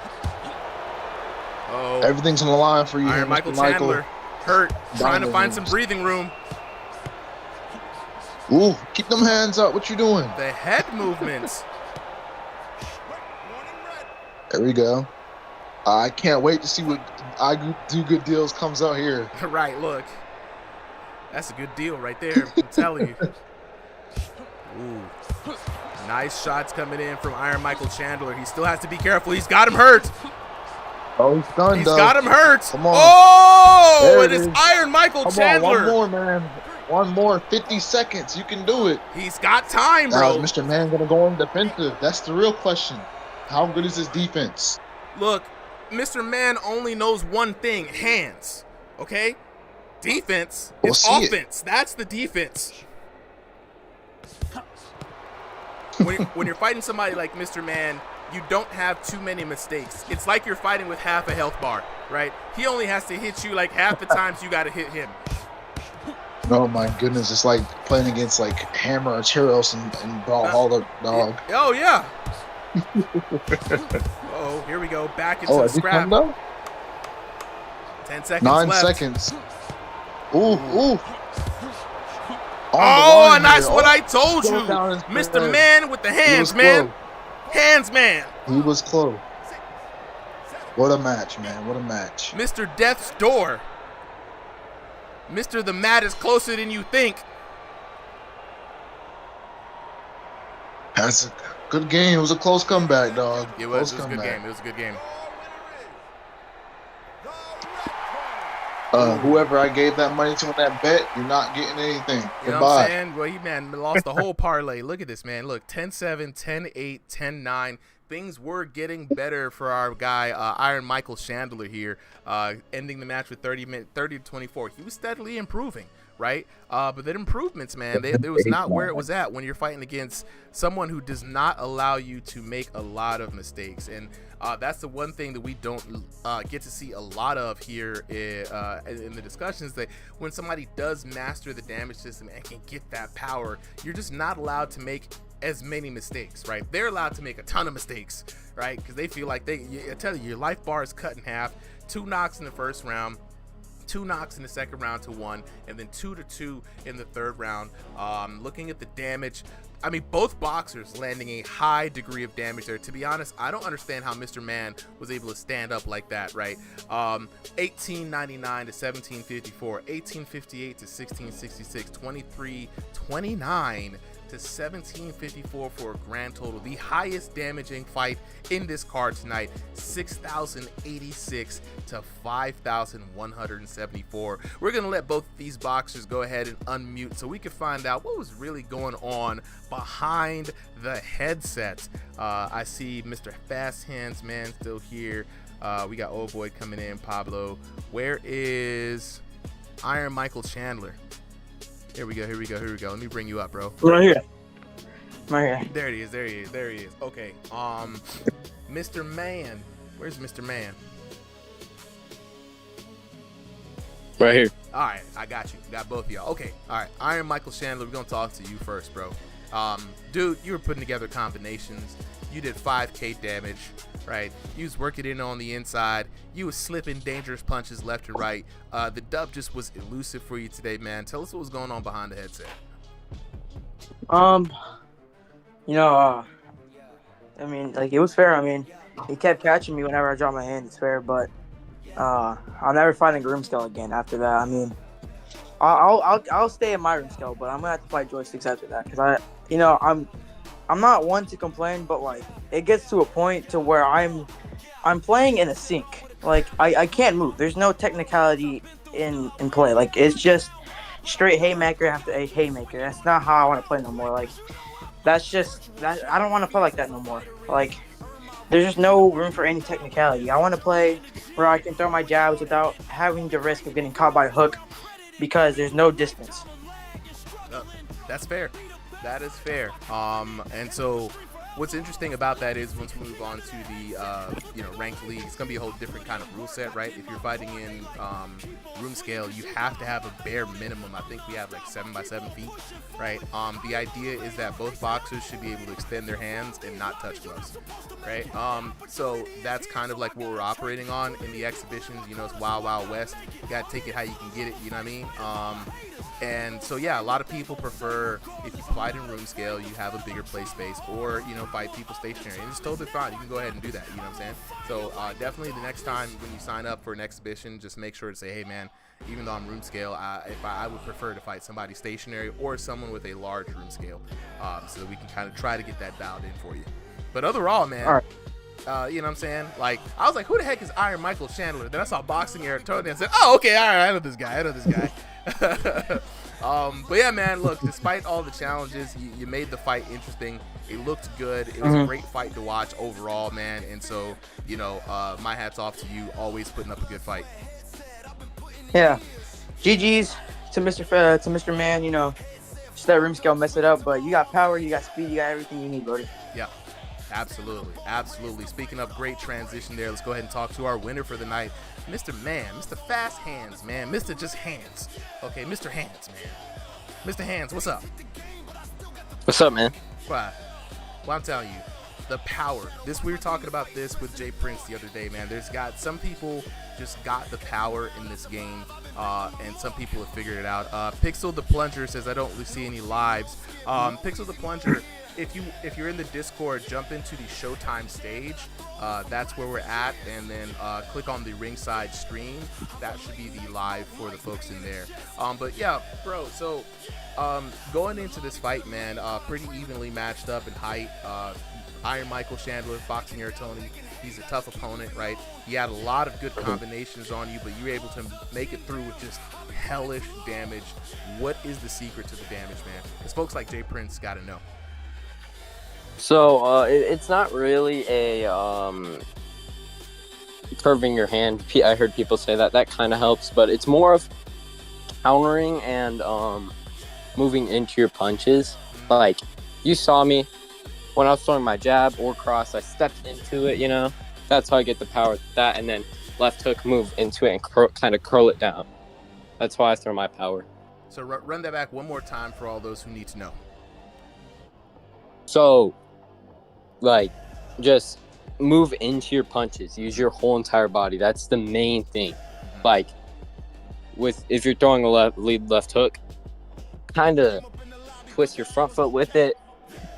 Oh.
Everything's on the line for you.
Iron Michael Chandler hurt, trying to find some breathing room.
Ooh, keep them hands up. What you doing?
The head movements.
There we go. I can't wait to see what I Do Good Deals comes out here.
Right, look. That's a good deal right there, I'm telling you. Ooh. Nice shots coming in from Iron Michael Chandler. He still has to be careful. He's got him hurt.
Oh, he's stunned.
He's got him hurt.
Come on.
Oh, it is Iron Michael Chandler.
One more, man. One more. 50 seconds. You can do it.
He's got time, bro.
Now is Mr. Man going to go on defensive? That's the real question. How good is his defense?
Look, Mr. Man only knows one thing, hands. Okay? Defense is offense. That's the defense. When you're fighting somebody like Mr. Man, you don't have too many mistakes. It's like you're fighting with half a health bar, right? He only has to hit you like half the times you got to hit him.
Oh my goodness, it's like playing against like Hammer or Cheerios and Brawlhalla dog.
Oh yeah. Oh, here we go. Back into the scrap. 10 seconds
9
left.
seconds. Ooh.
Oh, and that's what I told you. Mr. Man with the hands, man. Hands, man.
He was close. What a match, man. What a match.
Mr. Death's Door. Mr. The Mat is closer than you think.
That's a good game. It was a close comeback, dog.
It was a good game. It was a good game.
Whoever I gave that money to on that bet, you're not getting anything.
You know what I'm saying? Well, he lost the whole parlay. Look at this, man. Look, 10-7, 10-8, 10-9. Things were getting better for our guy, Iron Michael Chandler here, ending the match with 30 to 24. He was steadily improving, right? But the improvements, man, they was not where it was at when you're fighting against someone who does not allow you to make a lot of mistakes. And that's the one thing that we don't get to see a lot of here in the discussions, that when somebody does master the damage system and can get that power, you're just not allowed to make as many mistakes, right? They're allowed to make a ton of mistakes, right? Because they feel like I tell you, your life bar is cut in half. 2 knocks in the first round, 2 knocks in the second round to 1, and then 2-2 in the third round. Looking at the damage, I mean, both boxers landing a high degree of damage there. To be honest, I don't understand how Mr. Man was able to stand up like that, right? 1899 to 1754, 1858 to 1666, 2329 to to 1754 for a grand total. The highest damaging fight in this card tonight, 6,086 to 5,174. We're going to let both of these boxers go ahead and unmute so we can find out what was really going on behind the headsets. I see Mr. Fast Hands Man still here. We got Old Boy coming in, Pablo. Where is Iron Michael Chandler? Here we go. Let me bring you up, bro.
Right here.
There he is. Okay. Mr. Man. Where's Mr. Man?
Right here.
All right, I got you. Got both of y'all. Okay. All right. Iron Michael Chandler, we're going to talk to you first, bro. Dude, you were putting together combinations. You did 5K damage, right? You was working in on the inside. You was slipping dangerous punches left and right. The dub just was elusive for you today, man. Tell us what was going on behind the headset.
I mean, like, it was fair. I mean, he kept catching me whenever I dropped my hand. It's fair, but I'll never fight in room scale again after that. I mean, I'll stay in my room scale, but I'm gonna have to fight joysticks after that because I'm not one to complain, but like it gets to a point to where I'm playing in a sync. Like I can't move. There's no technicality in play. Like it's just straight haymaker after a haymaker. That's not how I want to play no more. Like that's just that I don't want to play like that no more. Like there's just no room for any technicality. I want to play where I can throw my jabs without having the risk of getting caught by a hook because there's no distance.
That's fair. That is fair. And so what's interesting about that is once we move on to the ranked league, it's gonna be a whole different kind of rule set, right? If you're fighting in room scale, you have to have a bare minimum. I think we have like 7 by 7 feet, right? The idea is that both boxers should be able to extend their hands and not touch gloves, right? So that's kind of like what we're operating on in the exhibitions. It's Wild Wild West. You gotta take it how you can get it. You know what I mean? And so yeah, a lot of people prefer if you fight in room scale, you have a bigger play space, or fight people stationary, and it's totally fine. You can go ahead and do that. You know what I'm saying? So definitely the next time when you sign up for an exhibition, just make sure to say, hey man, even though I'm room scale, I would prefer to fight somebody stationary or someone with a large room scale, so that we can kind of try to get that dialed in for you. But overall, man. All right. You know what I'm saying? Like, I was like, who the heck is Iron Michael Chandler? Then I saw Boxing Eric Tony and said, oh, okay, all right, I know this guy. But yeah, man, look, despite all the challenges, you made the fight interesting. It looked good. It was a great fight to watch overall, man. And so, my hat's off to you, always putting up a good fight.
Yeah. GG's to Mr. Man, just that room scale mess it up, but you got power, you got speed, you got everything you need, buddy.
Yeah. Absolutely. Speaking of great transition there, let's go ahead and talk to our winner for the night, Mr. Man, Mr. Fast Hands, man, Mr. Just Hands. Okay, Mr. Hands, man. Mr. Hands, what's up?
What's up, man?
Well, I'm telling you, the power. We were talking about this with Jay Prince the other day, man. Some people just got the power in this game, and some people have figured it out. Pixel the Plunger says, I don't really see any lives. Pixel the Plunger, if you're in the Discord, jump into the Showtime stage. That's where we're at, and then click on the ringside stream. That should be the live for the folks in there. But yeah, bro, so going into this fight, man, pretty evenly matched up in height. Iron Michael Chandler, Boxing Air Tony, he's a tough opponent, right? He had a lot of good combinations on you, but you were able to make it through with just hellish damage. What is the secret to the damage, man? Because folks like Jay Prince got to know.
So it's not really a curving your hand. I heard people say that kind of helps, but it's more of countering and moving into your punches. Like you saw me when I was throwing my jab or cross, I stepped into it. That's how I get the power with that, and then left hook, move into it and kind of curl it down. That's why I throw my power.
So run that back one more time for all those who need to know.
So, like, just move into your punches. Use your whole entire body. That's the main thing. Like, if you're throwing a lead left hook, kind of twist your front foot with it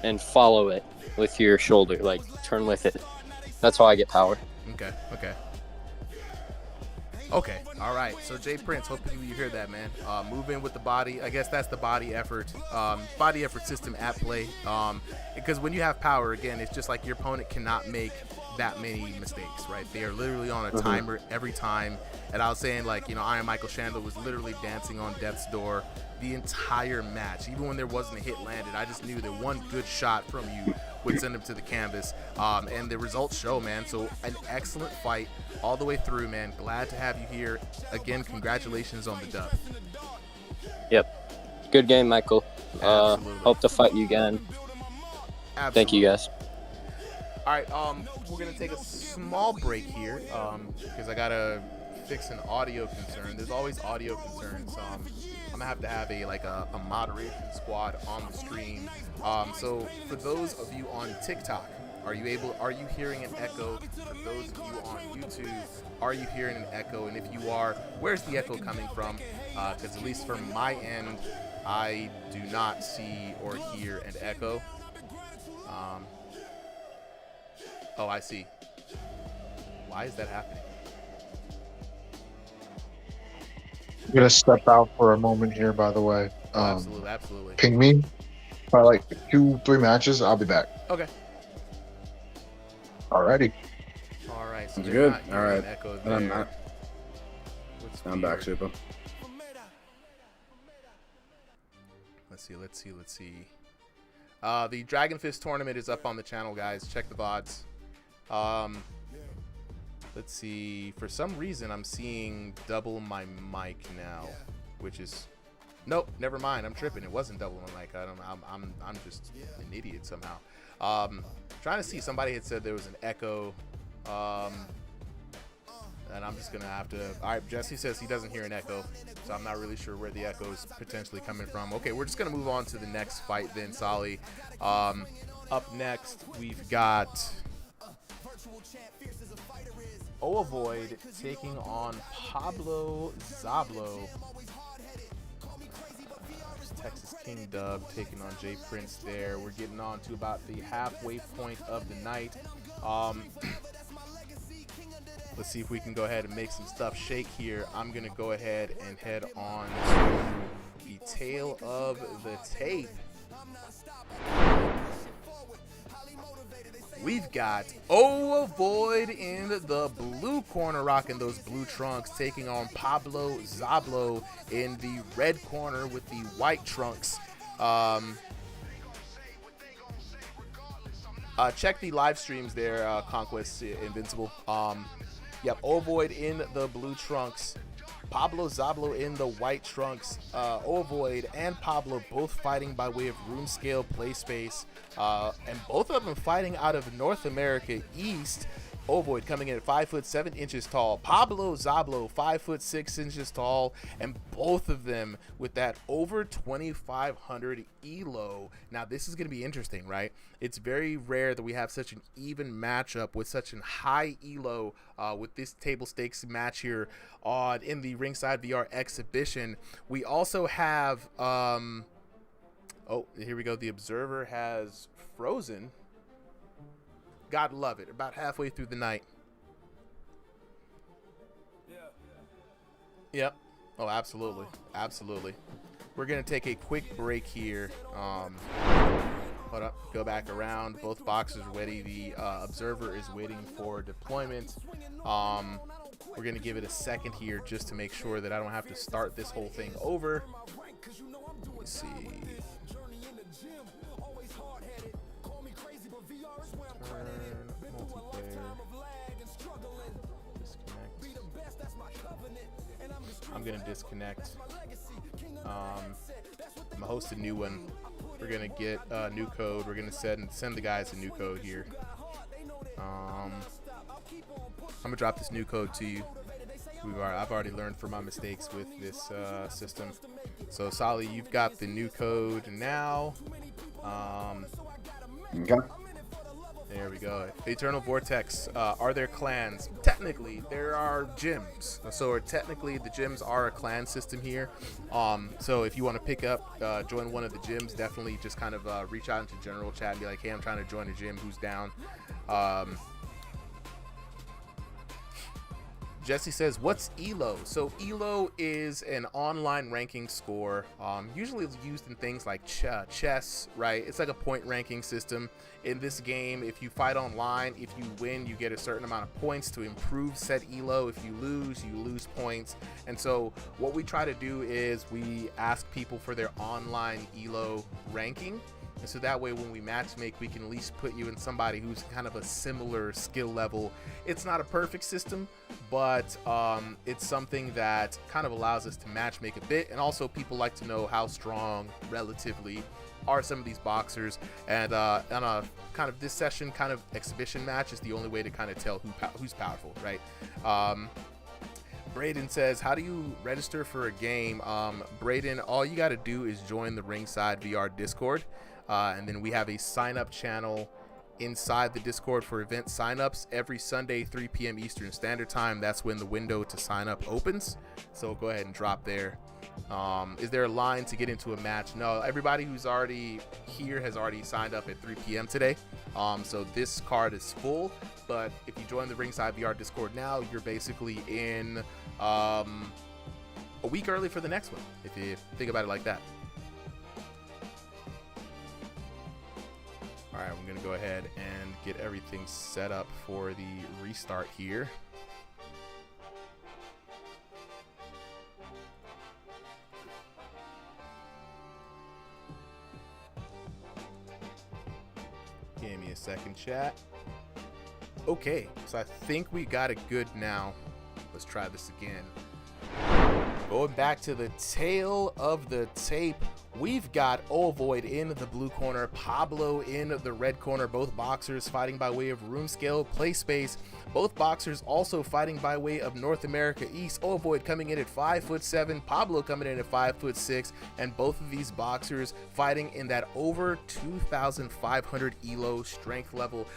and follow it with your shoulder. Like, turn with it. That's how I get power.
Okay. Okay, all right. So Jay Prince, hopefully you hear that, man. Move in with the body. I guess that's the body effort system at play. Because when you have power, again, it's just like your opponent cannot make that many mistakes, right? They are literally on a timer every time. And I was saying, like, Iron Michael Chandler was literally dancing on death's door the entire match. Even when there wasn't a hit landed, I just knew that one good shot from you would send him to the canvas. And the results show, man. So an excellent fight all the way through, man. Glad to have you here. Again, congratulations on the dub.
Yep. Good game, Michael. Hope to fight you again.
Absolutely.
Thank you, guys.
All right, we're going to take a small break here because I got to fix an audio concern. There's always audio concerns. I'm going to have a moderation squad on the stream. So for those of you on TikTok, are you hearing an echo? For those of you on YouTube, are you hearing an echo? And if you are, where's the echo coming from? Because at least from my end, I do not see or hear an echo. Oh, I see. Why is that happening?
I'm gonna step out for a moment here, by the way.
Absolutely.
Ping me. By like 2-3 matches, I'll be back.
Okay.
Alrighty.
All right. So
Sounds good. All right.
Echo
I'm back, Super.
Let's see. The Dragon Fist tournament is up on the channel, guys. Check the VODs. Let's see. For some reason, I'm seeing double my mic now, which is nope. Never mind. I'm tripping. It wasn't double my mic. I'm just an idiot somehow. Trying to see. Somebody had said there was an echo. And I'm just gonna have to. All right, Jesse says he doesn't hear an echo, so I'm not really sure where the echo is potentially coming from. Okay, we're just gonna move on to the next fight then, Solly. Up next, we've got Void taking on Pablo Zablo. Texas King Dub taking on Jay Prince there. We're getting on to about the halfway point of the night. Let's see if we can go ahead and make some stuff shake here. I'm going to go ahead and head on to the tail of the tape. We've got Void in the blue corner, rocking those blue trunks, taking on Pablo Zablo in the red corner with the white trunks. Check the live streams there, Conquest Invincible. Yep, Void in the blue trunks, Pablo Zablo in the white trunks. Void and Pablo both fighting by way of room scale play space, and both of them fighting out of North America East. Void coming in at 5'7" tall. Pablo Zablo 5'6" tall, and both of them with that over 2,500 elo. Now this is going to be interesting, right? It's very rare that we have such an even matchup with such a high elo with this table stakes match here in the Ringside VR exhibition. We also have oh, here we go. The Observer has frozen. God love it. About halfway through the night. Yep. Oh, absolutely. Absolutely. We're going to take a quick break here. Hold up. Go back around. Both boxes are ready. The Observer is waiting for deployment. We're going to give it a second here just to make sure that I don't have to start this whole thing over. Let's see. I'm gonna disconnect. I'm gonna host a new one. We're gonna get a new code. We're gonna send the guys a new code here. I'm gonna drop this new code to you. I've already learned from my mistakes with this system. So Solly, you've got the new code now.
Okay.
There we go. Eternal Vortex. Are there clans? Technically, there are gyms. So technically, the gyms are a clan system here. So if you want to pick up, join one of the gyms, definitely just kind of reach out into general chat and be like, hey, I'm trying to join a gym. Who's down? Jesse says, what's ELO? So ELO is an online ranking score. Usually it's used in things like chess, right? It's like a point ranking system. In this game, if you fight online, if you win, you get a certain amount of points to improve said ELO. If you lose points. And so what we try to do is we ask people for their online ELO ranking. And so that way when we match make, we can at least put you in somebody who's kind of a similar skill level. It's not a perfect system, but it's something that kind of allows us to match make a bit. And also people like to know how strong relatively are some of these boxers. And on a kind of this session kind of exhibition match is the only way to kind of tell who's powerful, right? Braden says, how do you register for a game? Braden, all you got to do is join the Ringside VR Discord. And then we have a sign-up channel inside the Discord for event sign-ups every Sunday, 3 p.m. Eastern Standard Time. That's when the window to sign up opens. So go ahead and drop there. Is there a line to get into a match? No, everybody who's already here has already signed up at 3 p.m. today. So this card is full. But if you join the Ringside VR Discord now, you're basically in a week early for the next one, if you think about it like that. All right, I'm going to go ahead and get everything set up for the restart here. Give me a second, chat. Okay, so I think we got it good now. Let's try this again. Going back to the tail of the tape, we've got Ovoid in the blue corner, Pablo in the red corner, both boxers fighting by way of room scale play space. Both boxers also fighting by way of North America East. Ovoid coming in at 5'7", Pablo coming in at 5'6", and both of these boxers fighting in that over 2,500 ELO strength level.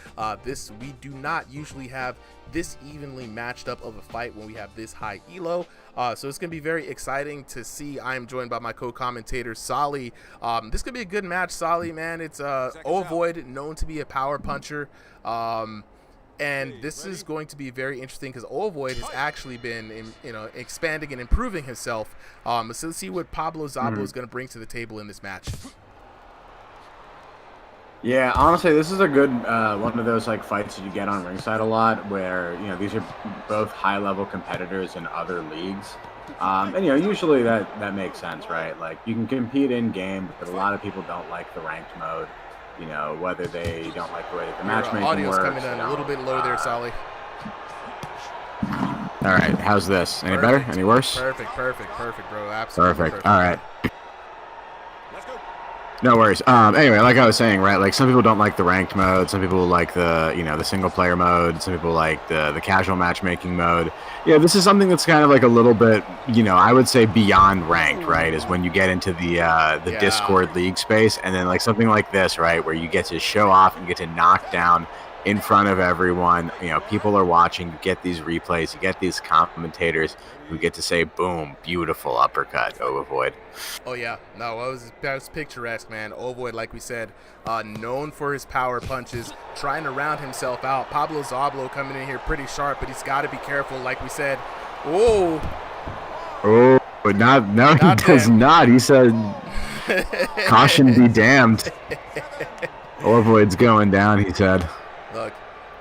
We do not usually have this evenly matched up of a fight when we have this high ELO. So it's going to be very exciting to see. I am joined by my co-commentator, Solly. This could be a good match, Solly, man. It's Ovoid, known to be a power puncher. And this is going to be very interesting because Ovoid has actually been, expanding and improving himself. So let's see what Pablo Zablo is going to bring to the table in this match.
Yeah, honestly, this is a good one of those like fights that you get on Ringside a lot, where these are both high-level competitors in other leagues, and usually that makes sense, right? Like you can compete in game, but a lot of people don't like the ranked mode. Whether they don't like the way that the matchmaking works.
Audio's coming in a little bit low there, Solly.
All right, how's this? Any better? Any worse?
Perfect, bro. Absolutely
perfect. All right. No worries. Anyway, like I was saying, right? Like some people don't like the ranked mode. Some people like the the single player mode. Some people like the casual matchmaking mode. Yeah, this is something that's kind of like a little bit, I would say beyond ranked, right? Is when you get into the Discord league space, and then like something like this, right, where you get to show off and get to knock down in front of everyone. People are watching. You get these replays. You get these commentators who get to say, "Boom, beautiful uppercut, Ovoid."
Oh yeah, no, that was picturesque, man. Ovoid, like we said, known for his power punches, trying to round himself out. Pablo Zablo coming in here pretty sharp, but he's got to be careful, like we said. Oh,
but no, he does not. He said, "Caution be damned." Ovoid's going down. He said.
Look,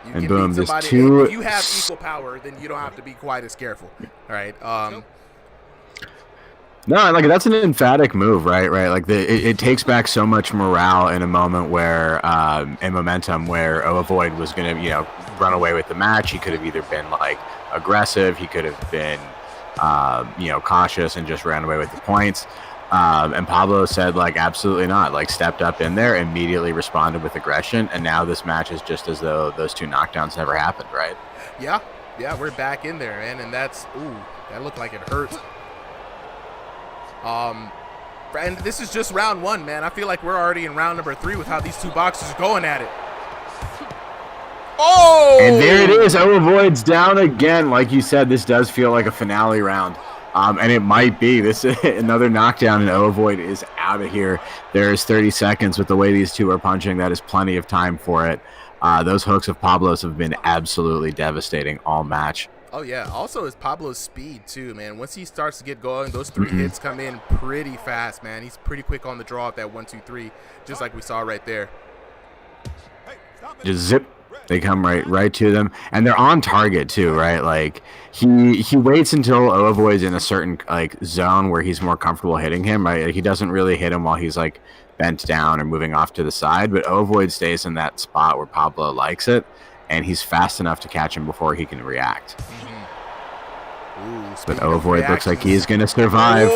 you
and
can
boom,
beat
there's
somebody.
two.
If you have equal power, then you don't have to be quite as careful. All right.
No, like that's an emphatic move, right? Like it takes back so much morale in a moment where, in momentum, where Ovoid was going to, run away with the match. He could have either been like aggressive, he could have been, cautious and just ran away with the points. And Pablo said, like, absolutely not. Like, stepped up in there, immediately responded with aggression, and now this match is just as though those two knockdowns never happened, right?
Yeah, we're back in there, man, and that looked like it hurt. And this is just round one, man. I feel like we're already in round number 3 with how these two boxers are going at it. Oh!
And there it is. Ovoid's down again. Like you said, this does feel like a finale round. And it might be. This is another knockdown, and Ovoid is out of here. There's 30 seconds with the way these two are punching. That is plenty of time for it. Those hooks of Pablo's have been absolutely devastating all match.
Oh yeah. Also, is Pablo's speed too, man. Once he starts to get going, those 3 hits come in pretty fast, man. He's pretty quick on the draw at that 1, 2, 3, just like we saw right there.
Just zip. They come right to them, and they're on target too, right? Like he waits until Ovoid's in a certain like zone where he's more comfortable hitting him, right? Like, he doesn't really hit him while he's like bent down or moving off to the side, but Ovoid stays in that spot where Pablo likes it, and he's fast enough to catch him before he can react. But Ovoid looks like he's gonna survive.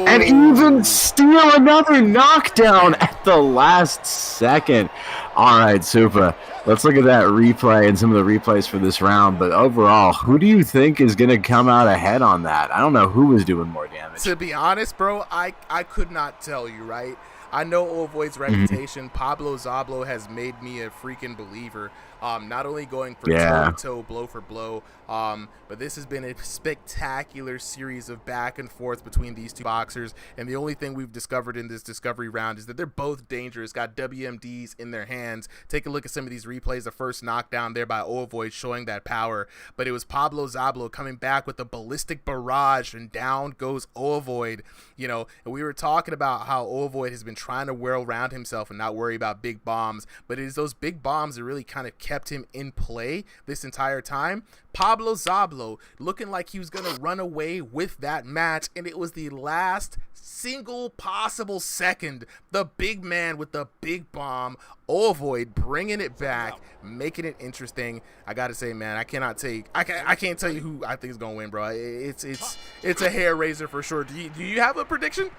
And even steal another knockdown at the last second. All right, Supa. Let's look at that replay and some of the replays for this round. But overall, who do you think is going to come out ahead on that? I don't know who was doing more damage.
To be honest, bro, I could not tell you, right? I know Ovoid's reputation. Pablo Zablo has made me a freaking believer. Not only going for toe-to-toe, blow for blow, but this has been a spectacular series of back and forth between these two boxers. And the only thing we've discovered in this discovery round is that they're both dangerous, got WMDs in their hands. Take a look at some of these replays. The first knockdown there by Ovoid showing that power, but it was Pablo Zablo coming back with a ballistic barrage, and down goes Ovoid. You know, and we were talking about how Ovoid has been trying to whirl around himself and not worry about big bombs, but it is those big bombs that really kind of kept him in play this entire time. Pablo Zablo looking like he was going to run away with that match, and it was the last single possible second. The big man with the big bomb, Ovoid bringing it back, making it interesting. I gotta say, man, I can't tell you who I think is going to win, bro. It's a hair raiser for sure. Do you have a prediction?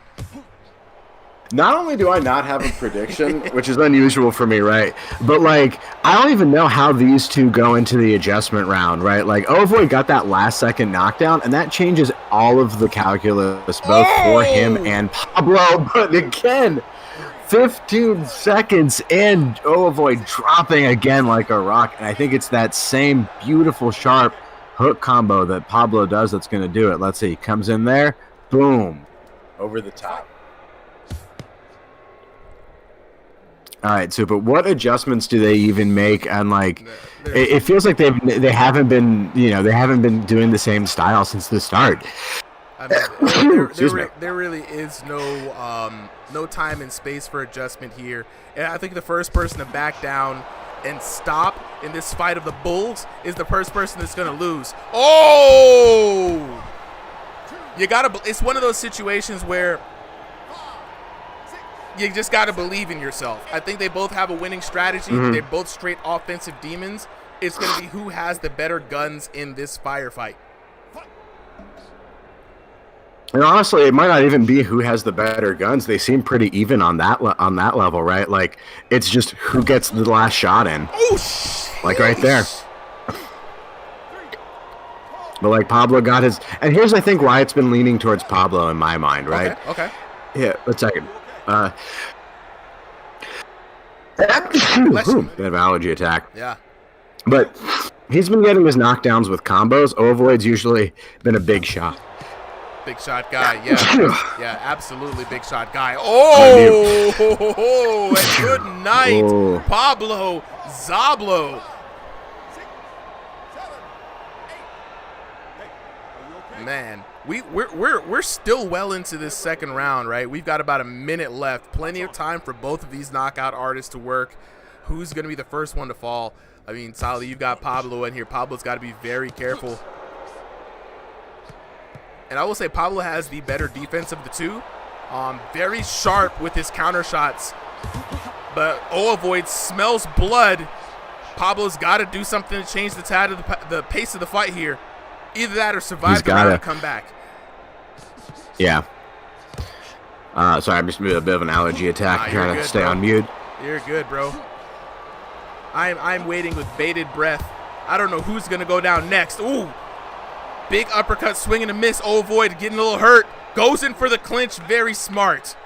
Not only do I not have a prediction, which is unusual for me, right? But, like, I don't even know how these two go into the adjustment round, right? Like, Ovoid got that last-second knockdown, and that changes all of the calculus, both for him and Pablo. But again, 15 seconds in, Ovoid dropping again like a rock. And I think it's that same beautiful, sharp hook combo that Pablo does that's going to do it. Let's see. Comes in there. Boom. Over the top. All right, so but what adjustments do they even make? And like, it feels like they haven't been doing the same style since the start.
I mean, there really is no time and space for adjustment here, and I think the first person to back down and stop in this fight of the bulls is the first person that's going to lose. Oh, it's one of those situations where you just got to believe in yourself. I think they both have a winning strategy. They're both straight offensive demons. It's going to be who has the better guns in this firefight.
And honestly, it might not even be who has the better guns. They seem pretty even on that level, right? Like, it's just who gets the last shot in. Like right there. But like Pablo got his, and here's I think why it's been leaning towards Pablo in my mind, right?
Okay.
Yeah, a second. Bit of allergy attack.
Yeah.
But he's been getting his knockdowns with combos. Ovoid's usually been a big shot.
Big shot guy, yeah. Yeah, absolutely big shot guy. Oh, and good night, Pablo Zablo. Man, we're still well into this second round, right? We've got about a minute left. Plenty of time for both of these knockout artists to work. Who's going to be the first one to fall? I mean, Sally, you've got Pablo in here. Pablo's got to be very careful. And I will say Pablo has the better defense of the two. Very sharp with his counter shots. But Ovoid smells blood. Pablo's got to do something to change the pace of the fight here. Either that or survive the round and come back.
Yeah. Sorry, I'm just a bit of an allergy attack. Trying to stay on mute.
You're good, bro. I'm waiting with bated breath. I don't know who's going to go down next. Ooh. Big uppercut, swing and a miss. Ovoid getting a little hurt. Goes in for the clinch. Very smart.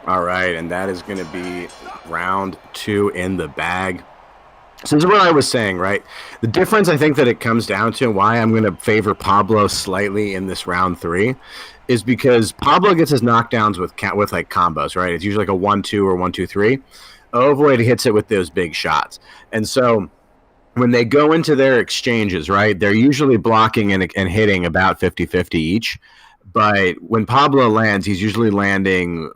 All right, and that is going to be round 2 in the bag. So this is what I was saying, right? The difference I think that it comes down to, and why I'm going to favor Pablo slightly in this round 3, is because Pablo gets his knockdowns with like combos, right? It's usually like a 1-2 or 1-2-3. Ovoid hits it with those big shots, and so when they go into their exchanges, right, they're usually blocking and hitting about 50-50 each. But when Pablo lands, he's usually landing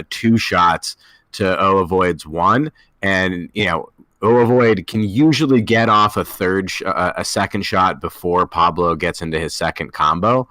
2 shots to Ovoid's 1, and Ovoid can usually get off a second shot before Pablo gets into his second combo.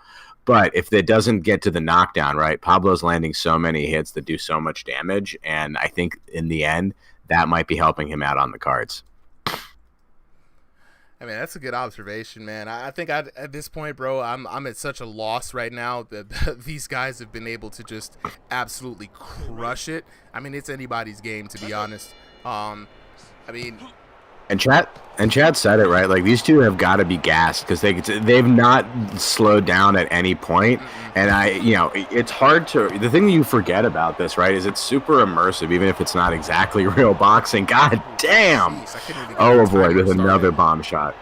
But if it doesn't get to the knockdown, right, Pablo's landing so many hits that do so much damage, and I think in the end that might be helping him out on the cards.
I mean, that's a good observation, man. I think at this point, bro, I'm at such a loss right now that these guys have been able to just absolutely crush it. I mean, it's anybody's game, to be honest. I mean,
and Chad said it right. Like, these two have got to be gassed because they've not slowed down at any point. And it's hard to. The thing that you forget about this, right, is it's super immersive, even if it's not exactly real boxing. God damn! Avoid with another bomb shot.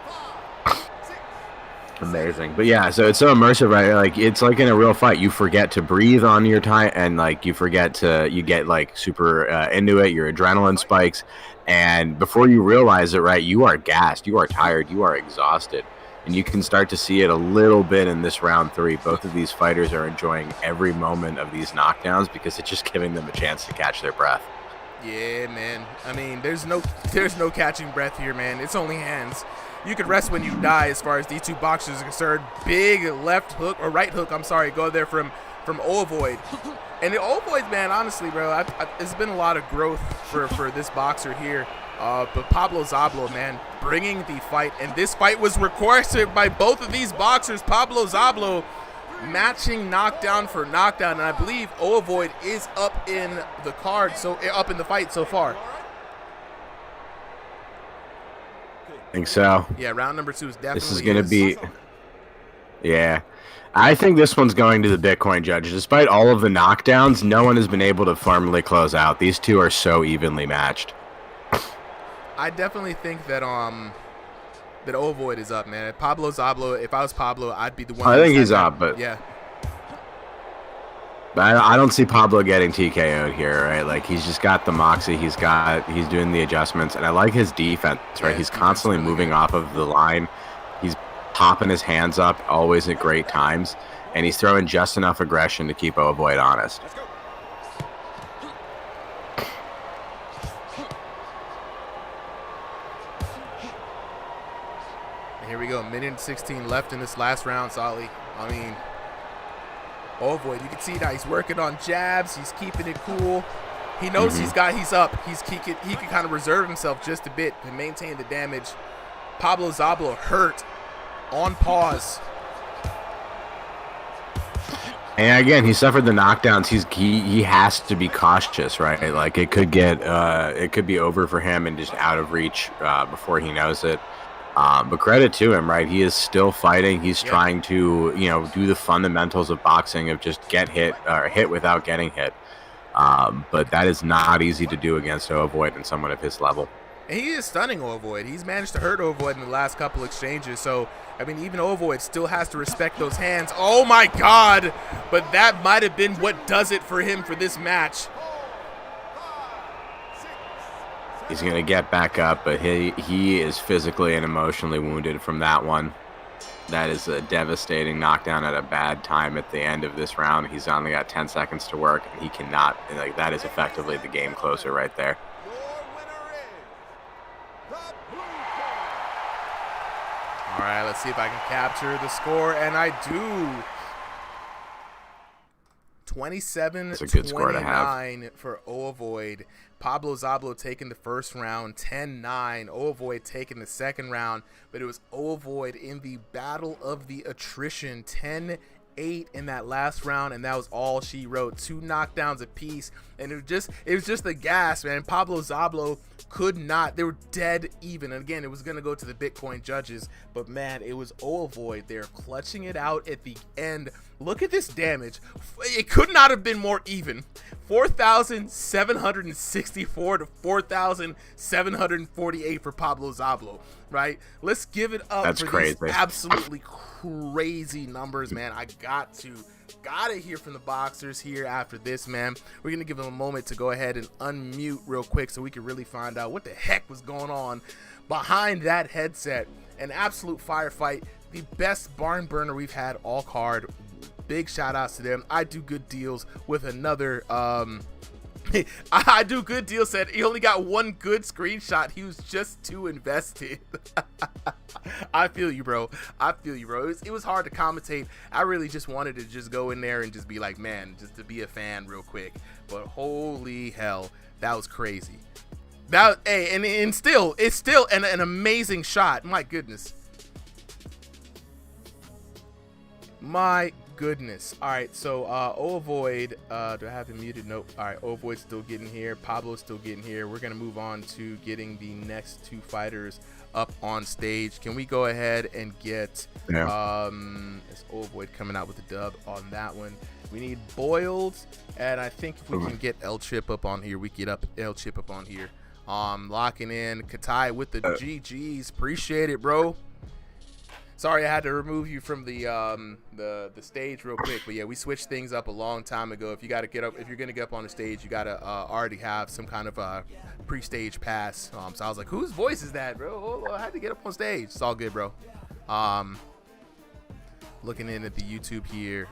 Amazing. But yeah, so it's so immersive, right? Like, it's like in a real fight, you forget to breathe on your time, and like you get like super into it. Your adrenaline spikes, and before you realize it, right, you are gassed, you are tired, you are exhausted. And you can start to see it a little bit in this round 3. Both of these fighters are enjoying every moment of these knockdowns because it's just giving them a chance to catch their breath.
Yeah, man. I mean, there's no catching breath here, man. It's only hands. You could rest when you die as far as these two boxers are concerned. Big left hook, or right hook, I'm sorry, go there from Ovoid. And the Ovoid, man, honestly, bro, it's been a lot of growth for this boxer here. But Pablo Zablo, man, bringing the fight. And this fight was requested by both of these boxers. Pablo Zablo matching knockdown for knockdown. And I believe Ovoid is up in the card, so up in the fight so far.
I think so.
Yeah, round number 2 is definitely.
This is going to be. Yeah. I think this one's going to the Bitcoin judge. Despite all of the knockdowns, no one has been able to firmly close out. These two are so evenly matched.
I definitely think that that Ovoid is up, man. Pablo Zablo, if I was Pablo, I'd be the one.
I think he's up, but
yeah.
But I don't see Pablo getting TKO'd here, right? Like, he's just got the moxie. He's doing the adjustments, and I like his defense, right? Yeah, he's constantly moving off of the line. He's popping his hands up, always at great times, and he's throwing just enough aggression to keep Ovoid honest.
And here we go, minute and 16 left in this last round, Solly. I mean, Ovoid, you can see that he's working on jabs. He's keeping it cool. He knows he's up. He can kind of reserve himself just a bit to maintain the damage. Pablo Zablo hurt on pause.
And again, he suffered the knockdowns. He has to be cautious, right? Like, it could be over for him and just out of reach before he knows it. But credit to him, right? He is still fighting. He's trying to, do the fundamentals of boxing of just get hit or hit without getting hit. But that is not easy to do against Ovoid and someone of his level.
And he is stunning Ovoid. He's managed to hurt Ovoid in the last couple exchanges. So, I mean, even Ovoid still has to respect those hands. Oh, my God. But that might have been what does it for him for this match.
He's going to get back up, but he is physically and emotionally wounded from that one. That is a devastating knockdown at a bad time at the end of this round. He's only got 10 seconds to work, and he cannot. Like, that is effectively the game closer right there.
All right, let's see if I can capture the score, and I do. 27-29 for Ovoid. Pablo Zablo taking the first round, 10-9. Ovoid taking the second round, but it was Ovoid in the battle of the attrition, 10-8 8 in that last round, and that was all she wrote. 2 knockdowns apiece, and it was just the gas, man. Pablo Zablo could not. They were dead even. And again, it was going to go to the Bitcoin judges, but man, it was Void there clutching it out at the end. Look at this damage. It could not have been more even. 4,764 to 4,748 for Pablo Zablo, right? Let's give it up.
That's
for
crazy.
These absolutely crazy numbers, man. I gotta hear from the boxers here after this, man. We're gonna give them a moment to go ahead and unmute real quick so we can really find out what the heck was going on behind that headset. An absolute firefight, the best barn burner we've had all card. Big shout outs to them. I do good deals with another I do good deal said he only got one good screenshot. He was just too invested. I feel you, bro. It was hard to commentate. I really just wanted to just go in there and just be like, man, just to be a fan real quick. But holy hell, that was crazy. And still, it's still an amazing shot. My goodness. All right, so Void, do I have him muted? Nope. All right, Void's still getting here. Pablo's still getting here. We're gonna move on to getting the next 2 fighters up on stage. Can we go ahead and get it's Void coming out with the dub on that one. We need Boiled, and I think if we can get El Chip up on here, we get El Chip up on here. Locking in Katai with the GGs. Appreciate it, bro. Sorry, I had to remove you from the stage real quick, but yeah, we switched things up a long time ago. If you're gonna get up on the stage, you gotta already have some kind of pre-stage pass. So I was like, whose voice is that, bro? Oh, I had to get up on stage. It's all good, bro. Looking in at the YouTube here.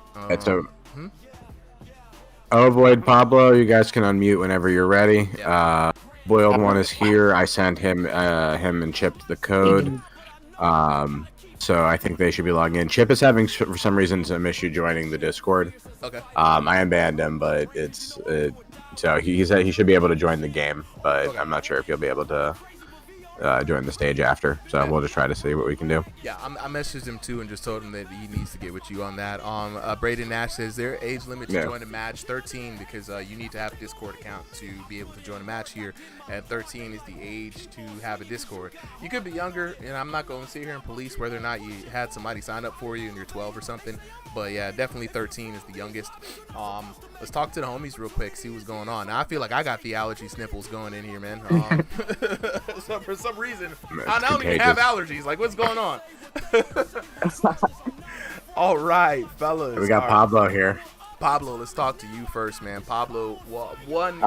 Void, Pablo, you guys can unmute whenever you're ready. Boiled one is here. I sent him and Chip the code. So I think they should be logging in. Chip is having, for some reason, some issue joining the Discord.
Okay.
I unbanned him, but so he said he should be able to join the game, but okay. I'm not sure if he'll be able to join the stage after. So we'll just try to see what we can do.
Yeah, I messaged him too and just told him that he needs to get with you on that. Braden Nash says their age limit to join a match 13 because you need to have a Discord account to be able to join a match here. And 13 is the age to have a Discord. You could be younger, and I'm not going to sit here and police whether or not you had somebody sign up for you and you're 12 or something. But yeah, definitely 13 is the youngest. Let's talk to the homies real quick, see what's going on. Now I feel like I got the allergy sniffles going in here, man. So for some reason, I don't even have allergies. Like, what's going on? All right, fellas.
We got Pablo here.
Pablo, let's talk to you first, man. Pablo, one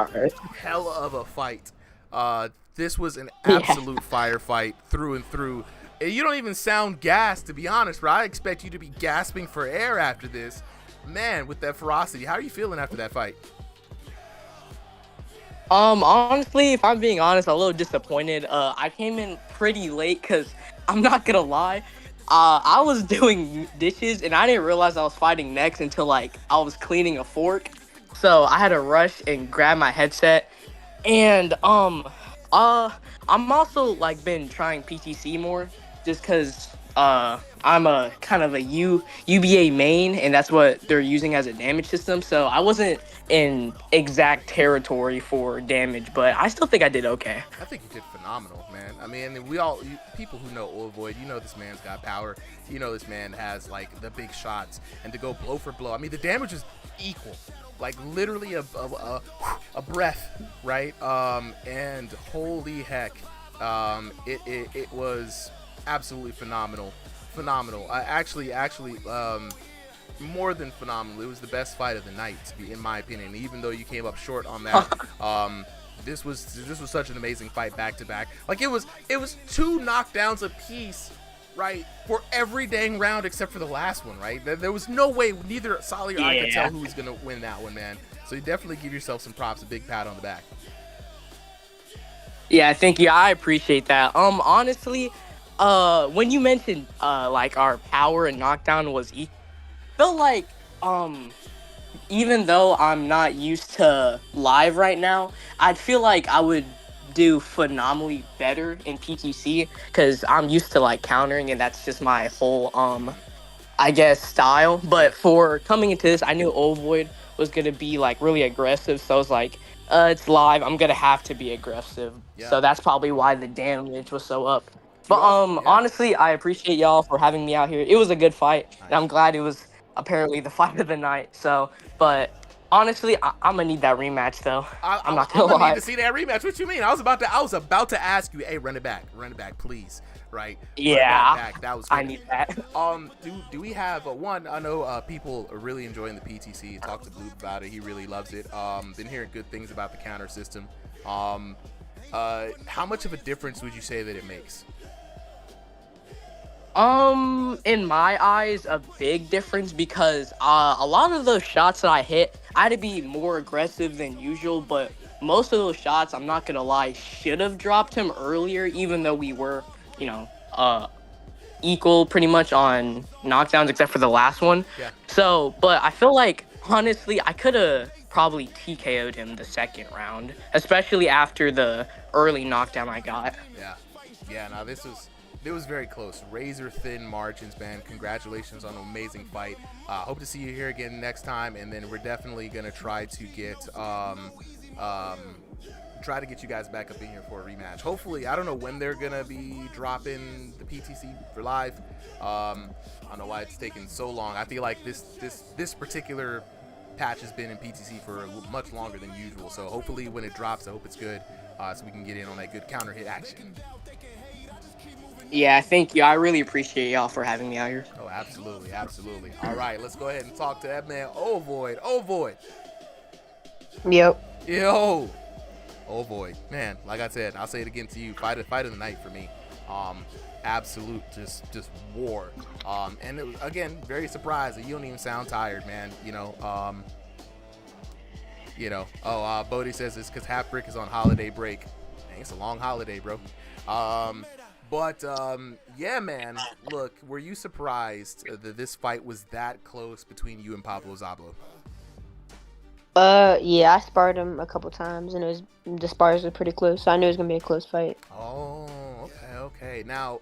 hell of a fight. This was an absolute firefight through and through. You don't even sound gassed, to be honest, bro. I expect you to be gasping for air after this. Man, with that ferocity, how are you feeling after that fight?
Honestly, if I'm being honest, I'm a little disappointed. I came in pretty late because I'm not gonna lie. I was doing dishes and I didn't realize I was fighting next until like I was cleaning a fork. So I had to rush and grab my headset. And I'm also like been trying PTC more just because I'm a kind of a UBA main, and that's what they're using as a damage system. So I wasn't in exact territory for damage, but I still think I did okay.
I think you did phenomenal, man. I mean, people who know Void, you know this man's got power. You know this man has like the big shots, and to go blow for blow. I mean, the damage is equal, like literally a breath, right? And holy heck, it was absolutely phenomenal. Actually, more than phenomenal. It was the best fight of the night, in my opinion. Even though you came up short on that, this was such an amazing fight back to back. Like it was 2 knockdowns apiece, right, for every dang round except for the last one, right? There was no way neither Solly or I could tell who was gonna win that one, man. So you definitely give yourself some props, a big pat on the back.
Yeah, thank you. I appreciate that. Honestly, when you mentioned like our power and knockdown was felt like even though I'm not used to live right now, I'd feel like I would do phenomenally better in PTC because I'm used to like countering, and that's just my whole
I guess, style. But for coming into this, I knew Ovoid was gonna be like really aggressive, so I was like, it's live. I'm gonna have to be aggressive.
Yeah.
So that's probably why the damage was so up. But honestly, I appreciate y'all for having me out here. It was a good fight, and I'm glad it was apparently the fight of the night. So, but honestly, I'm gonna need that rematch though. I'm not gonna
I'm gonna
lie.
need to see that rematch. What you mean? I was about to ask you, hey, run it back, please. Right?
Yeah,
run that back. That was good.
I need that.
Do we have one? I know people are really enjoying the PTC. Talked to Blue about it. He really loves it. Been hearing good things about the counter system. How much of a difference would you say that it makes?
In my eyes, a big difference because a lot of those shots that I hit, I had to be more aggressive than usual, but most of those shots, I'm not gonna lie, should have dropped him earlier, even though we were, equal pretty much on knockdowns except for the last one.
Yeah.
So, but I feel like, honestly, I could have probably TKO'd him the second round, especially after the early knockdown I got.
Yeah, now it was very close. Razor thin margins, man. Congratulations on an amazing fight. Hope to see you here again next time, and then we're definitely gonna try to get you guys back up in here for a rematch. Hopefully, I don't know when they're gonna be dropping the PTC for live. I don't know why it's taking so long. I feel like this particular patch has been in PTC for much longer than usual. So hopefully, when it drops, I hope it's good, so we can get in on that good counter hit action.
Yeah, thank you. I really appreciate y'all for having me out here.
Oh, absolutely. All right, let's go ahead and talk to that man, Ovoid.
Yep.
Yo. Ovoid. Man, like I said, I'll say it again to you. Fight of the night for me. Absolute just war. And it was, again, very surprised that you don't even sound tired, man. Bodie says it's because Half Brick is on holiday break. Dang, it's a long holiday, bro. Yeah, man. Look, were you surprised that this fight was that close between you and Pablo Zablo?
Yeah, I sparred him a couple times, and the spars were pretty close, so I knew it was gonna be a close fight.
Oh, okay. Now,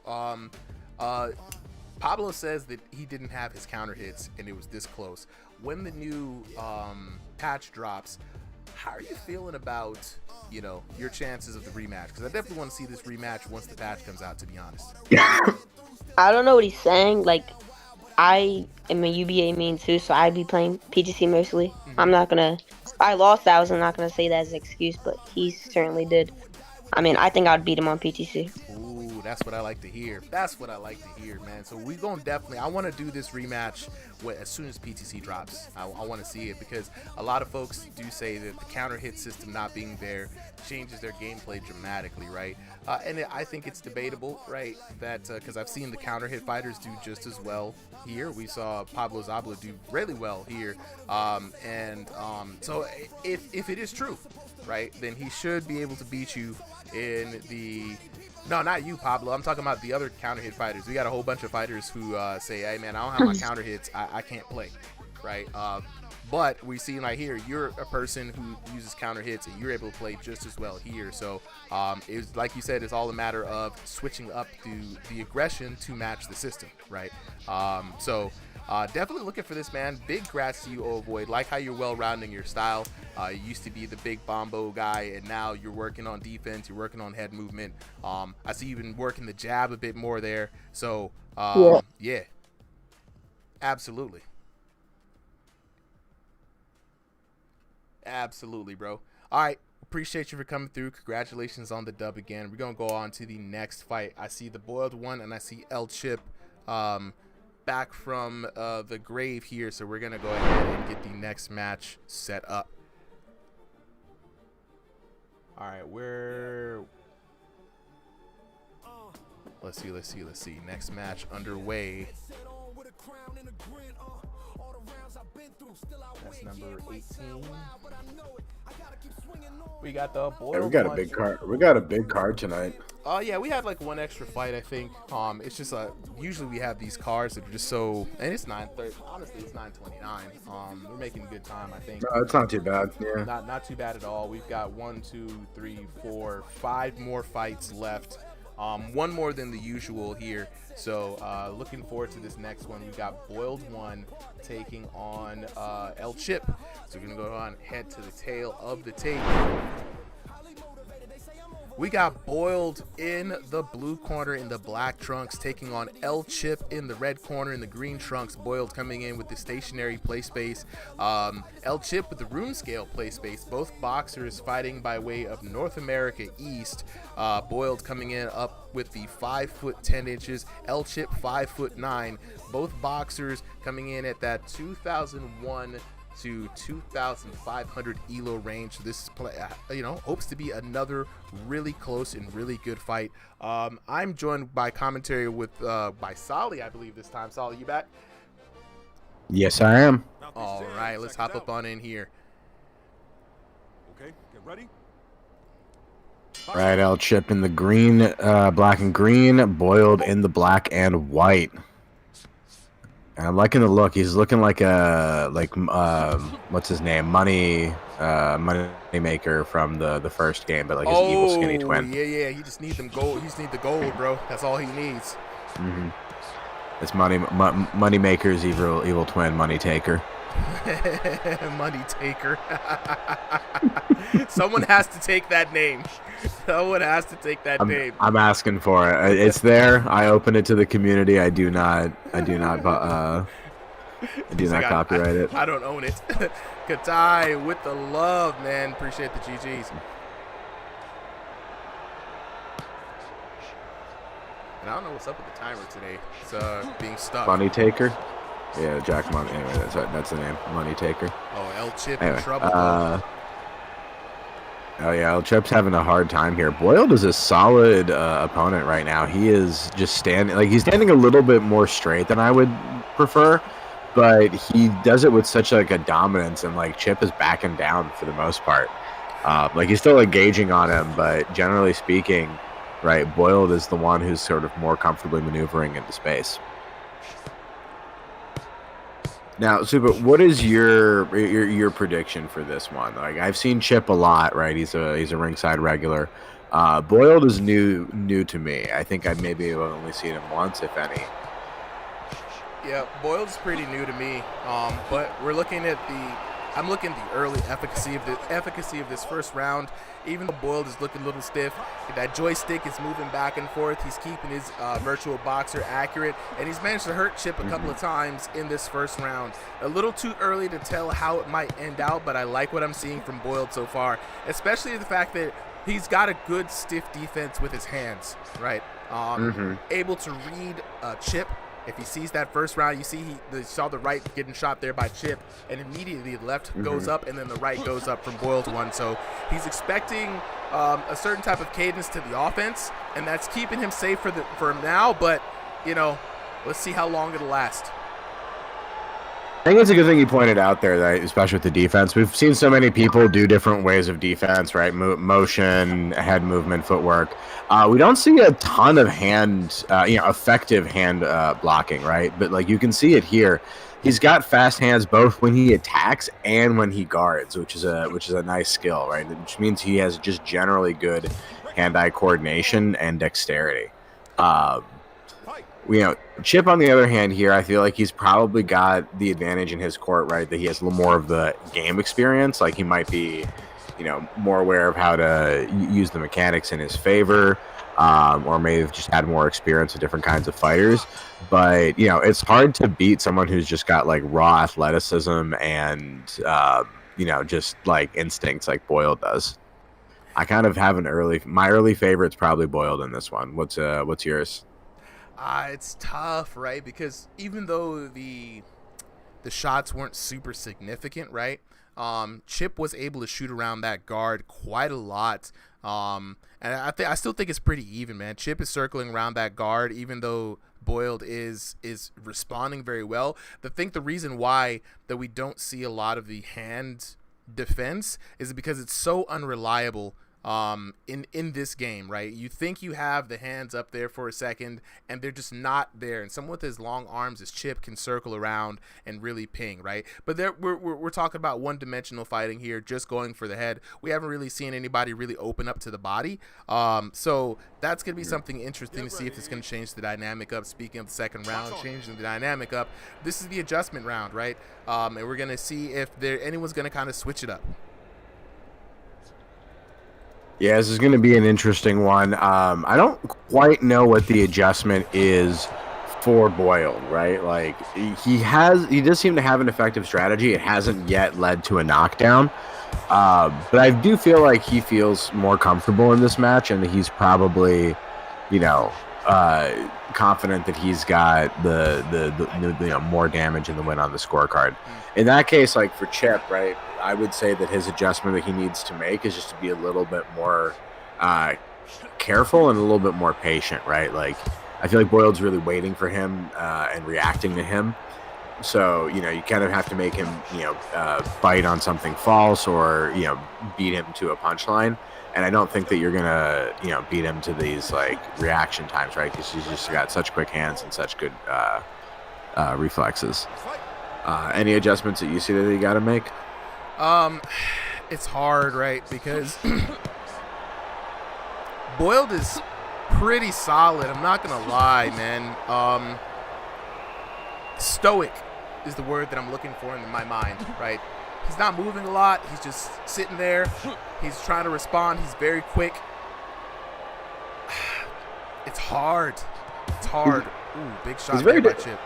Pablo says that he didn't have his counter hits, and it was this close. When the new patch drops, how are you feeling about your chances of the rematch? Because I definitely want to see this rematch once the patch comes out, to be honest.
I don't know what he's saying. Like, I am a UBA main too, so I'd be playing PGC mostly.
Mm-hmm.
I lost that, I'm not gonna say that as an excuse, but he certainly did. I mean, I think I'd beat him on PTC.
Ooh, that's what I like to hear. Man. So we gonna definitely, I want to do this rematch as soon as PTC drops. I want to see it because a lot of folks do say that the counter hit system not being there changes their gameplay dramatically, right? I think it's debatable, right? That because I've seen the counter hit fighters do just as well here. We saw Pablo Zablo do really well here, so if it is true, right, then he should be able to beat you in the. No, not you, Pablo. I'm talking about the other counter hit fighters. We got a whole bunch of fighters who say, hey, man, I don't have my counter hits. I can't play, right? But we see right here, you're a person who uses counter hits, and you're able to play just as well here. So it's like you said, it's all a matter of switching up the aggression to match the system, right? Definitely looking for this, man. Big congrats to you, Ovoid. Like how you're well-rounding your style. You used to be the big bombo guy, and now you're working on defense. You're working on head movement. I see you've been working the jab a bit more there. So, yeah. Absolutely, bro. All right. Appreciate you for coming through. Congratulations on the dub again. We're going to go on to the next fight. I see the Boiled One, and I see El Chip back from the grave here. So we're going to go ahead and get the next match set up. All right. Let's see. Next match underway. That's number 18. We got the boy.
Yeah, we got a big card. We got a big card tonight.
Oh yeah, we had like one extra fight, I think. It's just usually we have these cards that are just so, and it's 9:30. Honestly, it's 9:29. We're making good time, I think.
No, it's not too bad. Yeah.
Not too bad at all. We've got 1, 2, 3, 4, 5 more fights left. one more than the usual here. So looking forward to this next one. We got Boiled One taking on El Chip. So we're gonna go on head to the tail of the tape. We got Boiled in the blue corner in the black trunks, taking on El Chip in the red corner in the green trunks. Boiled coming in with the stationary play space. El Chip with the room scale play space. Both boxers fighting by way of North America East. Boiled coming in up with the 5 foot 10 inches. El Chip 5'9". Both boxers coming in at that 2001 to 2,500 ELO range. So this is hopes to be another really close and really good fight. I'm joined by commentary with by Solly, I believe this time. Solly, you back?
Yes, I am.
All right, let's hop up on in here.
Okay, get ready.
Right, El Chip in the green, black and green, Boiled in the black and white. And I'm liking the look. He's looking like what's his name? Money maker from the first game, but like his evil skinny twin.
Yeah. He just needs them gold. He just needs the gold, bro. That's all he needs.
Mm-hmm. It's money maker's evil twin, Money Taker.
Money Taker. Someone has to take that name. Someone has to take that name.
I'm asking for it. It's there. I open it to the community. I do not copyright it.
I don't own it. Katai with the love, man. Appreciate the GGs. And I don't know what's up with the timer today. It's being stuck.
Money Taker. Yeah, Jack Money. Anyway, that's the name. Money Taker.
Oh, El Chip
anyway,
in trouble.
Oh yeah, El Chip's having a hard time here. Boiled is a solid opponent right now. He is just he's standing a little bit more straight than I would prefer, but he does it with such like a dominance, and like Chip is backing down for the most part. Like he's still engaging on him, but generally speaking, right, Boiled is the one who's sort of more comfortably maneuvering into space. Now, Super, what is your prediction for this one? Like, I've seen Chip a lot, right? He's a ringside regular. Boiled is new to me. I think I maybe have only seen him once, if any.
Yeah, Boiled's pretty new to me. But we're looking at I'm looking at the early efficacy of this first round. Even though Boiled is looking a little stiff, that joystick is moving back and forth. He's keeping his virtual boxer accurate, and he's managed to hurt Chip a couple of times in this first round. A little too early to tell how it might end out, but I like what I'm seeing from Boiled so far, especially the fact that he's got a good stiff defense with his hands, right? Able to read Chip. If he sees that first round, you see he saw the right getting shot there by Chip, and immediately the left goes up, and then the right goes up from Boiled One. So he's expecting a certain type of cadence to the offense, and that's keeping him safe for him now. But let's see how long it'll last.
I think it's a good thing you pointed out there, that especially with the defense, we've seen so many people do different ways of defense, right? Motion, head movement, footwork. We don't see a ton of effective hand blocking, right? But like you can see it here, he's got fast hands both when he attacks and when he guards, which is a nice skill, right? Which means he has just generally good hand-eye coordination and dexterity. Chip, on the other hand, here, I feel like he's probably got the advantage in his court, right? That he has a little more of the game experience. Like he might be, more aware of how to use the mechanics in his favor, or may have just had more experience with different kinds of fighters. But it's hard to beat someone who's just got like raw athleticism and just like instincts like Boiled does. I kind of have my early favorite's probably Boiled in this one. What's yours?
It's tough, right? Because even though the shots weren't super significant, right? Chip was able to shoot around that guard quite a lot. And I still think it's pretty even, man. Chip is circling around that guard, even though Boiled is responding very well. I think the reason why that we don't see a lot of the hand defense is because it's so unreliable in this game, right? You think you have the hands up there for a second, and they're just not there. And someone with as long arms as Chip can circle around and really ping, right? But we're talking about one-dimensional fighting here, just going for the head. We haven't really seen anybody really open up to the body. So that's going to be something interesting to see if it's going to change the dynamic up. Speaking of the second round, changing the dynamic up, this is the adjustment round, right? And we're going to see if anyone's going to kind of switch it up.
Yeah, this is going to be an interesting one. I don't quite know what the adjustment is for Boyle, right? Like he does seem to have an effective strategy. It hasn't yet led to a knockdown, but I do feel like he feels more comfortable in this match, and that he's probably, confident that he's got the more damage in the win on the scorecard. In that case, like for Chip, right, I would say that his adjustment that he needs to make is just to be a little bit more careful and a little bit more patient, right? Like I feel like Boyle's really waiting for him and reacting to him. So, you kind of have to make him, bite on something false or, beat him to a punchline. And I don't think that you're going to, beat him to these, like, reaction times, right? Because he's just got such quick hands and such good reflexes. Any adjustments that you see that you got to make?
It's hard, right? Because Boiled is pretty solid. I'm not going to lie, man. Stoic is the word that I'm looking for in my mind, right? He's not moving a lot. He's just sitting there. He's trying to respond. He's very quick. It's hard. It's hard. Ooh, big shot there by Chip.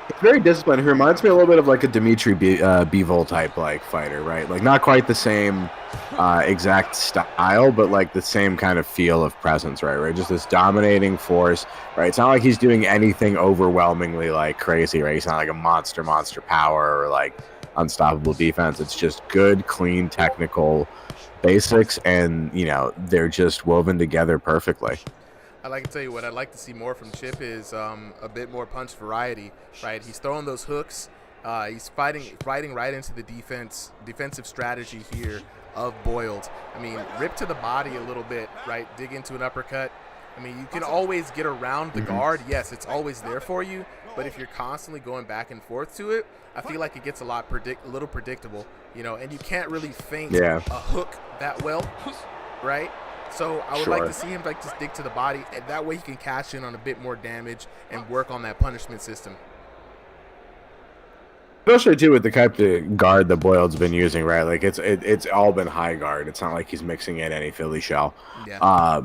He's very disciplined. He reminds me a little bit of like a Dimitri Bivol type like fighter, right? Like not quite the same exact style, but like the same kind of feel of presence, right? Right, just this dominating force, right? It's not like he's doing anything overwhelmingly like crazy, right? He's not like a monster power or like unstoppable defense. It's just good, clean, technical basics, and they're just woven together perfectly.
I like to tell you what I'd like to see more from Chip is a bit more punch variety, right? He's throwing those hooks. He's fighting right into the defensive strategy here of Boiled. I mean, rip to the body a little bit, right? Dig into an uppercut. I mean, you can always get around the guard. Yes, it's always there for you. But if you're constantly going back and forth to it, I feel like it gets a little predictable, and you can't really feint a hook that well, right? So I would like to see him just dig to the body, and that way he can cash in on a bit more damage and work on that punishment system.
Especially too with the type of guard that Boyle's been using, right? Like it's all been high guard. It's not like he's mixing in any Philly shell.
Yeah.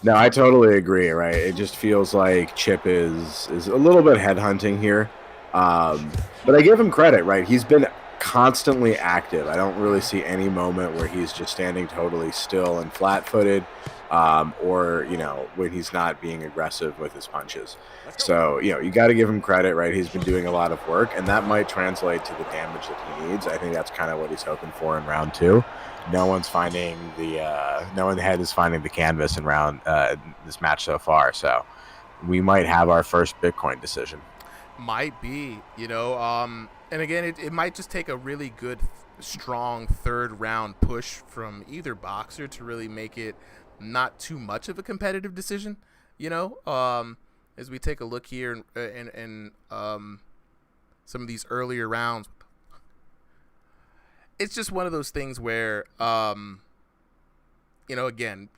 No, I totally agree, right? It just feels like Chip is a little bit headhunting here. But I give him credit, right? He's been constantly active. I don't really see any moment where he's just standing totally still and flat-footed, or when he's not being aggressive with his punches. So you got to give him credit, right? He's been doing a lot of work, and that might translate to the damage that he needs. I think that's kind of what he's hoping for in round 2. No one head is finding the canvas in this match so far. So we might have our first Bitcoin decision.
Might be, and again, it might just take a really good, strong third round push from either boxer to really make it not too much of a competitive decision, as we take a look here in some of these earlier rounds. It's just one of those things where, again,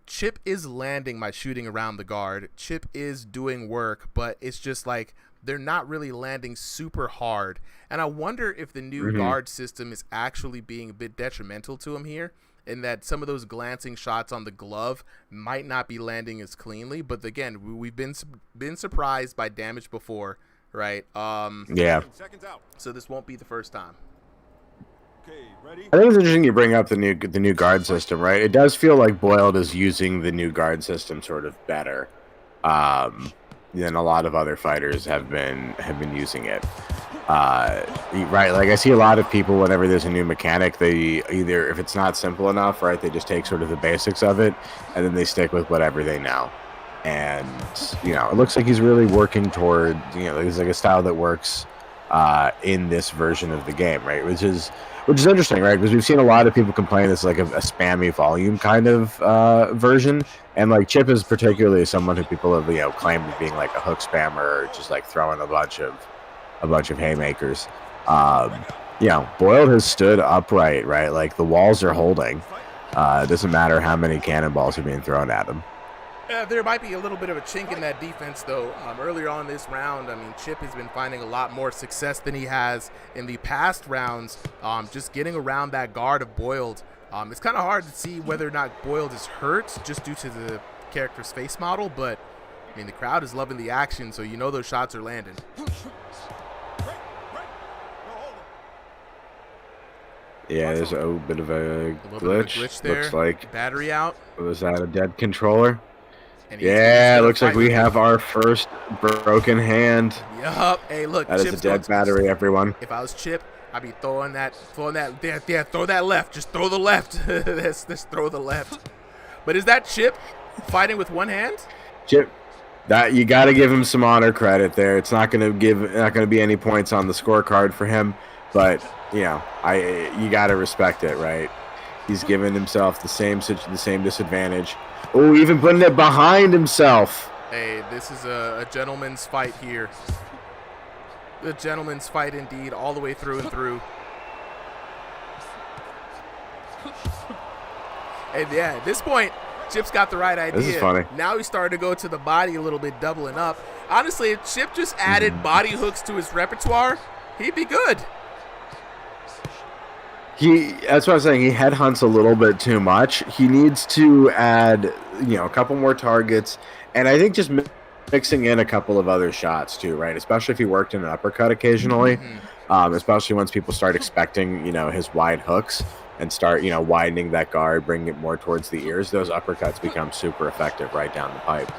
Chip is landing by shooting around the guard. Chip is doing work, but it's just like they're not really landing super hard. And I wonder if the new guard system is actually being a bit detrimental to him here, in that some of those glancing shots on the glove might not be landing as cleanly. But again, we've been surprised by damage before, right?
Yeah.
So this won't be the first time.
I think it's interesting you bring up the new guard system, right? It does feel like Boiled is using the new guard system sort of better than a lot of other fighters have been using it. Right, like I see a lot of people whenever there's a new mechanic, they either, if it's not simple enough, right, they just take sort of the basics of it and then they stick with whatever they know. And it looks like he's really working toward, it's like a style that works in this version of the game, right? Which is interesting, right? Because we've seen a lot of people complain it's like a spammy volume kind of version, and like Chip is particularly someone who people have claimed as being like a hook spammer, or just like throwing a bunch of haymakers. Boiled has stood upright, right? Like the walls are holding. It doesn't matter how many cannonballs are being thrown at him.
There might be a little bit of a chink in that defense, though. Earlier on this round, I mean, Chip has been finding a lot more success than he has in the past rounds, just getting around that guard of Boiled. It's kind of hard to see whether or not Boiled is hurt just due to the character's face model, but, I mean, the crowd is loving the action, so you know those shots are landing.
Yeah, there's a bit of a glitch
there.
Looks like
battery out.
Was that a dead controller? Yeah, looks like we have our first broken hand.
Yup. Hey, look.
That is a dead battery, everyone.
If I was Chip, I'd be throwing that. Throw that left. Just throw the left. Let's throw the left. But is that Chip fighting with one hand?
Chip, that you got to give him some honor credit there. It's not going to be any points on the scorecard for him, but you got to respect it, right? He's given himself the same disadvantage. Oh, even putting it behind himself.
Hey, this is a gentleman's fight here. The gentleman's fight indeed, all the way through and through. And yeah, at this point, Chip's got the right idea.
This is funny.
Now he's starting to go to the body a little bit, doubling up. Honestly, if Chip just added body hooks to his repertoire, he'd be good.
That's what I'm saying. He headhunts a little bit too much. He needs to add, a couple more targets, and I think just mixing in a couple of other shots too, right? Especially if he worked in an uppercut occasionally, especially once people start expecting, his wide hooks and start, widening that guard, bringing it more towards the ears. Those uppercuts become super effective right down the pipe.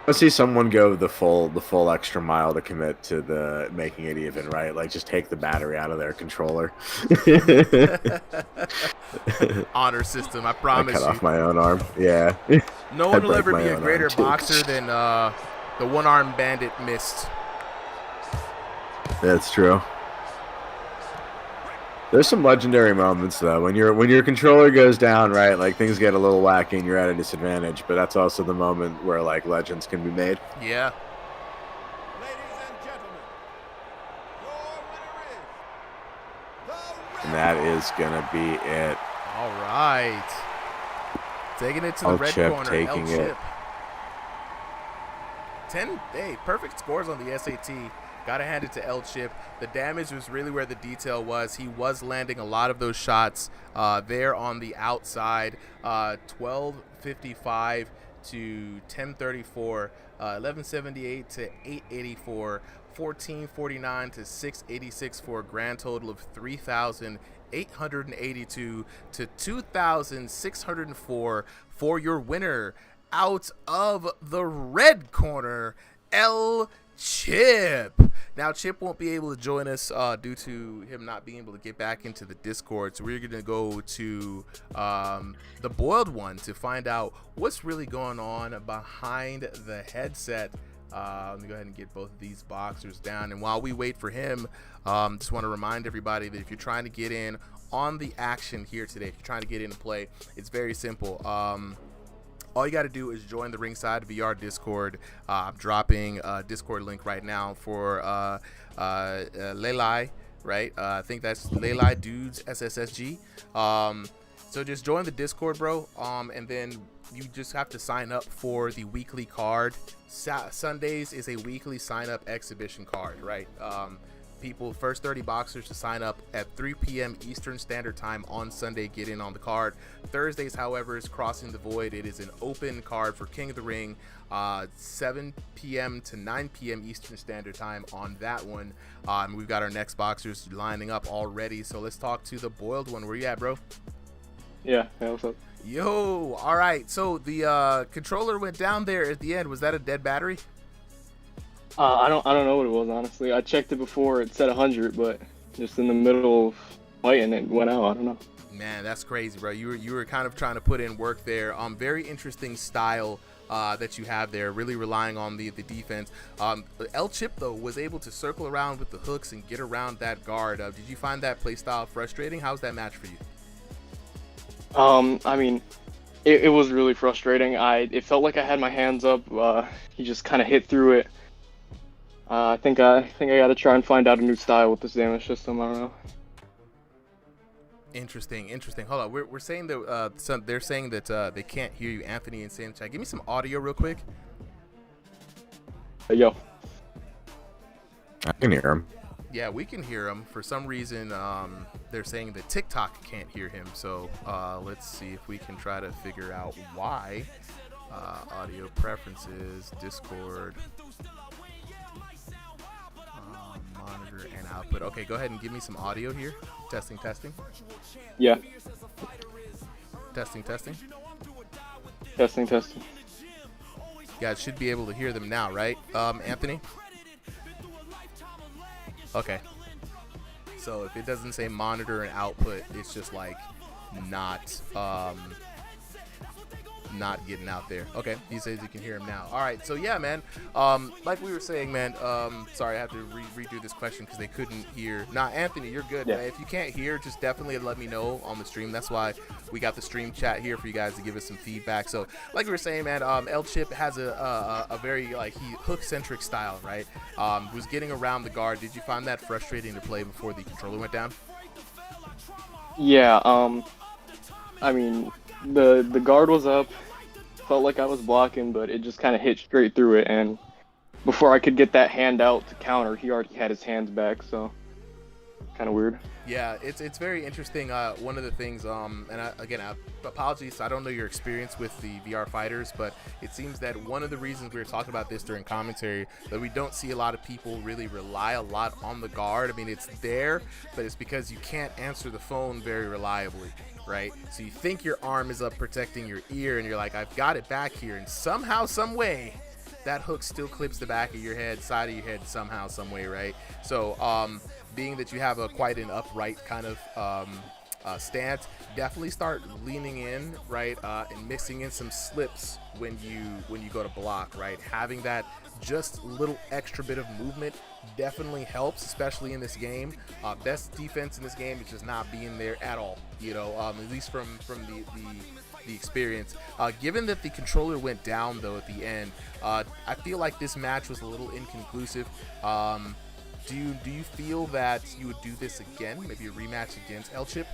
Let's see someone go the full extra mile to commit to the making it even, right? Like just take the battery out of their controller.
Honor system, I promise you.
I cut off my own arm. Yeah.
No one will ever be a greater boxer than the one-armed bandit missed.
That's true. There's some legendary moments though when your controller goes down, right? Like things get a little wacky and you're at a disadvantage, but that's also the moment where like legends can be made.
Yeah.
And that is gonna be it.
All right. Taking it to the red
Chip
corner.
taking it.
10. Hey, perfect scores on the SAT. Gotta hand it to El Chip. The damage was really where the detail was. He was landing a lot of those shots there on the outside. 1255 to 1034, 1178 to 884, 1449 to 686 for a grand total of 3,882 to 2,604 for your winner out of the red corner, El Chip. Now Chip won't be able to join us due to him not being able to get back into the Discord, so we're gonna go to the Boiled One to find out what's really going on behind the headset. Let me go ahead and get both of these boxers down, and while we wait for him, just want to remind everybody that if you're trying to get in on the action here today, if you're trying to get in and play, it's very simple. All you got to do is join the Ringside VR Discord. I'm dropping a Discord link right now for Lelai, right? I think that's Lelai Dudes SSSG. So just join the Discord, bro. And then you just have to sign up for the weekly card. Sundays is a weekly sign-up exhibition card, right? People, first 30 boxers to sign up at 3 p.m. Eastern Standard Time on Sunday get in on the card. Thursdays, however, is Crossing the Void. It is an open card for King of the Ring, 7 p.m. to 9 p.m. Eastern Standard Time on that one. We've got our next boxers lining up already, so let's talk to the Boiled One. Where you at, bro?
Yeah, what's up?
Yo, all right. So the controller went down there at the end. Was that a dead battery?
I don't know what it was, honestly. I checked it before. It said 100, but just in the middle of fighting, it went out. I don't know.
Man, that's crazy, bro. You were kind of trying to put in work there. Very interesting style that you have there, really relying on the defense. El Chip, though, was able to circle around with the hooks and get around that guard. Did you find that play style frustrating? How's that match for you?
I mean, it was really frustrating. It felt like I had my hands up. He just kind of hit through it. I think I got to try and find out a new style with this damage system. I don't know.
Interesting. Hold on, we're saying that they're saying that they can't hear you, Anthony and San Chat. Give me some audio real quick.
Hey, yo.
I can hear him.
Yeah, we can hear him. For some reason, they're saying that TikTok can't hear him. So let's see if we can try to figure out why. Audio preferences, Discord, monitor and output. Okay, go ahead and give me some audio here. Testing.
Yeah.
Testing.
Testing.
You guys should be able to hear them now, right, Anthony? Okay. So if it doesn't say monitor and output, it's just like not getting out there. Okay, he says you can hear him now. All right, so yeah, man, like we were saying, man, sorry, I have to redo this question because they couldn't hear. Nah, Anthony, you're good, man. If you can't hear, just definitely let me know on the stream. That's why we got the stream chat here for you guys to give us some feedback. So like we were saying, man, El Chip has a very like hook-centric style, right? Was getting around the guard. Did you find that frustrating to play before the controller went down?
Yeah, I mean, the guard was up, felt like I was blocking, but it just kind of hit straight through it, and before I could get that hand out to counter, he already had his hands back, so kind of weird.
Yeah, it's very interesting. One of the things, again, apologies, I don't know your experience with the VR fighters, but it seems that one of the reasons we were talking about this during commentary, that we don't see a lot of people really rely a lot on the guard. I mean, it's there, but it's because you can't answer the phone very reliably, right? So you think your arm is up protecting your ear, and you're like, I've got it back here, and somehow, some way, that hook still clips the back of your head, side of your head, somehow, some way, right? So, being that you have quite an upright kind of stance, definitely start leaning in, right, and mixing in some slips when you go to block, right? Having that just little extra bit of movement definitely helps, especially in this game. Best defense in this game is just not being there at all, you know, at least from the experience. Given that the controller went down though at the end, I feel like this match was a little inconclusive. Do you feel that you would do this again, maybe a rematch against El Chip?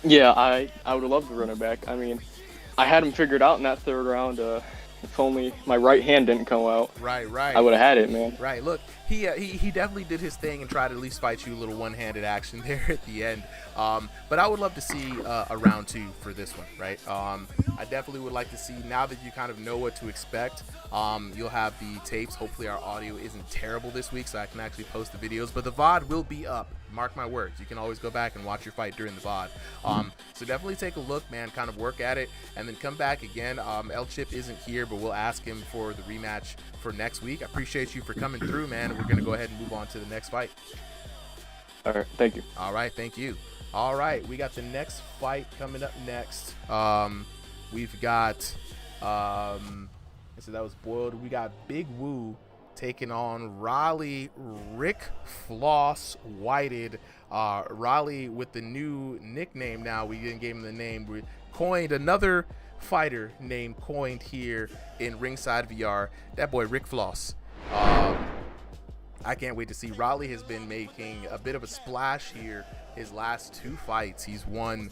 Yeah, I would love to run it back. I mean, I had him figured out in that third round. If only my right hand didn't come out.
Right.
I would have had it, man.
Right. Look, he definitely did his thing and tried to at least fight you a little one-handed action there at the end. But I would love to see a round 2 for this one, right? I definitely would like to see, now that you kind of know what to expect, you'll have the tapes. Hopefully our audio isn't terrible this week, so I can actually post the videos. But the VOD will be up. Mark my words. You can always go back and watch your fight during the VOD. So definitely take a look, man. Kind of work at it, and then come back again. El Chip isn't here, but we'll ask him for the rematch for next week. I appreciate you for coming through, man. And we're going to go ahead and move on to the next fight.
All right. Thank you.
All right. Thank you. All right. We got the next fight coming up next. We've got, so that was Boiled. We got Big Woo taking on Raleigh Rick Floss Whited. Raleigh with the new nickname now. We didn't give him the name. We coined another fighter name coined here in Ringside VR. That boy Rick Floss. I can't wait to see. Raleigh has been making a bit of a splash here. His last 2 fights he's won.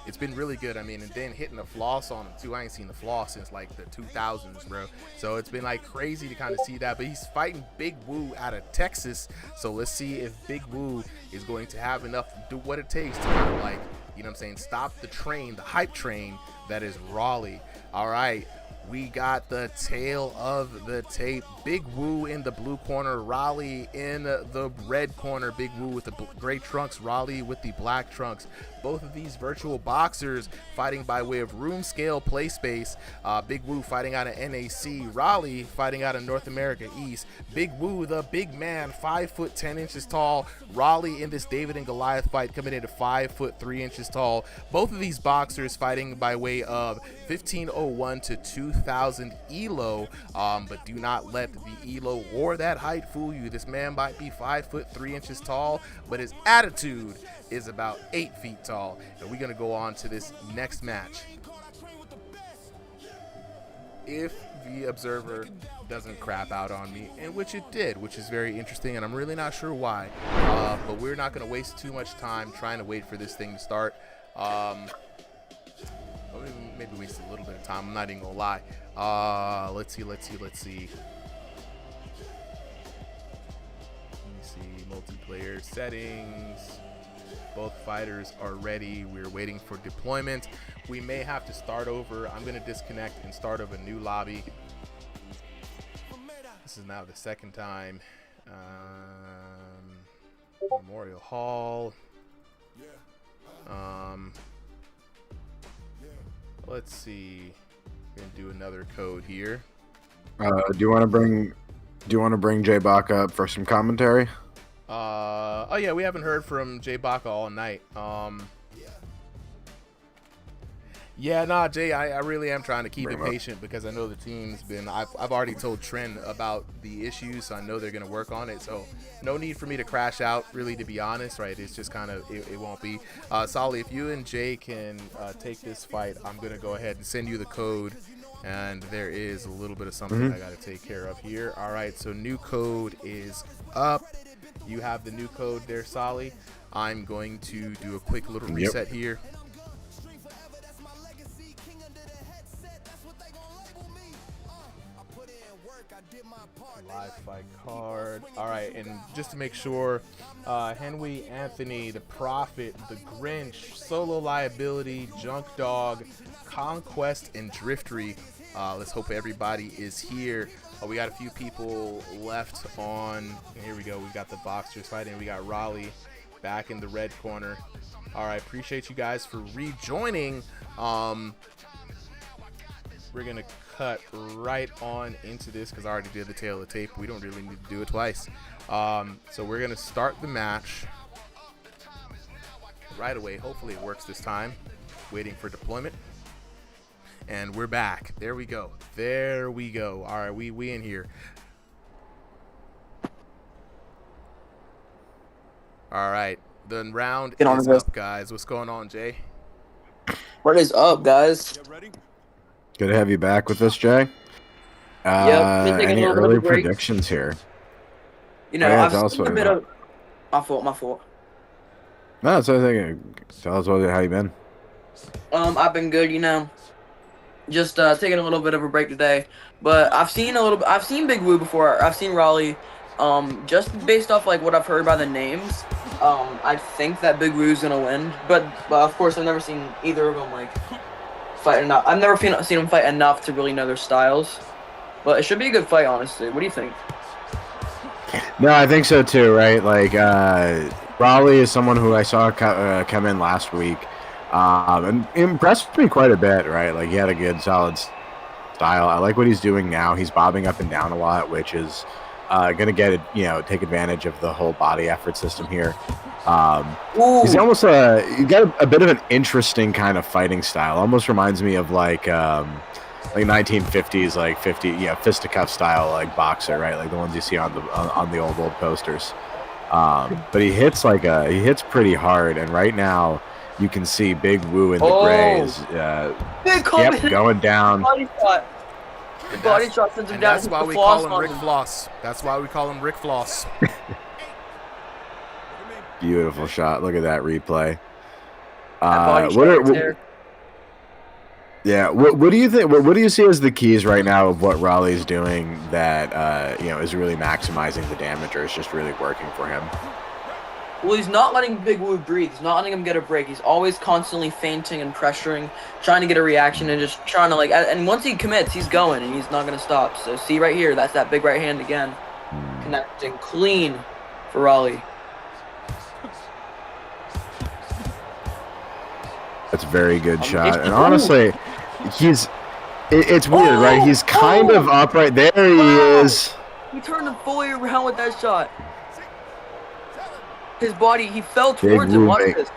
It's been really good. I mean, and then hitting the floss on him too. I ain't seen the floss since like the 2000s, bro. So it's been like crazy to kind of see that. But he's fighting Big Woo out of Texas. So let's see if Big Woo is going to have enough to do what it takes to kind of like, you know what I'm saying, stop the train, the hype train that is Raleigh. All right. We got the tail of the tape. Big Woo in the blue corner, Raleigh in the red corner. Big Woo with the gray trunks, Raleigh with the black trunks. Both of these virtual boxers fighting by way of room scale play space. Big Woo fighting out of NAC, Raleigh fighting out of North America East. Big Woo, the big man, 5 foot 10 inches tall. Raleigh in this David and Goliath fight coming in at 5 foot 3 inches tall. Both of these boxers fighting by way replay of 1501 to 2000 Elo. But do not let the Elo or that height fool you. This man might be 5'3" tall, but his attitude is about 8 feet tall. And we're going to go on to this next match. If the observer doesn't crap out on me, and which it did, which is very interesting, and I'm really not sure why, but we're not going to waste too much time trying to wait for this thing to start. Maybe waste a little bit of time, I'm not even gonna lie. Let's see. Let me see, multiplayer settings. Both fighters are ready. We're waiting for deployment. We may have to start over. I'm gonna disconnect and start up a new lobby. This is now the second time. Memorial Hall. Let's see. We're gonna do another code here.
Do you want to bring Jay Bach up for some commentary?
Oh yeah, we haven't heard from Jay Bach all night. Yeah, nah, Jay, I really am trying to keep it patient because I know the team's been. I've already told Trent about the issues, so I know they're gonna work on it. So no need for me to crash out, really, to be honest, right? It's just kind of it won't be. Solly, if you and Jay can take this fight, I'm gonna go ahead and send you the code. And there is a little bit of something I got to take care of here. All right, so new code is up. You have the new code there, Solly. I'm going to do a quick little reset here. Live fight card. All right, and just to make sure, Henry, Anthony, the Prophet, the Grinch, Solo Liability, Junk Dog, Conquest, and Driftery. Let's hope everybody is here. We got a few people left on. Here we go. We got the Boxers fighting. We got Raleigh back in the red corner. All right, appreciate you guys for rejoining. We're gonna cut right on into this because I already did the tail of the tape. We don't really need to do it twice. So we're gonna start the match right away. Hopefully it works this time. Waiting for deployment. And we're back. There we go. There we go. All right, we in here. All right, the round is up, guys. What's going on, Jay?
What is up, guys?
Good to have you back with us, Jay. Any early predictions here?
You know, I've seen a bit of... My fault.
No, it's anything. Tell us how you been.
I've been good, you know. Just taking a little bit of a break today, but I've seen Big Woo before. I've seen Raleigh. Just based off like what I've heard by the names, I think that Big Woo's gonna win. But of course, I've never seen either of them like fight enough. I've never seen them fight enough to really know their styles. But it should be a good fight, honestly. What do you think?
No, I think so too. Right, like Raleigh is someone who I saw come in last week. And impressed me quite a bit, right? Like, he had a good, solid style. I like what he's doing now. He's bobbing up and down a lot, which is going to take advantage of the whole body effort system here. He's almost he got a bit of an interesting kind of fighting style. Almost reminds me of like 1950s, like fisticuff style, like boxer, right? Like the ones you see on the old posters. But he hits pretty hard, and right now, you can see Big Woo in the grays. Going down.
Body shot. The body shot sends him down.
That's why we call him Rick Floss. That's why we call him Rick Floss.
Beautiful shot. Look at that replay.
What
do you think? What do you see as the keys right now of what Raleigh's doing that is really maximizing the damage, or is just really working for him?
Well, he's not letting Big Woo breathe. He's not letting him get a break. He's always constantly feinting and pressuring, trying to get a reaction and just trying to and once he commits, he's going and he's not going to stop. So see right here, that's that big right hand again. Connecting clean for Raleigh.
That's a very good shot. And honestly, it's weird, right? He's kind of upright. There he is.
He turned him fully around with that shot. His body, he fell towards him. Watch this.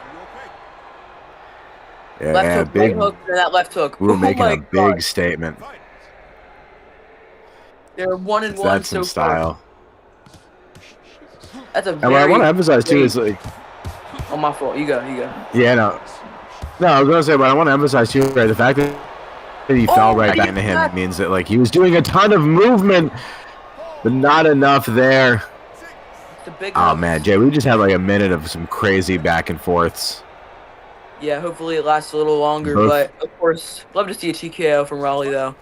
Yeah,
hook,
big.
right hook, and that left hook.
We were
Oh
making
my
a big statement.
They're 1-1
That's
so
some
far.
style.
That's a
And what I want to emphasize too is like.
Oh, my fault. You go.
Yeah, no, I was gonna say, but I want to emphasize too, right? The fact that he fell right back into him means that like he was doing a ton of movement, but not enough there. Oh man, Jay, we just had like a minute of some crazy back and forths.
Yeah, hopefully it lasts a little longer. But of course, love to see a TKO from Raleigh though.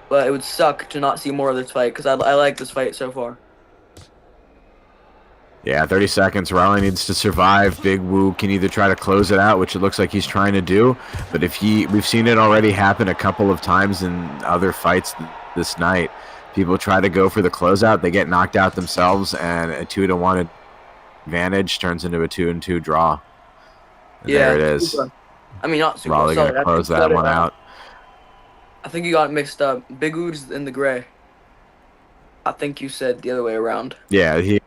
But it would suck to not see more of this fight because I like this fight so far.
Yeah, 30 seconds. Raleigh needs to survive. Big Woo can either try to close it out, which it looks like he's trying to do, but we've seen it already happen a couple of times in other fights this night. People try to go for the closeout, they get knocked out themselves, and a 2-1 advantage turns into a 2-2 draw. And there it is.
Super. I mean, not super.
Raleigh gonna close that one out.
I think you got it mixed up. Big Woo's in the gray. I think you said the other way around.
Yeah, he.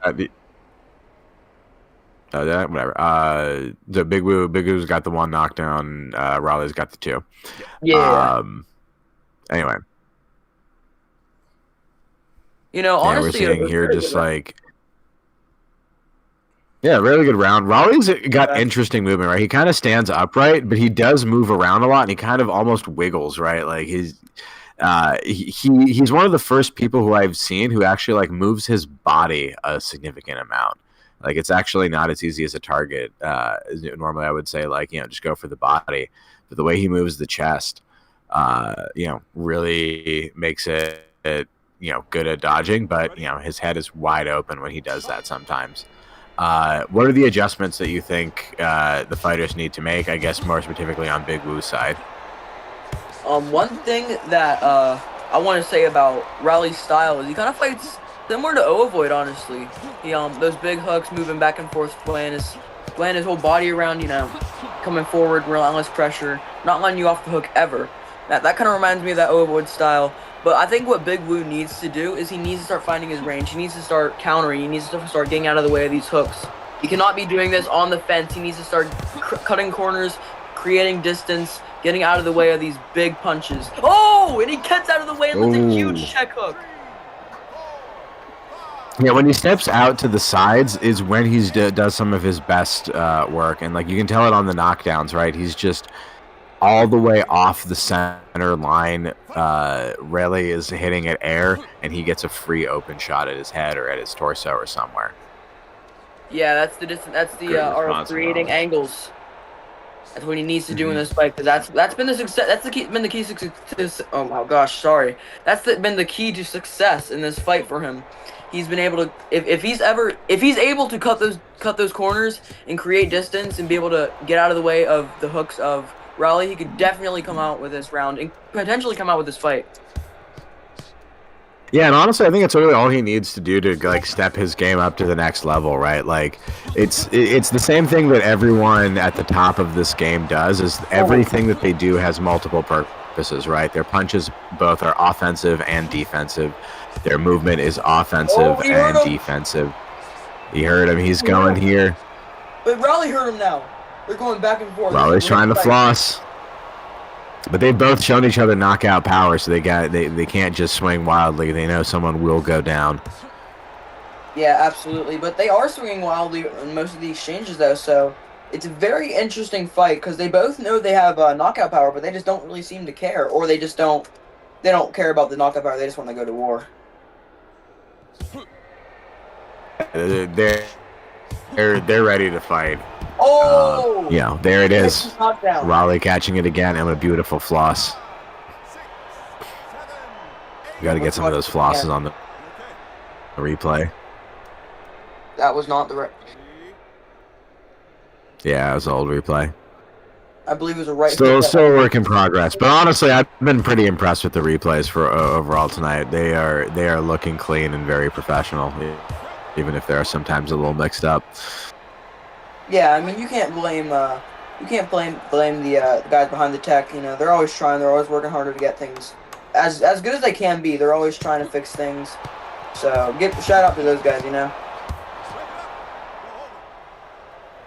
Whatever. The Big Woo's got the one knockdown. Raleigh's got the two.
Yeah.
Anyway.
You know, honestly,
we're seeing here just like. Yeah, really good round. Raleigh's got interesting movement, right? He kind of stands upright, but he does move around a lot, and he kind of almost wiggles, right? Like he's one of the first people who I've seen who actually like moves his body a significant amount. Like it's actually not as easy as a target. Normally, I would say like just go for the body, but the way he moves the chest, really makes it good at dodging. But his head is wide open when he does that sometimes. What are the adjustments that you think the fighters need to make? I guess more specifically on Big Woo's side.
One thing that I want to say about Raleigh's style is he kind of fights similar to Ovoid, honestly. He those big hooks, moving back and forth, playing his whole body around, coming forward, relentless pressure, not letting you off the hook ever. That kind of reminds me of that Ovoid style. But I think what Big Woo needs to do is he needs to start finding his range. He needs to start countering. He needs to start getting out of the way of these hooks. He cannot be doing this on the fence. He needs to start cutting corners, creating distance, getting out of the way of these big punches. Oh, and he gets out of the way and lands a huge check hook.
Yeah, when he steps out to the sides is when he does some of his best work. And, you can tell it on the knockdowns, right? He's just all the way off the center line. Raleigh is hitting at air, and he gets a free open shot at his head or at his torso or somewhere.
Yeah, that's the distance. That's the art of creating angles. That's what he needs to do in this fight, because that's been the success. That's been the key success. Oh my gosh, sorry. That's been the key to success in this fight for him. He's been able to, if he's able to cut those corners and create distance and be able to get out of the way of the hooks of Raleigh, he could definitely come out with this round and potentially come out with this fight.
Yeah, and honestly, I think it's really all he needs to do to step his game up to the next level, right? It's the same thing that everyone at the top of this game does. Is everything that they do has multiple purposes, right? Their punches both are offensive and defensive. Their movement is offensive and defensive. He heard him. He's going here.
But Raleigh heard him now. They're going back and forth.
Raleigh's trying to floss. But they've both shown each other knockout power, so they can't just swing wildly. They know someone will go down.
Yeah, absolutely. But they are swinging wildly in most of the exchanges, though. So it's a very interesting fight because they both know they have knockout power, but they just don't really seem to care, or they just don't. They don't care about the knockout power. They just want to go to war.
They're ready to fight.
Oh!
There it is. Raleigh catching it again, and a beautiful floss. You got to get some of those flosses on the replay.
That was not the right.
Yeah, it was an old replay.
I believe it was a right.
Still a work in progress, but honestly, I've been pretty impressed with the replays for overall tonight. They are looking clean and very professional, even if they are sometimes a little mixed up.
Yeah, I mean, you can't blame the guys behind the tech. They're always trying. They're always working harder to get things as good as they can be. They're always trying to fix things. So, shout out to those guys.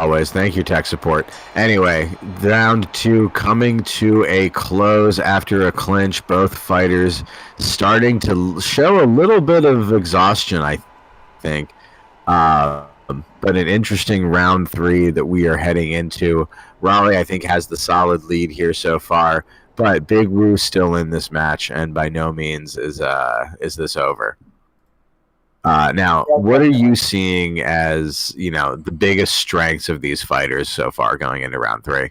always. Thank you, tech support. Anyway, round 2 coming to a close after a clinch. Both fighters starting to show a little bit of exhaustion, I think. But an interesting round 3 that we are heading into. Raleigh, I think, has the solid lead here so far, but Big Woo still in this match, and by no means is this over. Now, what are you seeing as, the biggest strengths of these fighters so far going into round 3?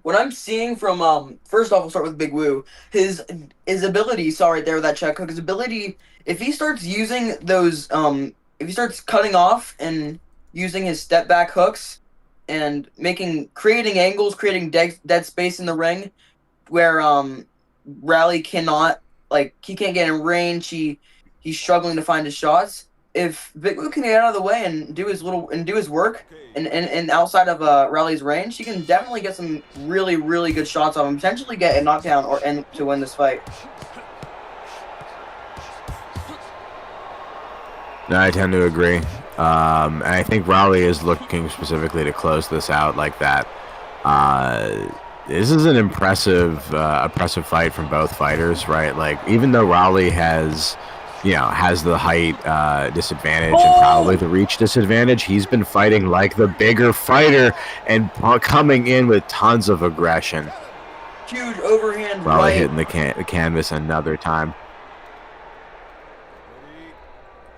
What I'm seeing from first off, we'll start with Big Woo. His ability, saw right there with that check hook. His ability, if he starts using those, if he starts cutting off and using his step back hooks and creating angles, creating dead space in the ring, where Raleigh cannot, he can't get in range. He's struggling to find his shots. If Big Woo can get out of the way and do his work and outside of Raleigh's range, he can definitely get some really, really good shots on him, potentially get a knockdown and to win this fight.
No, I tend to agree. And I think Raleigh is looking specifically to close this out like that. This is an impressive fight from both fighters, right? Like, even though Raleigh has the height disadvantage and probably the reach disadvantage, he's been fighting like the bigger fighter and coming in with tons of aggression.
Huge overhand
Raleigh
right.
hitting the canvas another time.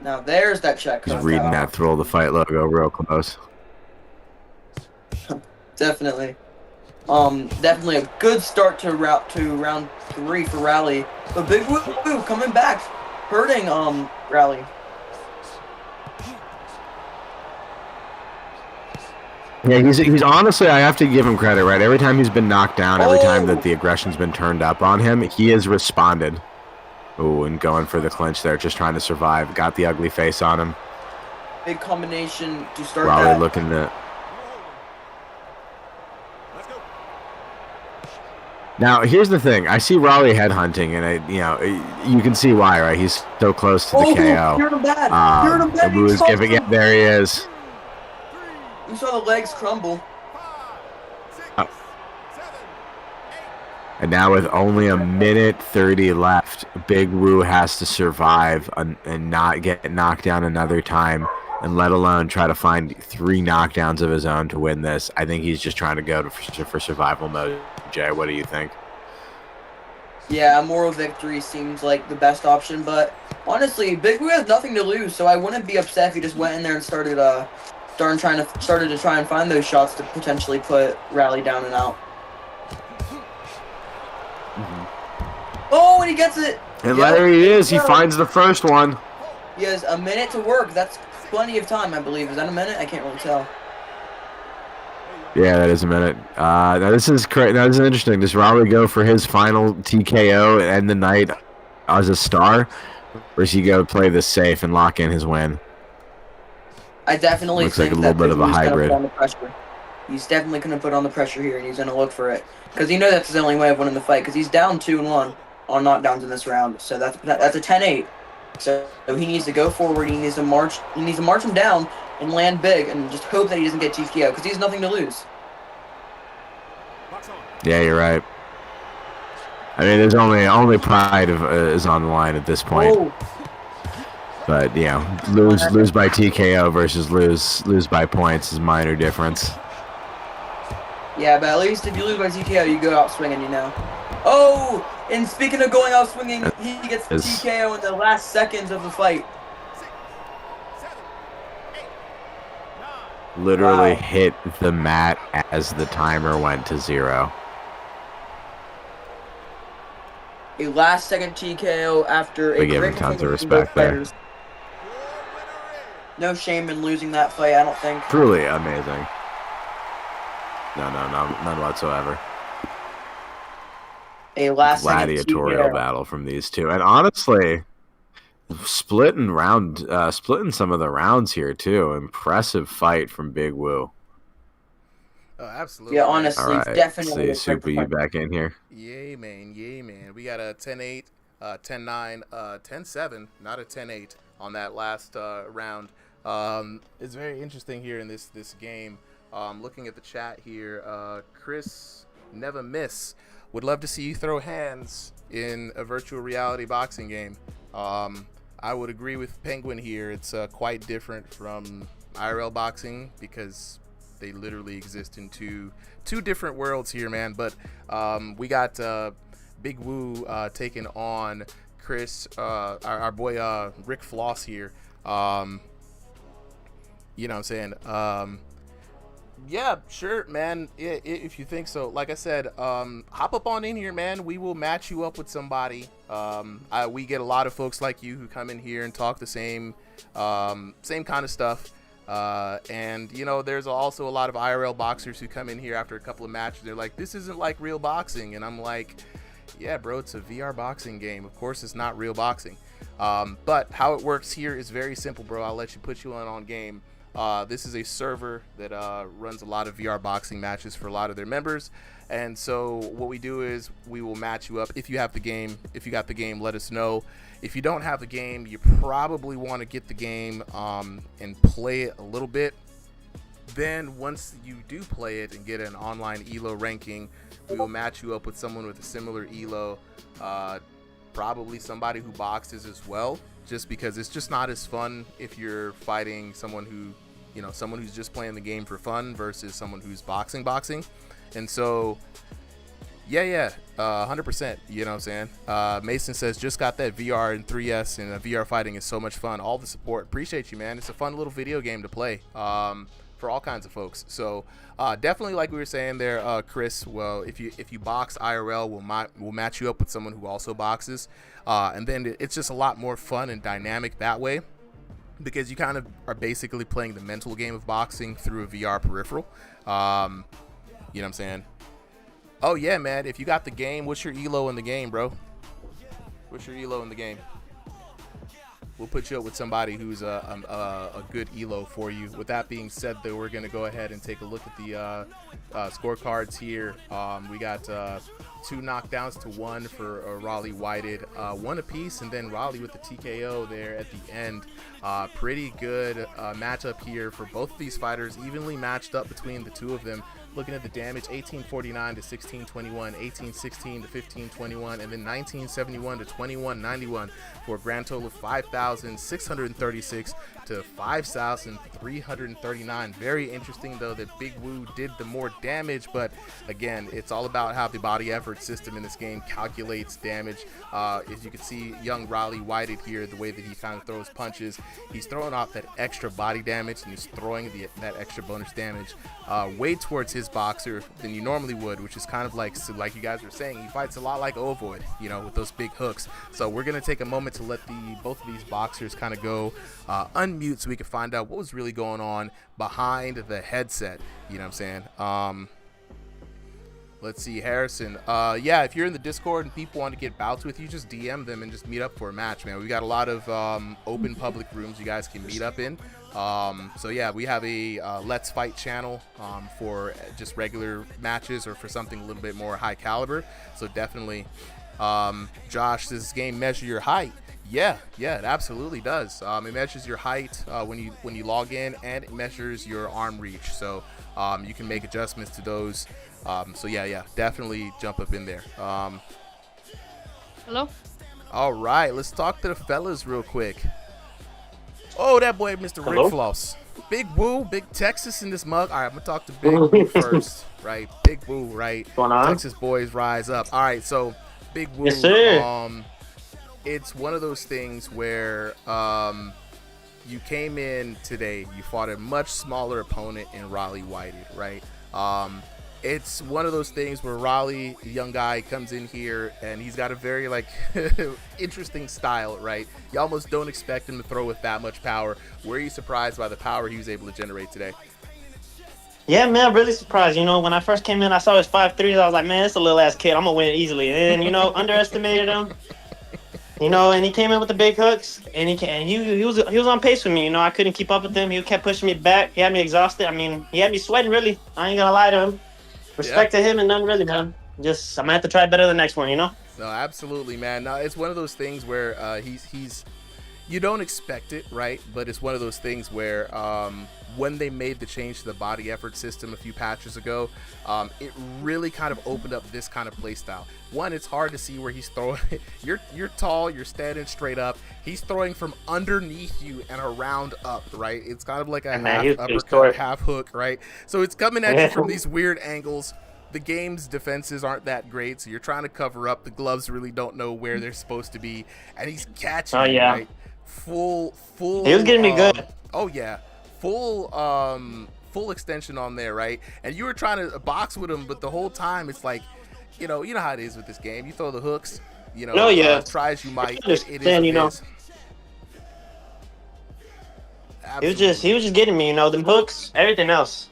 Now there's that check.
He's reading that Thrill the Fight logo real close.
Definitely. Definitely a good start to round 3 for Raleigh. But Big Woo coming back, hurting Raleigh.
Yeah, he's honestly, I have to give him credit, right? Every time he's been knocked down, every time that the aggression's been turned up on him, he has responded. Ooh, and going for the clinch there, just trying to survive. Got the ugly face on him.
Big combination to start
Raleigh
that.
looking to... Now, here's the thing. I see Raleigh headhunting, and you can see why, right? He's so close to the KO.
You're him bad. You're him bad.
Woo's giving it. There he is.
You saw the legs crumble.
And now with only a minute 30 left, Big Woo has to survive and not get knocked down another time, and let alone try to find 3 knockdowns of his own to win this. I think he's just trying to go for survival mode. Jay, what do you think?
Yeah, a moral victory seems like the best option, but honestly, Big Woo has nothing to lose, so I wouldn't be upset if he just went in there and started to try and find those shots to potentially put Raleigh down and out. Oh, and he gets it!
And there he is. He finds the first one.
He has a minute to work. That's plenty of time, I believe. Is that a minute? I can't really tell.
Yeah, that is a minute. Now this is interesting. Does Raleigh go for his final TKO and end the night as a star, or does he go play this safe and lock in his win?
I definitely
Looks
think
like a little bit of a hybrid.
He's definitely going to put on the pressure here, and he's going to look for it. Because he knows that's his only way of winning the fight, because he's down 2-1 on knockdowns in this round. So that's a 10-8. So he needs to go forward, he needs to march him down and land big, and just hope that he doesn't get TKO, because he has nothing to lose.
Yeah, you're right. I mean, there's only pride is on the line at this point.
Oh.
But lose by TKO versus lose by points is a minor difference.
Yeah, but at least if you lose by TKO, you go out swinging, Oh, and speaking of going out swinging, he gets the TKO in the last seconds of the fight.
Literally hit the mat as the timer went to 0.
A last-second TKO after
We give him tons of respect there.
No shame in losing that fight, I don't think.
Truly amazing. No, none whatsoever.
A last-second
gladiatorial
TKO.
battle from these two, and honestly, splitting some of the rounds here too. Impressive fight from Big Woo.
Oh, absolutely.
Yeah, honestly,
All right.
definitely.
See, Super, you back in here?
Yay, man. We got a 10-8, 10-9, 10-7, not a 10-8 on that last round. It's very interesting here in this game. Looking at the chat here, Chris Never Miss would love to see you throw hands in a virtual reality boxing game. I would agree with Penguin here. It's quite different from IRL boxing because they literally exist in two different worlds here, man. But we got Big Woo taking on Chris, our boy Rick Floss here. You know what I'm saying? Yeah, sure, man. If you think so. Like I said, hop up on in here, man. We will match you up with somebody. We get a lot of folks like you who come in here and talk the same kind of stuff. And, you know, there's also a lot of IRL boxers who come in here after a couple of matches. They're like, this isn't like real boxing. And I'm like, yeah, bro, it's a VR boxing game. Of course, it's not real boxing. But how it works here is very simple, bro. I'll let you put you on game. This is a server that runs a lot of VR boxing matches for a lot of their members. And so what we do is we will match you up. If you have the game, if you got the game, let us know. If you don't have the game, you probably want to get the game and play it a little bit. Then once you do play it and get an online ELO ranking, we will match you up with someone with a similar ELO, probably somebody who boxes as well, just because it's just not as fun if you're fighting someone who, you know, someone who's just playing the game for fun versus someone who's boxing. And so, yeah, 100%, you know what I'm saying? Mason says, just got that VR in 3S, and VR fighting is so much fun. All the support. Appreciate you, man. It's a fun little video game to play for all kinds of folks. So definitely, like we were saying there, Chris, well, if you box IRL, we'll match you up with someone who also boxes. And then it's just a lot more fun and dynamic that way, because you kind of are basically playing the mental game of boxing through a VR peripheral. You know what I'm saying? Oh, yeah, man. If you got the game, what's your ELO in the game, bro? What's your ELO in the game? We'll put you up with somebody who's a good ELO for you. With that being said, though, we're going to go ahead and take a look at the scorecards here. We got 2 knockdowns to 1 for Raleigh Whited, 1 apiece, and then Raleigh with the TKO there at the end. Pretty good matchup here for both of these fighters, evenly matched up between the two of them. Looking at the damage, 1849 to 1621, 1816 to 1521, and then 1971 to 2191 for a grand total of 5,636 to 5,339. Very interesting, though, that Big Woo did the more damage, but again, it's all about how the body effort system in this game calculates damage. As you can see, young Raleigh Whited here, the way that he kind of throws punches, he's throwing off that extra body damage, and he's throwing that extra bonus damage way towards his boxer than you normally would, which is kind of like you guys were saying, he fights a lot like Ovoid, you know, with those big hooks. So we're gonna take a moment to let both of these boxers kind of go unmute so we can find out what was really going on behind the headset. You know what I'm saying? Let's see, Harrison. Yeah, if you're in the Discord and people want to get bouts with you, just DM them and just meet up for a match, man. We got a lot of open public rooms you guys can meet up in. So yeah, we have a Let's Fight channel for just regular matches or for something a little bit more high caliber. So definitely, Josh, does this game measure your height? Yeah, it absolutely does. It measures your height when you log in, and it measures your arm reach. So you can make adjustments to those. So yeah, definitely jump up in there.
Hello?
All right, let's talk to the fellas real quick. Oh, that boy, Mr.
Hello?
Rick Floss. Big Woo, Big Texas in this mug. All right, I'm going to talk to Big Woo first, right? Big Woo, right?
What's going on?
Texas boys rise up. All right, so Big Woo.
Yes, sir.
It's one of those things where you came in today, you fought a much smaller opponent in Raleigh Whited, right? It's one of those things where Raleigh, the young guy, comes in here and he's got a very interesting style, right? You almost don't expect him to throw with that much power. Were you surprised by the power he was able to generate today?
Yeah, man, I'm really surprised. You know, when I first came in, I saw his 5'3", I was like, man, it's a little ass kid. I'm gonna win easily. And then, you know, underestimated him. You know, and he came in with the big hooks, and he was on pace with me. You know, I couldn't keep up with him. He kept pushing me back. He had me exhausted. I mean, he had me sweating, really. I ain't gonna lie to him. Respect to him and none really, man. Just, I'm gonna have to try better the next one, you know?
No, absolutely, man. No, it's one of those things where he's you don't expect it, right? But it's one of those things where when they made the change to the body effort system a few patches ago, it really kind of opened up this kind of play style. One, it's hard to see where he's throwing. You're tall, you're standing straight up. He's throwing from underneath you and around up, right? It's kind of like a half uppercut, half hook, right? So it's coming at you from these weird angles. The game's defenses aren't that great, so you're trying to cover up. The gloves really don't know where they're supposed to be, and he's catching you, right? Full.
He was getting me good.
Oh yeah, full extension on there, right? And you were trying to box with him, but the whole time it's like, you know how it is with this game. You throw the hooks, try as you might, it is.
He was just getting me, them hooks, everything else.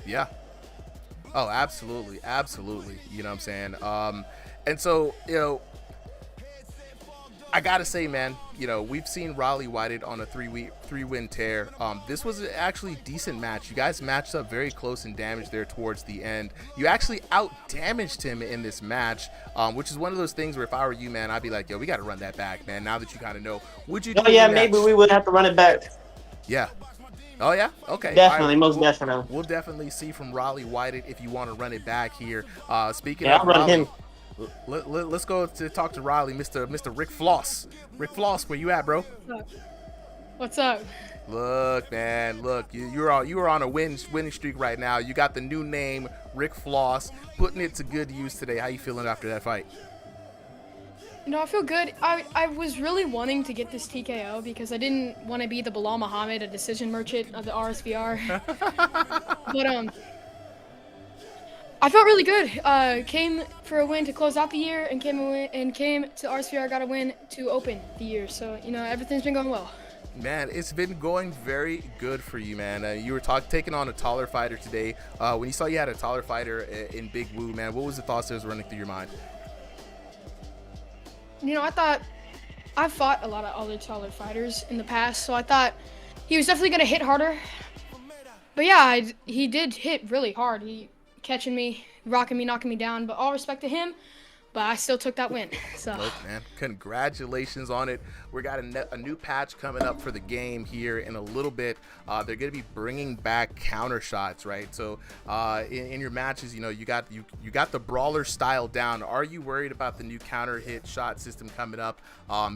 Yeah. Oh, absolutely. You know what I'm saying? And so, I gotta say, man, we've seen Raleigh Whited on a three-win tear. This was actually a decent match. You guys matched up very close in damage there towards the end. You actually out-damaged him in this match, which is one of those things where if I were you, man, I'd be like, yo, we gotta run that back, man, now that you kind of know. Would you do
maybe we would have to run it back.
Yeah. Oh, yeah? Okay.
Definitely, most definitely.
We'll definitely see from Raleigh Whited if you want to run it back here. Speaking
of
I'll
run
Raleigh,
him.
Let's go to talk to Raleigh, Mr. Rick Floss. Rick Floss, where you at, bro?
What's up?
Look, man, you are on a winning streak right now. You got the new name, Rick Floss, putting it to good use today. How you feeling after that fight?
I feel good. I was really wanting to get this TKO because I didn't want to be the Bilal Muhammad, a decision merchant of the RSVR. But I felt really good. Came for a win to close out the year and came to RSVR, got a win to open the year. So everything's been going well.
Man, it's been going very good for you, man. You were taking on a taller fighter today. When you saw you had a taller fighter in Big Woo, man, what was the thoughts that was running through your mind?
I thought I've fought a lot of other taller fighters in the past, so I thought he was definitely going to hit harder. But yeah, he did hit really hard. He catching me, rocking me, knocking me down, but all respect to him. But I still took that win. So,
look, man, congratulations on it. We got a new patch coming up for the game here in a little bit. They're going to be bringing back counter shots, right? So, in your matches, you got the brawler style down. Are you worried about the new counter hit shot system coming up?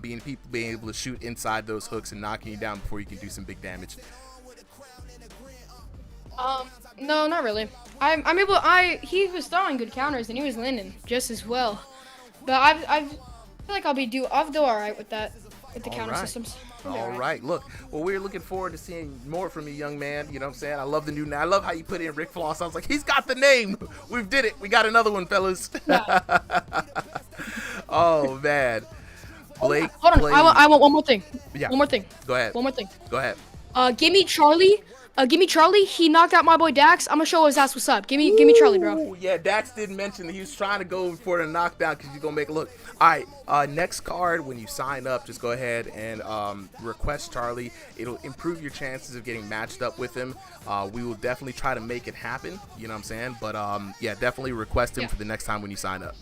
Being able to shoot inside those hooks and knocking you down before you can do some big damage.
No, not really. He was throwing good counters and he was landing just as well. But I feel like I'll do all right with that, with the counter systems.
All right. Look, well, we're looking forward to seeing more from you, young man. You know what I'm saying? I love the new name. I love how you put in Rick Floss. I was like, he's got the name. We did it. We got another one, fellas. Yeah. Oh, man. Blake,
hold on. I want one more thing.
Yeah.
One more thing.
Go ahead.
One more thing.
Go ahead.
Give me Charlie. He knocked out my boy Dax. I'm gonna show his ass what's up. Give me Charlie, bro.
Yeah, Dax didn't mention that he was trying to go for the knockdown because he's gonna make it look. All right, next card, when you sign up, just go ahead and request Charlie. It'll improve your chances of getting matched up with him. We will definitely try to make it happen. You know what I'm saying? But yeah, definitely request him for the next time when you sign up.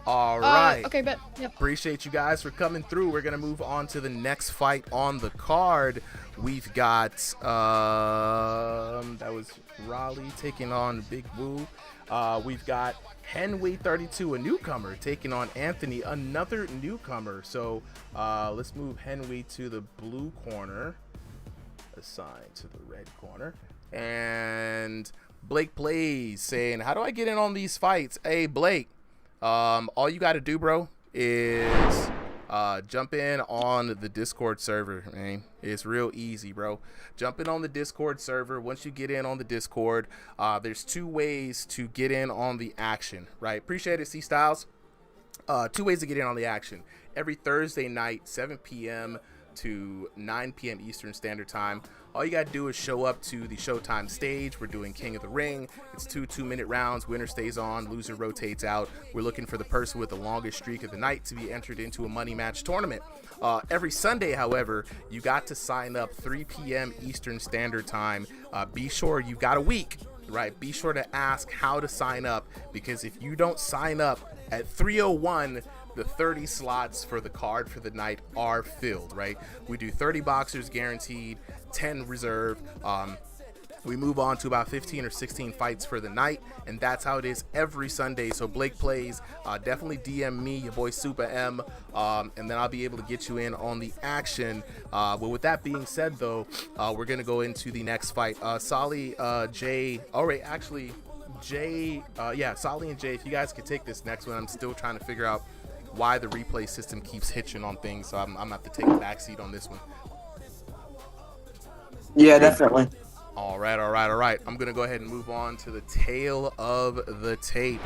All right.
Okay, bet. Yep.
Appreciate you guys for coming through. We're gonna move on to the next fight on the card. We've got that was Raleigh taking on Big Woo. We've got Henway 32, a newcomer, taking on Anthony, another newcomer. So let's move Henway to the blue corner, assigned to the red corner, and Blake Plays saying, "How do I get in on these fights?" Hey, Blake. All you got to do, bro, is jump in on the Discord server, man. It's real easy, bro. Jump in on the Discord server. Once you get in on the Discord, there's 2 ways to get in on the action, right? Appreciate it, C Styles. 2 ways to get in on the action. Every Thursday night, 7 p.m. to 9 p.m. Eastern Standard Time. All you got to do is show up to the Showtime stage. We're doing King of the Ring. It's 2 2-minute rounds. Winner stays on. Loser rotates out. We're looking for the person with the longest streak of the night to be entered into a money match tournament. Every Sunday, however, you got to sign up 3 p.m. Eastern Standard Time. Be sure you've got a week, right? Be sure to ask how to sign up, because if you don't sign up at 3:01 the 30 slots for the card for the night are filled, right? We do 30 boxers guaranteed, 10 reserve. We move on to about 15 or 16 fights for the night, and that's how it is every Sunday. So Blake plays, definitely DM me, your boy Super M, and then I'll be able to get you in on the action. But with that being said, though, we're gonna go into the next fight. Solly, Jay, all right, actually, Jay, yeah, Solly and Jay, if you guys could take this next one. I'm still trying to figure out why the replay system keeps hitching on things, so I'm gonna have to take a backseat on this one.
Yeah, definitely.
All right. I'm going to go ahead and move on to the tail of the tape.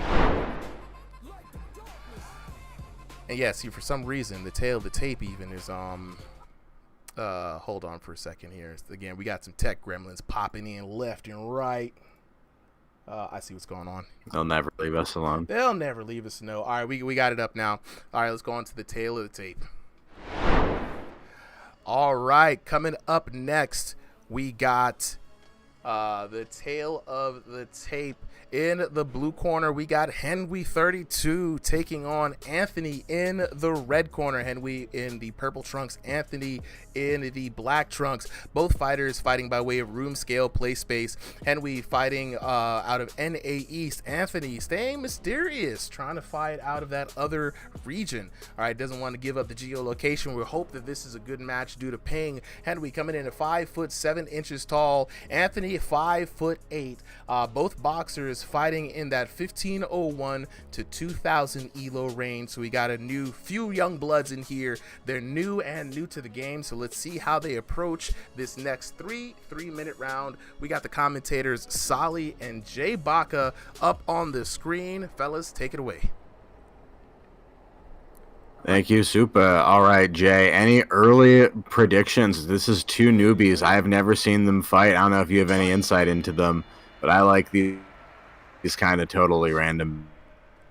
And yeah, see, for some reason, the tail of the tape even is, hold on for a second here. Again, we got some tech gremlins popping in left and right. I see what's going on.
They'll never leave us alone.
They'll never leave us alone. All right, we got it up now. All right, let's go on to the tail of the tape. All right, coming up next, we got... the tail of the tape. In the blue corner, we got Henry 32 taking on Anthony in the red corner. Henry in the purple trunks, Anthony in the black trunks. Both fighters fighting by way of room scale play space. Henry fighting out of NA East. Anthony staying mysterious, trying to fight out of that other region. All right, doesn't want to give up the geolocation. We hope that this is a good match due to ping. Henry coming in at 5'7" tall. Anthony 5'8". Both boxers fighting in that 1501 to 2000 elo range. So we got a few young bloods in here. They're new to the game, so let's see how they approach this next three-minute round. We got the commentators Solly and Jay Baca up on the screen. Fellas, take it away.
Thank you, Super. All right, Jay, any early predictions? This is two newbies. I have never seen them fight. I don't know if you have any insight into them, but I like these kind of totally random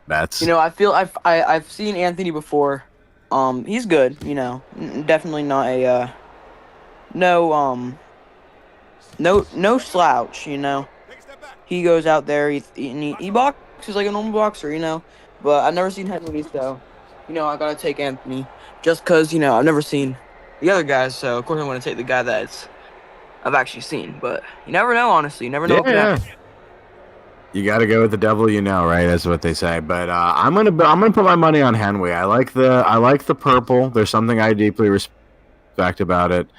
bets.
You know, I've seen Anthony before. He's good. You know, definitely not a no slouch. You know, he goes out there. He boxes like a normal boxer. You know, but I've never seen Henry, so you know I gotta take Anthony just because you know I've never seen the other guys. So of course I'm gonna take the guy I've actually seen. But you never know. Honestly, you never know what could happen.
You got to go with the devil, you know, right? That's what they say. But I'm gonna put my money on Henry. I like the purple. There's something I deeply respect about it,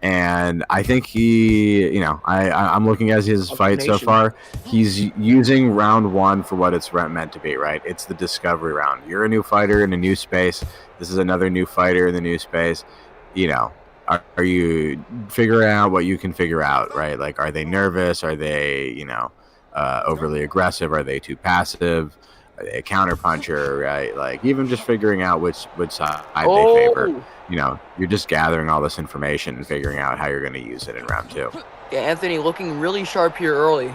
and I think he, you know, I'm looking at his fight so far. He's using round one for what it's meant to be, right? It's the discovery round. You're a new fighter in a new space. This is another new fighter in the new space. You know, are you figuring out what you can figure out, right? Like, are they nervous? Are they, you know, overly aggressive? Are they too passive? Are they a counterpuncher? Right? Like, even just figuring out which side they favor. You know, you're just gathering all this information and figuring out how you're going to use it in round two.
Yeah, Anthony looking really sharp here early.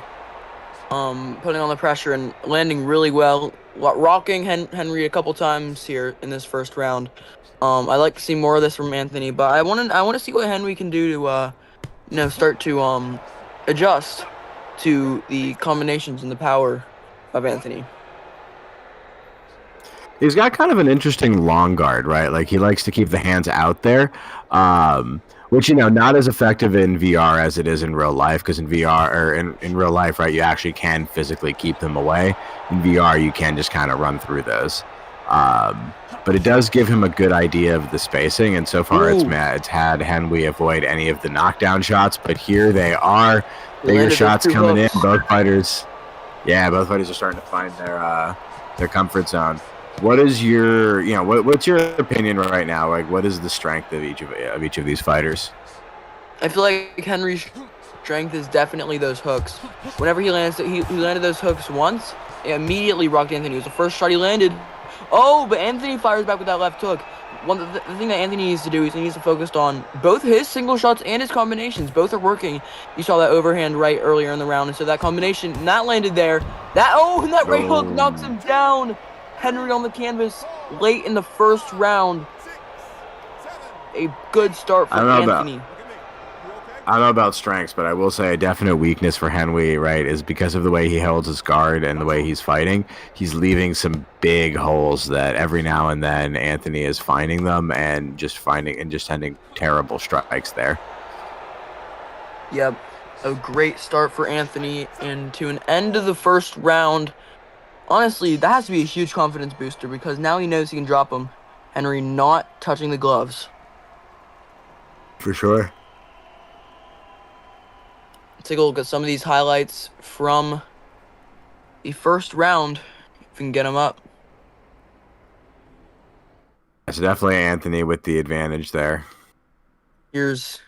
Putting on the pressure and landing really well. Rocking Henry a couple times here in this first round. I'd like to see more of this from Anthony, but I want to see what Henry can do to you know, start to adjust to the combinations and the power of Anthony.
He's got kind of an interesting long guard, right? Like, he likes to keep the hands out there, which, you know, not as effective in VR as it is in real life, because in VR, or in real life, right, you actually can physically keep them away. In VR, you can just kind of run through those. But it does give him a good idea of the spacing, and so far it's had Henry avoid any of the knockdown shots, but here they are. Bigger shots coming in. Both fighters are starting to find their comfort zone. What is your, you know, what's your opinion right now? Like, what is the strength of each of these fighters?
I feel like Henry's strength is definitely those hooks. Whenever he landed those hooks once, it immediately rocked Anthony. It was the first shot he landed. Oh, but Anthony fires back with that left hook. The thing that Anthony needs to do is he needs to focus on both his single shots and his combinations. Both are working. You saw that overhand right earlier in the round, and so that combination not landed there. And that right hook knocks him down. Henry on the canvas late in the first round. A good start for Anthony.
I don't know about strengths, but I will say a definite weakness for Henry, right, is because of the way he holds his guard and the way he's fighting. He's leaving some big holes that every now and then Anthony is finding them and just sending terrible strikes there.
Yep, a great start for Anthony, and to an end of the first round. Honestly, that has to be a huge confidence booster because now he knows he can drop him. Henry not touching the gloves.
For sure.
Take a look at some of these highlights from the first round, if we can get them up.
It's definitely Anthony with the advantage there.
Let's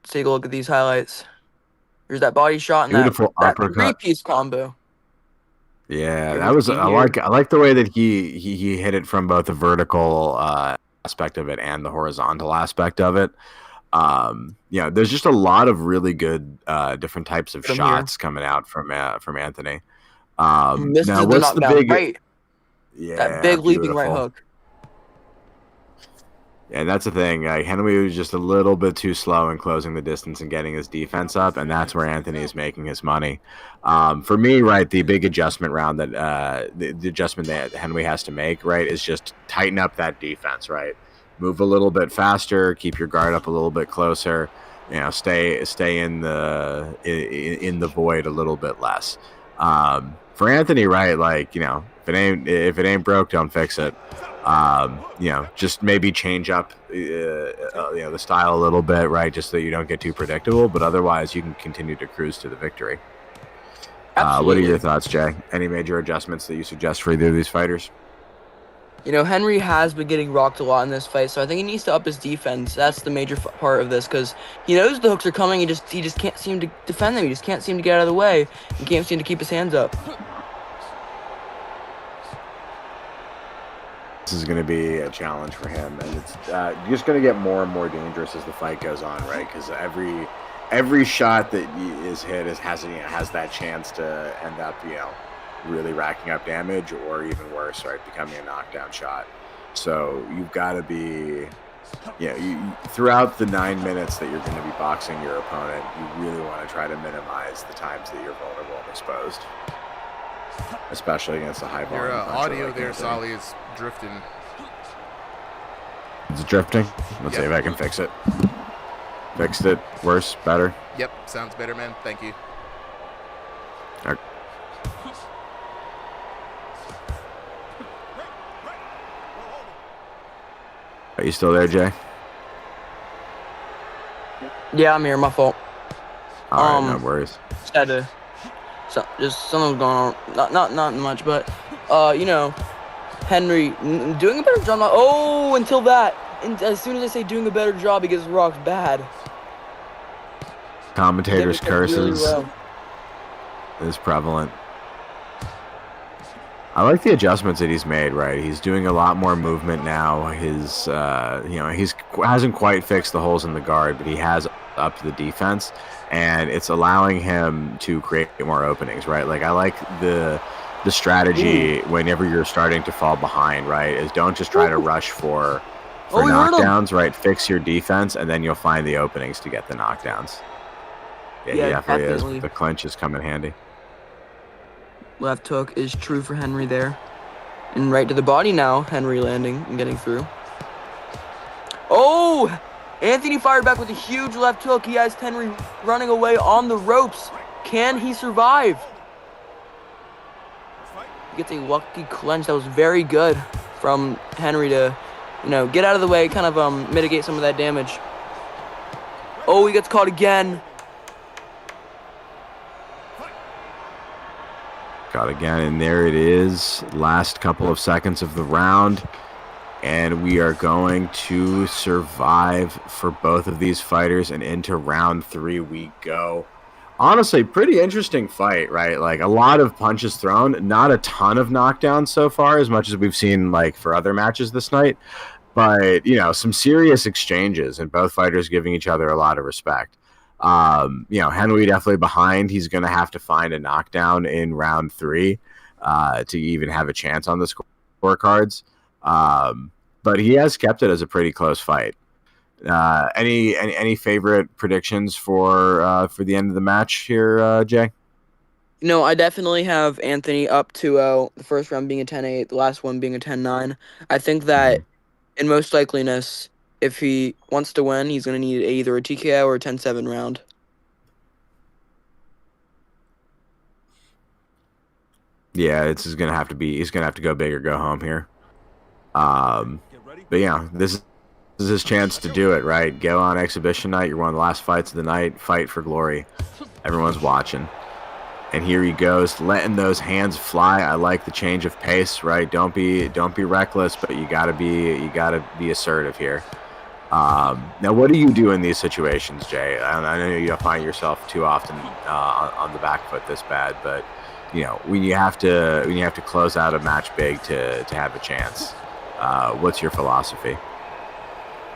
take a look at these highlights. Here's that body shot and
Beautiful
that
uppercut.
three-piece combo.
Yeah, that was. I like the way that he hit it from both the vertical aspect of it and the horizontal aspect of it. There's just a lot of really good different types of shots coming out from Anthony.
Misses
now,
the
what's the
knockdown
big?
right.
Yeah,
That big leaping right
beautiful.
hook.
And that's the thing. Henry was just a little bit too slow in closing the distance and getting his defense up, and that's where Anthony is making his money. For me, right, the big adjustment round that the adjustment that Henry has to make, right, is just tighten up that defense, right? Move a little bit faster, keep your guard up a little bit closer. Stay in the void a little bit less. For Anthony, right, if it ain't broke, don't fix it. Just maybe change up the style a little bit, right, just so you don't get too predictable, but otherwise you can continue to cruise to the victory. What are your thoughts, Jay? Any major adjustments that you suggest for either of these fighters?
Henry has been getting rocked a lot in this fight, so I think he needs to up his defense. That's the major part of this, because he knows the hooks are coming. He just can't seem to defend them. He just can't seem to get out of the way. He can't seem to keep his hands up.
This is going to be a challenge for him, and it's just going to get more and more dangerous as the fight goes on, right? Because every shot that is hit has that chance to end up, really racking up damage, or even worse, right, becoming a knockdown shot. So you've got to be, throughout the 9 minutes that you're going to be boxing your opponent, you really want to try to minimize the times that you're vulnerable and exposed, especially against a high volume.
Your
puncher
audio
like
there,
Anthony.
Solly, is drifting.
It's drifting. Let's see if I can fix it. Fixed it. Worse, better.
Yep, sounds better, man. Thank you.
Okay. Are you still there, Jay?
Yeah, I'm here. My fault.
All right, no worries.
Just had to. Just something was going on. Not much, but Henry doing a better job. Until that. And as soon as I say doing a better job, he gets rocked bad.
Commentators' curses
really well.
is prevalent. I like the adjustments that he's made, right? He's doing a lot more movement now. His, he's hasn't quite fixed the holes in the guard, but he has upped the defense, and it's allowing him to create more openings, right? Like, I like the strategy whenever you're starting to fall behind, right? Is don't just try to rush for knockdowns, right? Fix your defense, and then you'll find the openings to get the knockdowns. Yeah, he definitely is. The clinch has come in handy.
Left hook is true for Henry there. And right to the body now, Henry landing and getting through. Oh! Anthony fired back with a huge left hook. He has Henry running away on the ropes. Can he survive? He gets a lucky clinch. That was very good from Henry to, get out of the way, kind of mitigate some of that damage. Oh, he gets caught again.
Got again, and there it is. Last couple of seconds of the round, and we are going to survive for both of these fighters, and into round 3 we go. Honestly, pretty interesting fight, right? Like, a lot of punches thrown, not a ton of knockdowns so far, as much as we've seen like for other matches this night, but some serious exchanges, and both fighters giving each other a lot of respect. Henry definitely behind. He's going to have to find a knockdown in round 3 to even have a chance on the scorecards. But he has kept it as a pretty close fight. Any favorite predictions for the end of the match here, Jay?
No, I definitely have Anthony up 2-0, the first round being a 10-8, the last one being a 10-9. I think that in most likeliness, if he wants to win, he's going to need either a TKO or a 10-7 round.
Yeah, it's just gonna have to be. He's gonna have to go big or go home here. But yeah, this is his chance to do it. Right, go on exhibition night. You're one of the last fights of the night. Fight for glory. Everyone's watching, and here he goes, letting those hands fly. I like the change of pace. Right, don't be reckless, but you gotta be assertive here. Now, what do you do in these situations, Jay? I know you don't find yourself too often on the back foot this bad, but when you have to close out a match big to have a chance, what's your philosophy?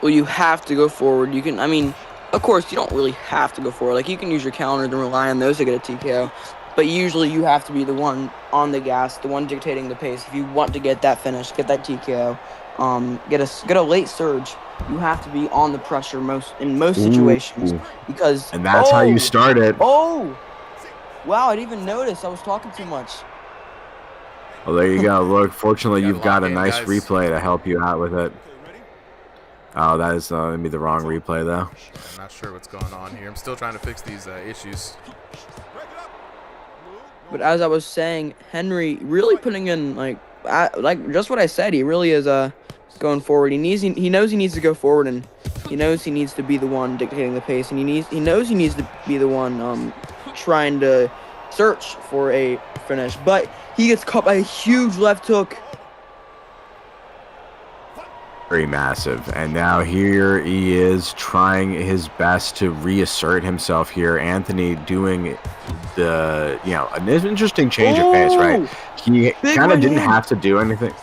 Well, you have to go forward. You can, of course, you don't really have to go forward. Like, you can use your counter and rely on those to get a TKO, but usually you have to be the one on the gas, the one dictating the pace. If you want to get that finish, get that TKO, get a late surge, you have to be on the pressure in most situations. Because
and that's how you start it.
Oh! Wow, I didn't even notice. I was talking too much.
Well, there you go. Look, fortunately, you've got a nice replay to help you out with it. Oh, that is going to be the wrong replay, though.
I'm not sure what's going on here. I'm still trying to fix these issues.
But as I was saying, Henry really putting in, like just what I said. He really is going forward. He knows he needs to go forward, and he knows he needs to be the one dictating the pace, and he knows he needs to be the one trying to search for a finish, but he gets caught by a huge left hook.
Very massive, and now here he is trying his best to reassert himself here. Anthony doing an interesting change of pace, right? He kind of didn't have to do anything.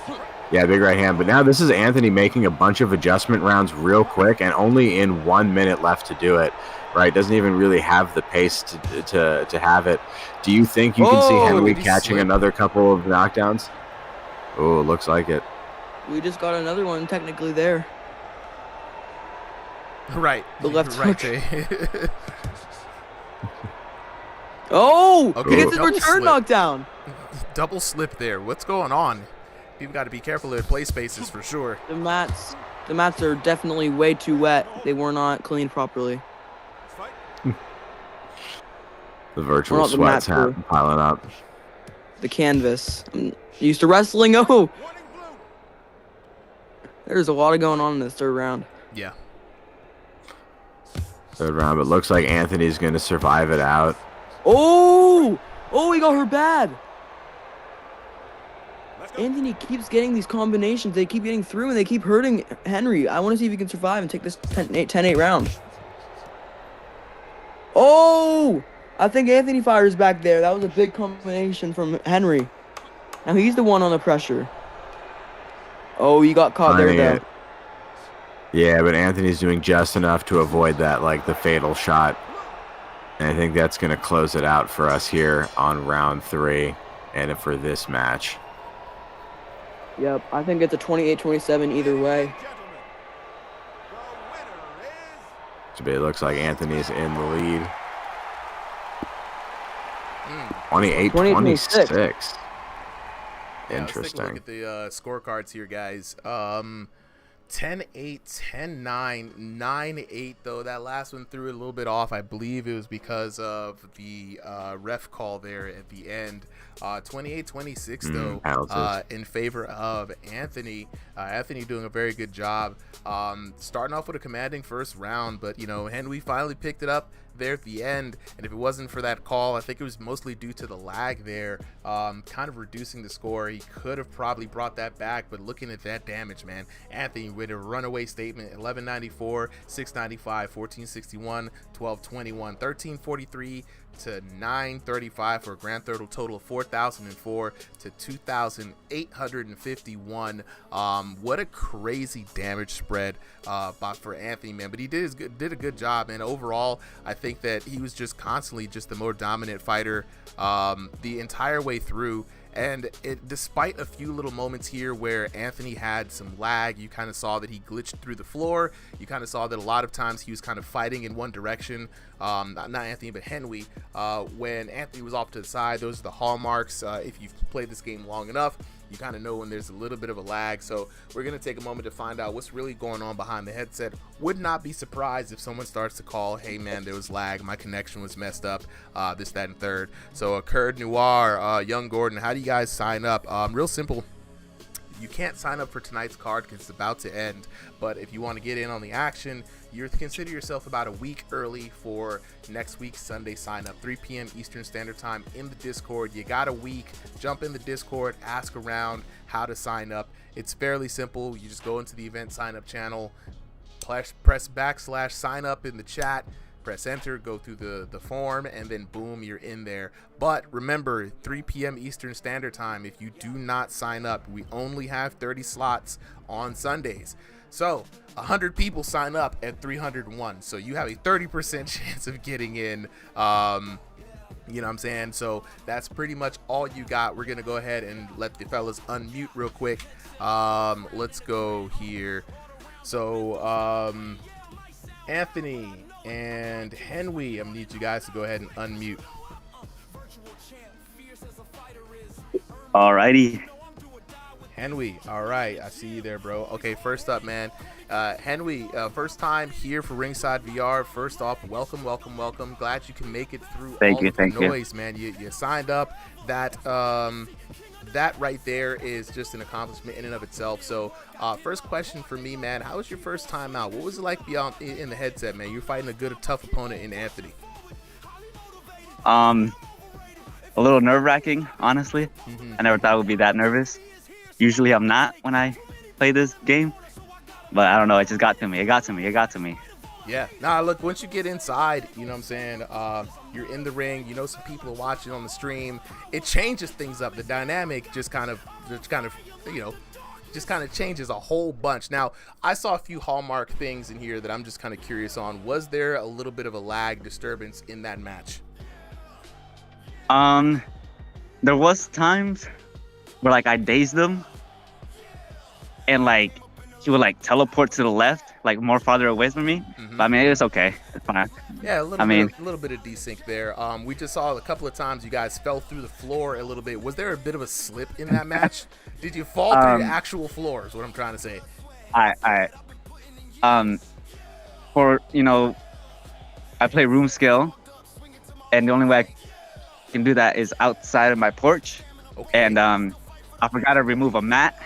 Yeah, big right hand, but now this is Anthony making a bunch of adjustment rounds real quick, and only in 1 minute left to do it. Right, doesn't even really have the pace to have it. Do you think you can see Henry catching another couple of knockdowns? Oh, looks like it.
We just got another one technically there.
Right.
The left
right,
hook. He gets his return knockdown.
Double slip there. What's going on? People got to be careful of their play spaces for sure.
The mats are definitely way too wet. They were not cleaned properly.
The virtual sweats piling up.
The canvas. I'm used to wrestling. Oh! There's a lot going on in this third round.
Yeah.
Third round, but looks like Anthony's going to survive it out.
Oh! Oh, he got her bad. Anthony keeps getting these combinations. They keep getting through, and they keep hurting Henry. I want to see if he can survive and take this 10-8 round. Oh! I think Anthony fires back there. That was a big combination from Henry. Now he's the one on the pressure. Oh, you got caught there, though.
Yeah, but Anthony's doing just enough to avoid that, like the fatal shot. And I think that's going to close it out for us here on round 3 and for this match.
Yep, I think it's a 28-27 either way.
It looks like Anthony's in the lead. 28-26.
Interesting. Let's take a look at the scorecards here, guys. 10-8, 10-9, 9-8, though. That last one threw it a little bit off. I believe it was because of the ref call there at the end. 28-26, though, in favor of Anthony. Anthony doing a very good job. Starting off with a commanding first round, but, Henry finally picked it up there at the end, and if it wasn't for that call, I think it was mostly due to the lag there, kind of reducing the score. He could have probably brought that back, but looking at that damage, man, Anthony with a runaway statement: 1194, 695, 1461, 1221, 1343 to 935 for a grand total of 4,004 to 2,851. What a crazy damage spread for Anthony, man. But he did a good job, and overall, I think that he was just constantly just the more dominant fighter the entire way through. And despite a few little moments here where Anthony had some lag, you kind of saw that he glitched through the floor. You kind of saw that a lot of times he was kind of fighting in one direction. Not Anthony, but Henry. When Anthony was off to the side, those are the hallmarks. If you've played this game long enough, you kind of know when there's a little bit of a lag. So we're going to take a moment to find out what's really going on behind the headset. Would not be surprised if someone starts to call, hey man, there was lag, my connection was messed up, this, that, and third. So Curd Noir, Young Gordon, how do you guys sign up? Real simple. You can't sign up for tonight's card because it's about to end, but if you want to get in on the action, you consider yourself about a week early for next week's Sunday sign up, 3 p.m. Eastern Standard Time in the Discord. You got a week. Jump in the Discord, ask around how to sign up. It's fairly simple. You just go into the event sign up channel, press / sign up in the chat, press enter, go through the form, and then boom, you're in there. But remember, 3 p.m. Eastern Standard Time, if you do not sign up, we only have 30 slots on Sundays. So 100 people sign up at 301. So you have a 30% chance of getting in. You know what I'm saying? So that's pretty much all you got. We're going to go ahead and let the fellas unmute real quick. Let's go here. So Anthony and Henry, I'm gonna need you guys to go ahead and unmute.
Alrighty.
Henry, all right, I see you there, bro. Okay, first up, man, Henry, first time here for Ringside VR. First off, welcome. Glad you can make it through all the noise, man. You signed up. That right there is just an accomplishment in and of itself. So first question for me, man, how was your first time out? What was it like beyond in the headset, man? You're fighting a tough opponent in Anthony.
A little nerve-wracking, honestly. I never thought I would be that nervous. Usually I'm not when I play this game, but I don't know, it just got to me. It got to me.
Yeah. Nah, look, once you get inside, you know what I'm saying, you're in the ring, you know some people are watching on the stream. It changes things up. The dynamic just kind of changes a whole bunch. Now, I saw a few hallmark things in here that I'm just kind of curious on. Was there a little bit of a lag disturbance in that match?
There was times where like I dazed them and like he would like teleport to the left, like more farther away from me. But I mean, it's okay. It's fine.
Yeah, a little bit of desync there. We just saw a couple of times you guys fell through the floor a little bit. Was there a bit of a slip in that match? Did you fall through the actual floor is what I'm trying to say.
For, I play room scale, and the only way I can do that is outside of my porch. Okay. And I forgot to remove a mat,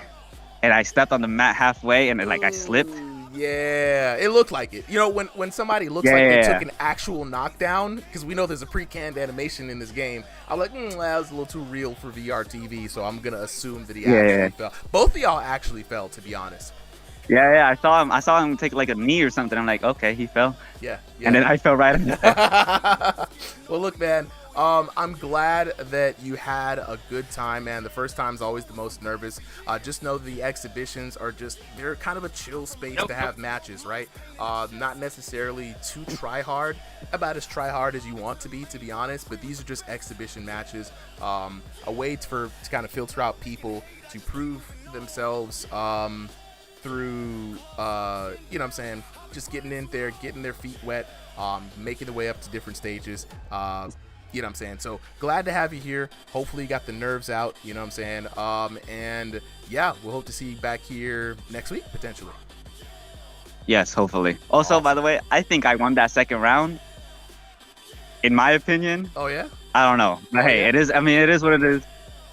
and I stepped on the mat halfway, and I slipped.
Yeah, it looked like it. You know, when somebody looks like they took an actual knockdown, because we know there's a pre-canned animation in this game, I'm like, that was a little too real for VR TV, so I'm gonna assume that he actually fell. Both of y'all actually fell, to be honest.
Yeah, I saw him take like a knee or something. I'm like, okay, he fell.
Yeah.
And then I fell right in there.
Well, look, man. I'm glad that you had a good time, man. The first time is always the most nervous. Just know the exhibitions they're kind of a chill space to have matches, right? Not necessarily too try-hard, about as try-hard as you want to be honest, but these are just exhibition matches, a way to kind of filter out people to prove themselves through, you know what I'm saying, just getting in there, getting their feet wet, making the way up to different stages. You know what I'm saying? So glad to have you here. Hopefully you got the nerves out, you know what I'm saying? And yeah, we'll hope to see you back here next week, potentially.
Yes, hopefully. Also, awesome. By the way, I think I won that second round, in my opinion.
Oh, yeah?
I don't know. But hey, it is what it is.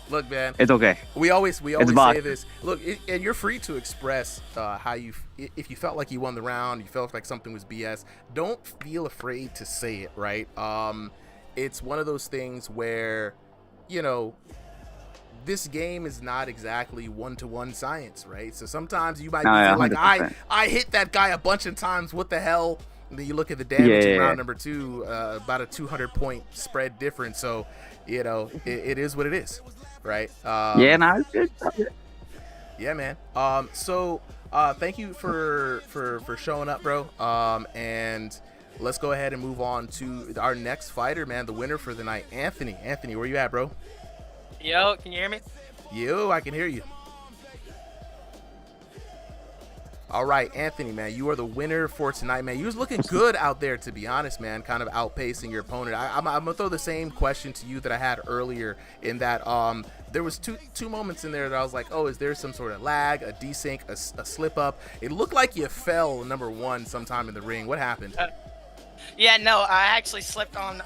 Look, man.
It's okay.
We always say this. Look, and you're free to express how if you felt like you won the round, you felt like something was BS, don't feel afraid to say it, right? It's one of those things where, this game is not exactly one-to-one science, right? So sometimes you might feel like, I hit that guy a bunch of times, what the hell? And then you look at the damage in round number 2, about a 200-point spread difference. So, it is what it is, right?
It's good.
Yeah, man. So thank you for showing up, bro. And let's go ahead and move on to our next fighter, man. The winner for the night, Anthony. Anthony, where you at, bro?
Yo, can you hear me?
Yo, I can hear you. All right, Anthony, man, you are the winner for tonight, man. You was looking good out there, to be honest, man, kind of outpacing your opponent. I'm going to throw the same question to you that I had earlier in that there was two moments in there that I was like, oh, is there some sort of lag, a desync, a slip up? It looked like you fell number one sometime in the ring. What happened?
Yeah, no, I actually slipped on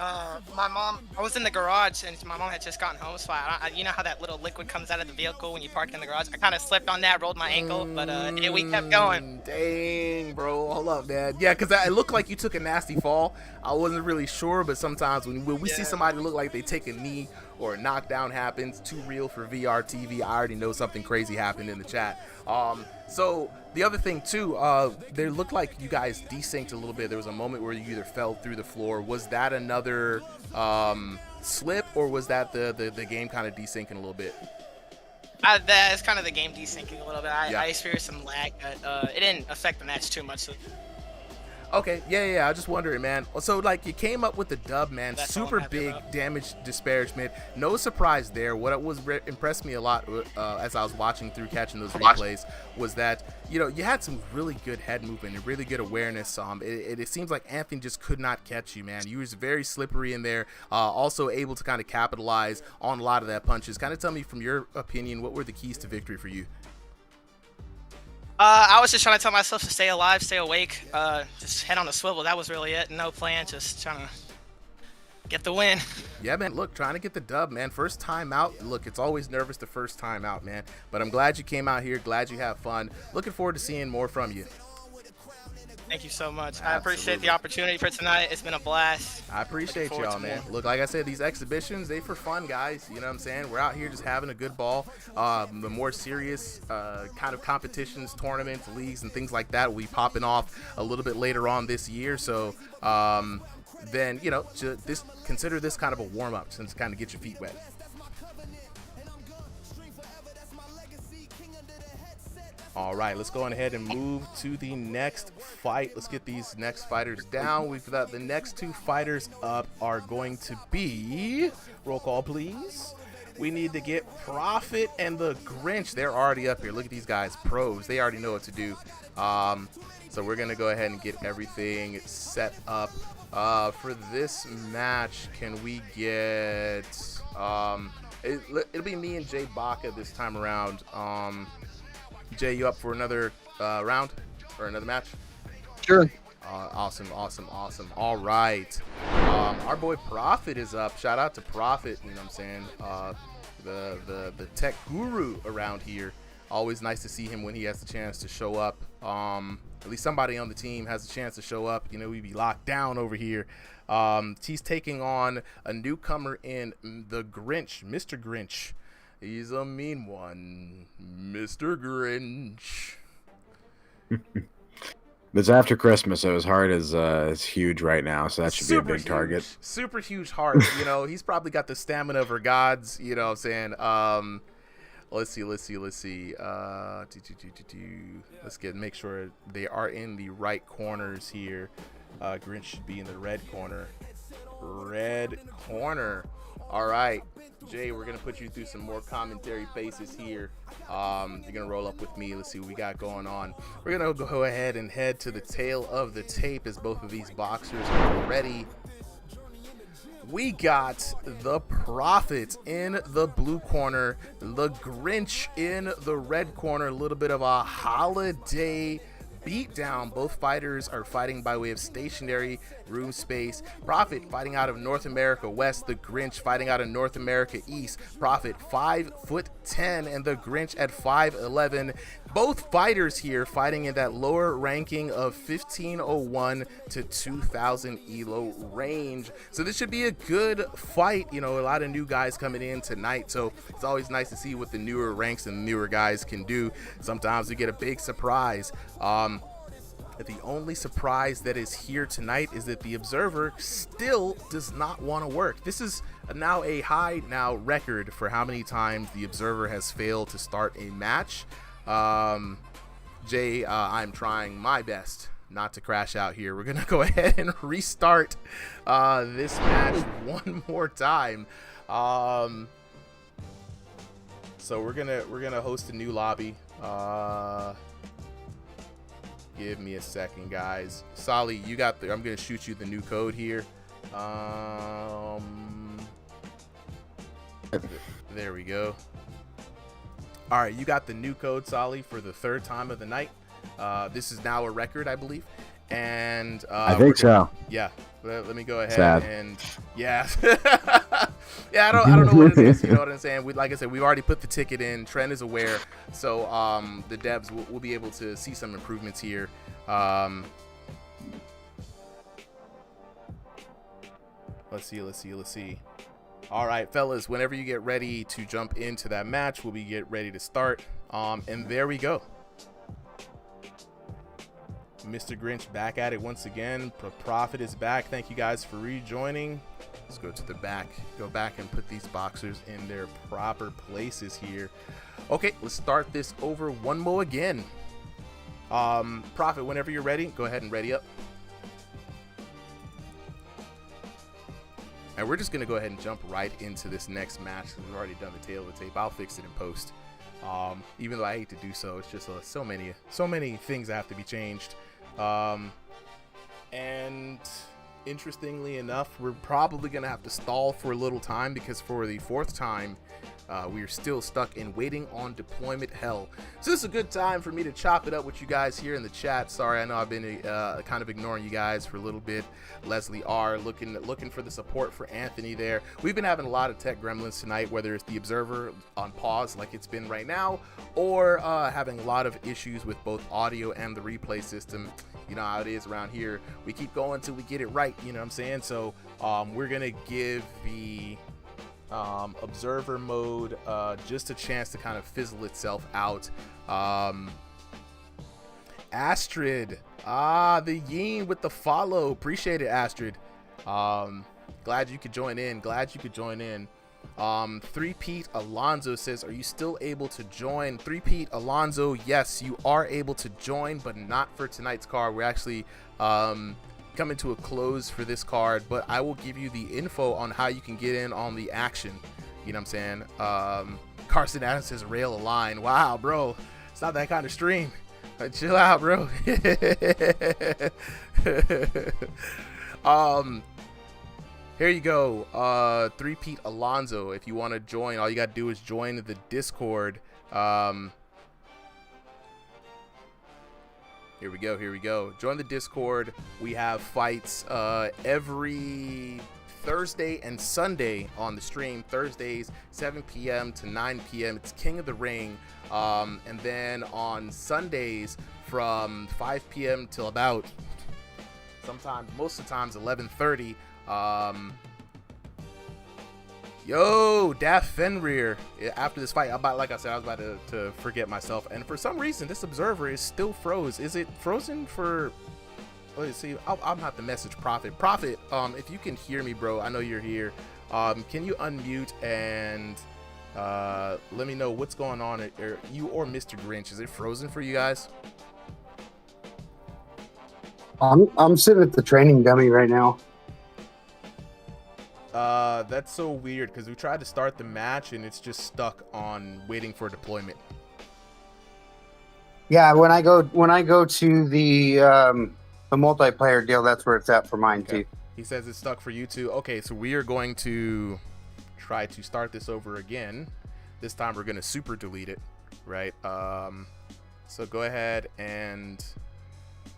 my mom. I was in the garage and my mom had just gotten home, so you know how that little liquid comes out of the vehicle when you park in the garage? I kind of slipped on that, rolled my ankle, but yeah, we kept going.
Dang, bro. Hold up, man. Yeah, because it looked like you took a nasty fall. I wasn't really sure, but sometimes when we see somebody look like they take a knee or a knockdown happens, too real for VR TV, I already know something crazy happened in the chat. So the other thing too, there looked like you guys desynced a little bit. There was a moment where you either fell through the floor. Was that another slip, or was that the game kind of desyncing a little bit?
That's kind of the game desyncing a little bit.
Yeah.
I experienced some lag, but it didn't affect the match too much. So.
Okay, yeah, I was just wondering, man. So, like, you came up with the dub, man.
That's
Super big damage disparagement. No surprise there. What was impressed me a lot as I was watching through, catching those replays, was that, you know, you had some really good head movement and really good awareness. It seems like Anthony just could not catch you, man. You was very slippery in there. Also able to kind of capitalize on a lot of that punches. Kind of tell me, from your opinion, what were the keys to victory for you?
I was just trying to tell myself to stay alive, stay awake, just head on the swivel. That was really it. No plan, just trying to get the win.
Yeah, man, look, trying to get the dub, man. First time out. Look, it's always nervous the first time out, man. But I'm glad you came out here. Glad you have fun. Looking forward to seeing more from you.
Thank you so much. I appreciate the opportunity for tonight. It's been a blast.
I appreciate y'all, man. Look, like I said, these exhibitions, they for fun, guys. You know what I'm saying? We're out here just having a good ball. The more serious kind of competitions, tournaments, leagues, and things like that will be popping off a little bit later on this year. So then, you know, consider this kind of a warm-up, since kind of get your feet wet. All right, let's go on ahead and move to the next fight. Let's get these next fighters down. We've got the next two fighters up are going to be, roll call please. We need to get Profit and the Grinch. They're already up here. Look at these guys, pros. They already know what to do. So we're going to go ahead and get everything set up. For this match, can we get, it'll be me and Jay Baca this time around. Jay, you up for another round or another match?
Sure.
Awesome. All right. Our boy Profit is up. Shout out to Profit, you know what I'm saying? The tech guru around here. Always nice to see him when he has the chance to show up. At least somebody on the team has a chance to show up. You know, we be locked down over here. He's taking on a newcomer in the Grinch, Mr. Grinch. He's a mean one, Mr. Grinch.
It's after Christmas, so his heart is huge right now, so that should be a big target.
Super huge heart. You know, he's probably got the stamina for gods. You know what I'm saying? Let's see. Let's make sure they are in the right corners here. Grinch should be in the red corner. All right, Jay, we're going to put you through some more commentary phases here. You're going to roll up with me. Let's see what we got going on. We're going to go ahead and head to the tail of the tape as both of these boxers are ready. We got the Prophet in the blue corner, the Grinch in the red corner. A little bit of a holiday beatdown. Both fighters are fighting by way of stationary room space. Prophet fighting out of North America West, the Grinch fighting out of North America East. Prophet 5'10" and the Grinch at 5'11". Both fighters here fighting in that lower ranking of 1501 to 2000 ELO range. So this should be a good fight. You know, a lot of new guys coming in tonight, so it's always nice to see what the newer ranks and newer guys can do. Sometimes we get a big surprise. The only surprise that is here tonight is that the Observer still does not want to work. This is now a high record for how many times the Observer has failed to start a match. Jay, I'm trying my best not to crash out here. We're gonna go ahead and restart this match one more time. So we're gonna host a new lobby. Give me a second, guys. Solly, you got the. I'm gonna shoot you the new code here. There we go. All right, you got the new code, Solly, for the 3rd time of the night. This is now a record, I believe. And
I think so.
Yeah. Let me go ahead
Sad.
and yeah. Yeah, I don't know what it is. You know what I'm saying? Like I said, we've already put the ticket in. Trent is aware, so the devs will be able to see some improvements here. Let's see. All right, fellas, whenever you get ready to jump into that match, we'll be get ready to start. And there we go. Mr. Grinch back at it once again. Prophet is back. Thank you guys for rejoining. Let's go to the back. Go back and put these boxers in their proper places here. Okay, let's start this over one more again. Prophet, whenever you're ready, go ahead and ready up. And we're just going to go ahead and jump right into this next match. We've already done the tail of the tape. I'll fix it in post. Even though I hate to do so, it's just so many things that have to be changed. And interestingly enough, we're probably going to have to stall for a little time because for the 4th time, we are still stuck in waiting on deployment hell. So this is a good time for me to chop it up with you guys here in the chat. Sorry, I know I've been kind of ignoring you guys for a little bit. Leslie R looking for the support for Anthony there. We've been having a lot of tech gremlins tonight, whether it's the Observer on pause like it's been right now, or having a lot of issues with both audio and the replay system. You know how it is around here. We keep going till we get it right, you know what I'm saying? So we're gonna give the Observer mode just a chance to kind of fizzle itself out. Astrid, the Yeen with the follow, appreciate it, Astrid. Glad you could join in. 3-Pete Alonzo says, are you still able to join? 3-Pete Alonzo, yes, you are able to join, but not for tonight's card. We're actually coming to a close for this card, but I will give you the info on how you can get in on the action. You know what I'm saying? Carson Adams says rail a line. Wow, bro, it's not that kind of stream. Chill out, bro. Here you go. 3-Pete Alonzo, if you want to join, all you gotta do is join the Discord. Here we go. Join the Discord. We have fights every Thursday and Sunday on the stream. Thursdays 7 p.m. to 9 p.m. It's King of the Ring. And then on Sundays from 5 p.m. till about most of the times 11:30. Yo, Daft Fenrir. After this fight, like I said, I was about to forget myself. And for some reason, this Observer is still froze. Is it frozen for... Let's see. I'll have to message Prophet. Prophet, if you can hear me, bro, I know you're here. Can you unmute and let me know what's going on? You or Mr. Grinch, is it frozen for you guys?
I'm sitting at the training dummy right now.
That's so weird because we tried to start the match and it's just stuck on waiting for deployment.
Yeah, when I go to the multiplayer deal, that's where it's at for mine too.
He says it's stuck for you too. Okay, so we are going to try to start this over again. This time we're going to super delete it, right? So go ahead and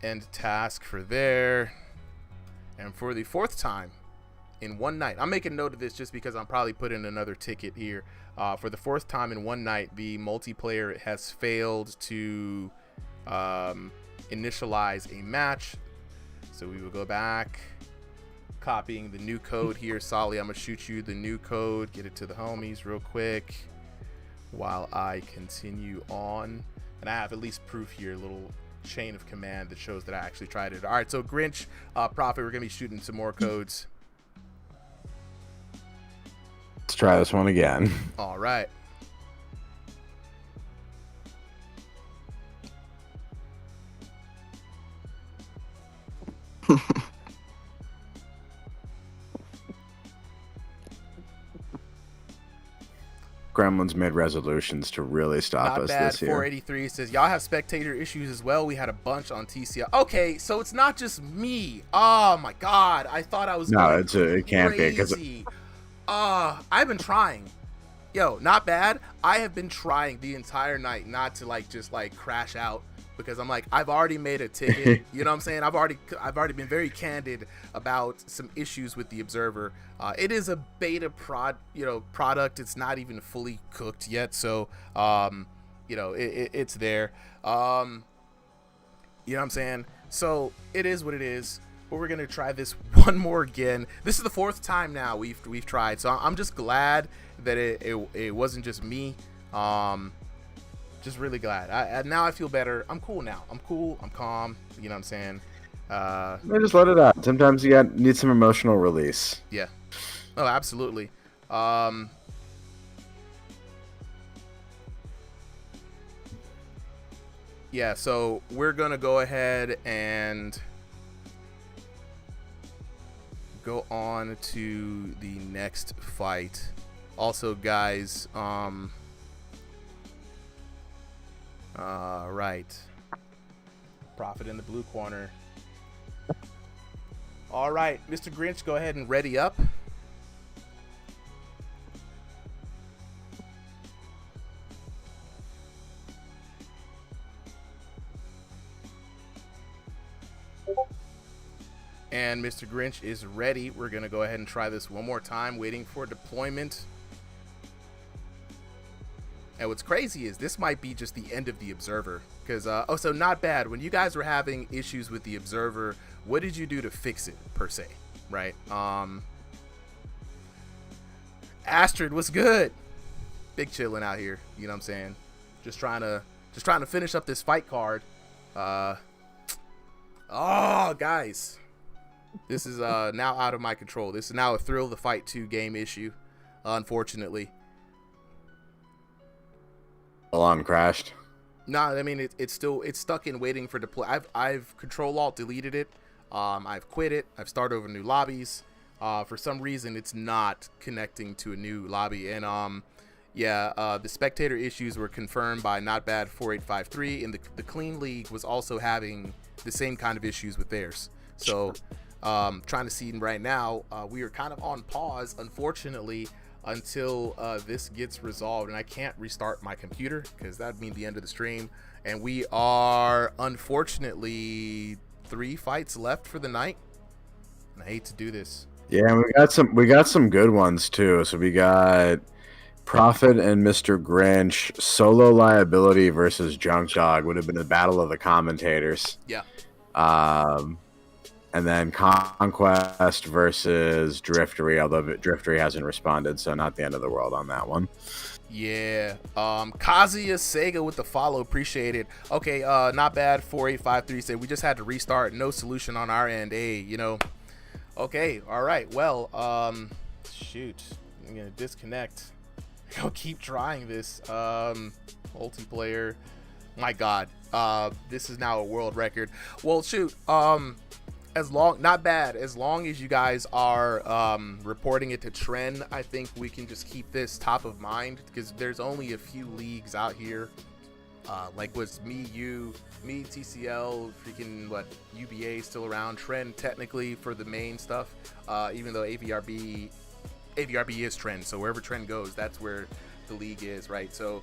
end task for there. And for the 4th time in one night, I'm making note of this just because I'm probably putting another ticket here. For the 4th time in one night, the multiplayer has failed to initialize a match. So we will go back, copying the new code here. Solly, I'm gonna shoot you the new code, get it to the homies real quick while I continue on. And I have at least proof here, a little chain of command that shows that I actually tried it. All right, so Grinch, Prophet, we're gonna be shooting some more codes.
Let's try this one again.
All right.
Gremlins made resolutions to really stop
Not
us
bad.
this year.
483 says, y'all have spectator issues as well. We had a bunch on TCL. Okay, so it's not just me. Oh my God. I thought I was going
it can't be because
crazy. I've been trying. Yo, not bad. I have been trying the entire night not to like just like crash out because I'm like, I've already made a ticket. You know what I'm saying? I've already been very candid about some issues with the Observer. It is a beta product. It's not even fully cooked yet, so it's there. You know what I'm saying? So it is what it is. But we're gonna try this one more again. This is the 4th time now we've tried, so I'm just glad that it wasn't just me. Just really glad. Now I feel better. I'm cool now. I'm cool. I'm calm. You know what I'm saying?
Just let it out. Sometimes you need some emotional release.
Yeah. Oh, absolutely. Yeah. So we're gonna go ahead and go on to the next fight. Also, guys, right. Prophet in the blue corner. All right, Mr. Grinch, go ahead and ready up. And Mr. Grinch is ready. We're going to go ahead and try this one more time, waiting for deployment. And what's crazy is this might be just the end of the Observer. Because, so not bad. When you guys were having issues with the Observer, what did you do to fix it, per se? Right? Astrid, what's good? Big chillin' out here. You know what I'm saying? Just trying to finish up this fight card. Oh, guys. This is now out of my control. This is now a Thrill the Fight 2 game issue, unfortunately.
Alarm crashed.
No, I mean it's stuck in waiting for deploy. I've Control Alt deleted it. I've quit it. I've started over new lobbies. For some reason, it's not connecting to a new lobby. And the spectator issues were confirmed by Not Bad 4853, and the Clean League was also having the same kind of issues with theirs. So. Trying to see right now, we are kind of on pause, unfortunately, until this gets resolved, and I can't restart my computer because that'd mean the end of the stream. And we are unfortunately 3 fights left for the night. And I hate to do this.
Yeah, and we got some good ones too. So we got Prophet and Mr. Grinch, Solo Liability versus Junk Dog would have been the battle of the commentators.
Yeah.
And then Conquest versus Driftery, although Driftery hasn't responded, so not the end of the world on that one.
Yeah. Kazuya Sega with the follow, appreciate it. Okay, Not Bad 4853 said we just had to restart, no solution on our end. Hey, okay, all right. Well, shoot, I'm gonna disconnect. I'll keep trying this. Multiplayer. My God, this is now a world record. Well, shoot. Not bad. As long as you guys are reporting it to Trend, I think we can just keep this top of mind because there's only a few leagues out here. Like was me, TCL, freaking UBA still around. Trend technically for the main stuff, even though AVRB is Trend. So wherever Trend goes, that's where the league is, right? So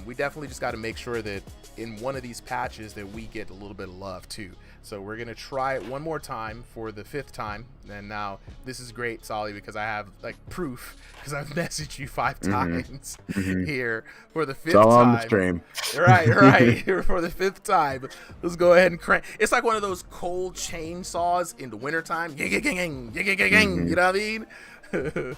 we definitely just got to make sure that in one of these patches that we get a little bit of love too. So we're gonna try it one more time for the 5th time. And now this is great, Solly, because I have like proof because I've messaged you 5 times here for the 5th
it's all
time.
on the stream.
Right. For the 5th time. Let's go ahead and crank. It's like one of those cold chainsaws in the wintertime. You know what I mean?
Yeah.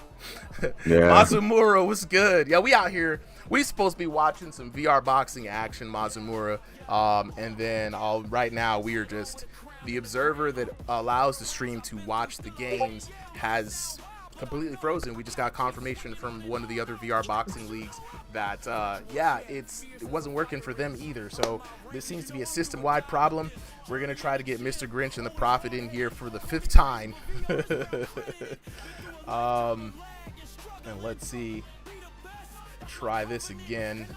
Mazumura was good. Yeah, we out here. We supposed to be watching some VR boxing action, Mazumura. And then right now we are just the Observer that allows the stream to watch the games has completely frozen. We just got confirmation from one of the other VR boxing leagues that it wasn't working for them either. So this seems to be a system-wide problem. We're gonna try to get Mr. Grinch and the Prophet in here for the 5th time. And let's see. try this again.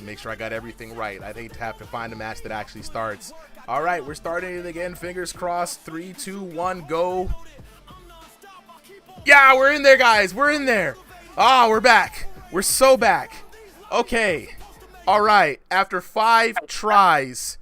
Make sure I got everything right. I'd hate to have to find a match that actually starts. All right, we're starting it again. Fingers crossed. 3, 2, 1, go. Yeah, we're in there, guys. We're in there. Ah, we're back. We're so back. Okay. All right. After 5 tries,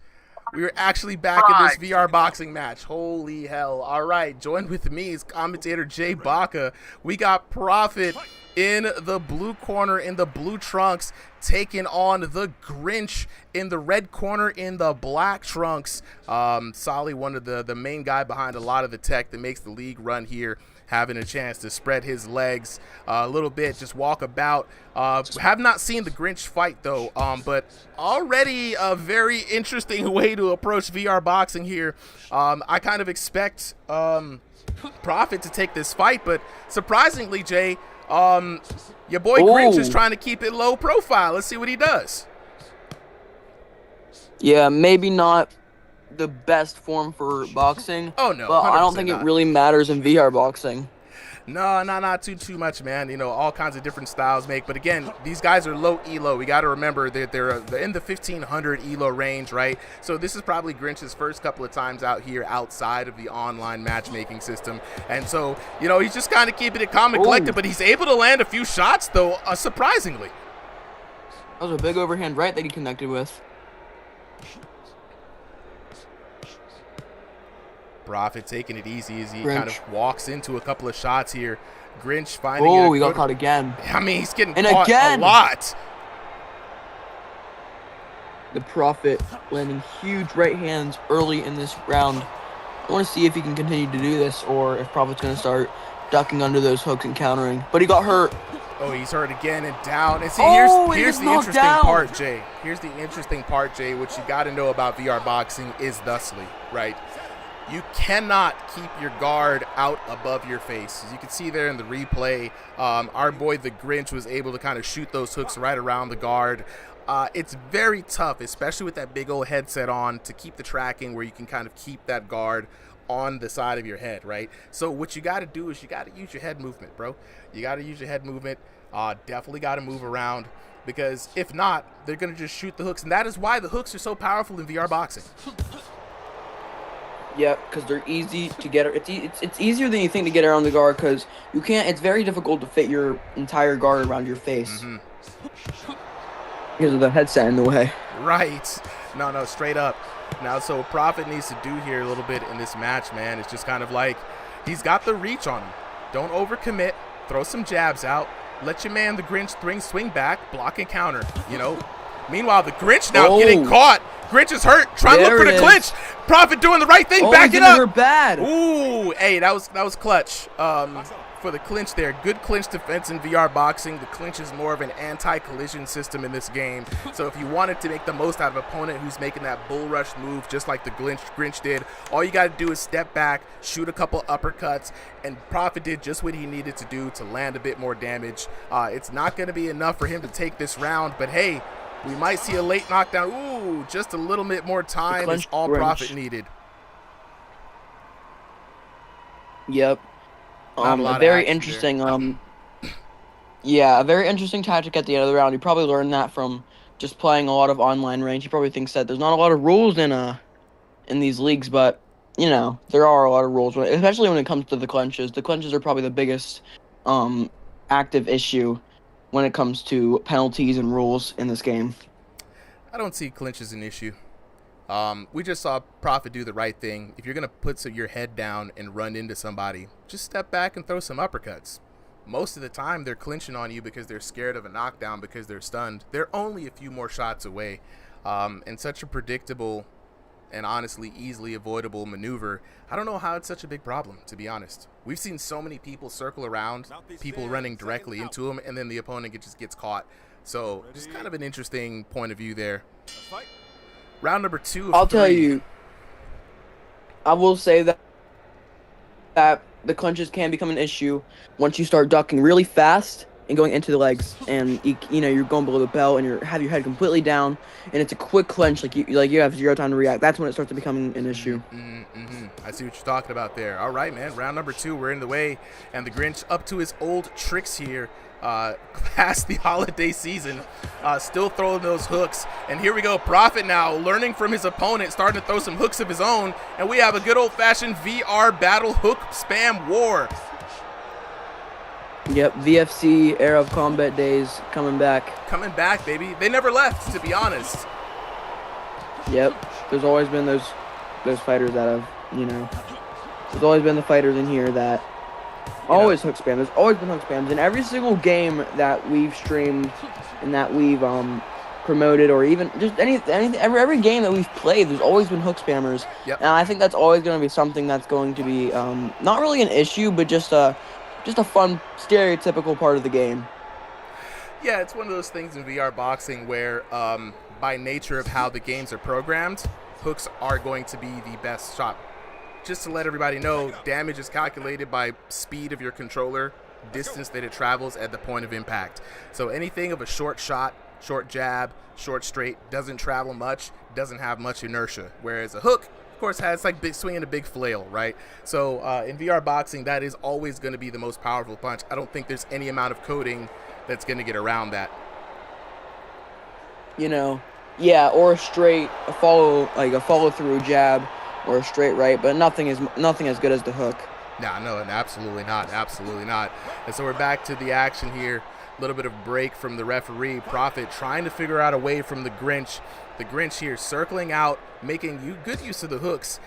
we are actually back in this VR boxing match. Holy hell. All right. Joined with me is commentator Jay Baca. We got Prophet in the blue corner in the blue trunks, taking on the Grinch in the red corner in the black trunks. Solly, one of the main guy behind a lot of the tech that makes the league run here, having a chance to spread his legs a little bit, just walk about. Have not seen the Grinch fight though, but already a very interesting way to approach VR boxing here. I kind of expect Prophet to take this fight, but surprisingly, Jay, your boy Grinch is trying to keep it low profile. Let's see what he does.
Yeah, maybe not the best form for boxing.
Oh no,
but I don't think it really matters in VR boxing.
No, not too much, man. You know, all kinds of different styles make. But again, these guys are low elo. We got to remember that they're in the 1500 elo range, right? So this is probably Grinch's first couple of times out here outside of the online matchmaking system. And so, you know, he's just kind of keeping it calm and collected, but he's able to land a few shots, though, surprisingly.
That was a big overhand right that he connected with.
Prophet taking it easy as he
Grinch
kind of walks into a couple of shots here. Grinch finding it.
Oh, he got caught again.
I mean, he's getting
and
caught
again.
a lot.
The Prophet landing huge right hands early in this round. I want to see if he can continue to do this or if Prophet's going to start ducking under those hooks and countering. But he got hurt.
Oh, he's hurt again and down. And see, here's the interesting part, Jay. Here's the interesting part, Jay, which you got to know about VR boxing is thusly, right? You cannot keep your guard out above your face. As you can see there in the replay, our boy the Grinch was able to kind of shoot those hooks right around the guard. It's very tough, especially with that big old headset on, to keep the tracking where you can kind of keep that guard on the side of your head, right? So what you got to do is you got to use your head movement, bro. You got to use your head movement. Definitely got to move around, because if not, they're going to just shoot the hooks. And that is why the hooks are so powerful in VR boxing.
Yeah, because they're easy to get. It's easier than you think to get around the guard, because you can't. It's very difficult to fit your entire guard around your face because of the headset in the way.
Right. No, straight up. Now, so what Prophet needs to do here a little bit in this match, man, is just kind of like, he's got the reach on him. Don't overcommit. Throw some jabs out. Let your man the Grinch swing back, block and counter. You know. Meanwhile, the Grinch now getting caught. Grinch is hurt, trying to look for the clinch. Prophet doing the right thing, back it up.
Her bad.
Ooh, hey, that was clutch for the clinch there. Good clinch defense in VR boxing. The clinch is more of an anti-collision system in this game. So if you wanted to make the most out of an opponent who's making that bull rush move, just like the Grinch did, all you got to do is step back, shoot a couple uppercuts, and Prophet did just what he needed to do to land a bit more damage. It's not going to be enough for him to take this round, but hey, we might see a late knockdown. Ooh, just a little bit more time is all Prophet needed.
Yep. A very interesting. Yeah, a very interesting tactic at the end of the round. He probably learned that from just playing a lot of online range. He probably thinks that there's not a lot of rules in these leagues, but you know there are a lot of rules, especially when it comes to the clinches. The clinches are probably the biggest active issue when it comes to penalties and rules in this game.
I don't see clinch as an issue. We just saw Prophet do the right thing. If you're going to put your head down and run into somebody, just step back and throw some uppercuts. Most of the time, they're clinching on you because they're scared of a knockdown, because they're stunned. They're only a few more shots away. And such a predictable and honestly easily avoidable maneuver, I don't know how it's such a big problem, to be honest. We've seen so many people circle around, people running directly into them, and then the opponent just gets caught. So just kind of an interesting point of view there. Round number 2 of
I'll
3.
tell you, I will say that the clinches can become an issue once you start ducking really fast and going into the legs, and you're going below the belt, and you have your head completely down, and it's a quick clinch, like you have zero time to react. That's when it starts to become an issue.
I see what you're talking about there. All right, man. Round number 2, we're in the way, and the Grinch up to his old tricks here. Past the holiday season, still throwing those hooks, and here we go. Prophet now learning from his opponent, starting to throw some hooks of his own, and we have a good old-fashioned VR battle hook spam war.
Yep, VFC era of combat days coming back,
baby. They never left, to be honest.
Yep, there's always been those fighters that have, there's always been the fighters in here that always hook spam. There's always been hook spams in every single game that we've streamed and that we've promoted, or even just every game that we've played. There's always been hook spammers.
Yep.
And I think that's always going to be something that's going to be not really an issue, but just a fun stereotypical part of the game.
Yeah, it's one of those things in VR boxing where, by nature of how the games are programmed, hooks are going to be the best shot. Just to let everybody know, damage is calculated by speed of your controller, distance that it travels at the point of impact. So anything of a short shot, short jab, short straight doesn't travel much, doesn't have much inertia. Whereas a hook, of course, has like swinging a big flail, right? So in VR boxing, that is always going to be the most powerful punch. I don't think there's any amount of coding that's going to get around that.
Yeah, or a follow through jab, or a straight right, but nothing as good as the hook.
No, absolutely not. And so we're back to the action here. A little bit of break from the referee. Prophet trying to figure out a way from the Grinch. The Grinch here circling out, making good use of the hooks,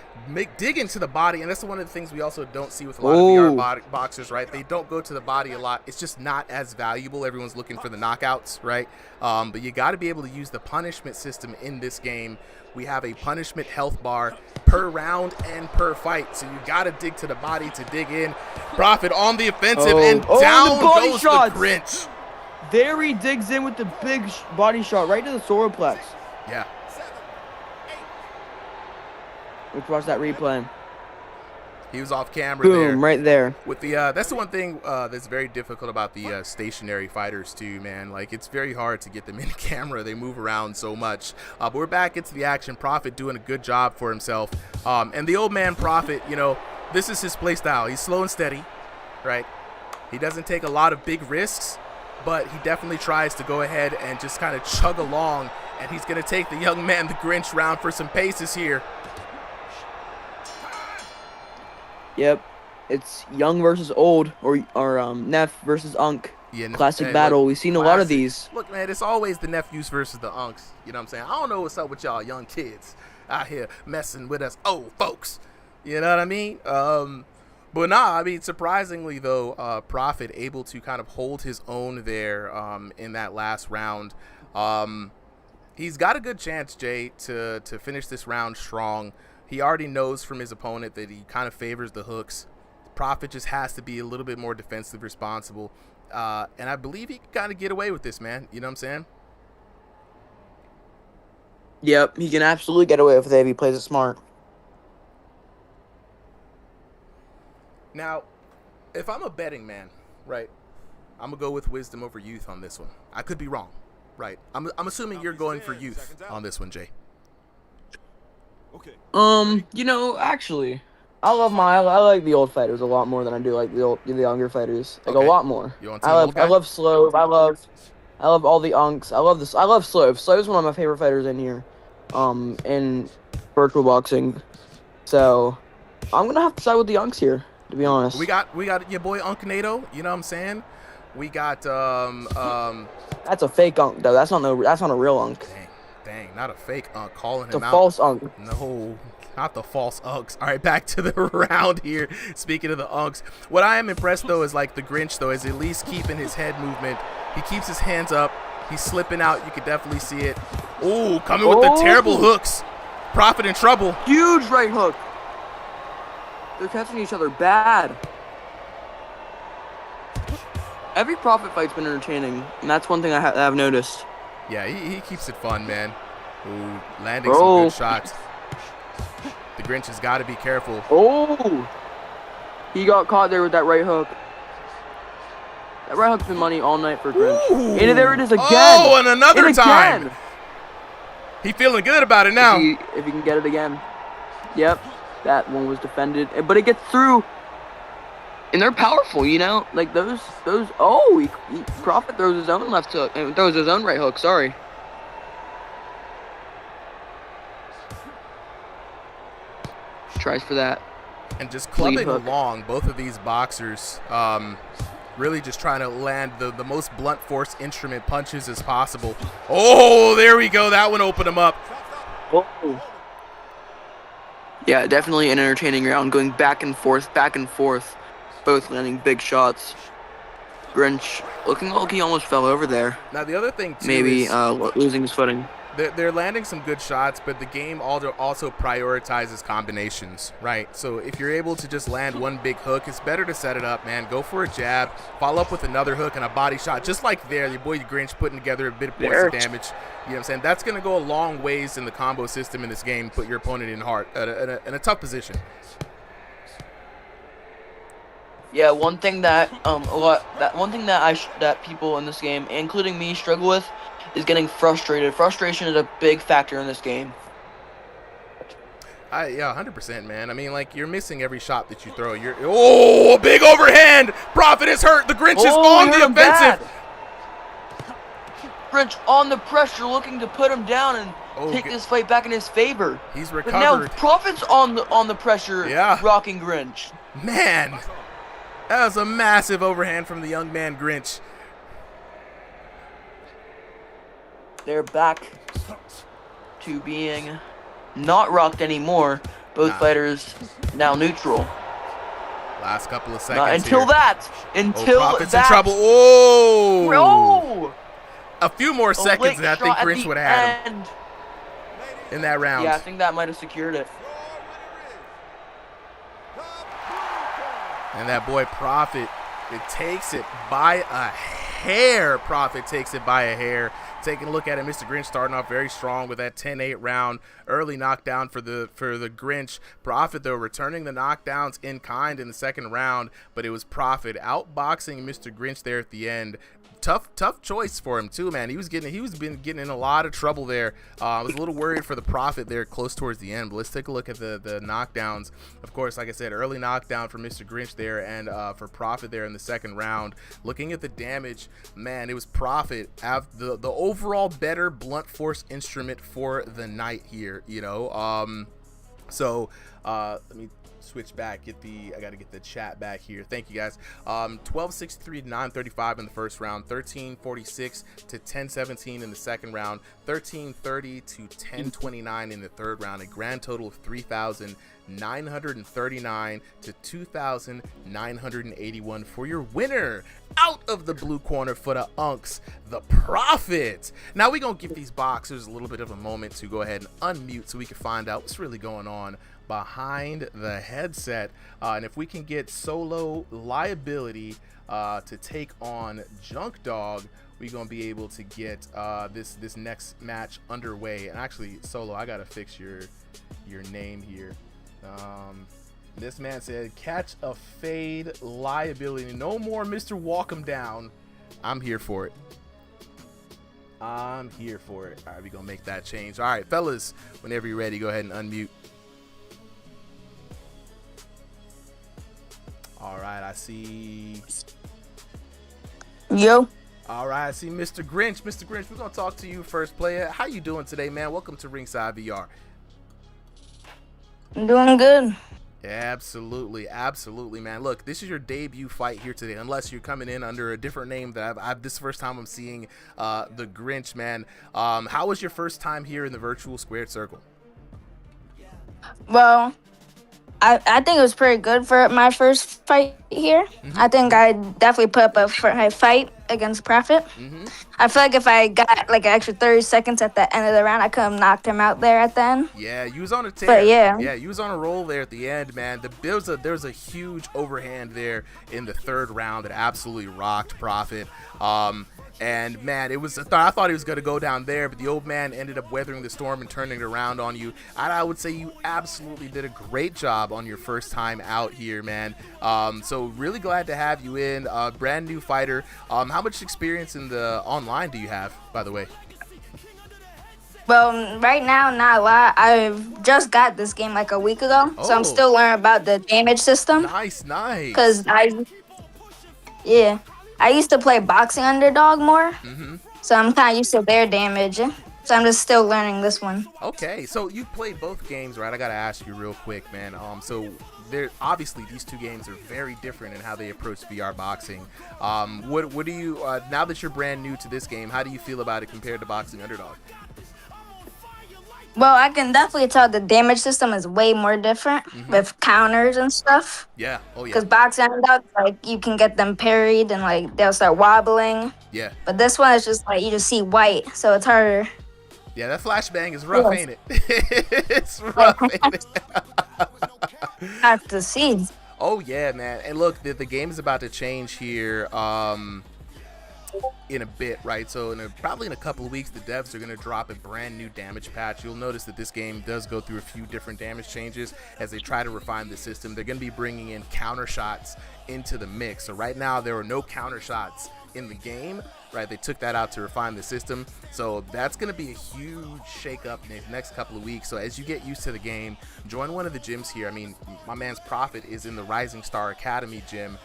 dig into the body, and that's one of the things we also don't see with a lot of VR boxers, right? They don't go to the body a lot. It's just not as valuable. Everyone's looking for the knockouts, right? But you got to be able to use the punishment system in this game. We have a punishment health bar per round and per fight, so you got to dig to the body to dig in. Prophet on the offensive, and down goes the Grinch.
There he digs in with the big body shot right to the solar plex.
Yeah.
Let's watch that replay.
He was off camera.
Boom, right there.
With the that's the one thing that's very difficult about the stationary fighters too, man. Like, it's very hard to get them in camera. They move around so much. But we're back into the action. Prophet doing a good job for himself. And the old man Prophet, this is his play style. He's slow and steady, right? He doesn't take a lot of big risks, but he definitely tries to go ahead and just kind of chug along. And he's going to take the young man, the Grinch, round for some paces here.
Yep, it's young versus old, or Neff versus Unk.
Yeah,
classic battle. We've seen a lot of these.
Look, man, it's always the nephews versus the unks. You know what I'm saying? I don't know what's up with y'all young kids out here messing with us old folks. You know what I mean? But nah, I mean, surprisingly though, Prophet able to kind of hold his own there in that last round. He's got a good chance, Jay, to finish this round strong. He already knows from his opponent that he kind of favors the hooks. Prophet just has to be a little bit more defensive responsible. And I believe he can kind of get away with this, man. You know what I'm saying?
Yep, he can absolutely get away with it if he plays it smart.
Now, if I'm a betting man, right, I'm going to go with wisdom over youth on this one. I could be wrong, right? I'm assuming you're going for youth on this one, Jay.
Actually, I like the old fighters a lot more than I do like the younger fighters. Like, a lot more. I love Slove. I love all the unks. I love Slove. Slove's one of my favorite fighters in here, in virtual boxing. So I'm gonna have to side with the unks here, to be honest.
We got your boy Unknado. You know what I'm saying? We got
That's a fake unk though. That's not a real unk.
Dang, not a fake unk. Calling him out.
It's a false unk.
No, not the false unks. All right, back to the round here. Speaking of the unks, what I am impressed though is like the Grinch though is at least keeping his head movement. He keeps his hands up. He's slipping out. You could definitely see it. Ooh, coming with the terrible hooks. Prophet in trouble.
Huge right hook. They're catching each other bad. Every Prophet fight's been entertaining, and that's one thing I've noticed.
Yeah, he keeps it fun, man. Ooh, landing some good shots. The Grinch has got to be careful.
Oh! He got caught there with that right hook. That right hook's been money all night for Grinch. And there it is again.
Oh, and another time.
Again.
He feeling good about it now.
If he can get it again. Yep, that one was defended, but it gets through. And they're powerful, you know? Like those, oh, Prophet throws his own left hook, and throws his own right hook, sorry. Tries for that.
And just clubbing along, both of these boxers, really just trying to land the most blunt force instrument punches as possible. Oh, there we go. That one opened him up.
Oh. Yeah, definitely an entertaining round, going back and forth, both landing big shots. Grinch looking like he almost fell over there.
Now the other thing too
maybe
is
losing his footing.
They're landing some good shots, but the game also prioritizes combinations, right? So if you're able to just land one big hook, it's better to set it up, man. Go for a jab, follow up with another hook and a body shot, just like there. Your boy Grinch putting together a bit of points of damage. You know what I'm saying? That's going to go a long ways in the combo system in this game, put your opponent in a tough position.
Yeah, one thing that that people in this game, including me, struggle with is getting frustrated. Frustration is a big factor in this game.
Yeah, 100%, man. I mean, like, you're missing every shot that you throw. Oh, a big overhand. Prophet is hurt. The Grinch is on the offensive.
Grinch on the pressure, looking to put him down and take this fight back in his favor.
He's
recovered.
recovered.
But now Prophet's on the pressure, rocking Grinch.
Man, that was a massive overhand from the young man Grinch.
They're back to being not rocked anymore. Both fighters now neutral.
Last couple of seconds
until that.
Prophet's in trouble. Oh!
No!
A few more seconds and I think Grinch would have had him in that round.
Yeah, I think that might have secured it.
And that boy Prophet, it takes it by a hair. Prophet takes it by a hair. Taking a look at it, Mr. Grinch starting off very strong with that 10-8 round. Early knockdown for the Grinch. Prophet, though, returning the knockdowns in kind in the second round, but it was Prophet outboxing Mr. Grinch there at the end. Tough choice for him too, man. He was getting in a lot of trouble there. I was a little worried for the Prophet there close towards the end, but let's take a look at the knockdowns. Of course, like I said, early knockdown for Mr. Grinch there, and for Prophet there in the second round. Looking at the damage, man, it was Prophet have the overall better blunt force instrument for the night here, you know. So let me switch back, I gotta get the chat back here. Thank you guys. 12-63 to 9-35 in the first round, 13-46 to 10-17 in the second round, 13-30 to 10-29 in the third round, a grand total of 3,939 to 2,981 for your winner. Out of the blue corner for the Unks, the Prophet. Now we're gonna give these boxers a little bit of a moment to go ahead and unmute so we can find out what's really going on behind the headset, and if we can get Solo Liability to take on Junk Dog, we're gonna be able to get this next match underway. And actually, Solo, I gotta fix your name here. This man said, "Catch a fade, Liability. No more Mr. Walk 'em down." I'm here for it. All right, we're gonna make that change. All right, fellas, whenever you're ready, go ahead and unmute. All right, I see.
Yo.
All right, I see Mr. Grinch. Mr. Grinch, we're going to talk to you first, player. How you doing today, man? Welcome to Ringside VR.
I'm doing good.
Absolutely, man. Look, this is your debut fight here today, unless you're coming in under a different name that this is the first time I'm seeing the Grinch, man. How was your first time here in the virtual squared circle?
Well, I think it was pretty good for my first fight here. I think I definitely put up a fight against Prophet. I feel like if I got like an extra 30 seconds at the end of the round, I could have knocked him out there at the end.
Yeah, you was on a tear.
But yeah,
you was on a roll there at the end, man. There was a huge overhand there in the third round that absolutely rocked Prophet. And man, I thought he was going to go down there, but the old man ended up weathering the storm and turning it around on you. I would say you absolutely did a great job on your first time out here, man. So really glad to have you in, brand new fighter. How much experience in the online do you have, by the way?
Well, right now, not a lot. I've just got this game like a week ago, so I'm still learning about the damage system.
Nice.
Because yeah, I used to play boxing underdog more, so I'm kind of used to their damage. So I'm just still learning this one.
Okay, so you played both games, right? I gotta ask you real quick, man. So there obviously these two games are very different in how they approach VR boxing. What do you now that you're brand new to this game? How do you feel about it compared to boxing underdog?
Well, I can definitely tell the damage system is way more different with counters and stuff.
Yeah. Oh yeah.
Because boxing underdogs, like you can get them parried and like they'll start wobbling.
Yeah.
But this one is just like you just see white, so it's harder.
Yeah, that flashbang is rough, ain't it? It's rough, ain't it?
Have to see.
Oh yeah, man. And look, the game is about to change here. In a bit, right? So probably in a couple of weeks, the devs are going to drop a brand new damage patch. You'll notice that this game does go through a few different damage changes as they try to refine the system. They're going to be bringing in counter shots into the mix. So right now there are no counter shots in the game, right? They took that out to refine the system. So that's going to be a huge shakeup in the next couple of weeks. So as you get used to the game, join one of the gyms here. I mean, my man's Prophet is in the Rising Star Academy gym.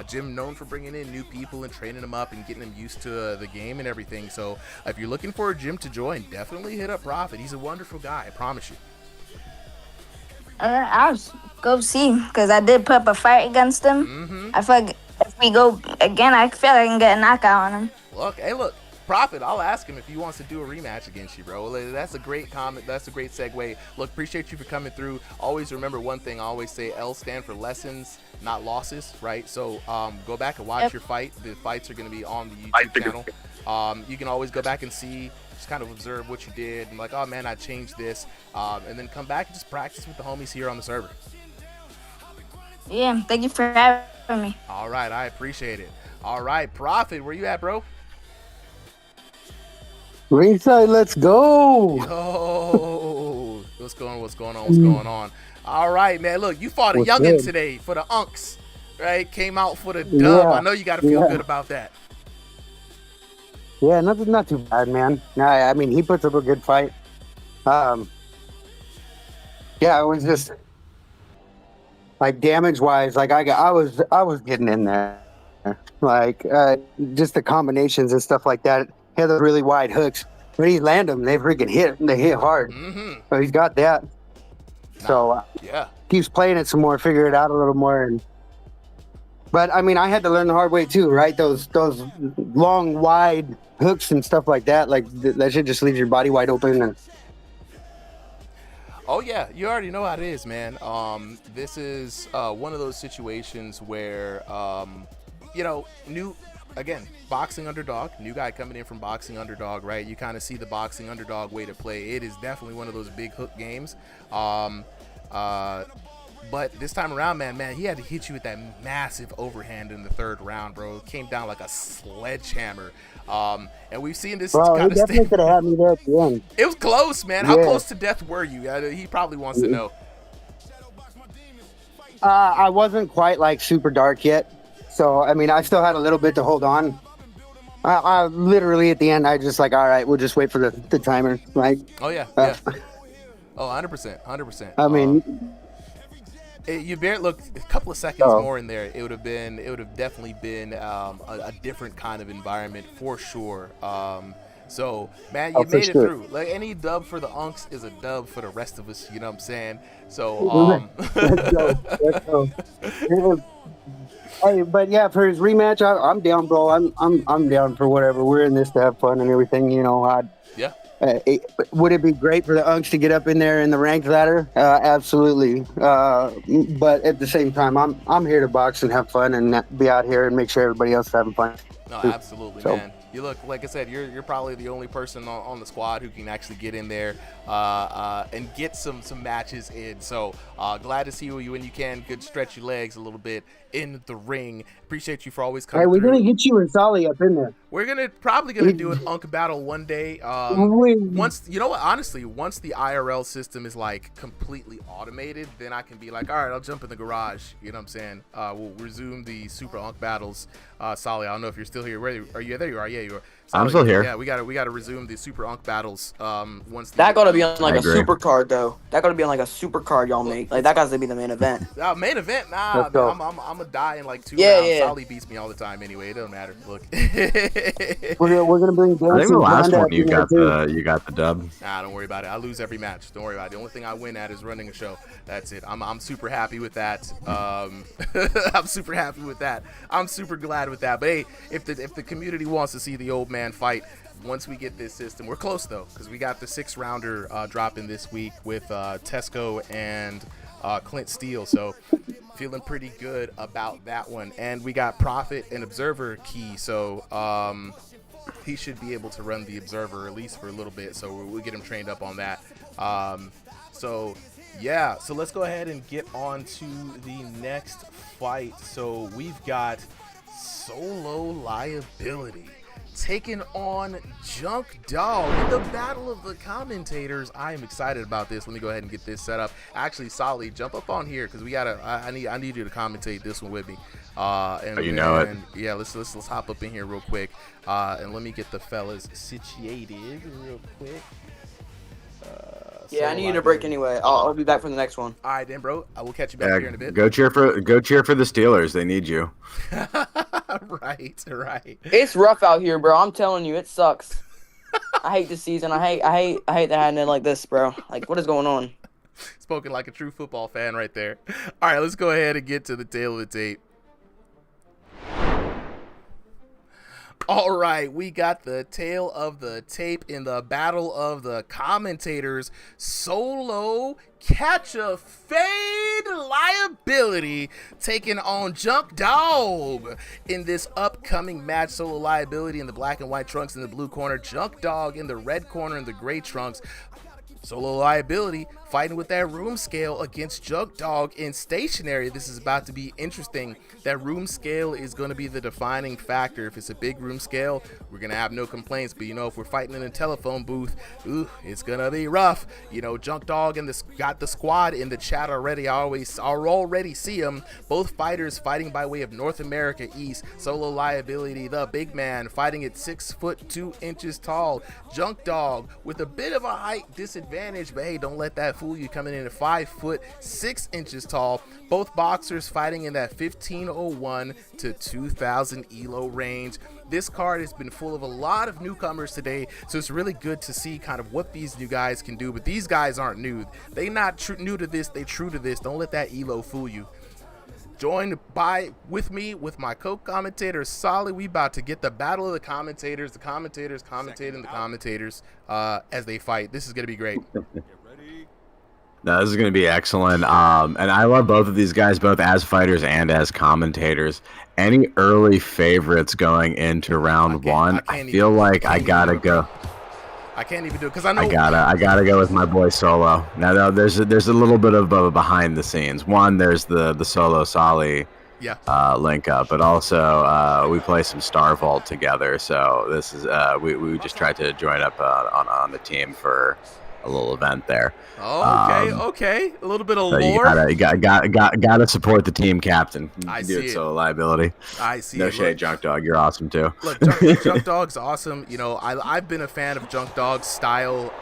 Gym known for bringing in new people and training them up and getting them used to the game and everything. So if you're looking for a gym to join, definitely hit up Prophet. He's a wonderful guy, I promise you.
I'll go see, because I did put up a fight against him. I feel like if we go again, I feel like I can get a knockout on him.
Look, Prophet, I'll ask him if he wants to do a rematch against you, bro. That's a great comment. That's a great segue. Look, appreciate you for coming through. Always remember one thing. I always say L stand for lessons, not losses, right? So go back and watch your fight. The fights are going to be on the YouTube channel. You can always go back and see, just kind of observe what you did and like, oh man, I changed this. And then come back and just practice with the homies here on the server.
Yeah, thank you for having me.
All right, I appreciate it. All right, Prophet, where you at, bro?
Ringside, let's go.
Yo, what's going on? All right, man. Look, you fought a youngin' today for the Unks, right? Came out for the dub.
Yeah,
I know you got to feel good about that.
Yeah, not too bad, man. I mean, he puts up a good fight. Yeah, it was just like damage-wise, like I was getting in there, like just the combinations and stuff like that. He had those really wide hooks. When he land them, they freaking hit. They hit hard. So he's got that. So keeps playing it some more, figure it out a little more. But I mean, I had to learn the hard way too, right? Those long, wide hooks and stuff like that. Like that shit just leaves your body wide open. And
oh yeah, you already know how it is, man. This is one of those situations where again, boxing underdog, new guy coming in from boxing underdog, right? You kind of see the boxing underdog way to play. It is definitely one of those big hook games. But this time around, man, he had to hit you with that massive overhand in the third round, bro. It came down like a sledgehammer. And we've seen this
bro,
kind
he
of
definitely could have had me there at the end.
It was close, man. How close to death were you? He probably wants to know.
I wasn't quite like super dark yet. So, I mean, I still had a little bit to hold on. I literally at the end, I just like, all right, we'll just wait for the timer. Like,
oh, yeah. Oh, 100%.
I mean,
you look a couple of seconds more in there. It would have definitely been a different kind of environment for sure. So, man, you made it through. Like any dub for the Unks is a dub for the rest of us. You know what I'm saying? So,
let's go. Hey, but yeah, for his rematch, I'm down, bro. I'm down for whatever. We're in this to have fun and everything, you know. Would it be great for the Unks to get up in there in the ranked ladder? Absolutely. But at the same time, I'm here to box and have fun and be out here and make sure everybody else is having fun.
No, absolutely, man. You look, like I said, you're probably the only person on the squad who can actually get in there and get some matches in. So glad to see you when you can. Good stretch your legs a little bit in the ring. Appreciate you for always coming.
Hey, we're
through.
gonna get you and Solly up in there.
We're probably gonna do an Unk battle one day. Once you know what, honestly, once the IRL system is like completely automated, then I can be like, all right, I'll jump in the garage. You know what I'm saying? We'll resume the Super Unk battles. Solly, I don't know if you're still here. Where are you? There you are. Yeah, you are. Solly,
I'm still here.
Yeah, we gotta resume the Super Unk battles. Once
that gotta be on like a super card though. That gotta be on like a super card y'all make. Like that got to be the main event.
Main event? Nah,
Let's go.
I'm gonna die in like 2
Yeah,
rounds.
yeah.
Solly beats me all the time anyway. It doesn't matter. Look.
We're gonna bring.
I think the last one you got the dub.
Nah, don't worry about it. I lose every match. Don't worry about it. The only thing I win at is running a show. That's it. I'm super happy with that. I'm super happy with that. I'm super glad with that. But hey, if the community wants to see the old man fight, once we get this system, we're close though, because we got the 6-rounder dropping this week with Tesco and Clint Steele. So feeling pretty good about that one. And we got Prophet and Observer key. So he should be able to run the Observer at least for a little bit. So we'll get him trained up on that. So yeah, so let's go ahead and get on to the next fight. So we've got Solo Liability taking on Junk Dog in the battle of the commentators. I am excited about this. Let me go ahead and get this set up. Actually, Solly, jump up on here because we gotta. I need you to commentate this one with me. And
you know it.
Yeah, let's hop up in here real quick. And let me get the fellas situated real quick.
Yeah, I need you to break anyway. I'll be back for the next one.
All right, then, bro. I will catch you back here in a bit.
Go cheer for the Steelers. They need you.
Right.
It's rough out here, bro. I'm telling you, it sucks. I hate this season. I hate that happening like this, bro. Like, what is going on?
Spoken like a true football fan right there. All right, let's go ahead and get to the tail of the tape. All right, we got the tail of the tape in the battle of the commentators. Solo Catch a Fade Liability taking on Junk Dog in this upcoming match. Solo Liability in the black and white trunks in the blue corner, Junk Dog in the red corner in the gray trunks. Solo Liability fighting with that room scale against Junk Dog in stationary. This is about to be interesting. That room scale is going to be the defining factor. If it's a big room scale, we're going to have no complaints. But, you know, if we're fighting in a telephone booth, it's going to be rough. You know, Junk Dog and got the squad in the chat already. I already see them. Both fighters fighting by way of North America East. Solo Liability, the big man, fighting at 6'2" tall. Junk Dog with a bit of a height disadvantage, but hey, don't let that fool you, coming in at 5'6" tall. Both boxers fighting in that 1501 to 2000 ELO range. This card has been full of a lot of newcomers today, so it's really good to see kind of what these new guys can do. But these guys aren't new. They not new to this. They true to this. Don't let that ELO fool you. Joined with me with my co-commentator Solly. We about to get the battle of the commentators commentating the commentators as they fight. This is gonna be great.
No, this is going to be excellent. And I love both of these guys, both as fighters and as commentators. Any early favorites going into round one? I feel like I gotta go.
I can't even do it because I know
I gotta go with my boy Solo. Now there's a little bit of a behind the scenes. One, there's the Solo Solly link up, but also we play some Star Vault together. So this is we just tried to join up on the team for a little event there.
Okay. A little bit of lore.
You gotta support the team captain.
I
do
see
it.
it.
Solo Liability.
I see
no
it.
shade, Junk Dog. You're awesome too.
Look, Junk Dog's awesome. You know, I've been a fan of Junk Dog's style.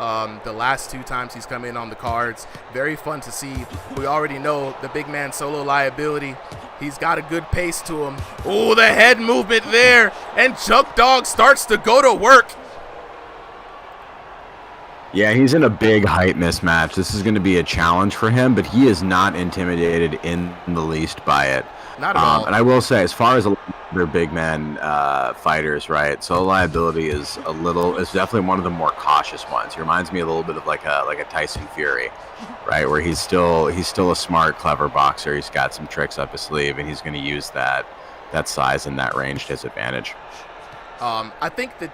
The last 2 times he's come in on the cards, very fun to see. We already know the big man Solo Liability. He's got a good pace to him. Oh, the head movement there, and Junk Dog starts to go to work.
Yeah, he's in a big height mismatch. This is going to be a challenge for him, but he is not intimidated in the least by it.
Not at all.
And I will say, as far as other big man fighters, right? Solo Liability is definitely one of the more cautious ones. He reminds me a little bit of like a Tyson Fury, right? Where he's still a smart, clever boxer. He's got some tricks up his sleeve, and he's going to use that size and that range to his advantage.
I think that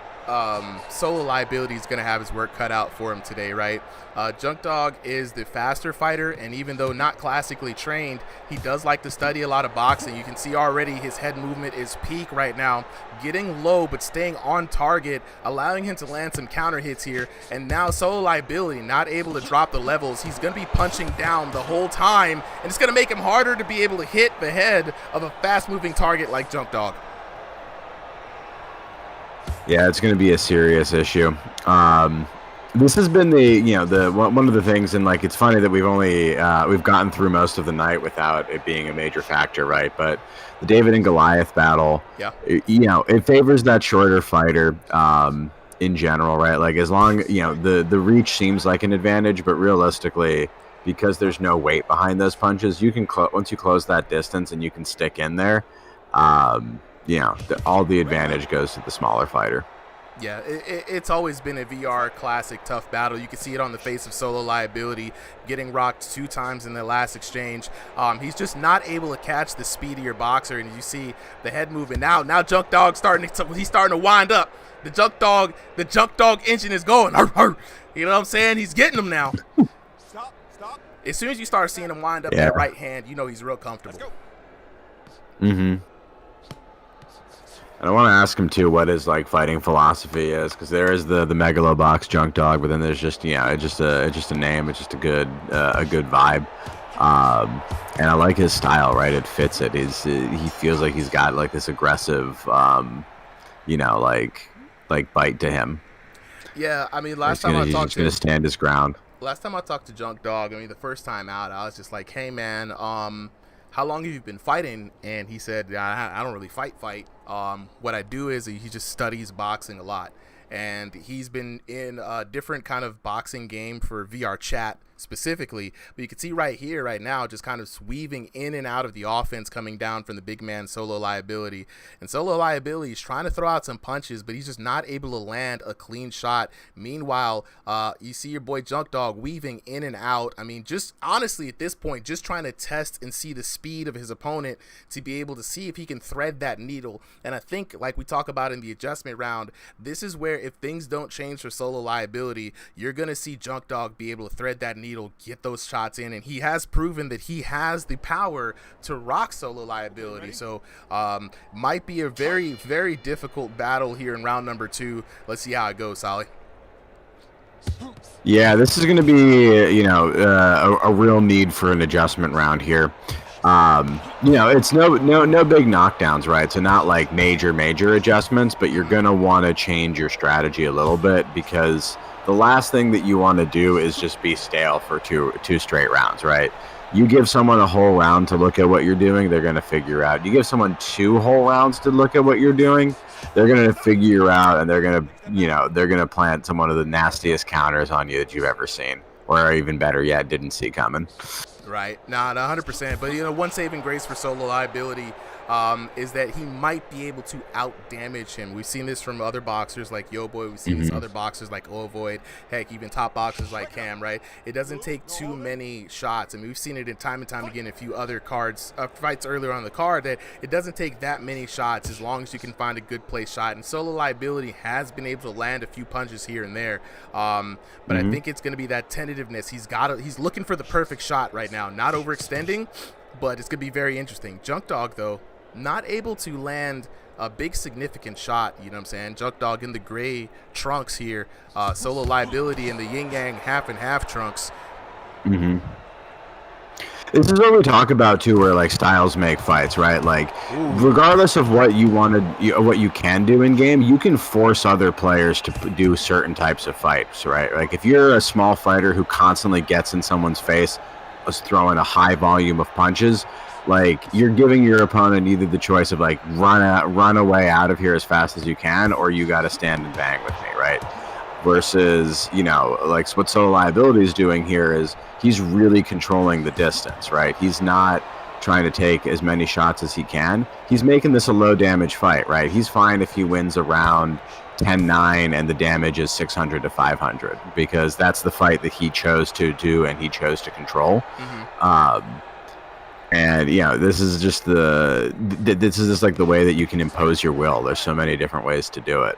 Solo Liability is going to have his work cut out for him today, right? Junk Dog is the faster fighter, and even though not classically trained, he does like to study a lot of boxing. You can see already his head movement is peak right now, getting low but staying on target, allowing him to land some counter hits here. And now Solo Liability not able to drop the levels. He's going to be punching down the whole time, and it's going to make him harder to be able to hit the head of a fast-moving target like Junk Dog.
Yeah, it's going to be a serious issue. This has been one of the things, and like it's funny that we've gotten through most of the night without it being a major factor, right? But the David and Goliath battle, it favors that shorter fighter in general, right? Like as long the reach seems like an advantage, but realistically, because there's no weight behind those punches, you can once you close that distance and you can stick in there. All the advantage goes to the smaller fighter.
Yeah, it's always been a VR classic tough battle. You can see it on the face of Solo Liability, getting rocked 2 times in the last exchange. He's just not able to catch the speedier boxer, and you see the head moving. Now Junk Dog starting to wind up. The Junk Dog engine is going. Arr, arr. You know what I'm saying? He's getting him now. As soon as you start seeing him wind up that right hand, you know he's real comfortable.
Mm-hmm. And I want to ask him too what his like fighting philosophy is, because there is the Megalobox Junk Dog, but then there's just it's just a name, it's just a good vibe, and I like his style, right? It fits it. He feels like he's got like this aggressive, like bite to him.
Yeah, I mean
He's gonna stand his ground.
Last time I talked to Junk Dog, I mean the first time out, I was just like, hey man, how long have you been fighting? And he said, I don't really fight. What I do is he just studies boxing a lot. And he's been in a different kind of boxing game for VR chat specifically. But you can see right here, right now, just kind of weaving in and out of the offense coming down from the big man Solo Liability. And Solo Liability is trying to throw out some punches, but he's just not able to land a clean shot. Meanwhile, you see your boy Junk Dog weaving in and out. I mean, just honestly at this point, just trying to test and see the speed of his opponent to be able to see if he can thread that needle. And I think, like we talk about in the adjustment round, this is where if things don't change for Solo Liability, you're going to see Junk Dog be able to thread that needle, get those shots in, and he has proven that he has the power to rock Solo Liability. So might be a very, very difficult battle here in round number 2. Let's see how it goes, Solly.
Yeah, this is going to be, a real need for an adjustment round here. It's no big knockdowns, right? So not like major adjustments, but you're going to want to change your strategy a little bit, because the last thing that you want to do is just be stale for two straight rounds, right? You give someone a whole round to look at what you're doing, they're going to figure out. You give someone 2 whole rounds to look at what you're doing, they're going to figure out, and they're going to plant some one of the nastiest counters on you that you've ever seen, or even better yet, didn't see coming.
Right, not 100%, but one saving grace for Solo Liability is that he might be able to out damage him. We've seen this from other boxers like Yo Boy. We've seen this other boxers like Ovoid. Heck, even top boxers like Cam. Right, it doesn't take too many shots. I mean, we've seen it in time and time again in a few other fights earlier on the card, that it doesn't take that many shots as long as you can find a good place shot. And Solo Liability has been able to land a few punches here and there, but I think it's going to be that tentativeness. He's looking for the perfect shot right now, not overextending, but it's going to be very interesting. Junk Dog, though, not able to land a big significant shot, you know what I'm saying? Junk Dog in the gray trunks here, Solo Liability in the yin-yang half-and-half trunks.
Mm-hmm. This is what we talk about, too, where, like, styles make fights, right? Like, regardless of what what you can do in-game, you can force other players to do certain types of fights, right? Like, if you're a small fighter who constantly gets in someone's face, was throwing a high volume of punches, like, you're giving your opponent either the choice of like run away out of here as fast as you can, or you got to stand and bang with me, right? Versus, like what Solo Liability is doing here is he's really controlling the distance, right? He's not trying to take as many shots as he can. He's making this a low damage fight, right? He's fine if he wins around 10-9 and the damage is 600 to 500, because that's the fight that he chose to do and he chose to control. And this is just like the way that you can impose your will. There's so many different ways to do it.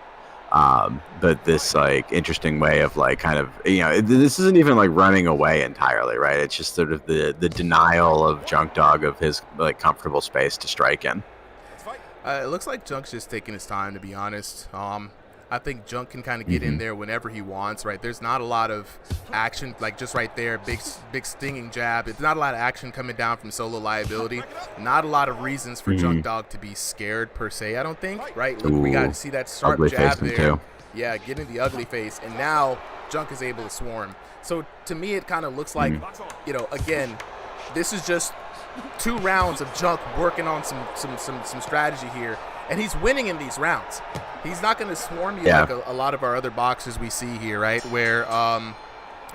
But this like interesting way of like kind of, you know, this isn't even like running away entirely, right? It's just sort of the denial of Junk Dog of his like comfortable space to strike in.
It looks like Junk's just taking his time, to be honest. I think Junk can kind of get in there whenever he wants, right? There's not a lot of action, like just right there, big stinging jab. It's not a lot of action coming down from Solo Liability. Not a lot of reasons for Junk Dog to be scared per se, I don't think, right? Look, we got to see that sharp jab there. Too. Yeah, getting the ugly face, and now Junk is able to swarm. So to me, it kind of looks like, you know, again, this is just 2 rounds of Junk working on some strategy here, and he's winning in these rounds. He's not going to swarm you like a lot of our other boxers we see here, right? Where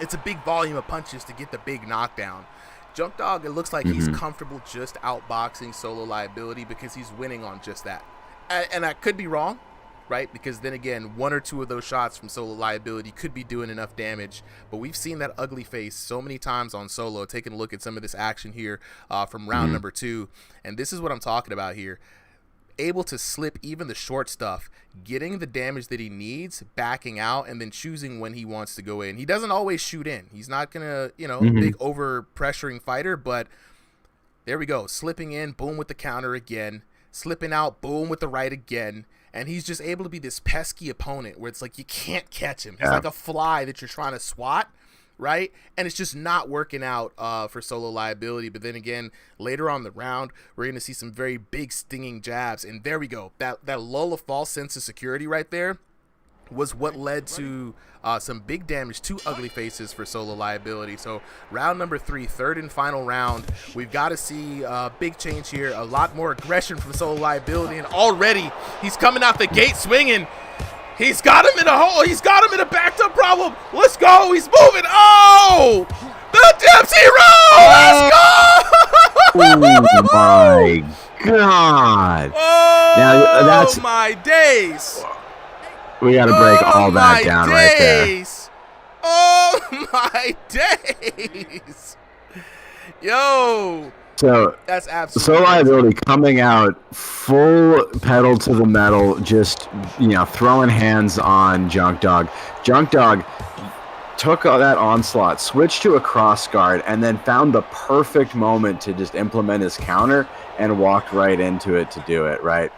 it's a big volume of punches to get the big knockdown. Junk Dog, it looks like he's comfortable just outboxing Solo Liability because he's winning on just that. And I could be wrong, right? Because then again, 1 or 2 of those shots from Solo Liability could be doing enough damage. But we've seen that ugly face so many times on Solo. Taking a look at some of this action here from round number 2. And this is what I'm talking about here. Able to slip even the short stuff, getting the damage that he needs, backing out, and then choosing when he wants to go in. He doesn't always shoot in. He's not going to, you know, big over-pressuring fighter, but there we go. Slipping in, boom with the counter again. Slipping out, boom with the right again. And he's just able to be this pesky opponent where it's like you can't catch him. He's like a fly that you're trying to swat, right? And it's just not working out for Solo Liability. But then again, later on in the round, we're going to see some very big stinging jabs. And there we go. That lull of false sense of security right there was what led to some big damage to ugly faces for Solo Liability. So round number 3, third and final round, we've got to see a big change here. A lot more aggression from Solo Liability. And already he's coming out the gate swinging. He's got him in a hole. He's got him in a backed up problem. Let's go. He's moving. Oh, the Dempsey roll. Let's go.
Oh my God.
Oh,
now, that's
my days.
We got to break all that down right there.
Oh my days. Yo.
So
that's absolutely
Solo Liability coming out full pedal to the metal, just, you know, throwing hands on Junk Dog. Junk Dog took that onslaught, switched to a cross guard, and then found the perfect moment to just implement his counter and walked right into it to do it, right?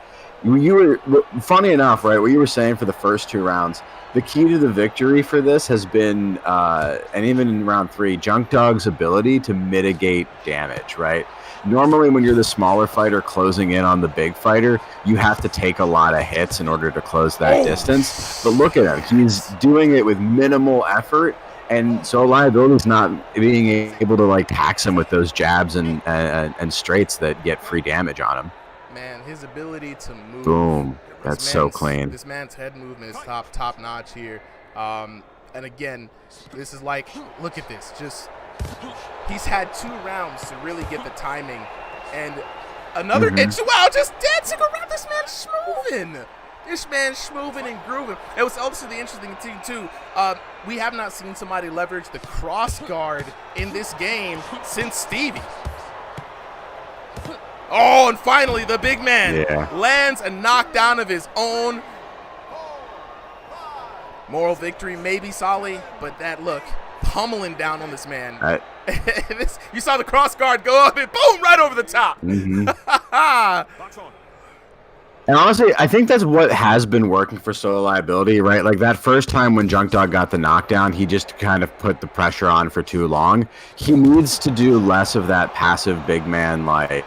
You were, funny enough, right, what you were saying for the first 2 rounds, the key to the victory for this has been, and even in round 3, Junk Dog's ability to mitigate damage, right? Normally when you're the smaller fighter closing in on the big fighter, you have to take a lot of hits in order to close that distance. But look at him. He's doing it with minimal effort, and so Liability's not being able to like tax him with those jabs and straights that get free damage on him.
Man, his ability to move.
Boom. That's so clean.
This man's head movement is top notch here. And again, this is like, look at this. Just, he's had 2 rounds to really get the timing. And another, wow, just dancing around. This man's schmoving. This man's schmoving and grooving. It was also the interesting thing, too. We have not seen somebody leverage the cross guard in this game since Stevie. Oh, and finally, the big man lands a knockdown of his own. Moral victory, maybe, Solly, but that look, pummeling down on this man. You saw the cross guard go up and boom, right over the top.
And honestly, I think that's what has been working for Solo Liability, right? Like that first time when Junk Dog got the knockdown, he just kind of put the pressure on for too long. He needs to do less of that passive big man like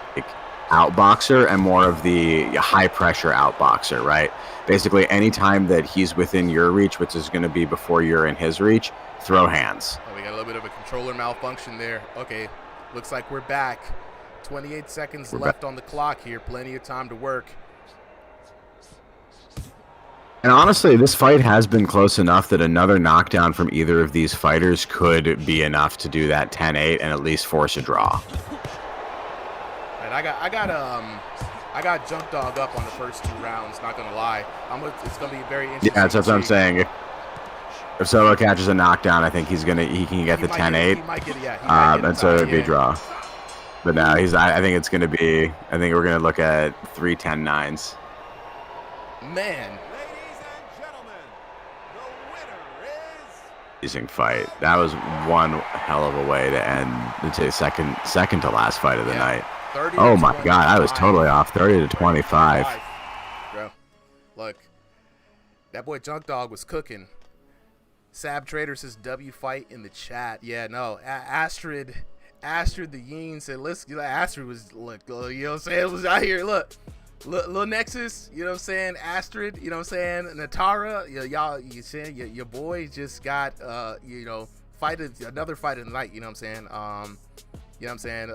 outboxer and more of the high pressure outboxer, right? Basically, anytime that he's within your reach, which is going to be before you're in his reach, throw hands.
Oh, we got a little bit of a controller malfunction there. Okay, looks like we're back. 28 seconds left on the clock here. Plenty of time to work.
And honestly, this fight has been close enough that another knockdown from either of these fighters could be enough to do that 10-8 and at least force a draw.
And I got Junk Dog up on the first 2 rounds. Not gonna lie, it's gonna be very interesting.
Yeah, that's what I'm saying. If Solo catches a knockdown, I think he can get the 10-8. And so it'd be a draw. But now I think it's gonna be. I think we're gonna look at 3 10-9s.
Man.
amazing fight. That was one hell of a way to end the second to last fight of the night. Oh my god, I was totally off. 30 to 25.
Bro, look, that boy Junk Dog was cooking. Sab Trader says W fight in the chat. Yeah, no, Astrid the Yeen said, listen, Astrid was, look, you know what I'm saying? It was out here, look. Lil Nexus, you know what I'm saying? Astrid, you know what I'm saying? Natara, y'all, you saying your boy just got, another fight of the night, you know what I'm saying? You know what I'm saying?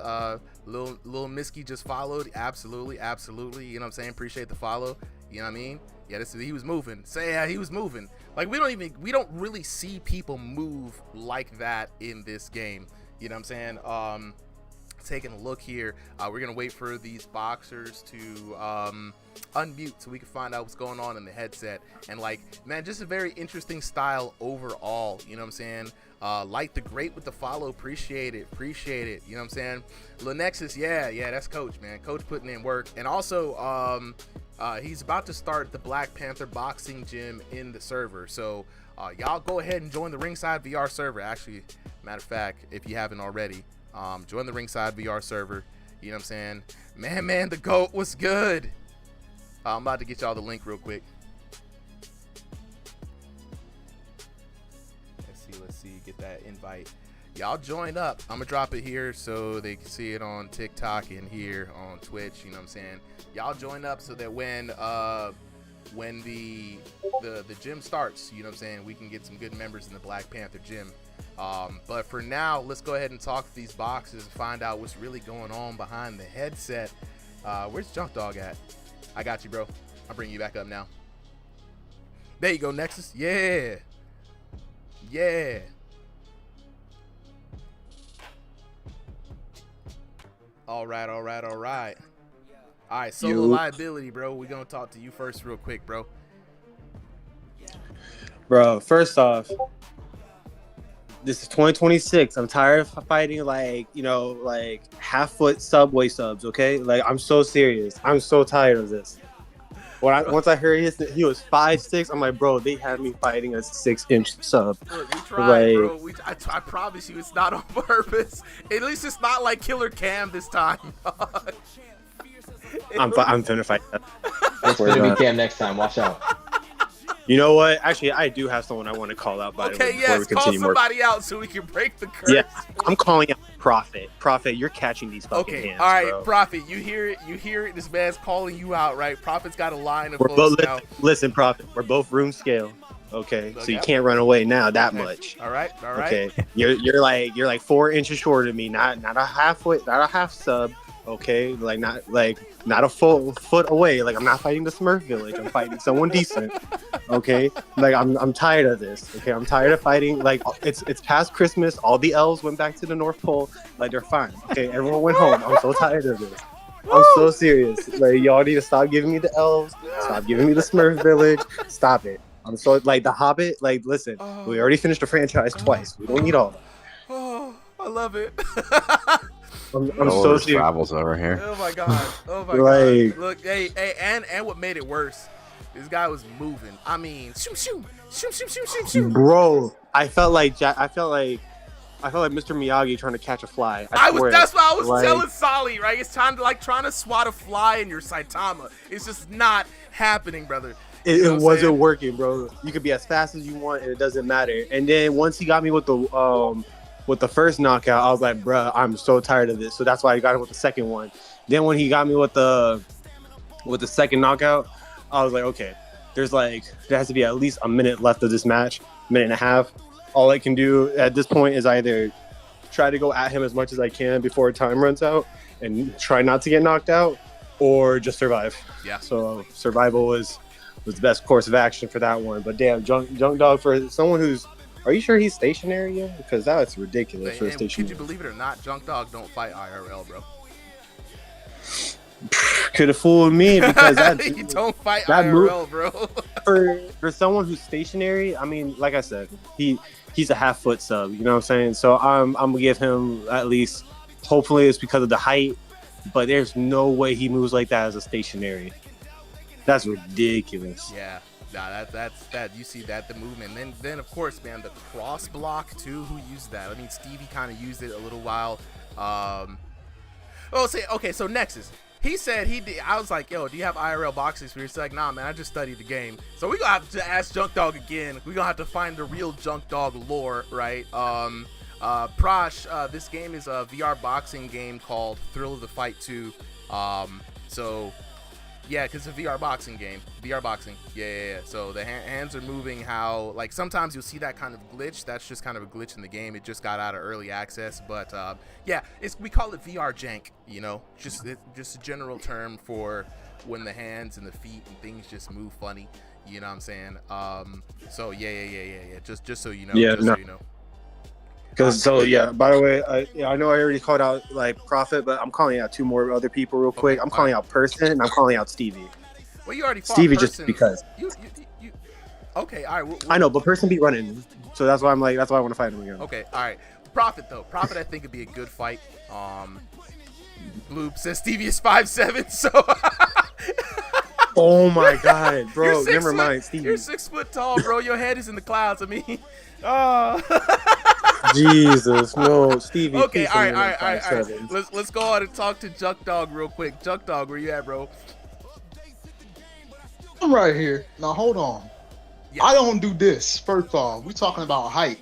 Lil Misky just followed. Absolutely. You know what I'm saying? Appreciate the follow. You know what I mean? Yeah, he was moving. He was moving. Like, we don't really see people move like that in this game. You know what I'm saying? Taking a look here, we're gonna wait for these boxers to unmute so we can find out what's going on in the headset. And like, man, just a very interesting style overall, you know what I'm saying? Like the great with the follow, appreciate it, you know what I'm saying? Lenexus, yeah, that's Coach, man. Coach putting in work. And also he's about to start the Black Panther boxing gym in the server, so y'all go ahead and join the Ringside VR server. Actually, matter of fact, if you haven't already, join the Ringside VR server. You know what I'm saying? Man, the GOAT was good. I'm about to get y'all the link real quick. Let's see, get that invite. Y'all join up. I'm gonna drop it here so they can see it on TikTok and here on Twitch. You know what I'm saying? Y'all join up so that when the gym starts, you know what I'm saying, we can get some good members in the Black Panther gym. But for now, let's go ahead and talk to these boxes and find out what's really going on behind the headset. Where's Junk Dog at? I got you, bro. I'll bring you back up now. There you go, Nexus. Yeah. All right. All right, solo liability, bro. We're going to talk to you first real quick, bro.
Bro, first off, this is 2026. I'm tired of fighting like half-foot Subway subs, okay? Like, I'm so serious. I'm so tired of this. Once I heard he was 5'6", I'm like, bro, they had me fighting a 6-inch sub.
Look, we tried, bro. I promise you it's not on purpose. At least it's not like Killer Cam this time.
I'm finna fight that.
It's gonna be Cam next time. Watch out.
You know what? Actually, I do have someone I want to call out. By the way, before we
call somebody out so we can break the curse.
Yeah, I'm calling out Prophet. Prophet, you're catching these fucking hands,
all right,
bro.
Prophet, you hear it. This man's calling you out, right? Prophet's got a line of folks now.
Listen, Prophet, we're both room scale. Okay, so you can't run away now that much.
All right.
Okay, you're like 4 inches shorter than me, not a half sub. Okay, not a full foot away. Like, I'm not fighting the Smurf Village. I'm fighting someone decent. Okay, like I'm tired of this. Okay, I'm tired of fighting. Like, it's past Christmas. All the elves went back to the North Pole. Like, they're fine. Okay, everyone went home. I'm so tired of this. I'm so serious. Like, y'all need to stop giving me the elves. Stop giving me the Smurf Village. Stop it. I'm so like the Hobbit. Like, listen, we already finished the franchise twice. We don't need all that.
Oh, I love it.
I'm so serious.
Travels over here.
Oh my god. God. Look, hey, and what made it worse, this guy was moving. I mean, shoot.
Bro, I felt like Mr. Miyagi trying to catch a fly.
That's what I was telling Solly, right? It's trying to swat a fly in your Saitama. It's just not happening, brother.
It wasn't working, bro. You could be as fast as you want, and it doesn't matter. And then once he got me with the first knockout, I was like, bruh, I'm so tired of this. So that's why I got him with the second one. Then when he got me with the second knockout, I was like, okay, there has to be at least a minute left of this match, minute and a half. All I can do at this point is either try to go at him as much as I can before time runs out and try not to get knocked out, or just survive.
Yeah.
So survival was the best course of action for that one. But damn, Junk Dog, for someone who's, are you sure he's stationary yet? Because that's ridiculous for a stationary.
Could you believe it or not, Junk Dog don't fight IRL, bro.
Could have fooled me, because
he don't fight IRL,
bro. for someone who's stationary, I mean, like I said, he's a half-foot sub. You know what I'm saying? So I'm gonna give him at least. Hopefully, it's because of the height, but there's no way he moves like that as a stationary. That's ridiculous.
Yeah. Nah, that's that. You see that the movement. Then of course, man, the cross block too. Who used that? I mean, Stevie kind of used it a little while. Oh, say okay. So Nexus, he said he did. I was like, yo, do you have IRL boxing experience? He's like, nah, man, I just studied the game. So we gonna have to ask Junk Dog again. We gonna have to find the real Junk Dog lore, right? Prosh, this game is a VR boxing game called Thrill of the Fight 2. So yeah, because it's a VR boxing game. VR boxing. Yeah. So the hands are moving how, like, sometimes you'll see that kind of glitch. That's just kind of a glitch in the game. It just got out of early access. But, yeah, we call it VR jank, you know. Just a general term for when the hands and the feet and things just move funny. You know what I'm saying? So, yeah. Just so you know.
Yeah,
just
no.
so you know.
Because by the way, I know I already called out like Prophet, but I'm calling out two more other people real quick. I'm calling out Person and I'm calling out Stevie.
Well, you already fought
Stevie
Person.
just because.
You okay, all right.
I know, but Person beat running, so that's why I want to fight him again.
Okay, all right. Prophet though, Prophet I think would be a good fight. Bloop says Stevie is 5'7", so.
Oh my god, bro! Never mind, Stevie.
You're 6 foot tall, bro. Your head is in the clouds. I mean,
Jesus, no, Stevie.
Okay, all right. Let's go on and talk to Junk Dog real quick. Junk Dog, where you at, bro?
I'm right here. Now hold on. Yeah. I don't do this. First off, we talking about height.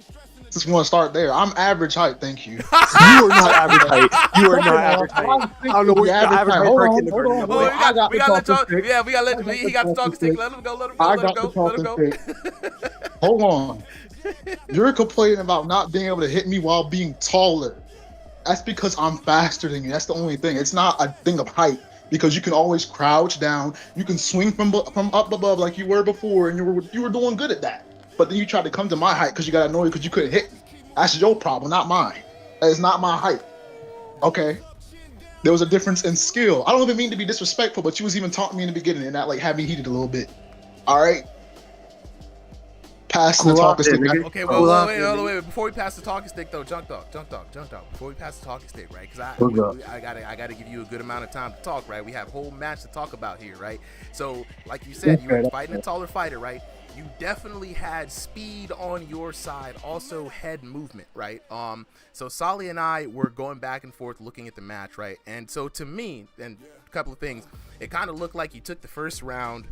Just want to start there. I'm average height, thank you.
You are not average height. You are not average height. I don't know what your average height for kindergarten.
We gotta let Junk. Yeah, we gotta let him. He got the talking stick. Let him go.
Let him go. Hold on. You're complaining about not being able to hit me while being taller. That's because I'm faster than you. That's the only thing. It's not a thing of height, because you can always crouch down. You can swing from up above like you were before, and you were doing good at that. But then you tried to come to my height because you got annoyed because you couldn't hit me. That's your problem, not mine. That is not my height. Okay? There was a difference in skill. I don't even mean to be disrespectful, but you was even taunting me in the beginning, and that like had me heated a little bit. All right? Pass the talking stick.
Okay, wait. Before we pass the talking stick, though, Junk Dog. Before we pass the talking stick, right? Because I gotta give you a good amount of time to talk, right? We have a whole match to talk about here, right? So, like you said, you were fighting a taller fighter, right? You definitely had speed on your side, also head movement, right? So Solly and I were going back and forth looking at the match, right? And so to me, and a couple of things, it kind of looked like you took the first round,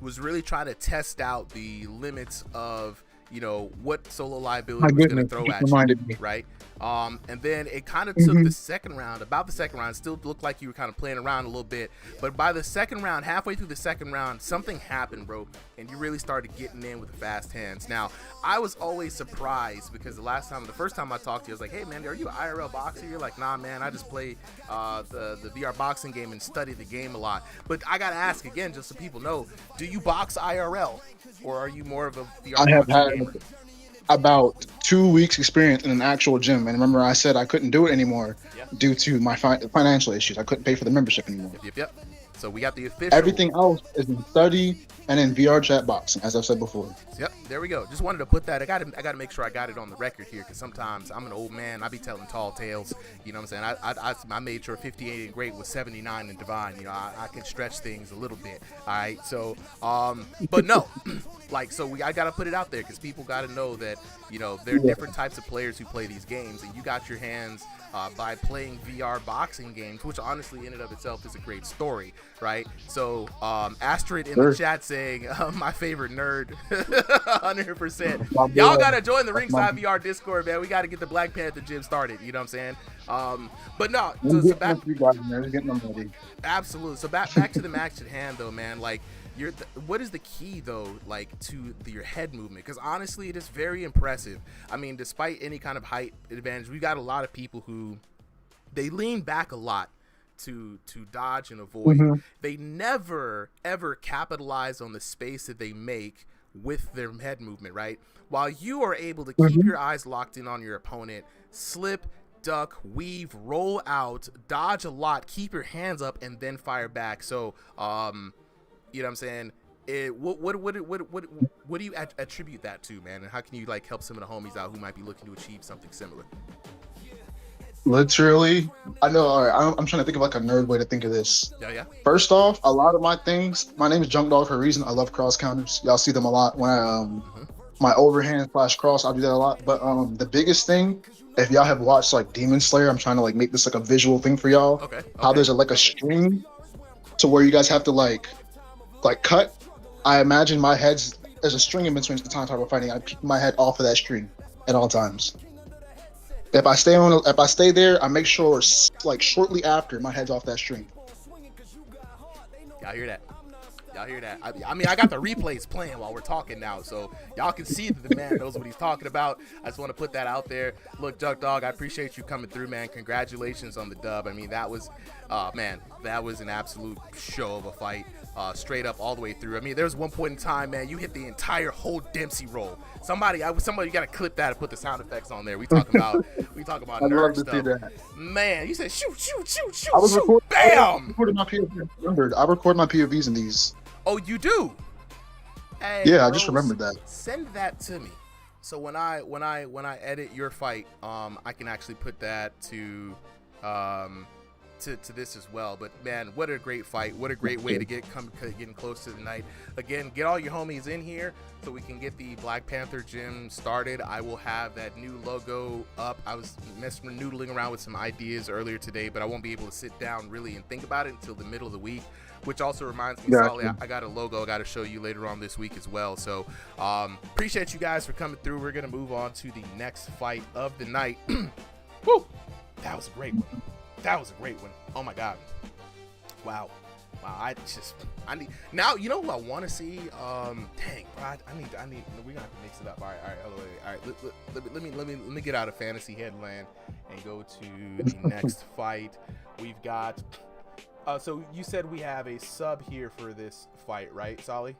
was really trying to test out the limits of, you know, what Solo Liability was going to throw at you, right? And then it kind of took the second round, still looked like you were kind of playing around a little bit, but by the second round, halfway through the second round, something happened, bro, and you really started getting in with the fast hands. Now, I was always surprised because the first time I talked to you, I was like, hey man, are you an IRL boxer? You're like, nah man, I just play the VR boxing game and study the game a lot. But I gotta ask again, just so people know, do you box IRL, or are you more of a VR boxing gamer?
About 2 weeks experience in an actual gym, and remember I said I couldn't do it anymore due to my financial issues. I couldn't pay for the membership anymore.
Yep. So we got the official.
Everything else is in study and in VR chat boxing, as I've said before.
Yep, there we go. Just wanted to put that. I got to make sure I got it on the record here, because sometimes I'm an old man. I be telling tall tales. You know what I'm saying? I made sure 58 and great was 79 and divine. You know, I can stretch things a little bit. All right. So, but no, like, so I got to put it out there because people got to know that, you know, there are different types of players who play these games, and you got your hands by playing VR boxing games, which honestly in and of itself is a great story, right? So Astrid in the chat saying my favorite nerd. 100%. Y'all gotta join the Ringside VR Discord, man. We gotta get the Black Panther gym started, you know what I'm saying? But no, so back, absolutely. So back to the match at hand though, man. Like, what is the key though, like, to your head movement? Because honestly, it is very impressive. I mean, despite any kind of height advantage, we got a lot of people who they lean back a lot to dodge and avoid. They never ever capitalize on the space that they make with their head movement, right? While you are able to keep your eyes locked in on your opponent, slip, duck, weave, roll out, dodge a lot, keep your hands up, and then fire back. So you know what I'm saying? What do you attribute that to, man? And how can you like help some of the homies out who might be looking to achieve something similar?
Literally, I know. All right, I'm trying to think of like a nerd way to think of this.
Yeah.
First off, a lot of my things. My name is Junk Dog for a reason. I love cross counters. Y'all see them a lot when I my overhand slash cross. I do that a lot. But the biggest thing, if y'all have watched like Demon Slayer, I'm trying to like make this like a visual thing for y'all.
Okay.
How there's like a string to where you guys have to like cut. I imagine my head's there's a string in between the times we're fighting. I keep my head off of that string at all times. If I stay there, I make sure like shortly after my head's off that string.
Y'all hear that? Y'all hear that? I mean, I got the replays playing while we're talking now, so y'all can see that the man knows what he's talking about. I just want to put that out there. Look, Junk Dog, I appreciate you coming through, man. Congratulations on the dub. I mean, that was, man, that was an absolute show of a fight. Straight up all the way through. I mean, there was one point in time, man, you hit the entire whole Dempsey roll. Somebody you gotta clip that and put the sound effects on there. We talking about
I'd
nerd
love to
stuff.
see that.
Man, you said shoot,
I was
shoot, bam!
recording my POVs. Remembered, I record my POVs in these.
Oh, you do? Hey,
Yeah, I
bro,
just remembered that.
Send that to me. So when I edit your fight, I can actually put that to this as well. But man, what a great fight! What a great way to getting close to the night. Again, get all your homies in here so we can get the Black Panther gym started. I will have that new logo up. I was noodling around with some ideas earlier today, but I won't be able to sit down really and think about it until the middle of the week. Which also reminds me,
Gotcha.
Solly, I got a logo I got to show you later on this week as well. So appreciate you guys for coming through. We're gonna move on to the next fight of the night. Woo! That was a great one. That was a great one. Oh my god. Wow. I need now. You know who I want to see? Dang, bro. I need. We're gonna have to mix it up. All right. Let me get out of fantasy headland and go to the next fight. We've got. So you said we have a sub here for this fight, right, Solly?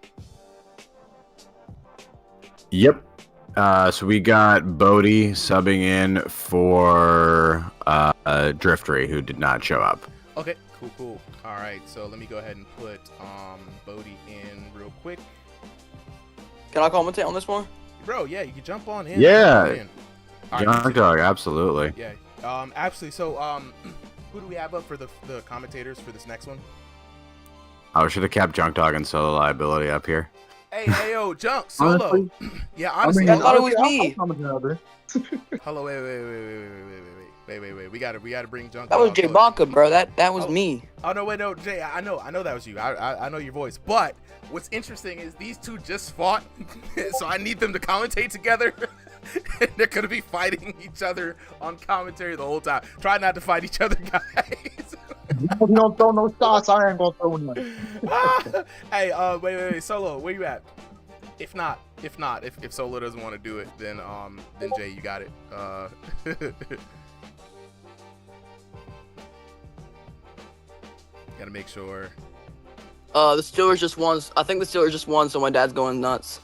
Yep. So we got Bodie subbing in for Driftery, who did not show up.
Okay, cool. All right, so let me go ahead and put Bodie in real quick.
Can I commentate on this one?
Bro, yeah, you can jump on in.
Yeah.
All right,
Junk Dog, absolutely.
Yeah. Actually, so who do we have up for the commentators for this next one?
I should have kept Junk Dog and Solo Liability up here.
Hey, yo, Junk, Solo.
Honestly,
Yeah, honestly.
I thought it was me.
Hello, wait. We gotta bring Junk.
That was
Dog
Jay
close.
Baca, bro. That was me.
Oh no, wait, no, Jay. I know that was you. I know your voice. But what's interesting is these two just fought, so I need them to commentate together. They're gonna be fighting each other on commentary the whole time. Try not to fight each other, guys.
If you don't throw no shots, I ain't gonna throw none.
Hey, wait, Solo, where you at? If Solo doesn't want to do it, then Jay, you got it. Gotta make sure.
The Steelers just won. I think the Steelers just won, so my dad's going nuts.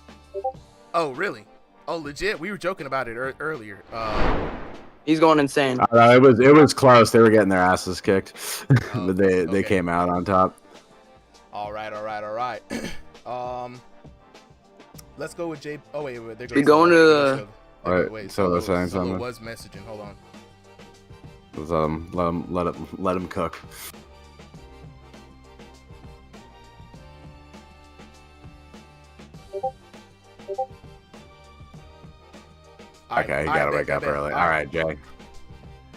Oh, really? Oh, legit? We were joking about it earlier.
He's going insane.
It was close. They were getting their asses kicked,
Oh,
but they
okay.
came out on top.
All right. Let's go with Jay. Oh wait, they're
We going to the.
Wait, Solo saying
Solo
something.
was messaging. Hold on.
Let him cook. Okay, you gotta wake up early. All right, Jay.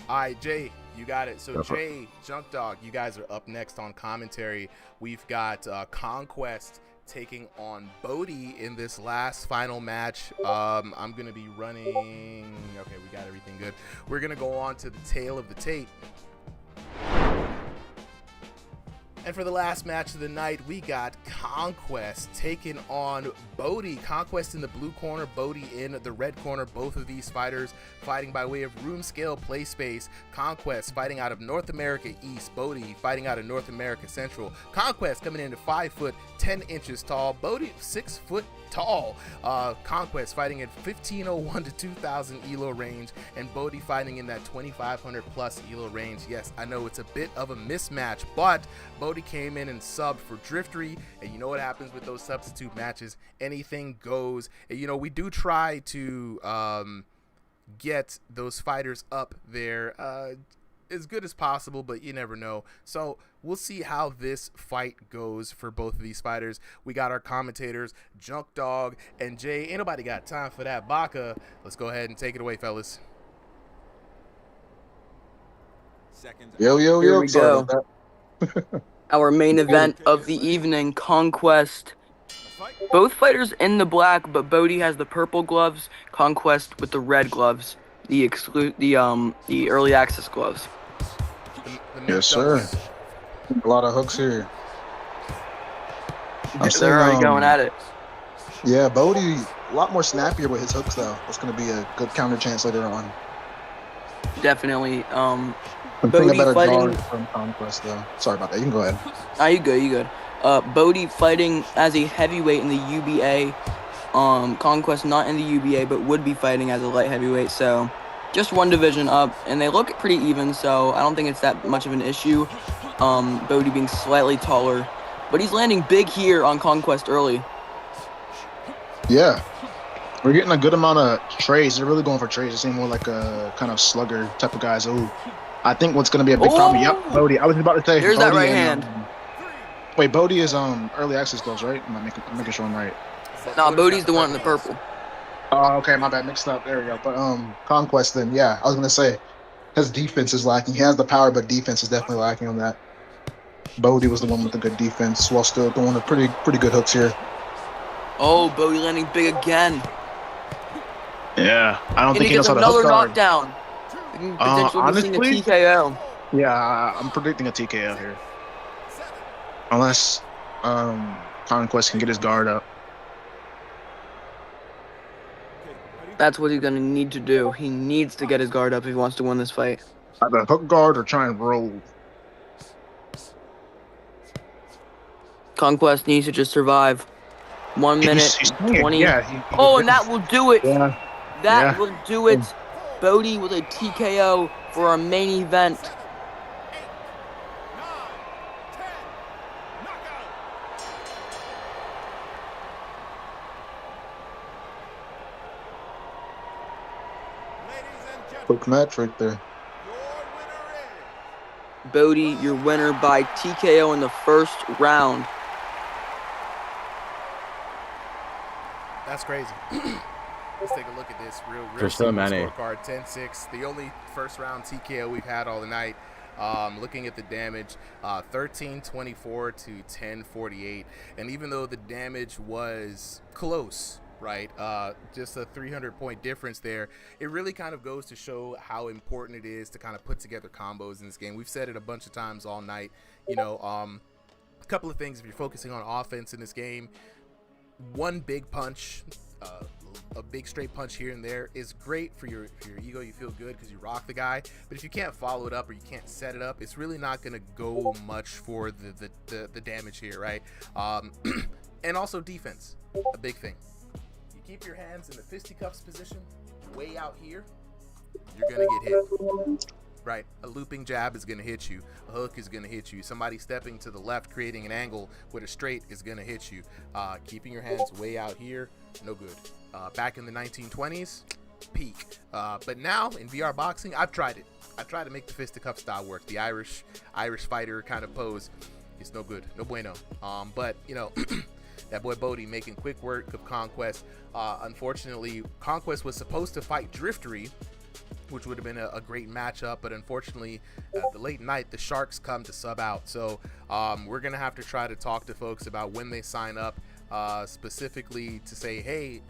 All right, Jay, you got it. So
Go for it.
Jay, Junk Dog, you guys are up next on commentary. We've got Conquest taking on Bodie in this last final match. I'm gonna be running. Okay, we got everything good. We're gonna go on to the tail of the tape. And for the last match of the night, we got Conquest taking on Bodie. Conquest in the blue corner, Bodie in the red corner. Both of these fighters fighting by way of room scale play space. Conquest fighting out of North America East. Bodie fighting out of North America Central. Conquest coming in at 5 foot 10 inches tall. Bodie 6 foot tall. Conquest fighting at 1501 to 2000 elo range, and Bodie fighting in that 2500 plus elo range. Yes, I know it's a bit of a mismatch, but Bodie came in and subbed for Driftery, and you know what happens with those substitute matches? Anything goes. And, you know, we do try to get those fighters up there as good as possible, but you never know. So we'll see how this fight goes for both of these fighters. We got our commentators, Junk Dog and Jay. Ain't nobody got time for that. Baka, let's go ahead and take it away, fellas.
Yo,
Here we
sorry
go.
about that.
Our main event of the evening, Conquest. Both fighters in the black, but Bodie has the purple gloves, Conquest with the red gloves, the early access gloves.
Yes, sir. A lot of hooks here.
They're already going at it.
Yeah, Bodie, a lot more snappier with his hooks, though. That's going to be a good counter chance later on.
Definitely.
I'm
Bodie
a better
fighting.
guard from Conquest, though. Sorry about that. You can go ahead.
You good. Bodie fighting as a heavyweight in the UBA. Conquest not in the UBA, but would be fighting as a light heavyweight. So just one division up, and they look pretty even. So I don't think it's that much of an issue. Bodie being slightly taller, but he's landing big here on Conquest early.
Yeah. We're getting a good amount of trades. They're really going for trades. They seem more like a kind of slugger type of guys. Ooh. I think what's going to be a big problem. Yep, Bodie. I was about to say.
There's
Bodie
that right
and,
hand.
Wait, Bodie is early access gloves, right? I'm making sure I'm right.
Nah, Bodie's the one in the purple.
Oh, okay, my bad. Mixed up. There we go. But Conquest then, yeah. I was gonna say his defense is lacking. He has the power, but defense is definitely lacking on that. Bodie was the one with the good defense while still throwing a pretty good hooks here.
Oh, Bodie landing big again.
Yeah, I don't
And
think
he
he knows
gets
how to
another
hook guard.
knockdown. We can potentially be seeing a
Honestly,
TKO.
Yeah, I'm predicting a TKO here. Unless Conquest can get his guard up.
That's what he's gonna need to do. He needs to get his guard up if he wants to win this fight.
Either hook guard or try and roll.
Conquest needs to just survive. 1 minute,
He's
20.
yeah,
Oh, and that will do it.
Yeah.
That will do it. Bodie with a TKO for our main event.
Quick match right there.
Bodie, your winner by TKO in the first round.
That's crazy. Let's take a look at this real
There's so many.
scorecard. 10-6, the only first round TKO we've had all the night. Looking at the damage, 1324 to 1048, and even though the damage was close, right, just a 300-point difference there, it really kind of goes to show how important it is to kind of put together combos in this game. We've said it a bunch of times all night. A couple of things if you're focusing on offense in this game. One big punch, a big straight punch here and there is great for your ego. You feel good because you rock the guy. But if you can't follow it up or you can't set it up, it's really not going to go much for the damage here, right? And also defense, a big thing. You keep your hands in the fisticuffs position, way out here, you're going to get hit. Right, a looping jab is going to hit you. A hook is going to hit you. Somebody stepping to the left, creating an angle with a straight is going to hit you. Keeping your hands way out here, no good. Back in the 1920s, peak. But now in VR boxing, I've tried it. I've tried to make the fisticuff style work. The Irish fighter kind of pose. It's no good, no bueno. But that boy Bodie making quick work of Conquest. Unfortunately, Conquest was supposed to fight Driftery, which would have been a great matchup, but unfortunately at the late night the Sharks come to sub out. So we're gonna have to try to talk to folks about when they sign up, specifically to say, hey,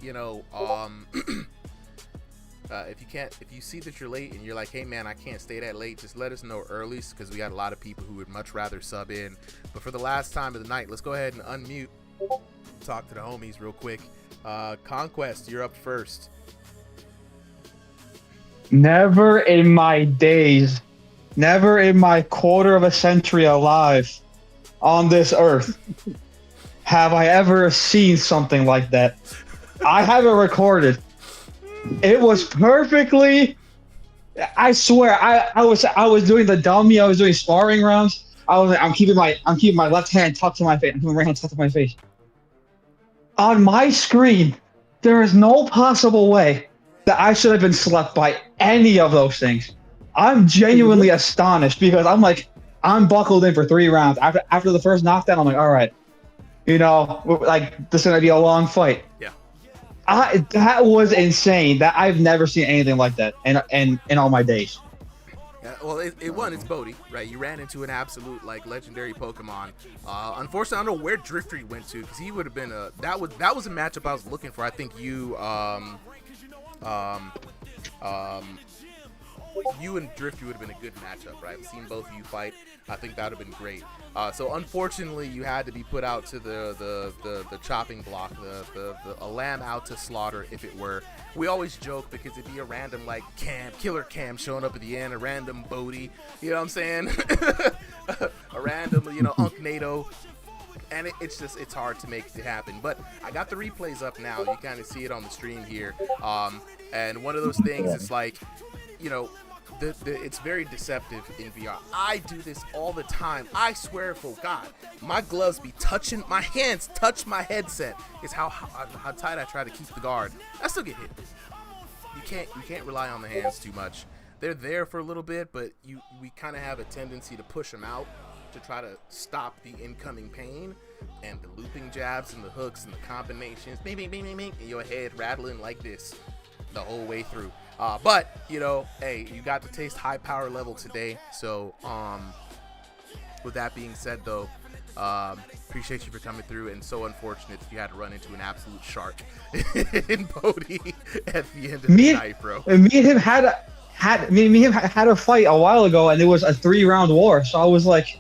if you see that you're late and you're like, hey man, I can't stay that late, just let us know early, because we got a lot of people who would much rather sub in. But for the last time of the night, let's go ahead and unmute, talk to the homies real quick. Conquest, you're up first.
Never in my days, never in my quarter of a century alive on this earth have I ever seen something like that. I have it recorded. It was perfectly, I swear, I was doing the dummy, I was doing sparring rounds. I'm keeping my left hand tucked to my face, I'm keeping my right hand tucked to my face. On my screen, there is no possible way that I should have been slept by any of those things. I'm genuinely astonished because I'm buckled in for 3 rounds. After the first knockdown, I'm like, all right, like this is gonna be a long fight.
Yeah.
That was insane. That I've never seen anything like that in all my days.
Well, it's Bodhi, right? You ran into an absolute like legendary Pokemon. Unfortunately, I don't know where Driftry went to because he would have been that was a matchup I was looking for. I think you and Driftry would have been a good matchup, right? I've seen both of you fight. I think that would have been great. So unfortunately, you had to be put out to the chopping block, a lamb out to slaughter, if it were. We always joke because it'd be a random like Killer Cam showing up at the end, a random Bodhi, you know what I'm saying? A random, Unk NATO. And it's hard to make it happen. But I got the replays up now. You kind of see it on the stream here. And one of those things, it's like, it's very deceptive in VR. I do this all the time. I swear for God, my gloves be touching, my hands touch my headset. Is how tight I try to keep the guard. I still get hit. You can't rely on the hands too much. They're there for a little bit, but we kind of have a tendency to push them out to try to stop the incoming pain. And the looping jabs and the hooks and the combinations, bing, bing, bing, bing, bing, in your head rattling like this the whole way through. But hey, you got to taste high power level today. So with that being said, though, appreciate you for coming through, and so unfortunate that you had to run into an absolute shark in Bodhi at the end of the night, bro.
Me and him had a fight a while ago, and it was a 3-round war. So I was like,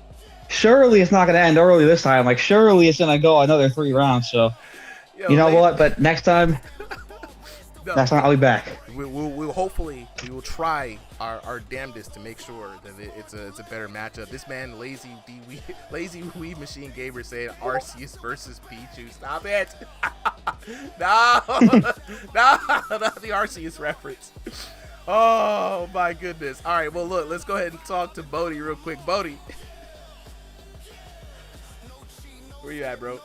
surely it's not gonna end early this time. Like, surely it's gonna go another 3 rounds. So you know what? But next time. Next time I'll be back.
We'll hopefully we will try our damnedest to make sure that it's a better matchup. This man, Lazy Weave Machine Gamer, said Arceus versus Pichu. Stop it! No, not the Arceus reference. Oh my goodness! All right, well look, let's go ahead and talk to Bodhi real quick. Bodhi, where you at, bro?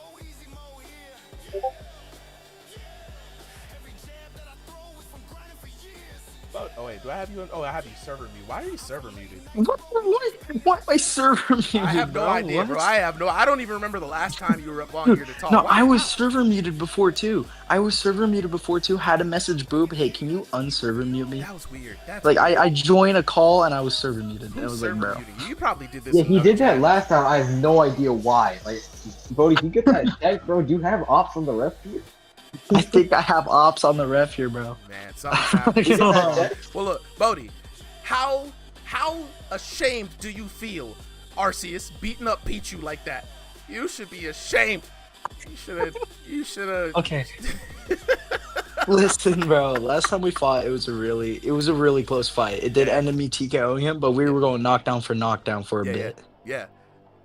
Oh wait, do I have you on? Oh, I have you server muted. Why are you server muted?
Why am I server muted?
I have no idea, bro. I don't even remember the last time you were up on here to talk.
No, I was server muted before too. Had a message Boob, hey, can you unserver mute me?
That was weird.
I joined a call and I was server muted. I was like, bro.
You probably did this.
Yeah, he did that last time. I have no idea why. Like, Bodhi, you get that check, bro? Do you have ops on the ref here?
I think I have ops on the ref here, bro.
Man, something's happening. Well, look, Bodhi, how ashamed do you feel, Arceus, beating up Pichu like that? You should be ashamed. You should have.
Okay. Listen, bro. Last time we fought, it was a really close fight. It did end in me TKOing him, but we were going knockdown for a bit.
Yeah.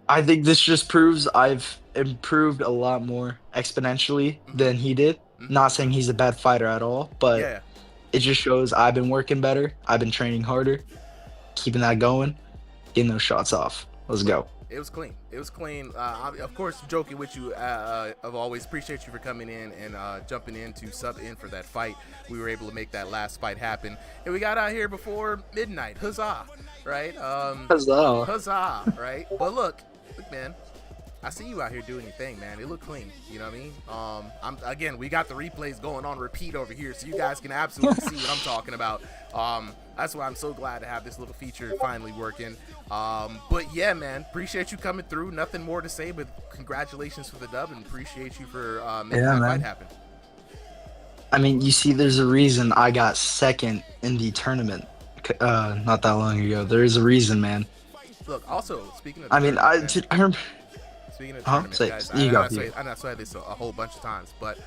I think this just proves I've improved a lot more exponentially than he did. Not saying he's a bad fighter at all, but it just shows I've been working better. I've been training harder, keeping that going, getting those shots off. Let's go.
It was clean. Of course, joking with you. I've always appreciate you for coming in and jumping in to sub in for that fight. We were able to make that last fight happen, and we got out here before midnight. Huzzah, right? Huzzah, right? But look, man. I see you out here doing your thing, man. It looked clean. You know what I mean? Again, we got the replays going on repeat over here, so you guys can absolutely see what I'm talking about. That's why I'm so glad to have this little feature finally working. But yeah, man, appreciate you coming through. Nothing more to say, but congratulations for the dub, and appreciate you for making that fight happen.
I mean, you see, there's a reason I got second in the tournament not that long ago. There is a reason, man.
Look, also, speaking of
I remember.
Speaking of tournament, guys, I know I said this a whole bunch of times, but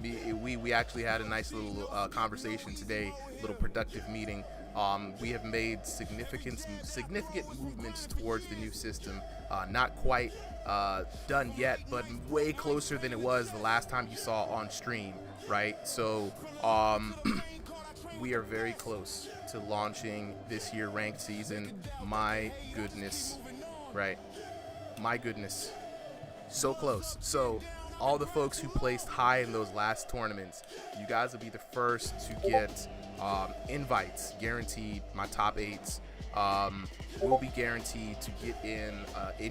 we actually had a nice little conversation today, little productive meeting. We have made significant movements towards the new system. Not quite done yet, but way closer than it was the last time you saw on stream, right? So we are very close to launching this year ranked season. My goodness, right? My goodness, so close. So all the folks who placed high in those last tournaments, you guys will be the first to get invites guaranteed. My top 8s will be guaranteed to get in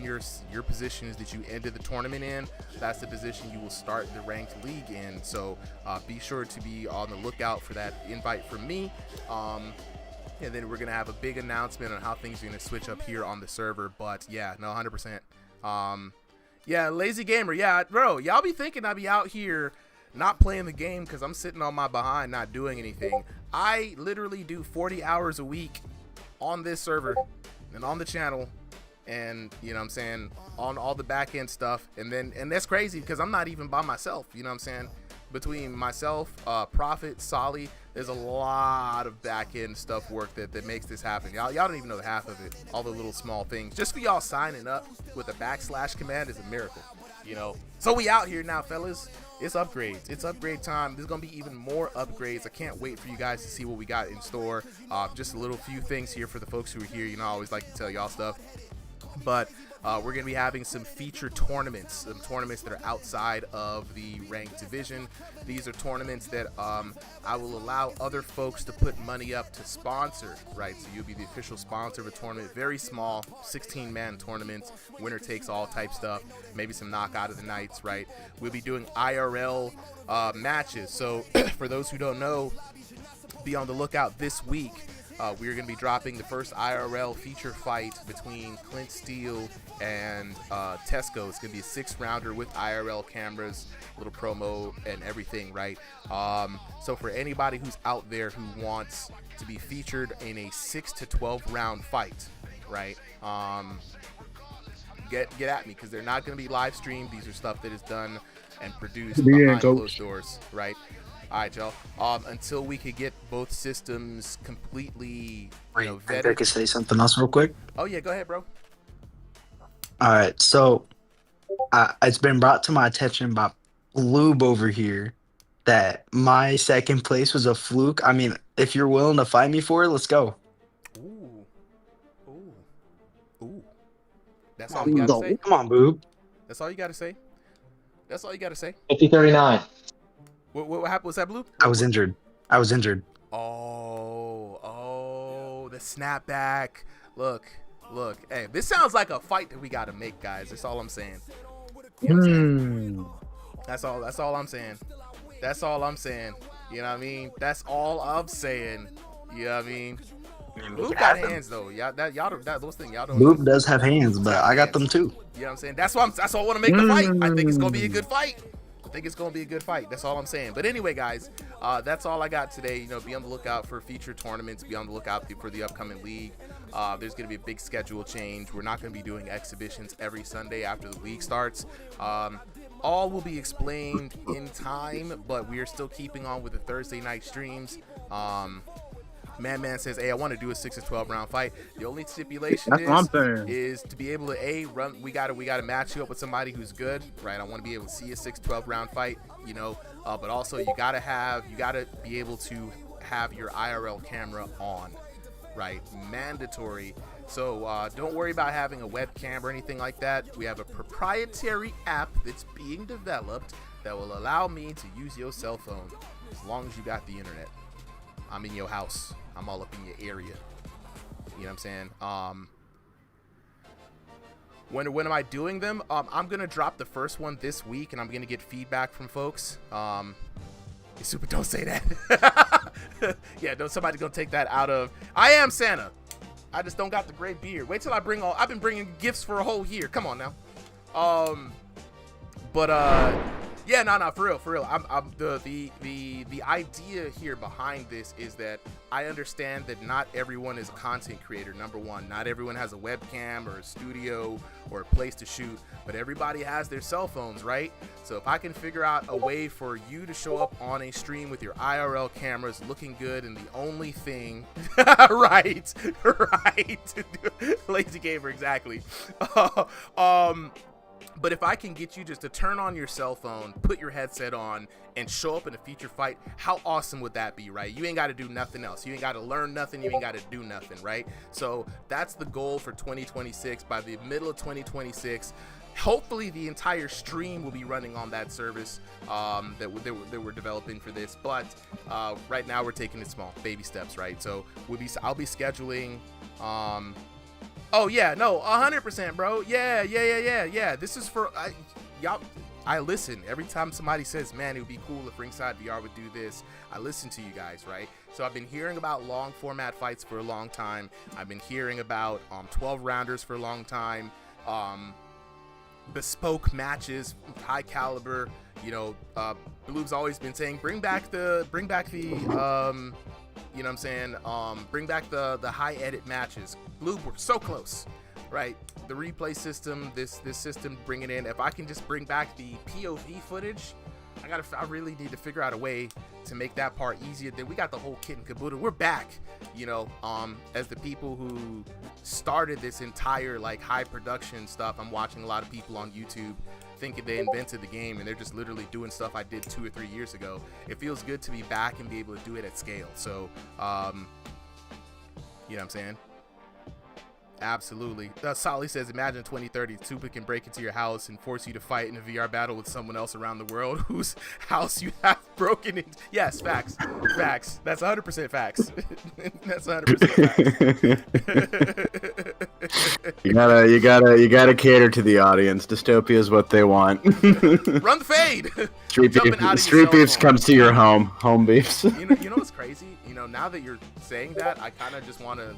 your positions that you ended the tournament in. That's the position you will start the ranked league in. So be sure to be on the lookout for that invite from me. And then we're gonna have a big announcement on how things are gonna switch up here on the server. But yeah, no, 100%. Yeah, lazy gamer. Yeah, bro, y'all be thinking I'd be out here not playing the game because I'm sitting on my behind not doing anything. I literally do 40 hours a week on this server and on the channel, and you know what I'm saying, on all the back end stuff. And that's crazy because I'm not even by myself, you know what I'm saying? Between myself, Prophet, Solly, there's a lot of back end stuff work that makes this happen. Y'all don't even know the half of it. All the little small things. Just for y'all signing up with a / command is a miracle, you know? So we out here now, fellas. It's upgrades. It's upgrade time. There's gonna be even more upgrades. I can't wait for you guys to see what we got in store. Just a little few things here for the folks who are here. You know, I always like to tell y'all stuff. But we're going to be having some feature tournaments, some tournaments that are outside of the ranked division. These are tournaments that I will allow other folks to put money up to sponsor, right? So you'll be the official sponsor of a tournament, very small, 16-man tournaments, winner takes all type stuff, maybe some knockout of the nights, right? We'll be doing IRL matches. So for those who don't know, be on the lookout this week. We're going to be dropping the first IRL feature fight between Clint Steele and Tesco. It's going to be a 6-rounder with IRL cameras, little promo and everything, right? So for anybody who's out there who wants to be featured in a 6 to 12 round fight, right? Get at me, because they're not going to be live streamed. These are stuff that is done and produced behind closed doors, right? All right, y'all. Until we could get both systems completely, vetted.
I could say something else real quick.
Oh yeah, go ahead, bro.
All right, so it's been brought to my attention by Lube over here that my second place was a fluke. I mean, if you're willing to fight me for it, let's go.
Ooh. That's all you gotta say.
Come on, Boob.
That's all you gotta say. That's all you gotta say.
50-39.
What happened? Was that Blue?
I was injured.
Oh, the snapback. Look. Hey, this sounds like a fight that we gotta make, guys. That's all I'm saying. You know what I'm saying? That's all I'm saying. That's all I'm saying. You know what I mean? That's all I'm saying. You know what I mean? Lube got hands though. Those things y'all don't.
Lube does have hands, but I got them too.
You know what I'm saying? That's why I want to make the fight. I think it's gonna be a good fight. That's all I'm saying. But anyway, guys, that's all I got today. You know, be on the lookout for future tournaments. Be on the lookout for the upcoming league. There's going to be a big schedule change. We're not going to be doing exhibitions every Sunday after the league starts. All will be explained in time, but we are still keeping on with the Thursday night streams. Man says, hey, I want to do a 6 to 12 round fight. The only stipulation is to be able to run. We gotta match you up with somebody who's good, right? I want to be able to see a 6 to 12 round fight, you know. But also you gotta be able to have your IRL camera on, right? Mandatory. So don't worry about having a webcam or anything like that. We have a proprietary app that's being developed that will allow me to use your cell phone as long as you got the internet. I'm in your house. I'm all up in your area. You know what I'm saying? When am I doing them? I'm gonna drop the first one this week, and I'm gonna get feedback from folks. Super, don't say that. Yeah, somebody's gonna take that out of. I am Santa. I just don't got the gray beard. Wait till I bring all. I've been bringing gifts for a whole year. Come on now. Yeah, no, for real. I'm the idea here behind this is that I understand that not everyone is a content creator. Number one, not everyone has a webcam or a studio or a place to shoot, but everybody has their cell phones, right? So if I can figure out a way for you to show up on a stream with your IRL cameras looking good, and the only thing, right, lazy gamer, exactly. But if I can get you just to turn on your cell phone, put your headset on, and show up in a feature fight, how awesome would that be, right? You ain't got to do nothing else. You ain't got to learn nothing. You ain't got to do nothing, right? So that's the goal for 2026. By the middle of 2026, hopefully the entire stream will be running on that service that we're developing for this. But right now we're taking it small, baby steps, right? So I'll be scheduling. Oh yeah, no, 100%, bro. Yeah. This is for y'all. I listen every time somebody says, "Man, it would be cool if Ringside VR would do this." I listen to you guys, right? So I've been hearing about long format fights for a long time. I've been hearing about 12 rounders for a long time. Bespoke matches, high caliber. You know, Blue's always been saying, bring back the you know what I'm saying? Bring back the high edit matches. Blue, we're so close, right? The replay system, this system, bring it in. If I can just bring back the POV footage, I really need to figure out a way to make that part easier. Then we got the whole kit and caboodle. We're back, you know, as the people who started this entire like high production stuff. I'm watching a lot of people on YouTube thinking they invented the game, and they're just literally doing stuff I did 2 or 3 years ago. It feels good to be back and be able to do it at scale. So, you know what I'm saying? Absolutely. Solly says, imagine 2030, Tupa can break into your house and force you to fight in a VR battle with someone else around the world whose house you have broken into. Yes, facts. Facts. That's 100% facts. That's 100% facts.
You gotta cater to the audience. Dystopia is what they want.
Run the fade.
Street beefs comes to your home. Home beefs.
You know what's crazy? You know, now that you're saying that, I kind of just want to.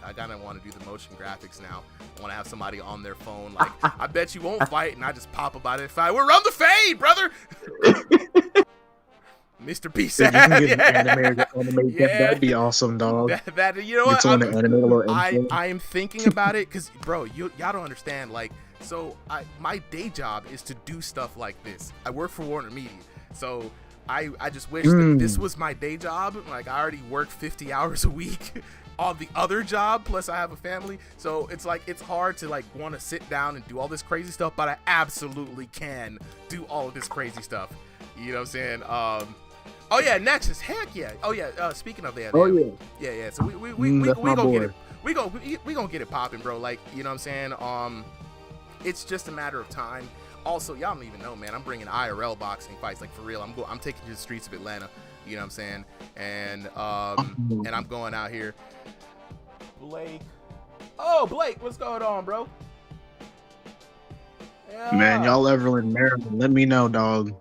I kind of want to do the motion graphics now. I want to have somebody on their phone like, I bet you won't fight, and I just pop about it. Fight. We're run the fade, brother. Mr. P said,
That'd be awesome, dog.
You know what?
I
am thinking about it because, bro, y'all don't understand. Like, so my day job is to do stuff like this. I work for Warner Media, so I just wish that this was my day job. Like, I already work 50 hours a week on the other job, plus I have a family, so it's like it's hard to like want to sit down and do all this crazy stuff, but I absolutely can do all of this crazy stuff. You know what I'm saying? Oh yeah, Nexus, heck yeah. Oh yeah, speaking of that, yeah. So we gonna get it. We gonna get it popping, bro. Like, you know what I'm saying? It's just a matter of time. Also, y'all don't even know, man. I'm bringing IRL boxing fights, like for real. I'm taking to the streets of Atlanta. You know what I'm saying? And I'm going out here. Blake. Oh, Blake, what's going on, bro? Yeah.
Man, y'all ever in Maryland? Let me know, dog.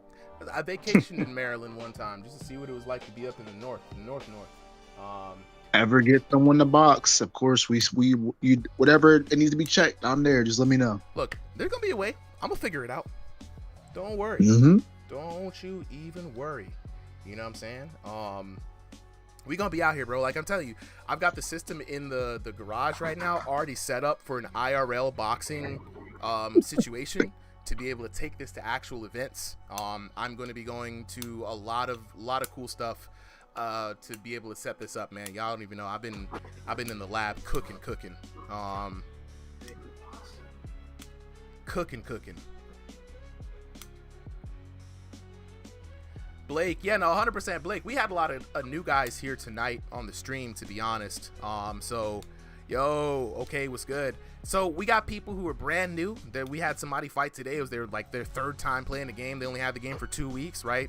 I vacationed in Maryland one time just to see what it was like to be up in the north.
Ever get someone to box? Of course, we whatever it needs to be checked. I'm there. Just let me know.
Look, there's gonna be a way. I'm gonna figure it out. Don't worry. Don't you even worry. You know what I'm saying? We gonna be out here, bro. Like I'm telling you, I've got the system in the garage right now already set up for an IRL boxing situation to be able to take this to actual events. I'm going to be going to a lot of cool stuff to be able to set this up, man. Y'all don't even know. I've been in the lab cooking. Blake, yeah, no, 100% Blake. We had a lot of new guys here tonight on the stream, to be honest. So, yo, okay, what's good? So we got people who are brand new. That we had somebody fight today. It was their third time playing the game. They only had the game for 2 weeks, right?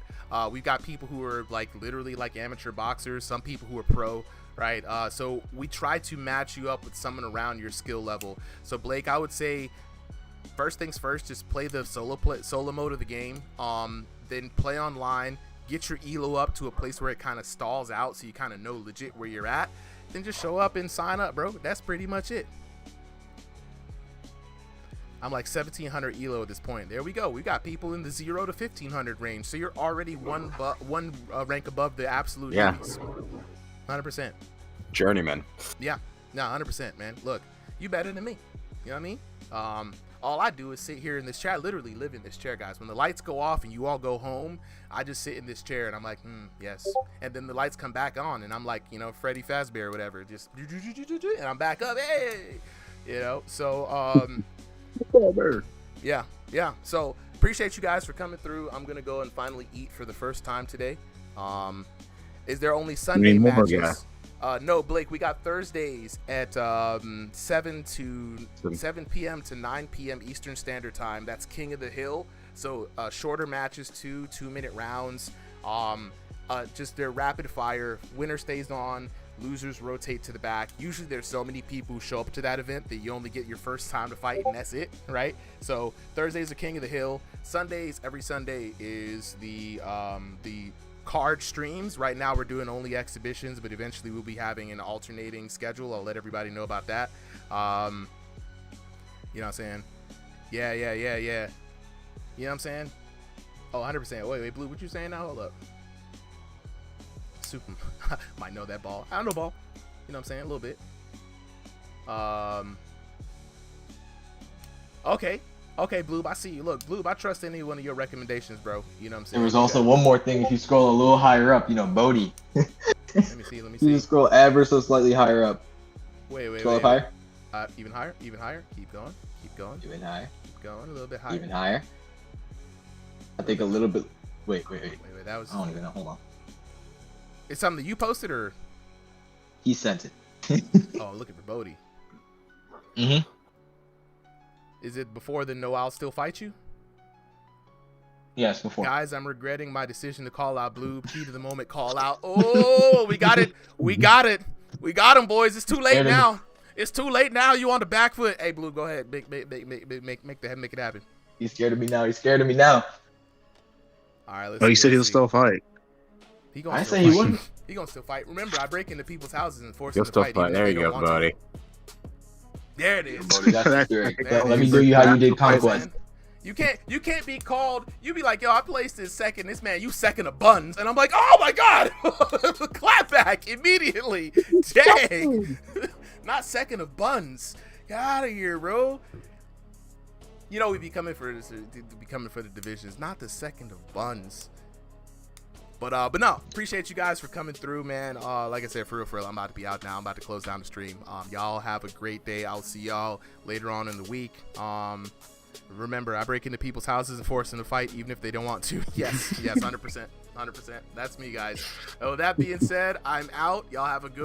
We've got people who are like literally like amateur boxers. Some people who are pro, right? So we try to match you up with someone around your skill level. So Blake, I would say, first things first, just play the solo mode of the game. Then play online. Get your elo up to a place where it kind of stalls out so you kind of know legit where you're at. Then just show up and sign up, bro. That's pretty much it. I'm like 1700 elo at this point. There we go. We got people in the 0 to 1500 range. So you're already one rank above the absolute newbies. 100%.
Journeyman.
Yeah. No, 100%, man. Look, you better than me. You know what I mean? All I do is sit here in this chair. I literally live in this chair, guys. When the lights go off and you all go home, I just sit in this chair and I'm like, yes. And then the lights come back on and I'm like, you know, Freddy Fazbear or whatever. Just, and I'm back up. Hey! You know, so, yeah. yeah. So appreciate you guys for coming through. I'm gonna go and finally eat for the first time today. Is there only Sunday
more,
matches? No, Blake. We got Thursdays at 7 p.m. to 9 p.m. Eastern Standard Time. That's King of the Hill. So shorter matches, 2-minute rounds. Just they're rapid fire. Winner stays on. Losers rotate to the back. Usually there's so many people who show up to that event that you only get your first time to fight, and that's it, right? So Thursdays are King of the Hill. Sundays, every Sunday is the card streams. Right now we're doing only exhibitions, but eventually we'll be having an alternating schedule. I'll let everybody know about that. You know what I'm saying? Yeah. You know what I'm saying? Oh, 100%. Wait, Blue, what you saying now? Hold up. Super might know that ball. I don't know ball. You know what I'm saying? A little bit. Okay, Blue, I see you. Look, Blue, I trust any one of your recommendations, bro. You know what I'm saying?
There was also one more thing. If you scroll a little higher up, Bodhi.
Let me see.
You just scroll ever so slightly higher up.
Wait.
Scroll up higher.
Even higher. Keep going.
Even higher.
Keep going. A little bit higher.
Even higher. I think a little bit. Wait.
That was.
I don't even know. Hold on.
It's something that you posted, or
he sent it.
Oh, looking for Bodhi.
Mm-hmm.
Is it before the No I'll Still Fight You?
Yes, before.
Guys, I'm regretting my decision to call out Blue. Key to the moment, call out. Oh, we got it. We got him, boys. It's too late now. It's too late now. You on the back foot. Hey, Blue, go ahead. Make it happen.
He's scared of me now.
All right, let's
Oh,
see,
you said
let's
he'll
see.
still fight.
I
say he wouldn't.
He gonna still fight. Remember, I break into people's houses and force
He'll
them to
still
fight.
fight. There you go, buddy.
There it is.
Let me do you how you did Conquest.
You can't be called. You be like, yo, I placed this second. This man, you second of Buns, and I'm like, oh my god, clap back immediately. Dang, not second of Buns. Get out of here, bro. You know we be coming for this. Be coming for the divisions, not the second of Buns. But no, appreciate you guys for coming through, man. Like I said, for real, I'm about to be out now. I'm about to close down the stream. Y'all have a great day. I'll see y'all later on in the week. Remember, I break into people's houses and force them to fight, even if they don't want to. Yes, 100%. That's me, guys. Oh, that being said, I'm out. Y'all have a good